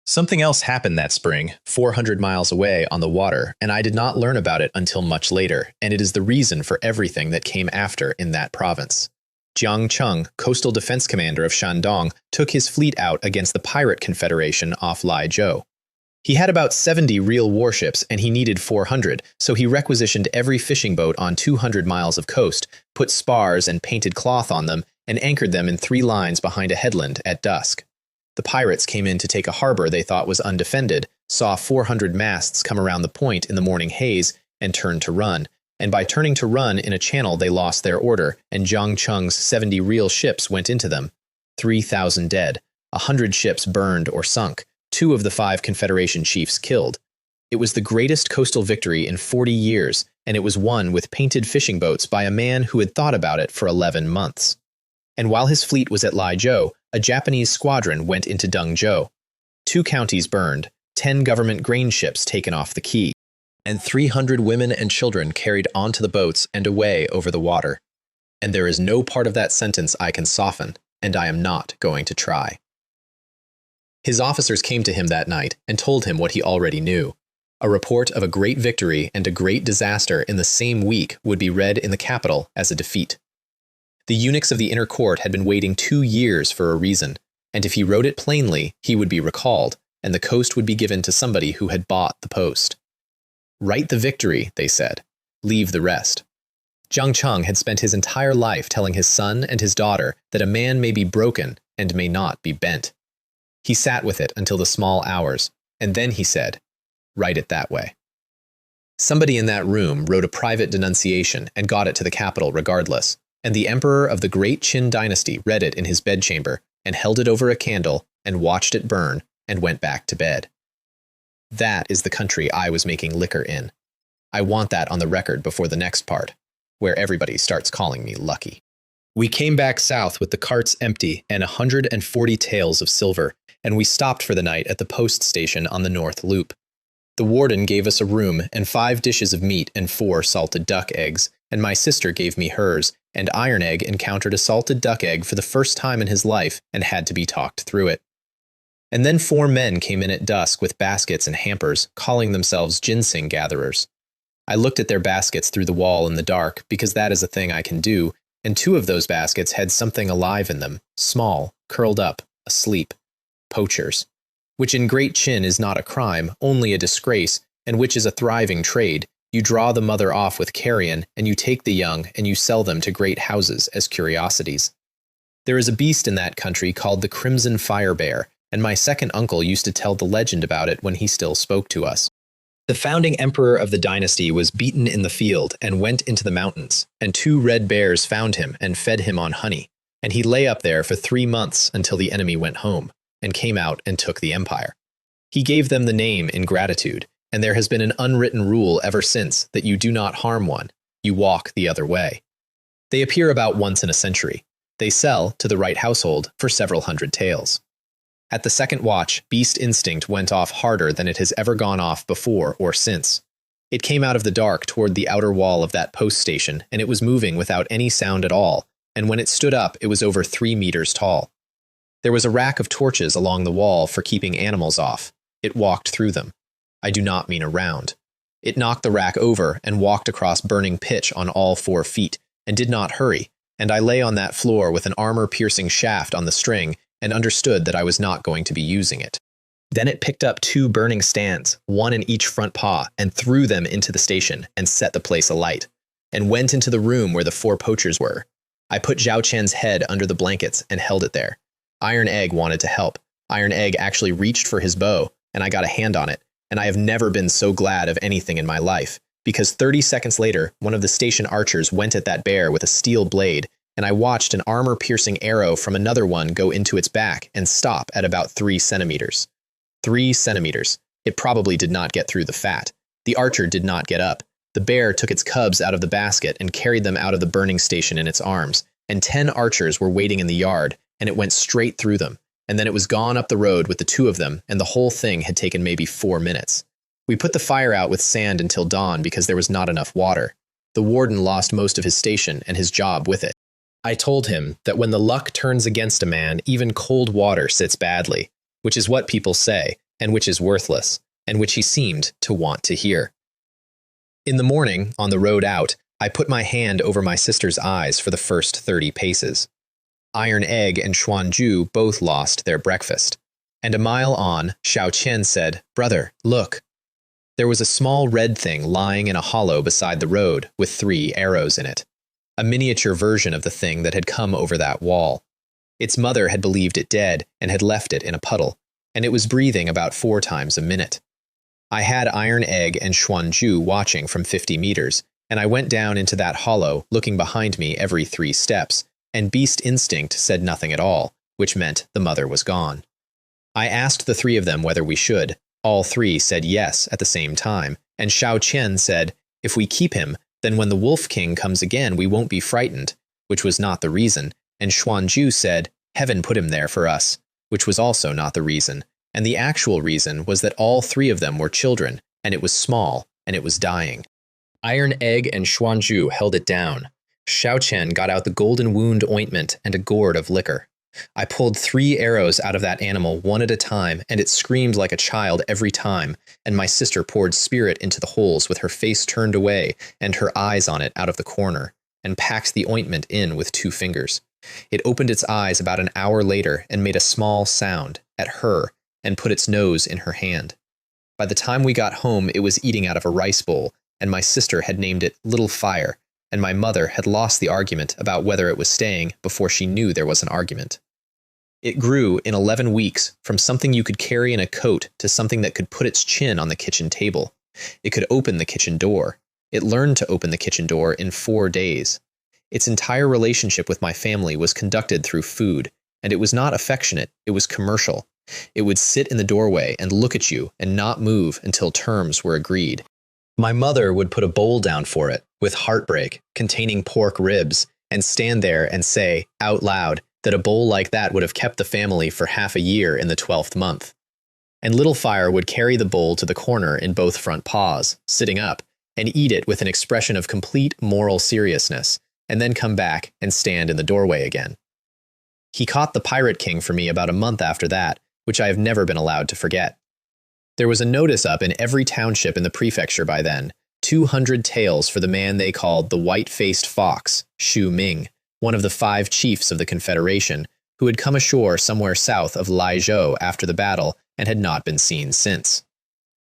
Something else happened that spring, 400 miles away on the water, and I did not learn about it until much later, and it is the reason for everything that came after in that province. Jiang Cheng, coastal defense commander of Shandong, took his fleet out against the pirate confederation off Laizhou. He had about 70 real warships, and he needed 400, so he requisitioned every fishing boat on 200 miles of coast, put spars and painted cloth on them, and anchored them in 3 lines behind a headland at dusk. The pirates came in to take a harbor they thought was undefended, saw 400 masts come around the point in the morning haze, and turned to run. And by turning to run in a channel they lost their order, and Jiang Cheng's 70 real ships went into them. 3,000 dead, 100 ships burned or sunk, 2 of the 5 Confederation chiefs killed. It was the greatest coastal victory in 40 years, and it was won with painted fishing boats by a man who had thought about it for 11 months. And while his fleet was at Laizhou, a Japanese squadron went into Dengzhou. 2 counties burned, 10 government grain ships taken off the quay, and 300 women and children carried onto the boats and away over the water. And there is no part of that sentence I can soften, and I am not going to try. His officers came to him that night and told him what he already knew. A report of a great victory and a great disaster in the same week would be read in the capital as a defeat. The eunuchs of the inner court had been waiting 2 years for a reason, and if he wrote it plainly, he would be recalled, and the coast would be given to somebody who had bought the post. Write the victory, they said. Leave the rest. Jiang Cheng had spent his entire life telling his son and his daughter that a man may be broken and may not be bent. He sat with it until the small hours, and then he said, "Write it that way." Somebody in that room wrote a private denunciation and got it to the capital regardless, and the emperor of the great Qin dynasty read it in his bedchamber and held it over a candle and watched it burn and went back to bed. That is the country I was making liquor in. I want that on the record before the next part, where everybody starts calling me lucky. We came back south with the carts empty and 140 taels of silver, and we stopped for the night at the post station on the North Loop. The warden gave us a room and 5 dishes of meat and 4 salted duck eggs, and my sister gave me hers, and Iron Egg encountered a salted duck egg for the first time in his life and had to be talked through it. And then 4 men came in at dusk with baskets and hampers, calling themselves ginseng gatherers. I looked at their baskets through the wall in the dark, because that is a thing I can do, and 2 of those baskets had something alive in them, small, curled up, asleep. Poachers. Which in Great Chin is not a crime, only a disgrace, and which is a thriving trade. You draw the mother off with carrion, and you take the young, and you sell them to great houses as curiosities. There is a beast in that country called the Crimson Fire Bear, and my second uncle used to tell the legend about it when he still spoke to us. The founding emperor of the dynasty was beaten in the field and went into the mountains, and 2 red bears found him and fed him on honey, and he lay up there for 3 months until the enemy went home, and came out and took the empire. He gave them the name in gratitude, and there has been an unwritten rule ever since that you do not harm one, you walk the other way. They appear about once in a century. They sell, to the right household, for several hundred taels. At the second watch, beast instinct went off harder than it has ever gone off before or since. It came out of the dark toward the outer wall of that post station, and it was moving without any sound at all, and when it stood up, it was over 3 meters tall. There was a rack of torches along the wall for keeping animals off. It walked through them. I do not mean around. It knocked the rack over and walked across burning pitch on all 4 feet, and did not hurry, and I lay on that floor with an armor-piercing shaft on the string and understood that I was not going to be using it. Then it picked up 2 burning stands, 1 in each front paw, and threw them into the station and set the place alight, and went into the room where the 4 poachers were. I put Zhao Chen's head under the blankets and held it there. Iron Egg wanted to help. Iron Egg actually reached for his bow, and I got a hand on it, and I have never been so glad of anything in my life, because 30 seconds later, one of the station archers went at that bear with a steel blade, and I watched an armor-piercing arrow from another one go into its back and stop at about 3 centimeters. 3 centimeters. It probably did not get through the fat. The archer did not get up. The bear took its cubs out of the basket and carried them out of the burning station in its arms, and 10 archers were waiting in the yard, and it went straight through them, and then it was gone up the road with the 2 of them, and the whole thing had taken maybe 4 minutes. We put the fire out with sand until dawn because there was not enough water. The warden lost most of his station and his job with it. I told him that when the luck turns against a man, even cold water sits badly, which is what people say, and which is worthless, and which he seemed to want to hear. In the morning, on the road out, I put my hand over my sister's eyes for the first 30 paces. Iron Egg and Xuanju both lost their breakfast. And a mile on, Xiao Qian said, "Brother, look." There was a small red thing lying in a hollow beside the road with 3 arrows in it. A miniature version of the thing that had come over that wall. Its mother had believed it dead and had left it in a puddle, and it was breathing about 4 times a minute. I had Iron Egg and Xuanju watching from 50 meters, and I went down into that hollow, looking behind me every 3 steps, and Beast Instinct said nothing at all, which meant the mother was gone. I asked the 3 of them whether we should. All 3 said yes at the same time, and Xiao Qian said, "If we keep him, then when the Wolf King comes again we won't be frightened," which was not the reason, and Xuanju said, "Heaven put him there for us," which was also not the reason, and the actual reason was that all 3 of them were children, and it was small, and it was dying. Iron Egg and Xuanju held it down. Xiao Qian got out the golden wound ointment and a gourd of liquor. I pulled 3 arrows out of that animal one at a time, and it screamed like a child every time, and my sister poured spirit into the holes with her face turned away and her eyes on it out of the corner, and packed the ointment in with 2 fingers. It opened its eyes about an hour later and made a small sound at her and put its nose in her hand. By the time we got home, it was eating out of a rice bowl, and my sister had named it Little Fire, and my mother had lost the argument about whether it was staying before she knew there was an argument. It grew in 11 weeks from something you could carry in a coat to something that could put its chin on the kitchen table. It could open the kitchen door. It learned to open the kitchen door in 4 days. Its entire relationship with my family was conducted through food, and it was not affectionate, it was commercial. It would sit in the doorway and look at you and not move until terms were agreed. My mother would put a bowl down for it, with heartbreak, containing pork ribs, and stand there and say, out loud, that a bowl like that would have kept the family for half a year in the 12th month. And Little Fire would carry the bowl to the corner in both front paws, sitting up, and eat it with an expression of complete moral seriousness, and then come back and stand in the doorway again. He caught the Pirate King for me about a month after that, which I have never been allowed to forget. There was a notice up in every township in the prefecture by then, 200 taels for the man they called the White-Faced Fox, Xu Ming, one of the 5 chiefs of the Confederation, who had come ashore somewhere south of Laizhou after the battle and had not been seen since.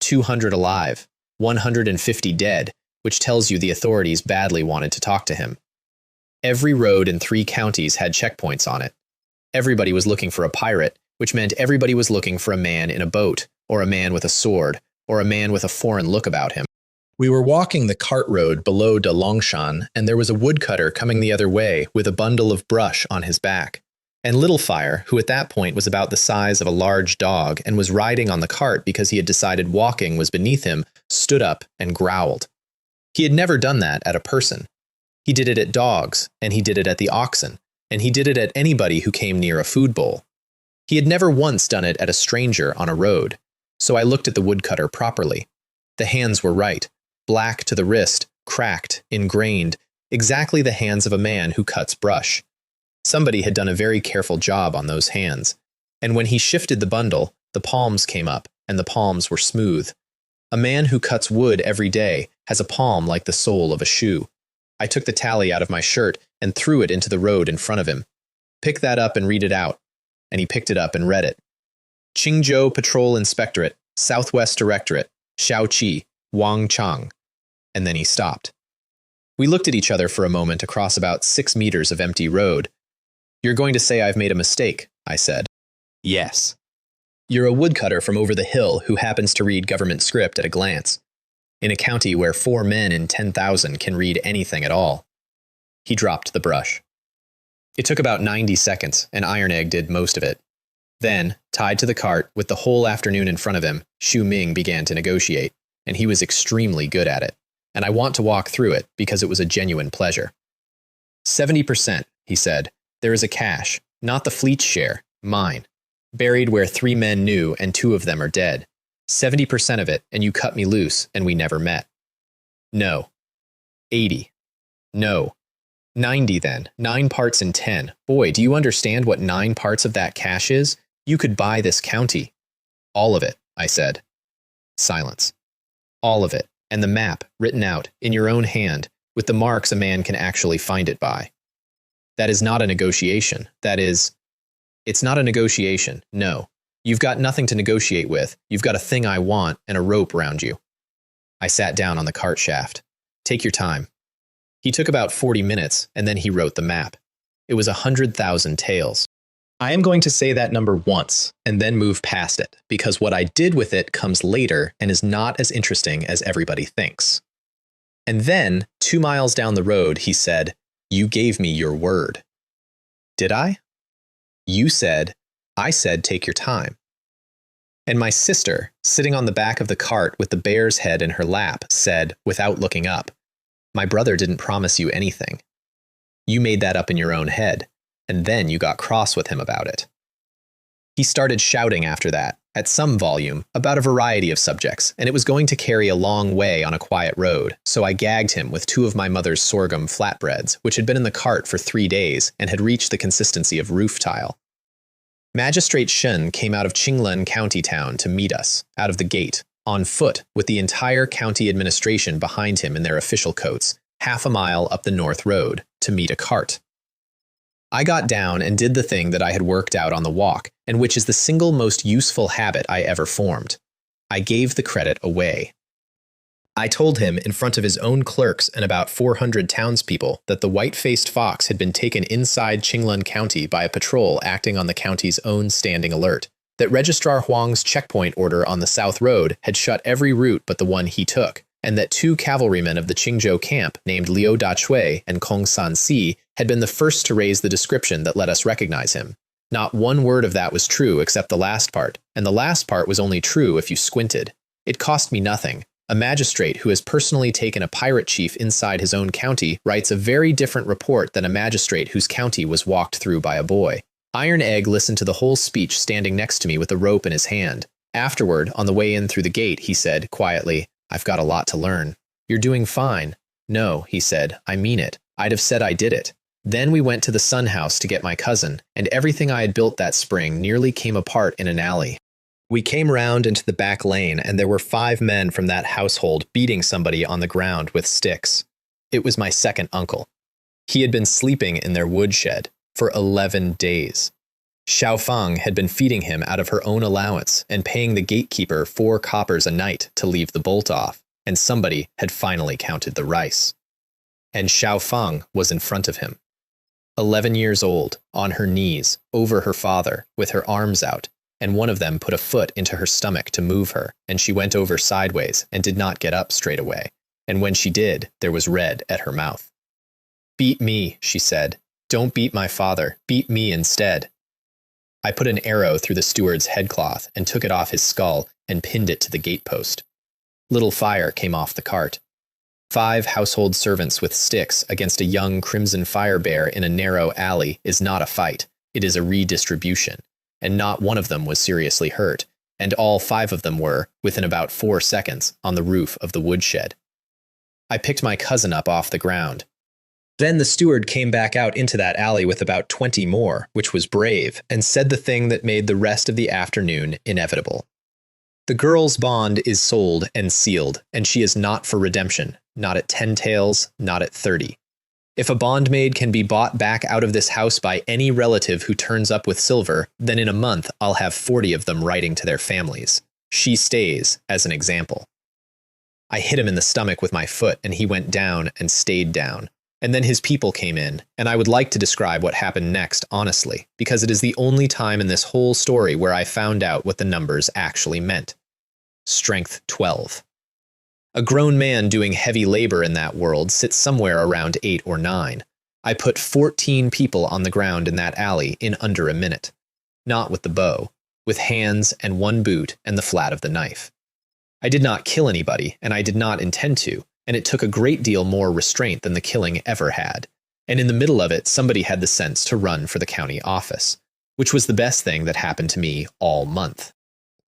200 alive, 150 dead, which tells you the authorities badly wanted to talk to him. Every road in 3 counties had checkpoints on it. Everybody was looking for a pirate, which meant everybody was looking for a man in a boat, or a man with a sword, or a man with a foreign look about him. We were walking the cart road below de Longshan, and there was a woodcutter coming the other way with a bundle of brush on his back. And Little Fire, who at that point was about the size of a large dog and was riding on the cart because he had decided walking was beneath him, stood up and growled. He had never done that at a person. He did it at dogs, and he did it at the oxen, and he did it at anybody who came near a food bowl. He had never once done it at a stranger on a road, so I looked at the woodcutter properly. The hands were right, black to the wrist, cracked, ingrained, exactly the hands of a man who cuts brush. Somebody had done a very careful job on those hands, and when he shifted the bundle, the palms came up, and the palms were smooth. A man who cuts wood every day has a palm like the sole of a shoe. I took the tally out of my shirt and threw it into the road in front of him. Pick that up and read it out. And he picked it up and read it. Qingzhou Patrol Inspectorate, Southwest Directorate, Shaoqi, Wang Chang. And then he stopped. We looked at each other for a moment across about 6 meters of empty road. You're going to say I've made a mistake, I said. Yes. You're a woodcutter from over the hill who happens to read government script at a glance, in a county where 4 men in 10,000 can read anything at all. He dropped the brush. It took about 90 seconds, and Iron Egg did most of it. Then, tied to the cart, with the whole afternoon in front of him, Xu Ming began to negotiate, and he was extremely good at it, and I want to walk through it because it was a genuine pleasure. 70%, he said. There is a cache, not the fleet's share, mine. Buried where 3 men knew and 2 of them are dead. 70% of it, and you cut me loose, and we never met. No. 80. No. 90 then. 9 parts in 10. Boy, do you understand what 9 parts of that cache is? You could buy this county. All of it, I said. Silence. All of it, and the map, written out, in your own hand, with the marks a man can actually find it by. That is not a negotiation. That is... It's not a negotiation, no. You've got nothing to negotiate with. You've got a thing I want and a rope round you. I sat down on the cart shaft. Take your time. He took about 40 minutes, and then he wrote the map. It was 100,000 taels. I am going to say that number once, and then move past it, because what I did with it comes later and is not as interesting as everybody thinks. And then, 2 miles down the road, he said, "You gave me your word." Did I? You said, I said take your time. And my sister, sitting on the back of the cart with the bear's head in her lap, said, without looking up, "My brother didn't promise you anything. You made that up in your own head, and then you got cross with him about it." He started shouting after that, at some volume, about a variety of subjects, and it was going to carry a long way on a quiet road, so I gagged him with 2 of my mother's sorghum flatbreads, which had been in the cart for 3 days and had reached the consistency of roof tile. Magistrate Shen came out of Qinglen County Town to meet us, out of the gate, on foot, with the entire county administration behind him in their official coats, half a mile up the north road, to meet a cart. I got down and did the thing that I had worked out on the walk, and which is the single most useful habit I ever formed. I gave the credit away. I told him in front of his own clerks and about 400 townspeople that the white-faced fox had been taken inside Qinglen County by a patrol acting on the county's own standing alert, that Registrar Huang's checkpoint order on the South Road had shut every route but the one he took, and that 2 cavalrymen of the Qingzhou camp named Liu Dachui and Kong Sanxi had been the first to raise the description that let us recognize him. Not one word of that was true except the last part, and the last part was only true if you squinted. It cost me nothing, A magistrate who has personally taken a pirate chief inside his own county writes a very different report than a magistrate whose county was walked through by a boy. Iron Egg listened to the whole speech standing next to me with a rope in his hand. Afterward, on the way in through the gate, he said, quietly, "I've got a lot to learn." "You're doing fine." "No," he said, "I mean it. I'd have said I did it." Then we went to the Sun House to get my cousin, and everything I had built that spring nearly came apart in an alley. We came round into the back lane, and there were 5 men from that household beating somebody on the ground with sticks. It was my second uncle. He had been sleeping in their woodshed for 11 days. Xiao Fang had been feeding him out of her own allowance and paying the gatekeeper 4 coppers a night to leave the bolt off, and somebody had finally counted the rice. And Xiao Fang was in front of him. 11 years old, on her knees, over her father, with her arms out, and one of them put a foot into her stomach to move her, and she went over sideways and did not get up straight away, and when she did, there was red at her mouth. "Beat me," she said. "Don't beat my father, beat me instead." I put an arrow through the steward's headcloth and took it off his skull and pinned it to the gatepost. Little fire came off the cart. 5 household servants with sticks against a young crimson fire bear in a narrow alley is not a fight, it is a redistribution. And not one of them was seriously hurt, and all 5 of them were, within about 4 seconds, on the roof of the woodshed. I picked my cousin up off the ground. Then the steward came back out into that alley with about 20 more, which was brave, and said the thing that made the rest of the afternoon inevitable. The girl's bond is sold and sealed, and she is not for redemption, not at 10 taels, not at 30. If a bondmaid can be bought back out of this house by any relative who turns up with silver, then in a month I'll have 40 of them writing to their families. She stays, as an example. I hit him in the stomach with my foot, and he went down and stayed down. And then his people came in, and I would like to describe what happened next honestly, because it is the only time in this whole story where I found out what the numbers actually meant. Strength 12. A grown man doing heavy labor in that world sits somewhere around 8 or 9. I put 14 people on the ground in that alley in under a minute. Not with the bow, with hands and 1 boot and the flat of the knife. I did not kill anybody, and I did not intend to, and it took a great deal more restraint than the killing ever had. And in the middle of it, somebody had the sense to run for the county office, which was the best thing that happened to me all month.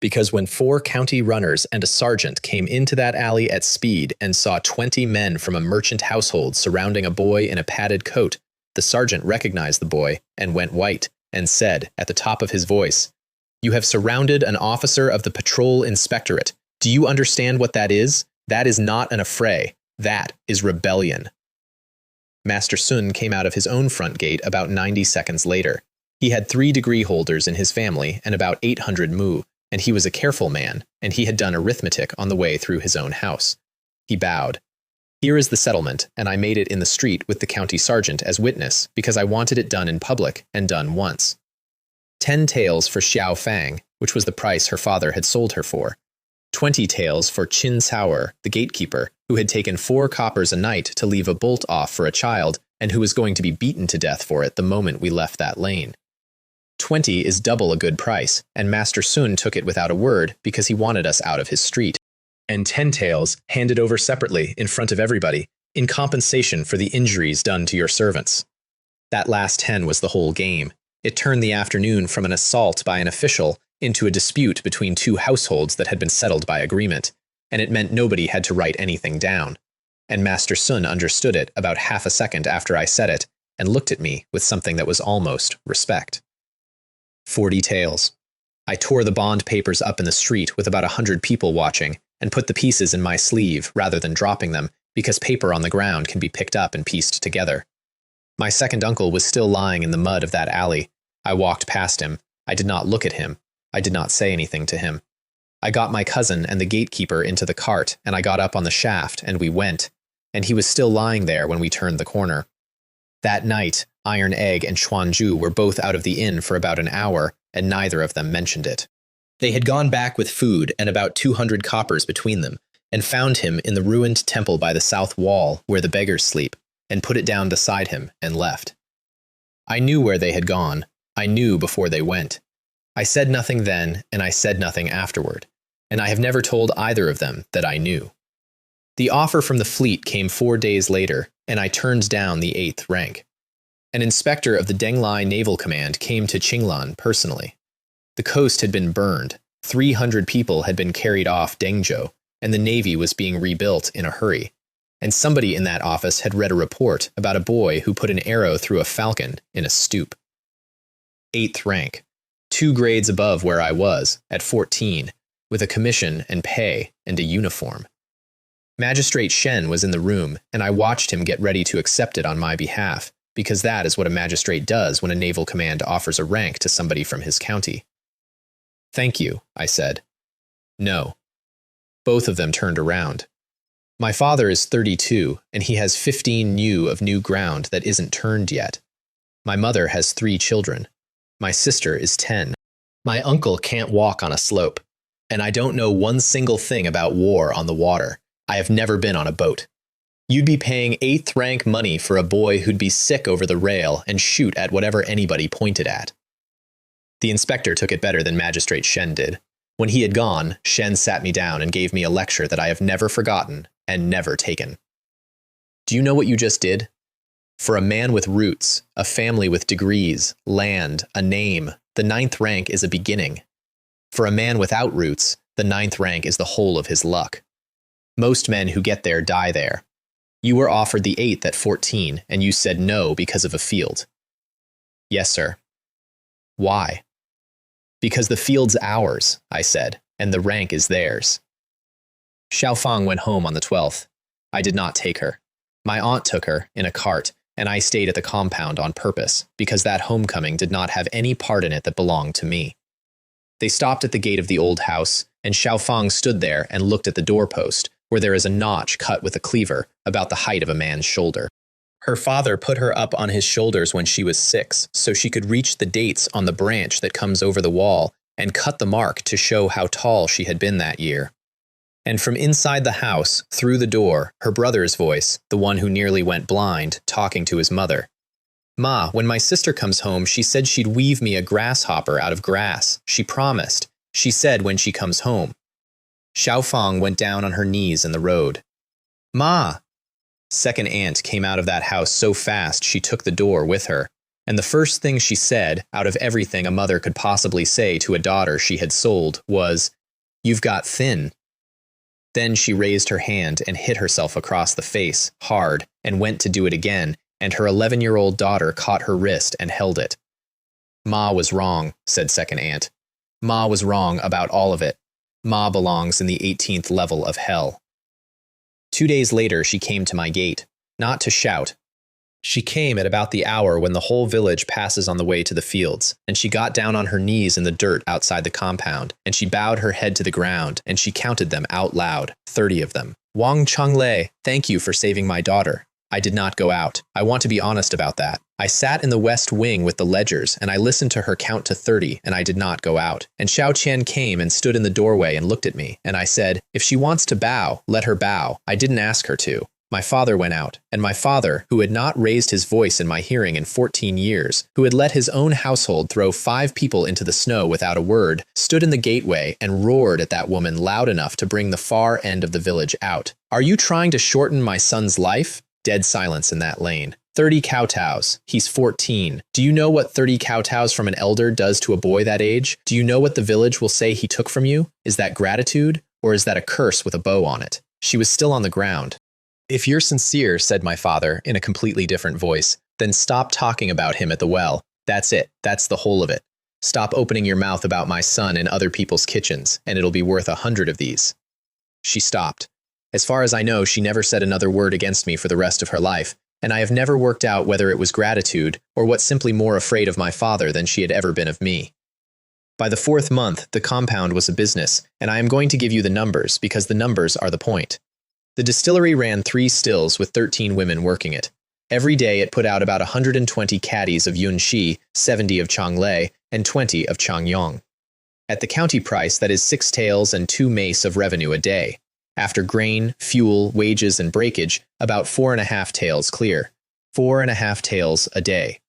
Because when 4 county runners and a sergeant came into that alley at speed and saw 20 men from a merchant household surrounding a boy in a padded coat, the sergeant recognized the boy and went white and said, at the top of his voice, "You have surrounded an officer of the patrol inspectorate. Do you understand what that is? That is not an affray. That is rebellion." Master Sun came out of his own front gate about 90 seconds later. He had 3 degree holders in his family and about 800 mu, and he was a careful man, and he had done arithmetic on the way through his own house. He bowed. "Here is the settlement, and I made it in the street with the county sergeant as witness, because I wanted it done in public, and done once. 10 taels for Xiao Fang, which was the price her father had sold her for. 20 taels for Qin Caoer, the gatekeeper, who had taken 4 coppers a night to leave a bolt off for a child, and who was going to be beaten to death for it the moment we left that lane. 20 is double a good price, and Master Sun took it without a word because he wanted us out of his street. And 10 taels handed over separately in front of everybody, in compensation for the injuries done to your servants. That last 10 was the whole game. It turned the afternoon from an assault by an official into a dispute between 2 households that had been settled by agreement, and it meant nobody had to write anything down. And Master Sun understood it about half a second after I said it, and looked at me with something that was almost respect. 40 taels. I tore the bond papers up in the street with about 100 people watching, and put the pieces in my sleeve rather than dropping them, because paper on the ground can be picked up and pieced together. My second uncle was still lying in the mud of that alley. I walked past him. I did not look at him. I did not say anything to him. I got my cousin and the gatekeeper into the cart, and I got up on the shaft, and we went, and he was still lying there when we turned the corner. That night, Iron Egg and Xuanju were both out of the inn for about an hour, and neither of them mentioned it. They had gone back with food and about 200 coppers between them, and found him in the ruined temple by the south wall where the beggars sleep, and put it down beside him and left. I knew where they had gone. I knew before they went. I said nothing then, and I said nothing afterward, and I have never told either of them that I knew. The offer from the fleet came 4 days later, and I turned down the 8th rank. An inspector of the Denglai Naval Command came to Qinglan personally. The coast had been burned, 300 people had been carried off Dengzhou, and the navy was being rebuilt in a hurry. And somebody in that office had read a report about a boy who put an arrow through a falcon in a stoop. 8th rank, 2 grades above where I was, at 14, with a commission and pay and a uniform. Magistrate Shen was in the room, and I watched him get ready to accept it on my behalf, because that is what a magistrate does when a naval command offers a rank to somebody from his county. "Thank you," I said. "No." Both of them turned around. My father is 32, and he has 15 new of new ground that isn't turned yet. My mother has 3 children. My sister is 10. My uncle can't walk on a slope, and I don't know one single thing about war on the water. I have never been on a boat. You'd be paying 8th rank money for a boy who'd be sick over the rail and shoot at whatever anybody pointed at. The inspector took it better than Magistrate Shen did. When he had gone, Shen sat me down and gave me a lecture that I have never forgotten and never taken. "Do you know what you just did? For a man with roots, a family with degrees, land, a name, the 9th rank is a beginning. For a man without roots, the 9th rank is the whole of his luck. Most men who get there die there. You were offered the 8th at 14, and you said no because of a field." "Yes, sir." "Why?" "Because the field's ours," I said, "and the rank is theirs." Xiaofang went home on the 12th. I did not take her. My aunt took her, in a cart, and I stayed at the compound on purpose, because that homecoming did not have any part in it that belonged to me. They stopped at the gate of the old house, and Xiaofang stood there and looked at the doorpost, where there is a notch cut with a cleaver, about the height of a man's shoulder. Her father put her up on his shoulders when she was 6, so she could reach the dates on the branch that comes over the wall, and cut the mark to show how tall she had been that year. And from inside the house, through the door, her brother's voice, the one who nearly went blind, talking to his mother. "Ma, when my sister comes home, she said she'd weave me a grasshopper out of grass. She promised. She said when she comes home." Xiaofang went down on her knees in the road. "Ma!" Second aunt came out of that house so fast she took the door with her, and the first thing she said, out of everything a mother could possibly say to a daughter she had sold, was, "You've got thin." Then she raised her hand and hit herself across the face, hard, and went to do it again, and her 11-year-old daughter caught her wrist and held it. "Ma was wrong," said second aunt. "Ma was wrong about all of it. Ma belongs in the 18th level of hell." 2 days later she came to my gate, not to shout. She came at about the hour when the whole village passes on the way to the fields, and she got down on her knees in the dirt outside the compound, and she bowed her head to the ground, and she counted them out loud, 30 of them. "Wang Changlei, thank you for saving my daughter. I did not go out. I want to be honest about that. I sat in the west wing with the ledgers, and I listened to her count to 30, and I did not go out. And Xiao Qian came and stood in the doorway and looked at me, and I said, if she wants to bow, let her bow. I didn't ask her to. My father went out, and my father, who had not raised his voice in my hearing in 14 years, who had let his own household throw 5 people into the snow without a word, stood in the gateway and roared at that woman loud enough to bring the far end of the village out. Are you trying to shorten my son's life? Dead silence in that lane. 30 kowtows. He's 14. Do you know what 30 kowtows from an elder does to a boy that age? Do you know what the village will say he took from you? Is that gratitude, or is that a curse with a bow on it? She was still on the ground. If you're sincere, said my father, in a completely different voice, then stop talking about him at the well. That's it. That's the whole of it. Stop opening your mouth about my son in other people's kitchens, and it'll be worth 100 of these. She stopped. As far as I know, she never said another word against me for the rest of her life, and I have never worked out whether it was gratitude or what simply more afraid of my father than she had ever been of me. By the 4th month, the compound was a business, and I am going to give you the numbers because the numbers are the point. The distillery ran 3 stills with 13 women working it. Every day it put out about 120 catties of Yunxi, 70 of Changlei, and 20 of Changyong. At the county price, that is 6 taels and 2 mace of revenue a day. After grain, fuel, wages, and breakage, about 4.5 taels clear. 4.5 taels a day.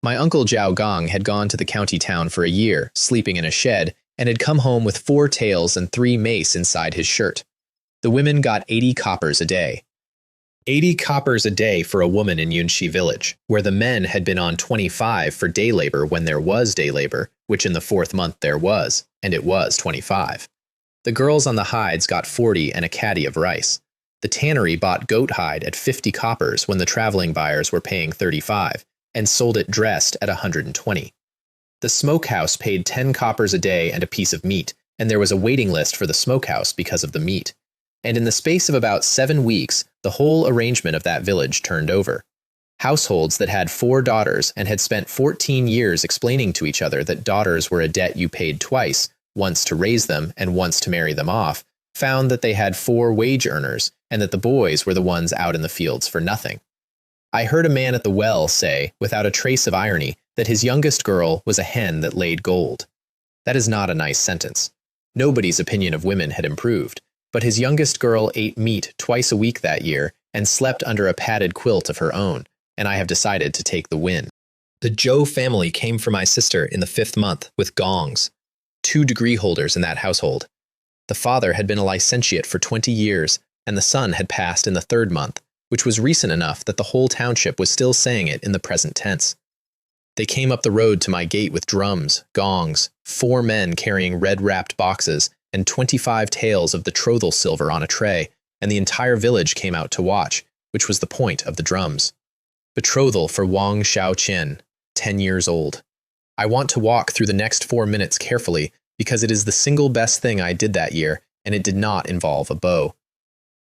My uncle Zhao Gong had gone to the county town for a year, sleeping in a shed, and had come home with 4 taels and 3 mace inside his shirt. The women got 80 coppers a day. 80 coppers a day for a woman in Yunshi village, where the men had been on 25 for day labor when there was day labor, which in the 4th month there was, and it was 25. The girls on the hides got 40 and a caddy of rice. The tannery bought goat hide at 50 coppers when the traveling buyers were paying 35, and sold it dressed at 120. The smokehouse paid 10 coppers a day and a piece of meat, and there was a waiting list for the smokehouse because of the meat. And in the space of about 7 weeks, the whole arrangement of that village turned over. Households that had 4 daughters and had spent 14 years explaining to each other that daughters were a debt you paid twice, once to raise them and once to marry them off, found that they had 4 wage earners and that the boys were the ones out in the fields for nothing. I heard a man at the well say, without a trace of irony, that his youngest girl was a hen that laid gold. That is not a nice sentence. Nobody's opinion of women had improved, but his youngest girl ate meat twice a week that year and slept under a padded quilt of her own, and I have decided to take the win. The Zhou family came for my sister in the 5th month with gongs. 2 degree holders in that household. The father had been a licentiate for 20 years, and the son had passed in the 3rd month, which was recent enough that the whole township was still saying it in the present tense. They came up the road to my gate with drums, gongs, 4 men carrying red-wrapped boxes, and 25 taels of betrothal silver on a tray, and the entire village came out to watch, which was the point of the drums. Betrothal for Wang Xiaoqian, 10 years old. I want to walk through the next 4 minutes carefully because it is the single best thing I did that year, and it did not involve a bow.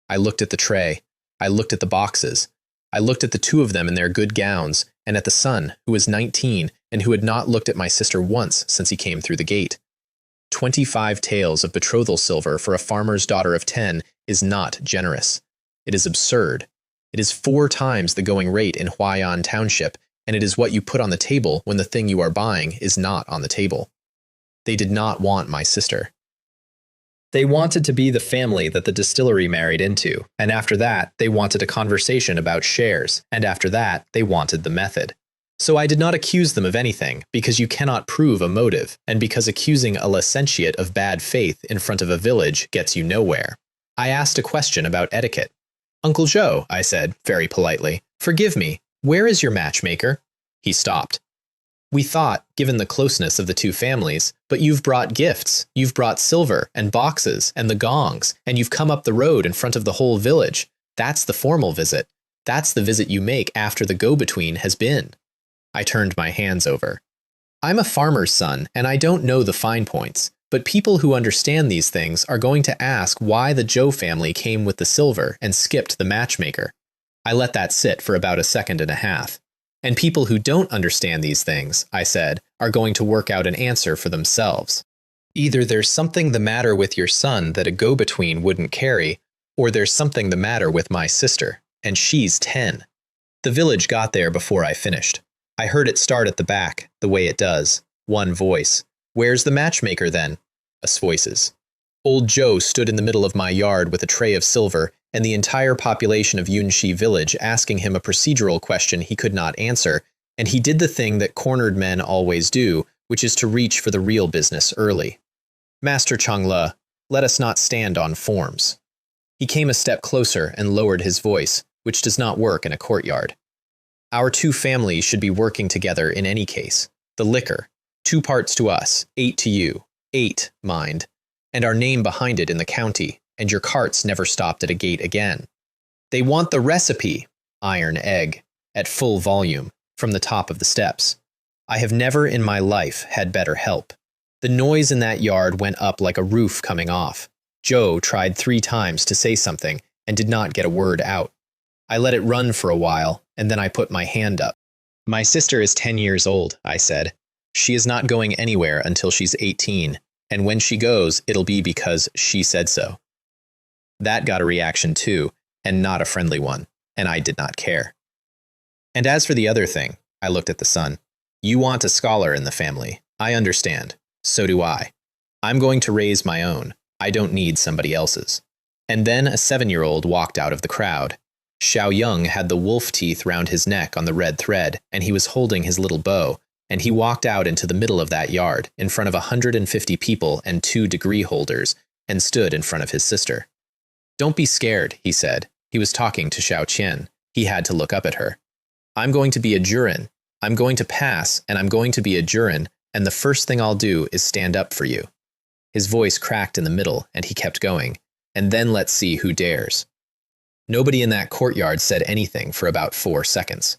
I looked at the tray. I looked at the boxes. I looked at the 2 of them in their good gowns, and at the son, who was 19 and who had not looked at my sister once since he came through the gate. 25 taels of betrothal silver for a farmer's daughter of 10 is not generous. It is absurd. It is 4 times the going rate in Huayan Township, and it is what you put on the table when the thing you are buying is not on the table. They did not want my sister. They wanted to be the family that the distillery married into, and after that, they wanted a conversation about shares, and after that, they wanted the method. So I did not accuse them of anything, because you cannot prove a motive, and because accusing a licentiate of bad faith in front of a village gets you nowhere. I asked a question about etiquette. "Uncle Joe," I said, very politely, "forgive me, where is your matchmaker?" He stopped. "We thought, given the closeness of the 2 families, but you've brought gifts, you've brought silver and boxes and the gongs, and you've come up the road in front of the whole village. That's the formal visit. That's the visit you make after the go-between has been." I turned my hands over. I'm a farmer's son, and I don't know the fine points, but people who understand these things are going to ask why the Zhou family came with the silver and skipped the matchmaker. I let that sit for about a second and a half. And people who don't understand these things, I said, are going to work out an answer for themselves. Either there's something the matter with your son that a go-between wouldn't carry, or there's something the matter with my sister, and she's 10. The village got there before I finished. I heard it start at the back, the way it does. One voice. "Where's the matchmaker then?" Us voices. Old Joe stood in the middle of my yard with a tray of silver, and the entire population of Yunshi village asking him a procedural question he could not answer, and he did the thing that cornered men always do, which is to reach for the real business early. "Master Changle, let us not stand on forms." He came a step closer and lowered his voice, which does not work in a courtyard. "Our 2 families should be working together in any case. The liquor, 2 parts to us, 8 to you. 8, mind. And our name behind it in the county, and your carts never stopped at a gate again. They want the recipe, iron egg, at full volume, from the top of the steps. I have never in my life had better help. The noise in that yard went up like a roof coming off. Joe tried 3 times to say something and did not get a word out. I let it run for a while, and then I put my hand up. "My sister is 10 years old," I said. "She is not going anywhere until she's 18, and when she goes, it'll be because she said so." That got a reaction too, and not a friendly one, and I did not care. "And as for the other thing," I looked at the son, "you want a scholar in the family. I understand. So do I. I'm going to raise my own. I don't need somebody else's." And then a 7-year-old walked out of the crowd. Xiao Yung had the wolf teeth round his neck on the red thread, and he was holding his little bow, and he walked out into the middle of that yard, in front of 150 people and 2 degree holders, and stood in front of his sister. Don't be scared, he said. He was talking to Xiao Qian. He had to look up at her. I'm going to be a jurin. I'm going to pass, and I'm going to be a jurin, and the first thing I'll do is stand up for you. His voice cracked in the middle, and he kept going. And then let's see who dares. Nobody in that courtyard said anything for about 4 seconds.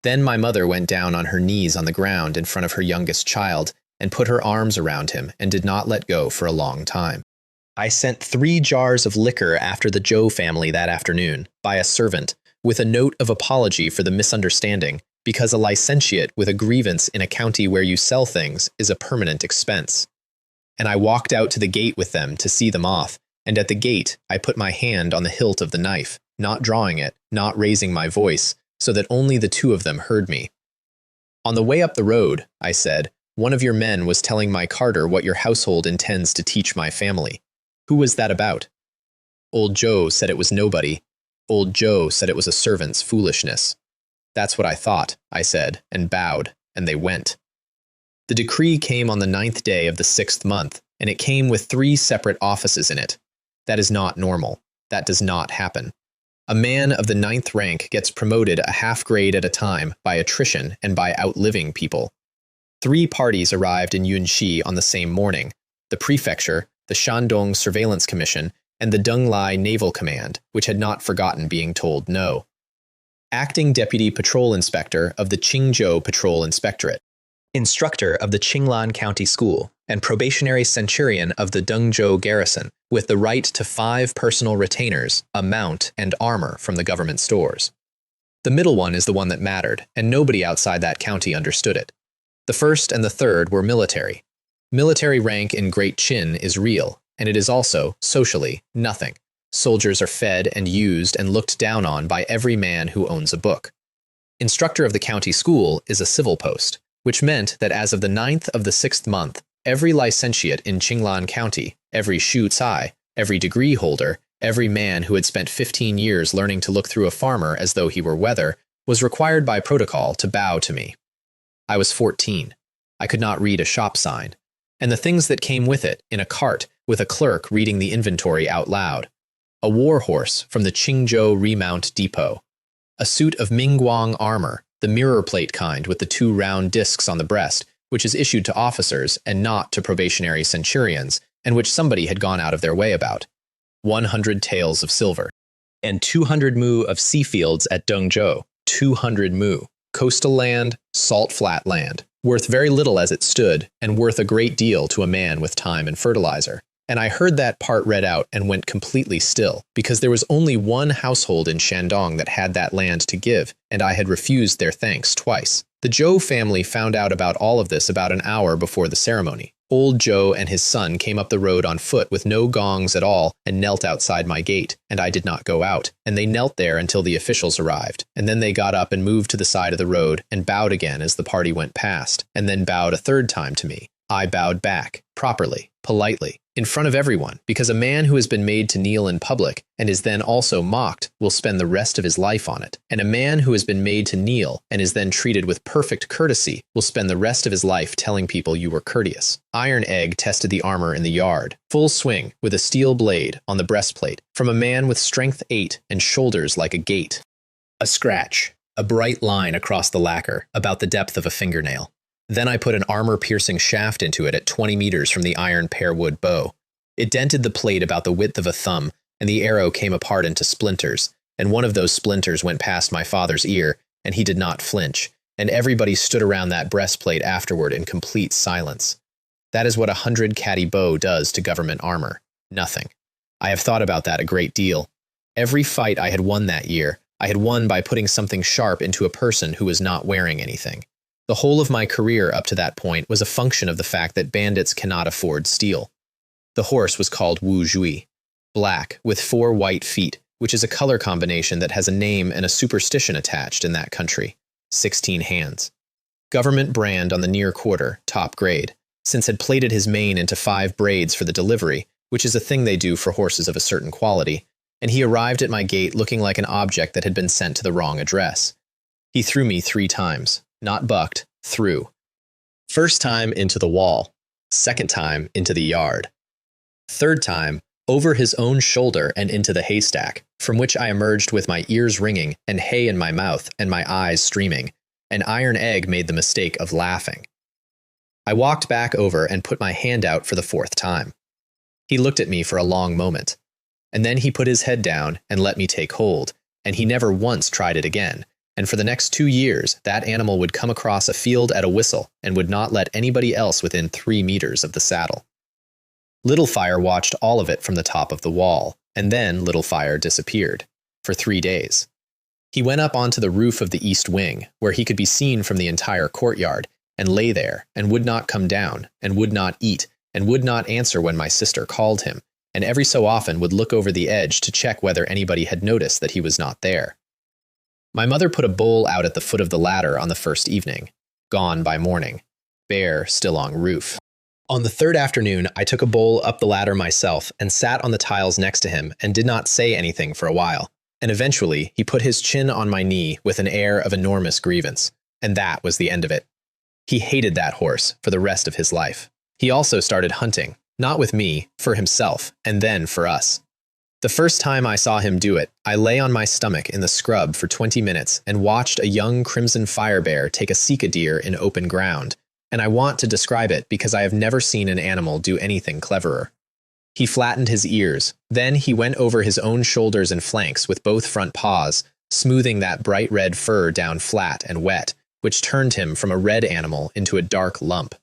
Then my mother went down on her knees on the ground in front of her youngest child and put her arms around him and did not let go for a long time. I sent 3 jars of liquor after the Zhou family that afternoon, by a servant, with a note of apology for the misunderstanding, because a licentiate with a grievance in a county where you sell things is a permanent expense. And I walked out to the gate with them to see them off, and at the gate I put my hand on the hilt of the knife, not drawing it, not raising my voice, so that only the 2 of them heard me. On the way up the road, I said, one of your men was telling my carter what your household intends to teach my family. Who was that about? Old Joe said it was nobody. Old Joe said it was a servant's foolishness. That's what I thought, I said, and bowed, and they went. The decree came on the 9th day of the 6th month, and it came with 3 separate offices in it. That is not normal. That does not happen. A man of the 9th rank gets promoted a half grade at a time by attrition and by outliving people. 3 parties arrived in Yunxi on the same morning: the prefecture, the Shandong Surveillance Commission, and the Dunglai Naval Command, which had not forgotten being told no. Acting Deputy Patrol Inspector of the Qingzhou Patrol Inspectorate, Instructor of the Qinglan County School, and Probationary Centurion of the Dengzhou Garrison, with the right to 5 personal retainers, a mount, and armor from the government stores. The middle one is the one that mattered, and nobody outside that county understood it. The first and the third were military. Military rank in Great Qin is real, and it is also, socially, nothing. Soldiers are fed and used and looked down on by every man who owns a book. Instructor of the county school is a civil post, which meant that as of the 9th of the 6th month, every licentiate in Qinglan County, every shu cai, every degree holder, every man who had spent 15 years learning to look through a farmer as though he were weather, was required by protocol to bow to me. I was 14. I could not read a shop sign, and the things that came with it in a cart with a clerk reading the inventory out loud. A war horse from the Qingzhou Remount Depot. A suit of Mingguang armor, the mirror plate kind with the 2 round discs on the breast, which is issued to officers and not to probationary centurions, and which somebody had gone out of their way about. 100 taels of silver. And 200 mu of sea fields at Dengzhou. 200 mu. Coastal land, salt flat land. Worth very little as it stood, and worth a great deal to a man with time and fertilizer. And I heard that part read out and went completely still, because there was only one household in Shandong that had that land to give, and I had refused their thanks twice. The Zhou family found out about all of this about an hour before the ceremony. Old Zhou and his son came up the road on foot with no gongs at all and knelt outside my gate, and I did not go out, and they knelt there until the officials arrived, and then they got up and moved to the side of the road and bowed again as the party went past, and then bowed a 3rd time to me. I bowed back, properly, politely, in front of everyone, because a man who has been made to kneel in public and is then also mocked will spend the rest of his life on it, and a man who has been made to kneel and is then treated with perfect courtesy will spend the rest of his life telling people you were courteous. Iron Egg tested the armor in the yard, full swing, with a steel blade on the breastplate, from a man with strength 8 and shoulders like a gate. A scratch, a bright line across the lacquer, about the depth of a fingernail. Then I put an armor-piercing shaft into it at 20 meters from the iron pear-wood bow. It dented the plate about the width of a thumb, and the arrow came apart into splinters, and one of those splinters went past my father's ear, and he did not flinch, and everybody stood around that breastplate afterward in complete silence. That is what 100 catty bow does to government armor. Nothing. I have thought about that a great deal. Every fight I had won that year, I had won by putting something sharp into a person who was not wearing anything. The whole of my career up to that point was a function of the fact that bandits cannot afford steel. The horse was called Wu Zhui, black, with 4 white feet, which is a color combination that has a name and a superstition attached in that country. 16 hands. Government brand on the near quarter, top grade, since had plaited his mane into 5 braids for the delivery, which is a thing they do for horses of a certain quality, and he arrived at my gate looking like an object that had been sent to the wrong address. He threw me 3 times. Not bucked, through. First time into the wall. Second time into the yard. Third time over his own shoulder and into the haystack, from which I emerged with my ears ringing and hay in my mouth and my eyes streaming. An iron egg made the mistake of laughing. I walked back over and put my hand out for the fourth time. He looked at me for a long moment, and then he put his head down and let me take hold, and he never once tried it again, and for the next 2 years, that animal would come across a field at a whistle and would not let anybody else within 3 meters of the saddle. Little Fire watched all of it from the top of the wall, and then Little Fire disappeared, for 3 days. He went up onto the roof of the east wing, where he could be seen from the entire courtyard, and lay there, and would not come down, and would not eat, and would not answer when my sister called him, and every so often would look over the edge to check whether anybody had noticed that he was not there. My mother put a bowl out at the foot of the ladder on the first evening, gone by morning, Bear still on roof. On the third afternoon, I took a bowl up the ladder myself and sat on the tiles next to him and did not say anything for a while, and eventually he put his chin on my knee with an air of enormous grievance, and that was the end of it. He hated that horse for the rest of his life. He also started hunting, not with me, for himself, and then for us. The first time I saw him do it, I lay on my stomach in the scrub for 20 minutes and watched a young crimson fire bear take a sika deer in open ground, and I want to describe it because I have never seen an animal do anything cleverer. He flattened his ears, then he went over his own shoulders and flanks with both front paws, smoothing that bright red fur down flat and wet, which turned him from a red animal into a dark lump.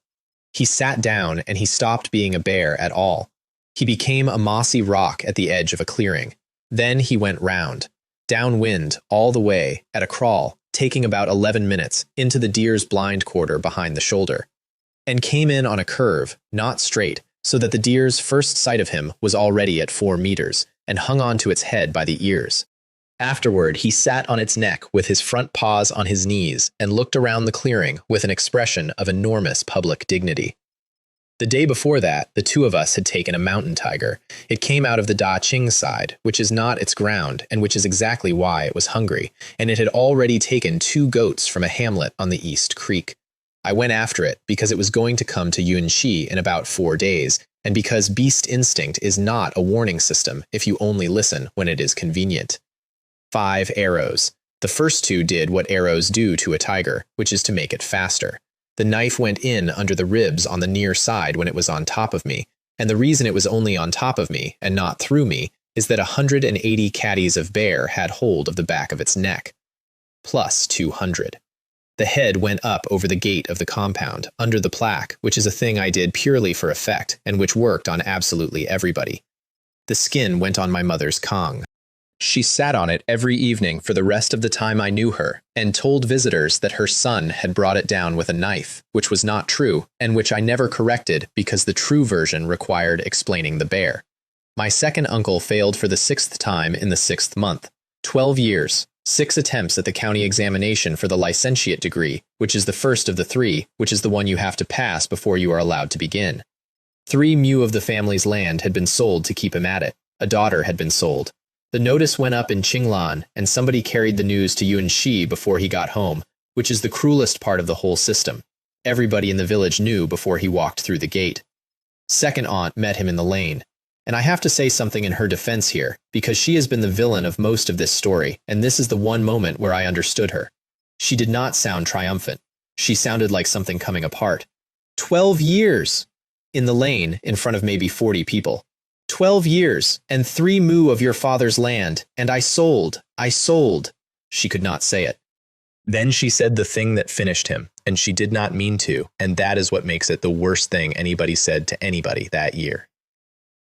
He sat down and he stopped being a bear at all. He became a mossy rock at the edge of a clearing. Then he went round, downwind all the way, at a crawl, taking about 11 minutes, into the deer's blind quarter behind the shoulder, and came in on a curve, not straight, so that the deer's first sight of him was already at 4 meters, and hung on to its head by the ears. Afterward, he sat on its neck with his front paws on his knees and looked around the clearing with an expression of enormous public dignity. The day before that, the two of us had taken a mountain tiger. It came out of the Da Ching side, which is not its ground, and which is exactly why it was hungry, and it had already taken 2 goats from a hamlet on the East Creek. I went after it because it was going to come to Yunxi in about 4 days, and because beast instinct is not a warning system if you only listen when it is convenient. 5 arrows. The first 2 did what arrows do to a tiger, which is to make it faster. The knife went in under the ribs on the near side when it was on top of me, and the reason it was only on top of me and not through me is that 180 catties of bear had hold of the back of its neck, plus 200. The head went up over the gate of the compound, under the plaque, which is a thing I did purely for effect and which worked on absolutely everybody. The skin went on my mother's Kong. She sat on it every evening for the rest of the time I knew her, and told visitors that her son had brought it down with a knife, which was not true, and which I never corrected because the true version required explaining the bear. My second uncle failed for the 6th time in the 6th month. 12 years, 6 attempts at the county examination for the licentiate degree, which is the first of the 3, which is the one you have to pass before you are allowed to begin. 3 mu of the family's land had been sold to keep him at it. A daughter had been sold. The notice went up in Qinglan, and somebody carried the news to Yunxi before he got home, which is the cruelest part of the whole system. Everybody in the village knew before he walked through the gate. Second aunt met him in the lane. And I have to say something in her defense here, because she has been the villain of most of this story, and this is the one moment where I understood her. She did not sound triumphant. She sounded like something coming apart. 12 years! In the lane, in front of maybe 40 people. 12 years, and 3 mu of your father's land, and I sold. She could not say it. Then she said the thing that finished him, and she did not mean to, and that is what makes it the worst thing anybody said to anybody that year.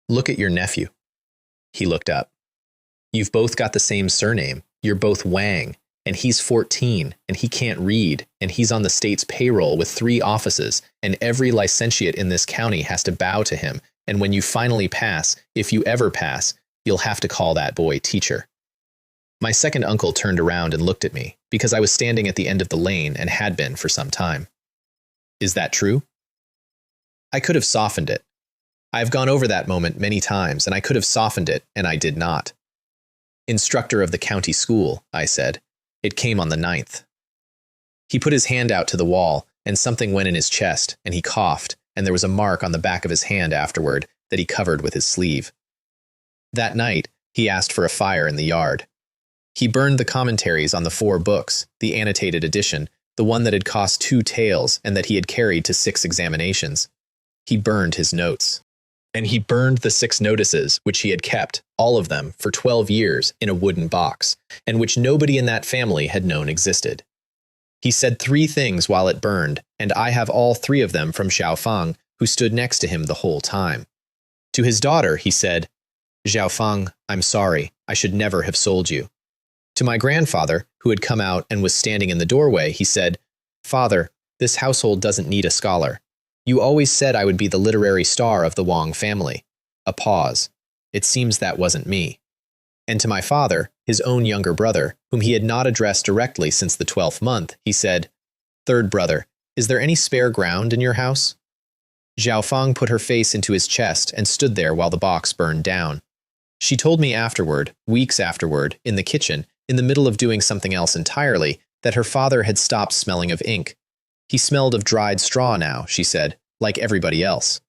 Look at your nephew. He looked up. You've both got the same surname. You're both Wang, and he's 14, and he can't read, and he's on the state's payroll with 3 offices, and every licentiate in this county has to bow to him. And when you finally pass, if you ever pass, you'll have to call that boy teacher. My second uncle turned around and looked at me, because I was standing at the end of the lane and had been for some time. Is that true? I could have softened it. I have gone over that moment many times, and I could have softened it, and I did not. Instructor of the county school, I said. It came on the 9th. He put his hand out to the wall, and something went in his chest, and he coughed, and there was a mark on the back of his hand afterward that he covered with his sleeve. That night, he asked for a fire in the yard. He burned the commentaries on the 4 books, the annotated edition, the one that had cost 2 taels and that he had carried to 6 examinations. He burned his notes. And he burned the 6 notices, which he had kept, all of them, for 12 years in a wooden box, and which nobody in that family had known existed. He said 3 things while it burned, and I have all 3 of them from Xiaofang, who stood next to him the whole time. To his daughter, he said, "Xiaofang, I'm sorry, I should never have sold you." To my grandfather, who had come out and was standing in the doorway, he said, "Father, this household doesn't need a scholar. You always said I would be the literary star of the Wang family." A pause. It seems that wasn't me. And to my father, his own younger brother, whom he had not addressed directly since the 12th month, he said, "Third brother, is there any spare ground in your house?" Xiaofang put her face into his chest and stood there while the box burned down. She told me afterward, weeks afterward, in the kitchen, in the middle of doing something else entirely, that her father had stopped smelling of ink. He smelled of dried straw now, she said, like everybody else.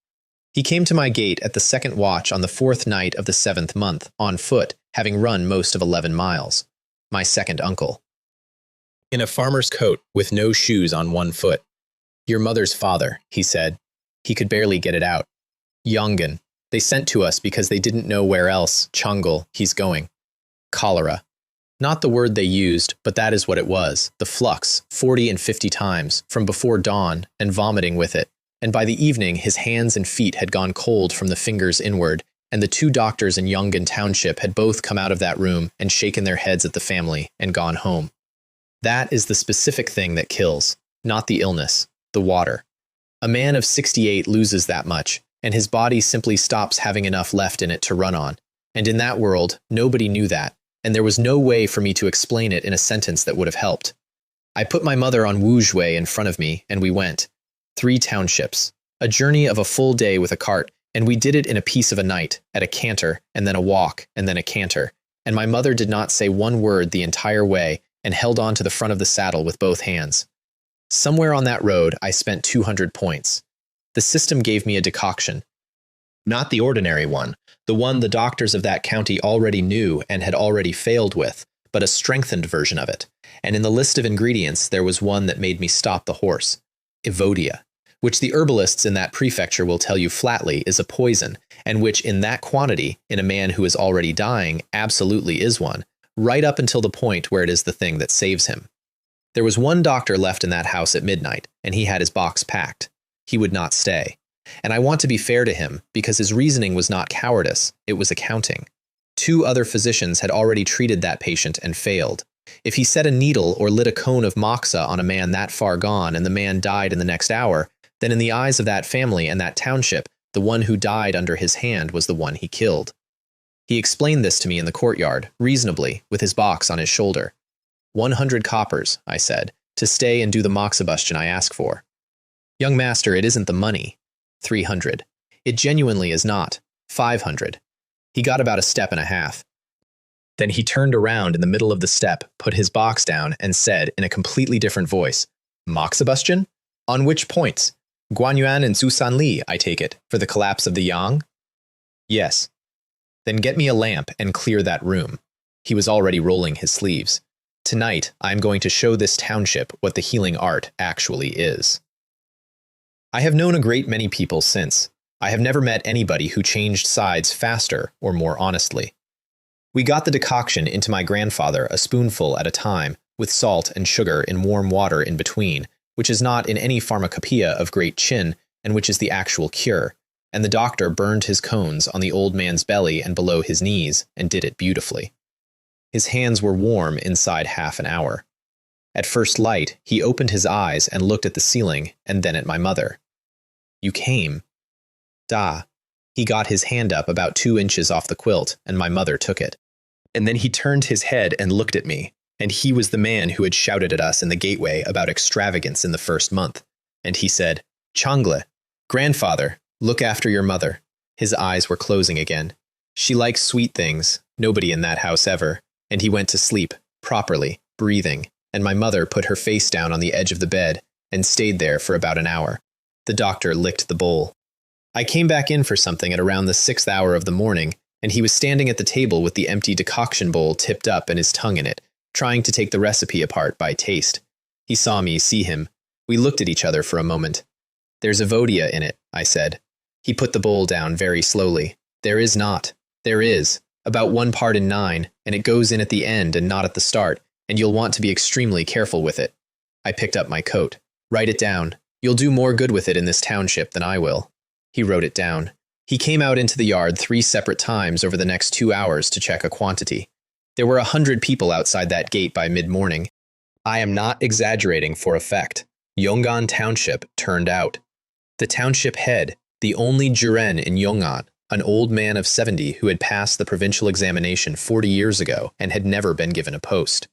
He came to my gate at the 2nd watch on the 4th night of the 7th month, on foot, having run most of 11 miles. My second uncle. In a farmer's coat, with no shoes on one foot. "Your mother's father," he said. He could barely get it out. "Yongan. They sent to us because they didn't know where else, Changul, he's going. Cholera. Not the word they used, but that is what it was, the flux, 40 and 50 times, from before dawn, and vomiting with it. And by the evening, his hands and feet had gone cold from the fingers inward, and the 2 doctors in Yongan Township had both come out of that room and shaken their heads at the family and gone home. That is the specific thing that kills, not the illness, the water. A man of 68 loses that much, and his body simply stops having enough left in it to run on. And in that world, nobody knew that, and there was no way for me to explain it in a sentence that would have helped. I put my mother on Wuzhui in front of me, and we went. 3 townships, a journey of a full day with a cart, and we did it in a piece of a night, at a canter, and then a walk, and then a canter, and my mother did not say one word the entire way, and held on to the front of the saddle with both hands. Somewhere on that road, I spent 200 points. The system gave me a decoction. Not the ordinary one, the one the doctors of that county already knew and had already failed with, but a strengthened version of it. And in the list of ingredients, there was one that made me stop the horse. Evodia, which the herbalists in that prefecture will tell you flatly is a poison, and which in that quantity, in a man who is already dying, absolutely is one, right up until the point where it is the thing that saves him. There was one doctor left in that house at midnight, and he had his box packed. He would not stay. And I want to be fair to him, because his reasoning was not cowardice, it was accounting. 2 other physicians had already treated that patient and failed. If he set a needle or lit a cone of moxa on a man that far gone and the man died in the next hour, then in the eyes of that family and that township, the one who died under his hand was the one he killed. He explained this to me in the courtyard, reasonably, with his box on his shoulder. 100 coppers, I said, to stay and do the moxibustion I ask for. Young master, it isn't the money. 300. It genuinely is not. 500. He got about a step and a half. Then he turned around in the middle of the step, put his box down, and said in a completely different voice, "Moxibustion? On which points? Guanyuan and Susanli, I take it, for the collapse of the Yang?" "Yes." "Then get me a lamp and clear that room." He was already rolling his sleeves. "Tonight, I am going to show this township what the healing art actually is." I have known a great many people since. I have never met anybody who changed sides faster or more honestly. We got the decoction into my grandfather a spoonful at a time, with salt and sugar in warm water in between, which is not in any pharmacopoeia of great chin, and which is the actual cure, and the doctor burned his cones on the old man's belly and below his knees, and did it beautifully. His hands were warm inside half an hour. At first light, he opened his eyes and looked at the ceiling, and then at my mother. "You came." "Da." He got his hand up about 2 inches off the quilt, and my mother took it. And then he turned his head and looked at me, and he was the man who had shouted at us in the gateway about extravagance in the 1st month. And he said, "Changle, grandfather, look after your mother." His eyes were closing again. "She likes sweet things, nobody in that house ever." And he went to sleep, properly, breathing, and my mother put her face down on the edge of the bed and stayed there for about an hour. The doctor licked the bowl. I came back in for something at around the 6th hour of the morning, and he was standing at the table with the empty decoction bowl tipped up and his tongue in it, trying to take the recipe apart by taste. He saw me see him. We looked at each other for a moment. "There's avodia in it," I said. He put the bowl down very slowly. "There is not. There is. About 1 part in 9, and it goes in at the end and not at the start, and you'll want to be extremely careful with it." I picked up my coat. "Write it down. You'll do more good with it in this township than I will." He wrote it down. He came out into the yard 3 separate times over the next 2 hours to check a quantity. There were 100 people outside that gate by mid-morning. I am not exaggerating for effect. Yongan Township turned out. The township head, the only juren in Yongan, an old man of 70 who had passed the provincial examination 40 years ago and had never been given a post.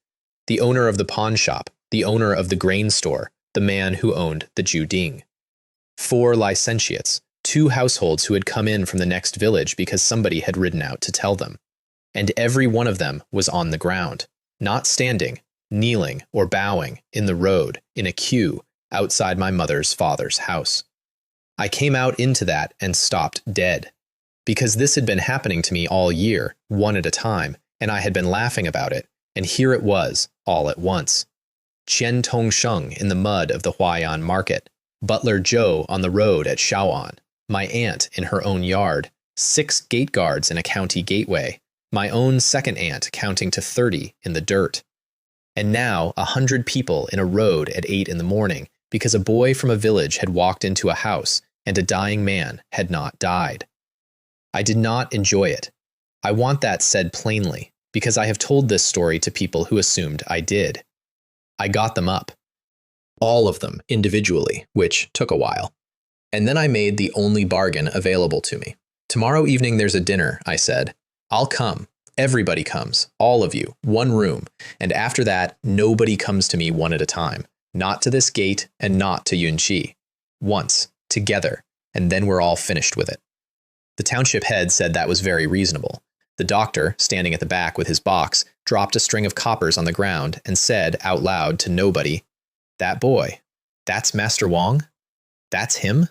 The owner of the pawn shop, the owner of the grain store, the man who owned the Juding. 4 licentiates, 2 households who had come in from the next village because somebody had ridden out to tell them. And every one of them was on the ground, not standing, kneeling, or bowing, in the road, in a queue, outside my mother's father's house. I came out into that and stopped dead. Because this had been happening to me all year, one at a time, and I had been laughing about it, and here it was, all at once. Qian Tongsheng in the mud of the Huayan market, Butler Joe on the road at Shaoan, my aunt in her own yard, 6 gate guards in a county gateway, my own second aunt counting to 30 in the dirt. And now 100 people in a road at 8 in the morning because a boy from a village had walked into a house and a dying man had not died. I did not enjoy it. I want that said plainly, because I have told this story to people who assumed I did. I got them up. All of them individually, which took a while. And then I made the only bargain available to me. "Tomorrow evening there's a dinner," I said. "I'll come. Everybody comes. All of you. 1 room. And after that, nobody comes to me one at a time. Not to this gate and not to Yunqi. Once. Together. And then we're all finished with it." The township head said that was very reasonable. The doctor, standing at the back with his box, dropped a string of coppers on the ground and said out loud to nobody, "That boy. That's Master Wong? That's him?"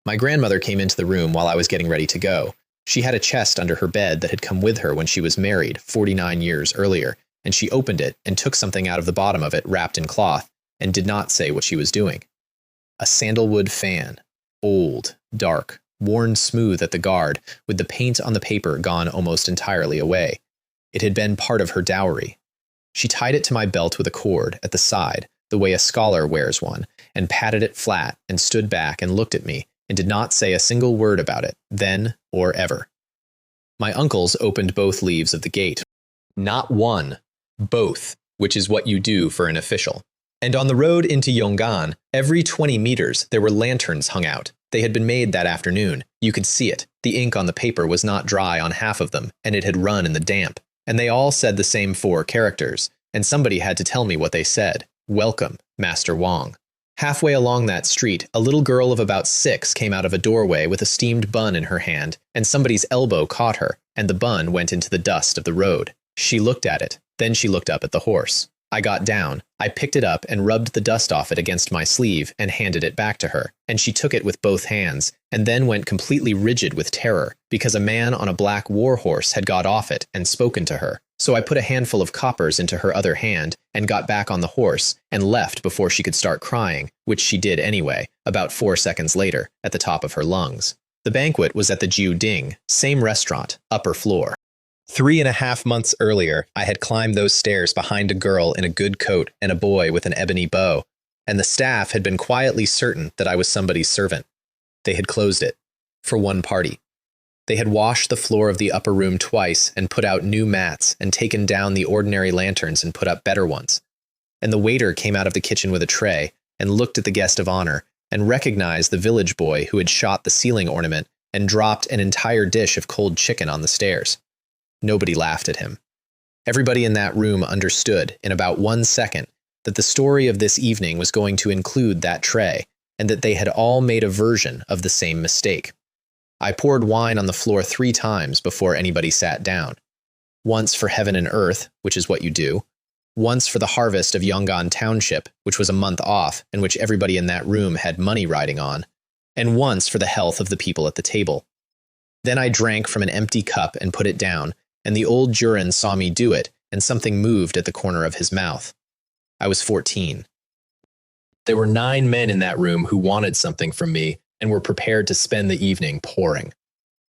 My grandmother came into the room while I was getting ready to go. She had a chest under her bed that had come with her when she was married 49 years earlier, and she opened it and took something out of the bottom of it wrapped in cloth, and did not say what she was doing. A sandalwood fan. Old, dark, worn smooth at the guard, with the paint on the paper gone almost entirely away. It had been part of her dowry. She tied it to my belt with a cord at the side, the way a scholar wears one, and patted it flat and stood back and looked at me, and did not say a single word about it, then or ever. My uncles opened both leaves of the gate. Not one, both, which is what you do for an official. And on the road into Yongan, every 20 meters there were lanterns hung out. They had been made that afternoon. You could see it. The ink on the paper was not dry on half of them, and it had run in the damp. And they all said the same 4 characters, and somebody had to tell me what they said. "Welcome, Master Wong." Halfway along that street, a little girl of about 6 came out of a doorway with a steamed bun in her hand, and somebody's elbow caught her, and the bun went into the dust of the road. She looked at it. Then she looked up at the horse. I got down. I picked it up and rubbed the dust off it against my sleeve and handed it back to her, and she took it with both hands, and then went completely rigid with terror, because a man on a black war horse had got off it and spoken to her. So I put a handful of coppers into her other hand and got back on the horse and left before she could start crying, which she did anyway, about 4 seconds later, at the top of her lungs. The banquet was at the Jiu Ding, same restaurant, upper floor. 3.5 months earlier, I had climbed those stairs behind a girl in a good coat and a boy with an ebony bow, and the staff had been quietly certain that I was somebody's servant. They had closed it. For one party. They had washed the floor of the upper room twice and put out new mats and taken down the ordinary lanterns and put up better ones. And the waiter came out of the kitchen with a tray and looked at the guest of honor and recognized the village boy who had shot the ceiling ornament and dropped an entire dish of cold chicken on the stairs. Nobody laughed at him. Everybody in that room understood, in about 1 second, that the story of this evening was going to include that tray, and that they had all made a version of the same mistake. I poured wine on the floor 3 times before anybody sat down. Once for heaven and earth, which is what you do. Once for the harvest of Yongan Township, which was a month off, and which everybody in that room had money riding on. And once for the health of the people at the table. Then I drank from an empty cup and put it down, and the old Jurin saw me do it, and something moved at the corner of his mouth. I was 14. There were 9 men in that room who wanted something from me and were prepared to spend the evening pouring.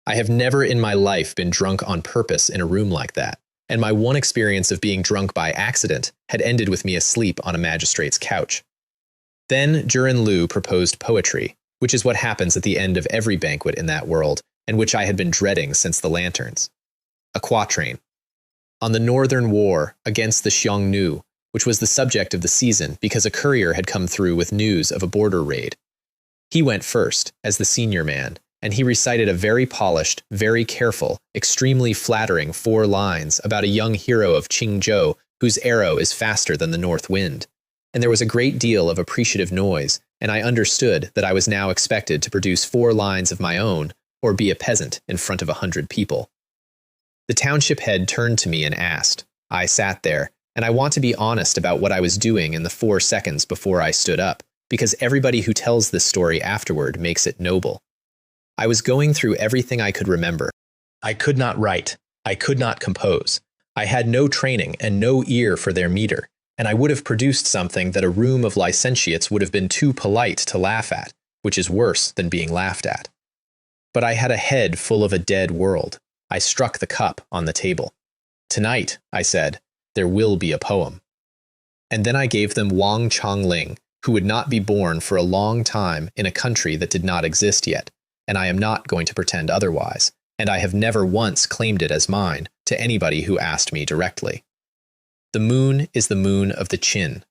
I have never in my life been drunk on purpose in a room like that, and my one experience of being drunk by accident had ended with me asleep on a magistrate's couch. Then Jurin Lu proposed poetry, which is what happens at the end of every banquet in that world, and which I had been dreading since the lanterns. A quatrain. On the Northern War against the Xiongnu, which was the subject of the season because a courier had come through with news of a border raid. He went first, as the senior man, and he recited a very polished, very careful, extremely flattering 4 lines about a young hero of Qingzhou whose arrow is faster than the north wind. And there was a great deal of appreciative noise, and I understood that I was now expected to produce 4 lines of my own, or be a peasant in front of 100 people. The township head turned to me and asked. I sat there, and I want to be honest about what I was doing in the 4 seconds before I stood up, because everybody who tells this story afterward makes it noble. I was going through everything I could remember. I could not write. I could not compose. I had no training and no ear for their meter, and I would have produced something that a room of licentiates would have been too polite to laugh at, which is worse than being laughed at. But I had a head full of a dead world. I struck the cup on the table. Tonight, I said, there will be a poem. And then I gave them Wang Chongling, who would not be born for a long time in a country that did not exist yet, and I am not going to pretend otherwise, and I have never once claimed it as mine to anybody who asked me directly. The moon is the moon of the Qin.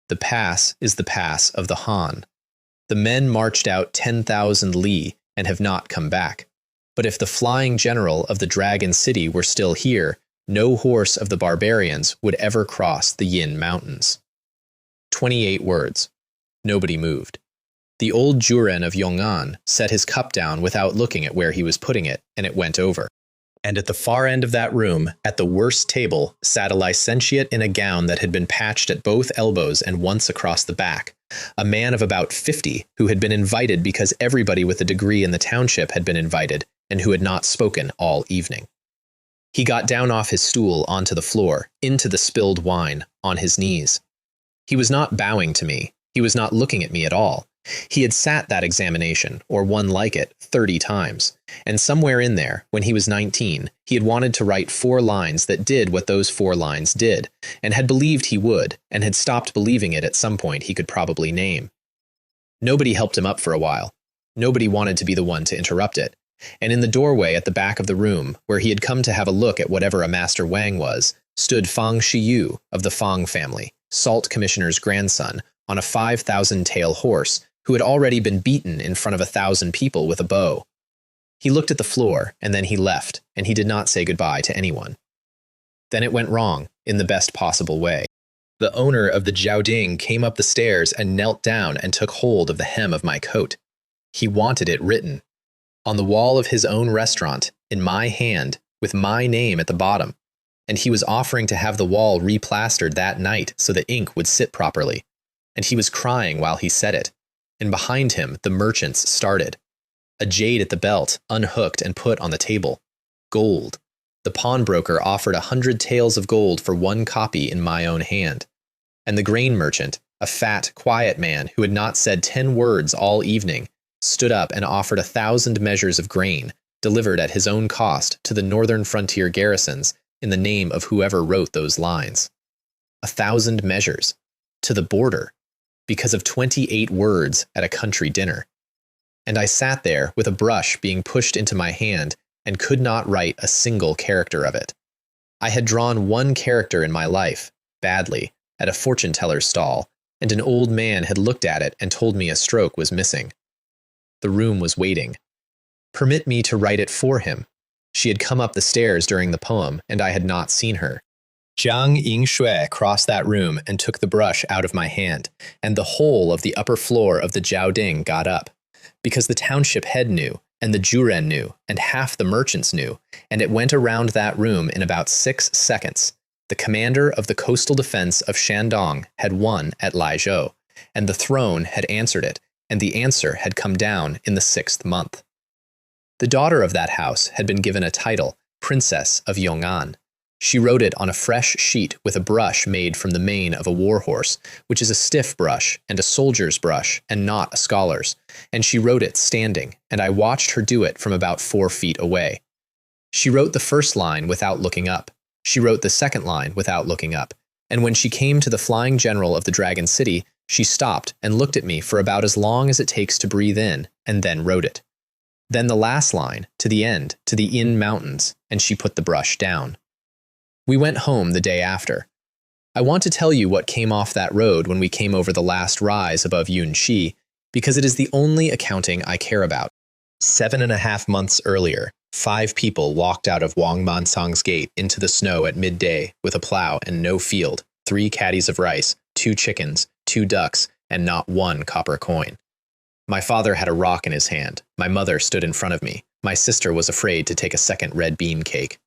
The pass is the pass of the Han. The men marched out 10,000 li and have not come back. But if the flying general of the Dragon City were still here, no horse of the barbarians would ever cross the Yin Mountains. 28 words. Nobody moved. The old Juren of Yong'an set his cup down without looking at where he was putting it, and it went over. And at the far end of that room, at the worst table, sat a licentiate in a gown that had been patched at both elbows and once across the back, a man of about 50 who had been invited because everybody with a degree in the township had been invited and who had not spoken all evening. He got down off his stool onto the floor, into the spilled wine, on his knees. He was not bowing to me. He was not looking at me at all. He had sat that examination, or one like it, 30 times, and somewhere in there, when he was 19, he had wanted to write 4 lines that did what those 4 lines did, and had believed he would, and had stopped believing it at some point he could probably name. Nobody helped him up for a while. Nobody wanted to be the one to interrupt it, and in the doorway at the back of the room, where he had come to have a look at whatever a Master Wang was, stood Fang Shiyu of the Fang family, Salt Commissioner's grandson, on a 5,000-tail horse, who had already been beaten in front of 1,000 people with a bow. He looked at the floor, and then he left, and he did not say goodbye to anyone. Then it went wrong, in the best possible way. The owner of the Jiaoding came up the stairs and knelt down and took hold of the hem of my coat. He wanted it written. On the wall of his own restaurant, in my hand, with my name at the bottom, and he was offering to have the wall replastered that night so the ink would sit properly, and he was crying while he said it. And behind him, the merchants started. A jade at the belt, unhooked and put on the table. Gold. The pawnbroker offered 100 taels of gold for 1 copy in my own hand. And the grain merchant, a fat, quiet man who had not said 10 words all evening, stood up and offered 1,000 measures of grain, delivered at his own cost to the northern frontier garrisons in the name of whoever wrote those lines. 1,000 measures. To the border. Because of 28 words at a country dinner. And I sat there with a brush being pushed into my hand and could not write a single character of it. I had drawn 1 character in my life, badly, at a fortune-teller's stall, and an old man had looked at it and told me a stroke was missing. The room was waiting. Permit me to write it for him. She had come up the stairs during the poem, and I had not seen her. Jiang Yingshui crossed that room and took the brush out of my hand, and the whole of the upper floor of the Jiaoding got up, because the township head knew, and the Juren knew, and half the merchants knew, and it went around that room in about 6 seconds. The commander of the coastal defense of Shandong had won at Laizhou, and the throne had answered it, and the answer had come down in the 6th month. The daughter of that house had been given a title, Princess of Yong'an. She wrote it on a fresh sheet with a brush made from the mane of a warhorse, which is a stiff brush and a soldier's brush and not a scholar's, and she wrote it standing, and I watched her do it from about 4 feet away. She wrote the first line without looking up. She wrote the second line without looking up, and when she came to the flying general of the Dragon City, she stopped and looked at me for about as long as it takes to breathe in, and then wrote it. Then the last line, to the end, to the In Mountains, and she put the brush down. We went home the day after. I want to tell you what came off that road when we came over the last rise above Yunxi, because it is the only accounting I care about. 7.5 months earlier, 5 people walked out of Wang Mansang's gate into the snow at midday with a plow and no field, 3 catties of rice, 2 chickens, 2 ducks, and not 1 copper coin. My father had a rock in his hand. My mother stood in front of me. My sister was afraid to take a second red bean cake.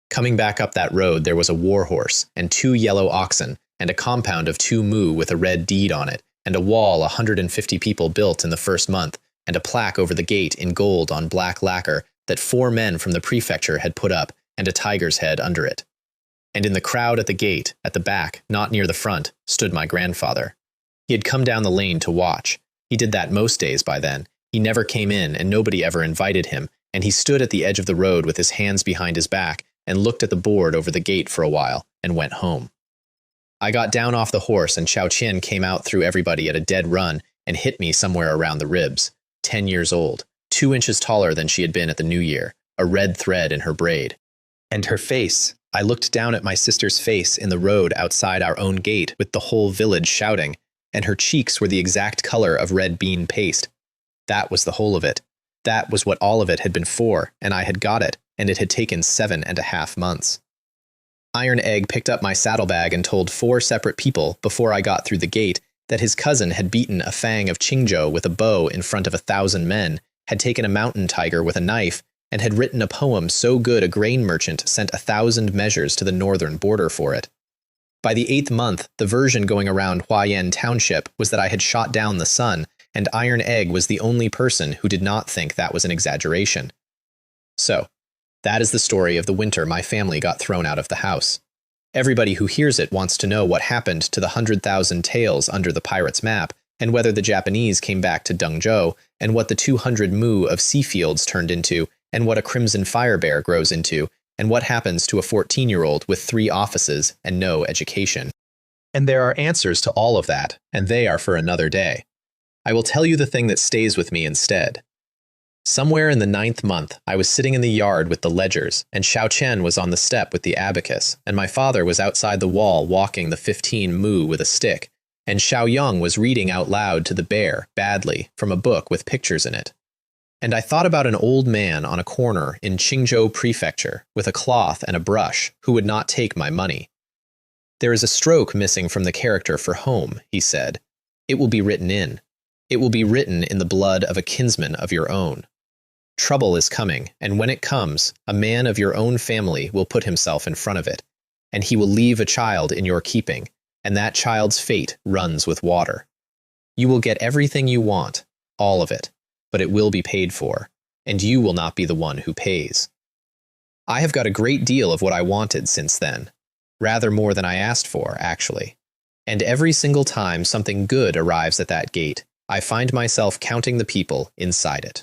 Coming back up that road, there was a warhorse and 2 yellow oxen and a compound of 2 moo with a red deed on it and a wall 150 people built in the first month and a plaque over the gate in gold on black lacquer that 4 men from the prefecture had put up and a tiger's head under it. And in the crowd at the gate, at the back, not near the front, stood my grandfather. He had come down the lane to watch. He did that most days by then. He never came in and nobody ever invited him, and he stood at the edge of the road with his hands behind his back and looked at the board over the gate for a while, and went home. I got down off the horse, and Xiao Qian came out through everybody at a dead run and hit me somewhere around the ribs. 10 years old, 2 inches taller than she had been at the New Year, a red thread in her braid. And her face, I looked down at my sister's face in the road outside our own gate with the whole village shouting, and her cheeks were the exact color of red bean paste. That was the whole of it. That was what all of it had been for, and I had got it, and it had taken 7.5 months. Iron Egg picked up my saddlebag and told 4 separate people before I got through the gate that his cousin had beaten a fang of Qingzhou with a bow in front of 1,000 men, had taken a mountain tiger with a knife, and had written a poem so good a grain merchant sent 1,000 measures to the northern border for it. By the 8th month, the version going around Huayan Township was that I had shot down the sun, and Iron Egg was the only person who did not think that was an exaggeration. So, that is the story of the winter my family got thrown out of the house. Everybody who hears it wants to know what happened to the 100,000 taels under the pirate's map, and whether the Japanese came back to Dengzhou, and what the 200 moo of sea fields turned into, and what a crimson fire bear grows into, and what happens to a 14-year-old with 3 offices and no education. And there are answers to all of that, and they are for another day. I will tell you the thing that stays with me instead. Somewhere in the 9th month, I was sitting in the yard with the ledgers, and Xiao Qian was on the step with the abacus, and my father was outside the wall walking the 15 moo with a stick, and Xiao Yong was reading out loud to the bear, badly, from a book with pictures in it. And I thought about an old man on a corner in Qingzhou Prefecture with a cloth and a brush who would not take my money. There is a stroke missing from the character for home, he said. It will be written in. It will be written in the blood of a kinsman of your own. Trouble is coming, and when it comes, a man of your own family will put himself in front of it, and he will leave a child in your keeping, and that child's fate runs with water. You will get everything you want, all of it, but it will be paid for, and you will not be the one who pays. I have got a great deal of what I wanted since then, rather more than I asked for, actually, and every single time something good arrives at that gate, I find myself counting the people inside it.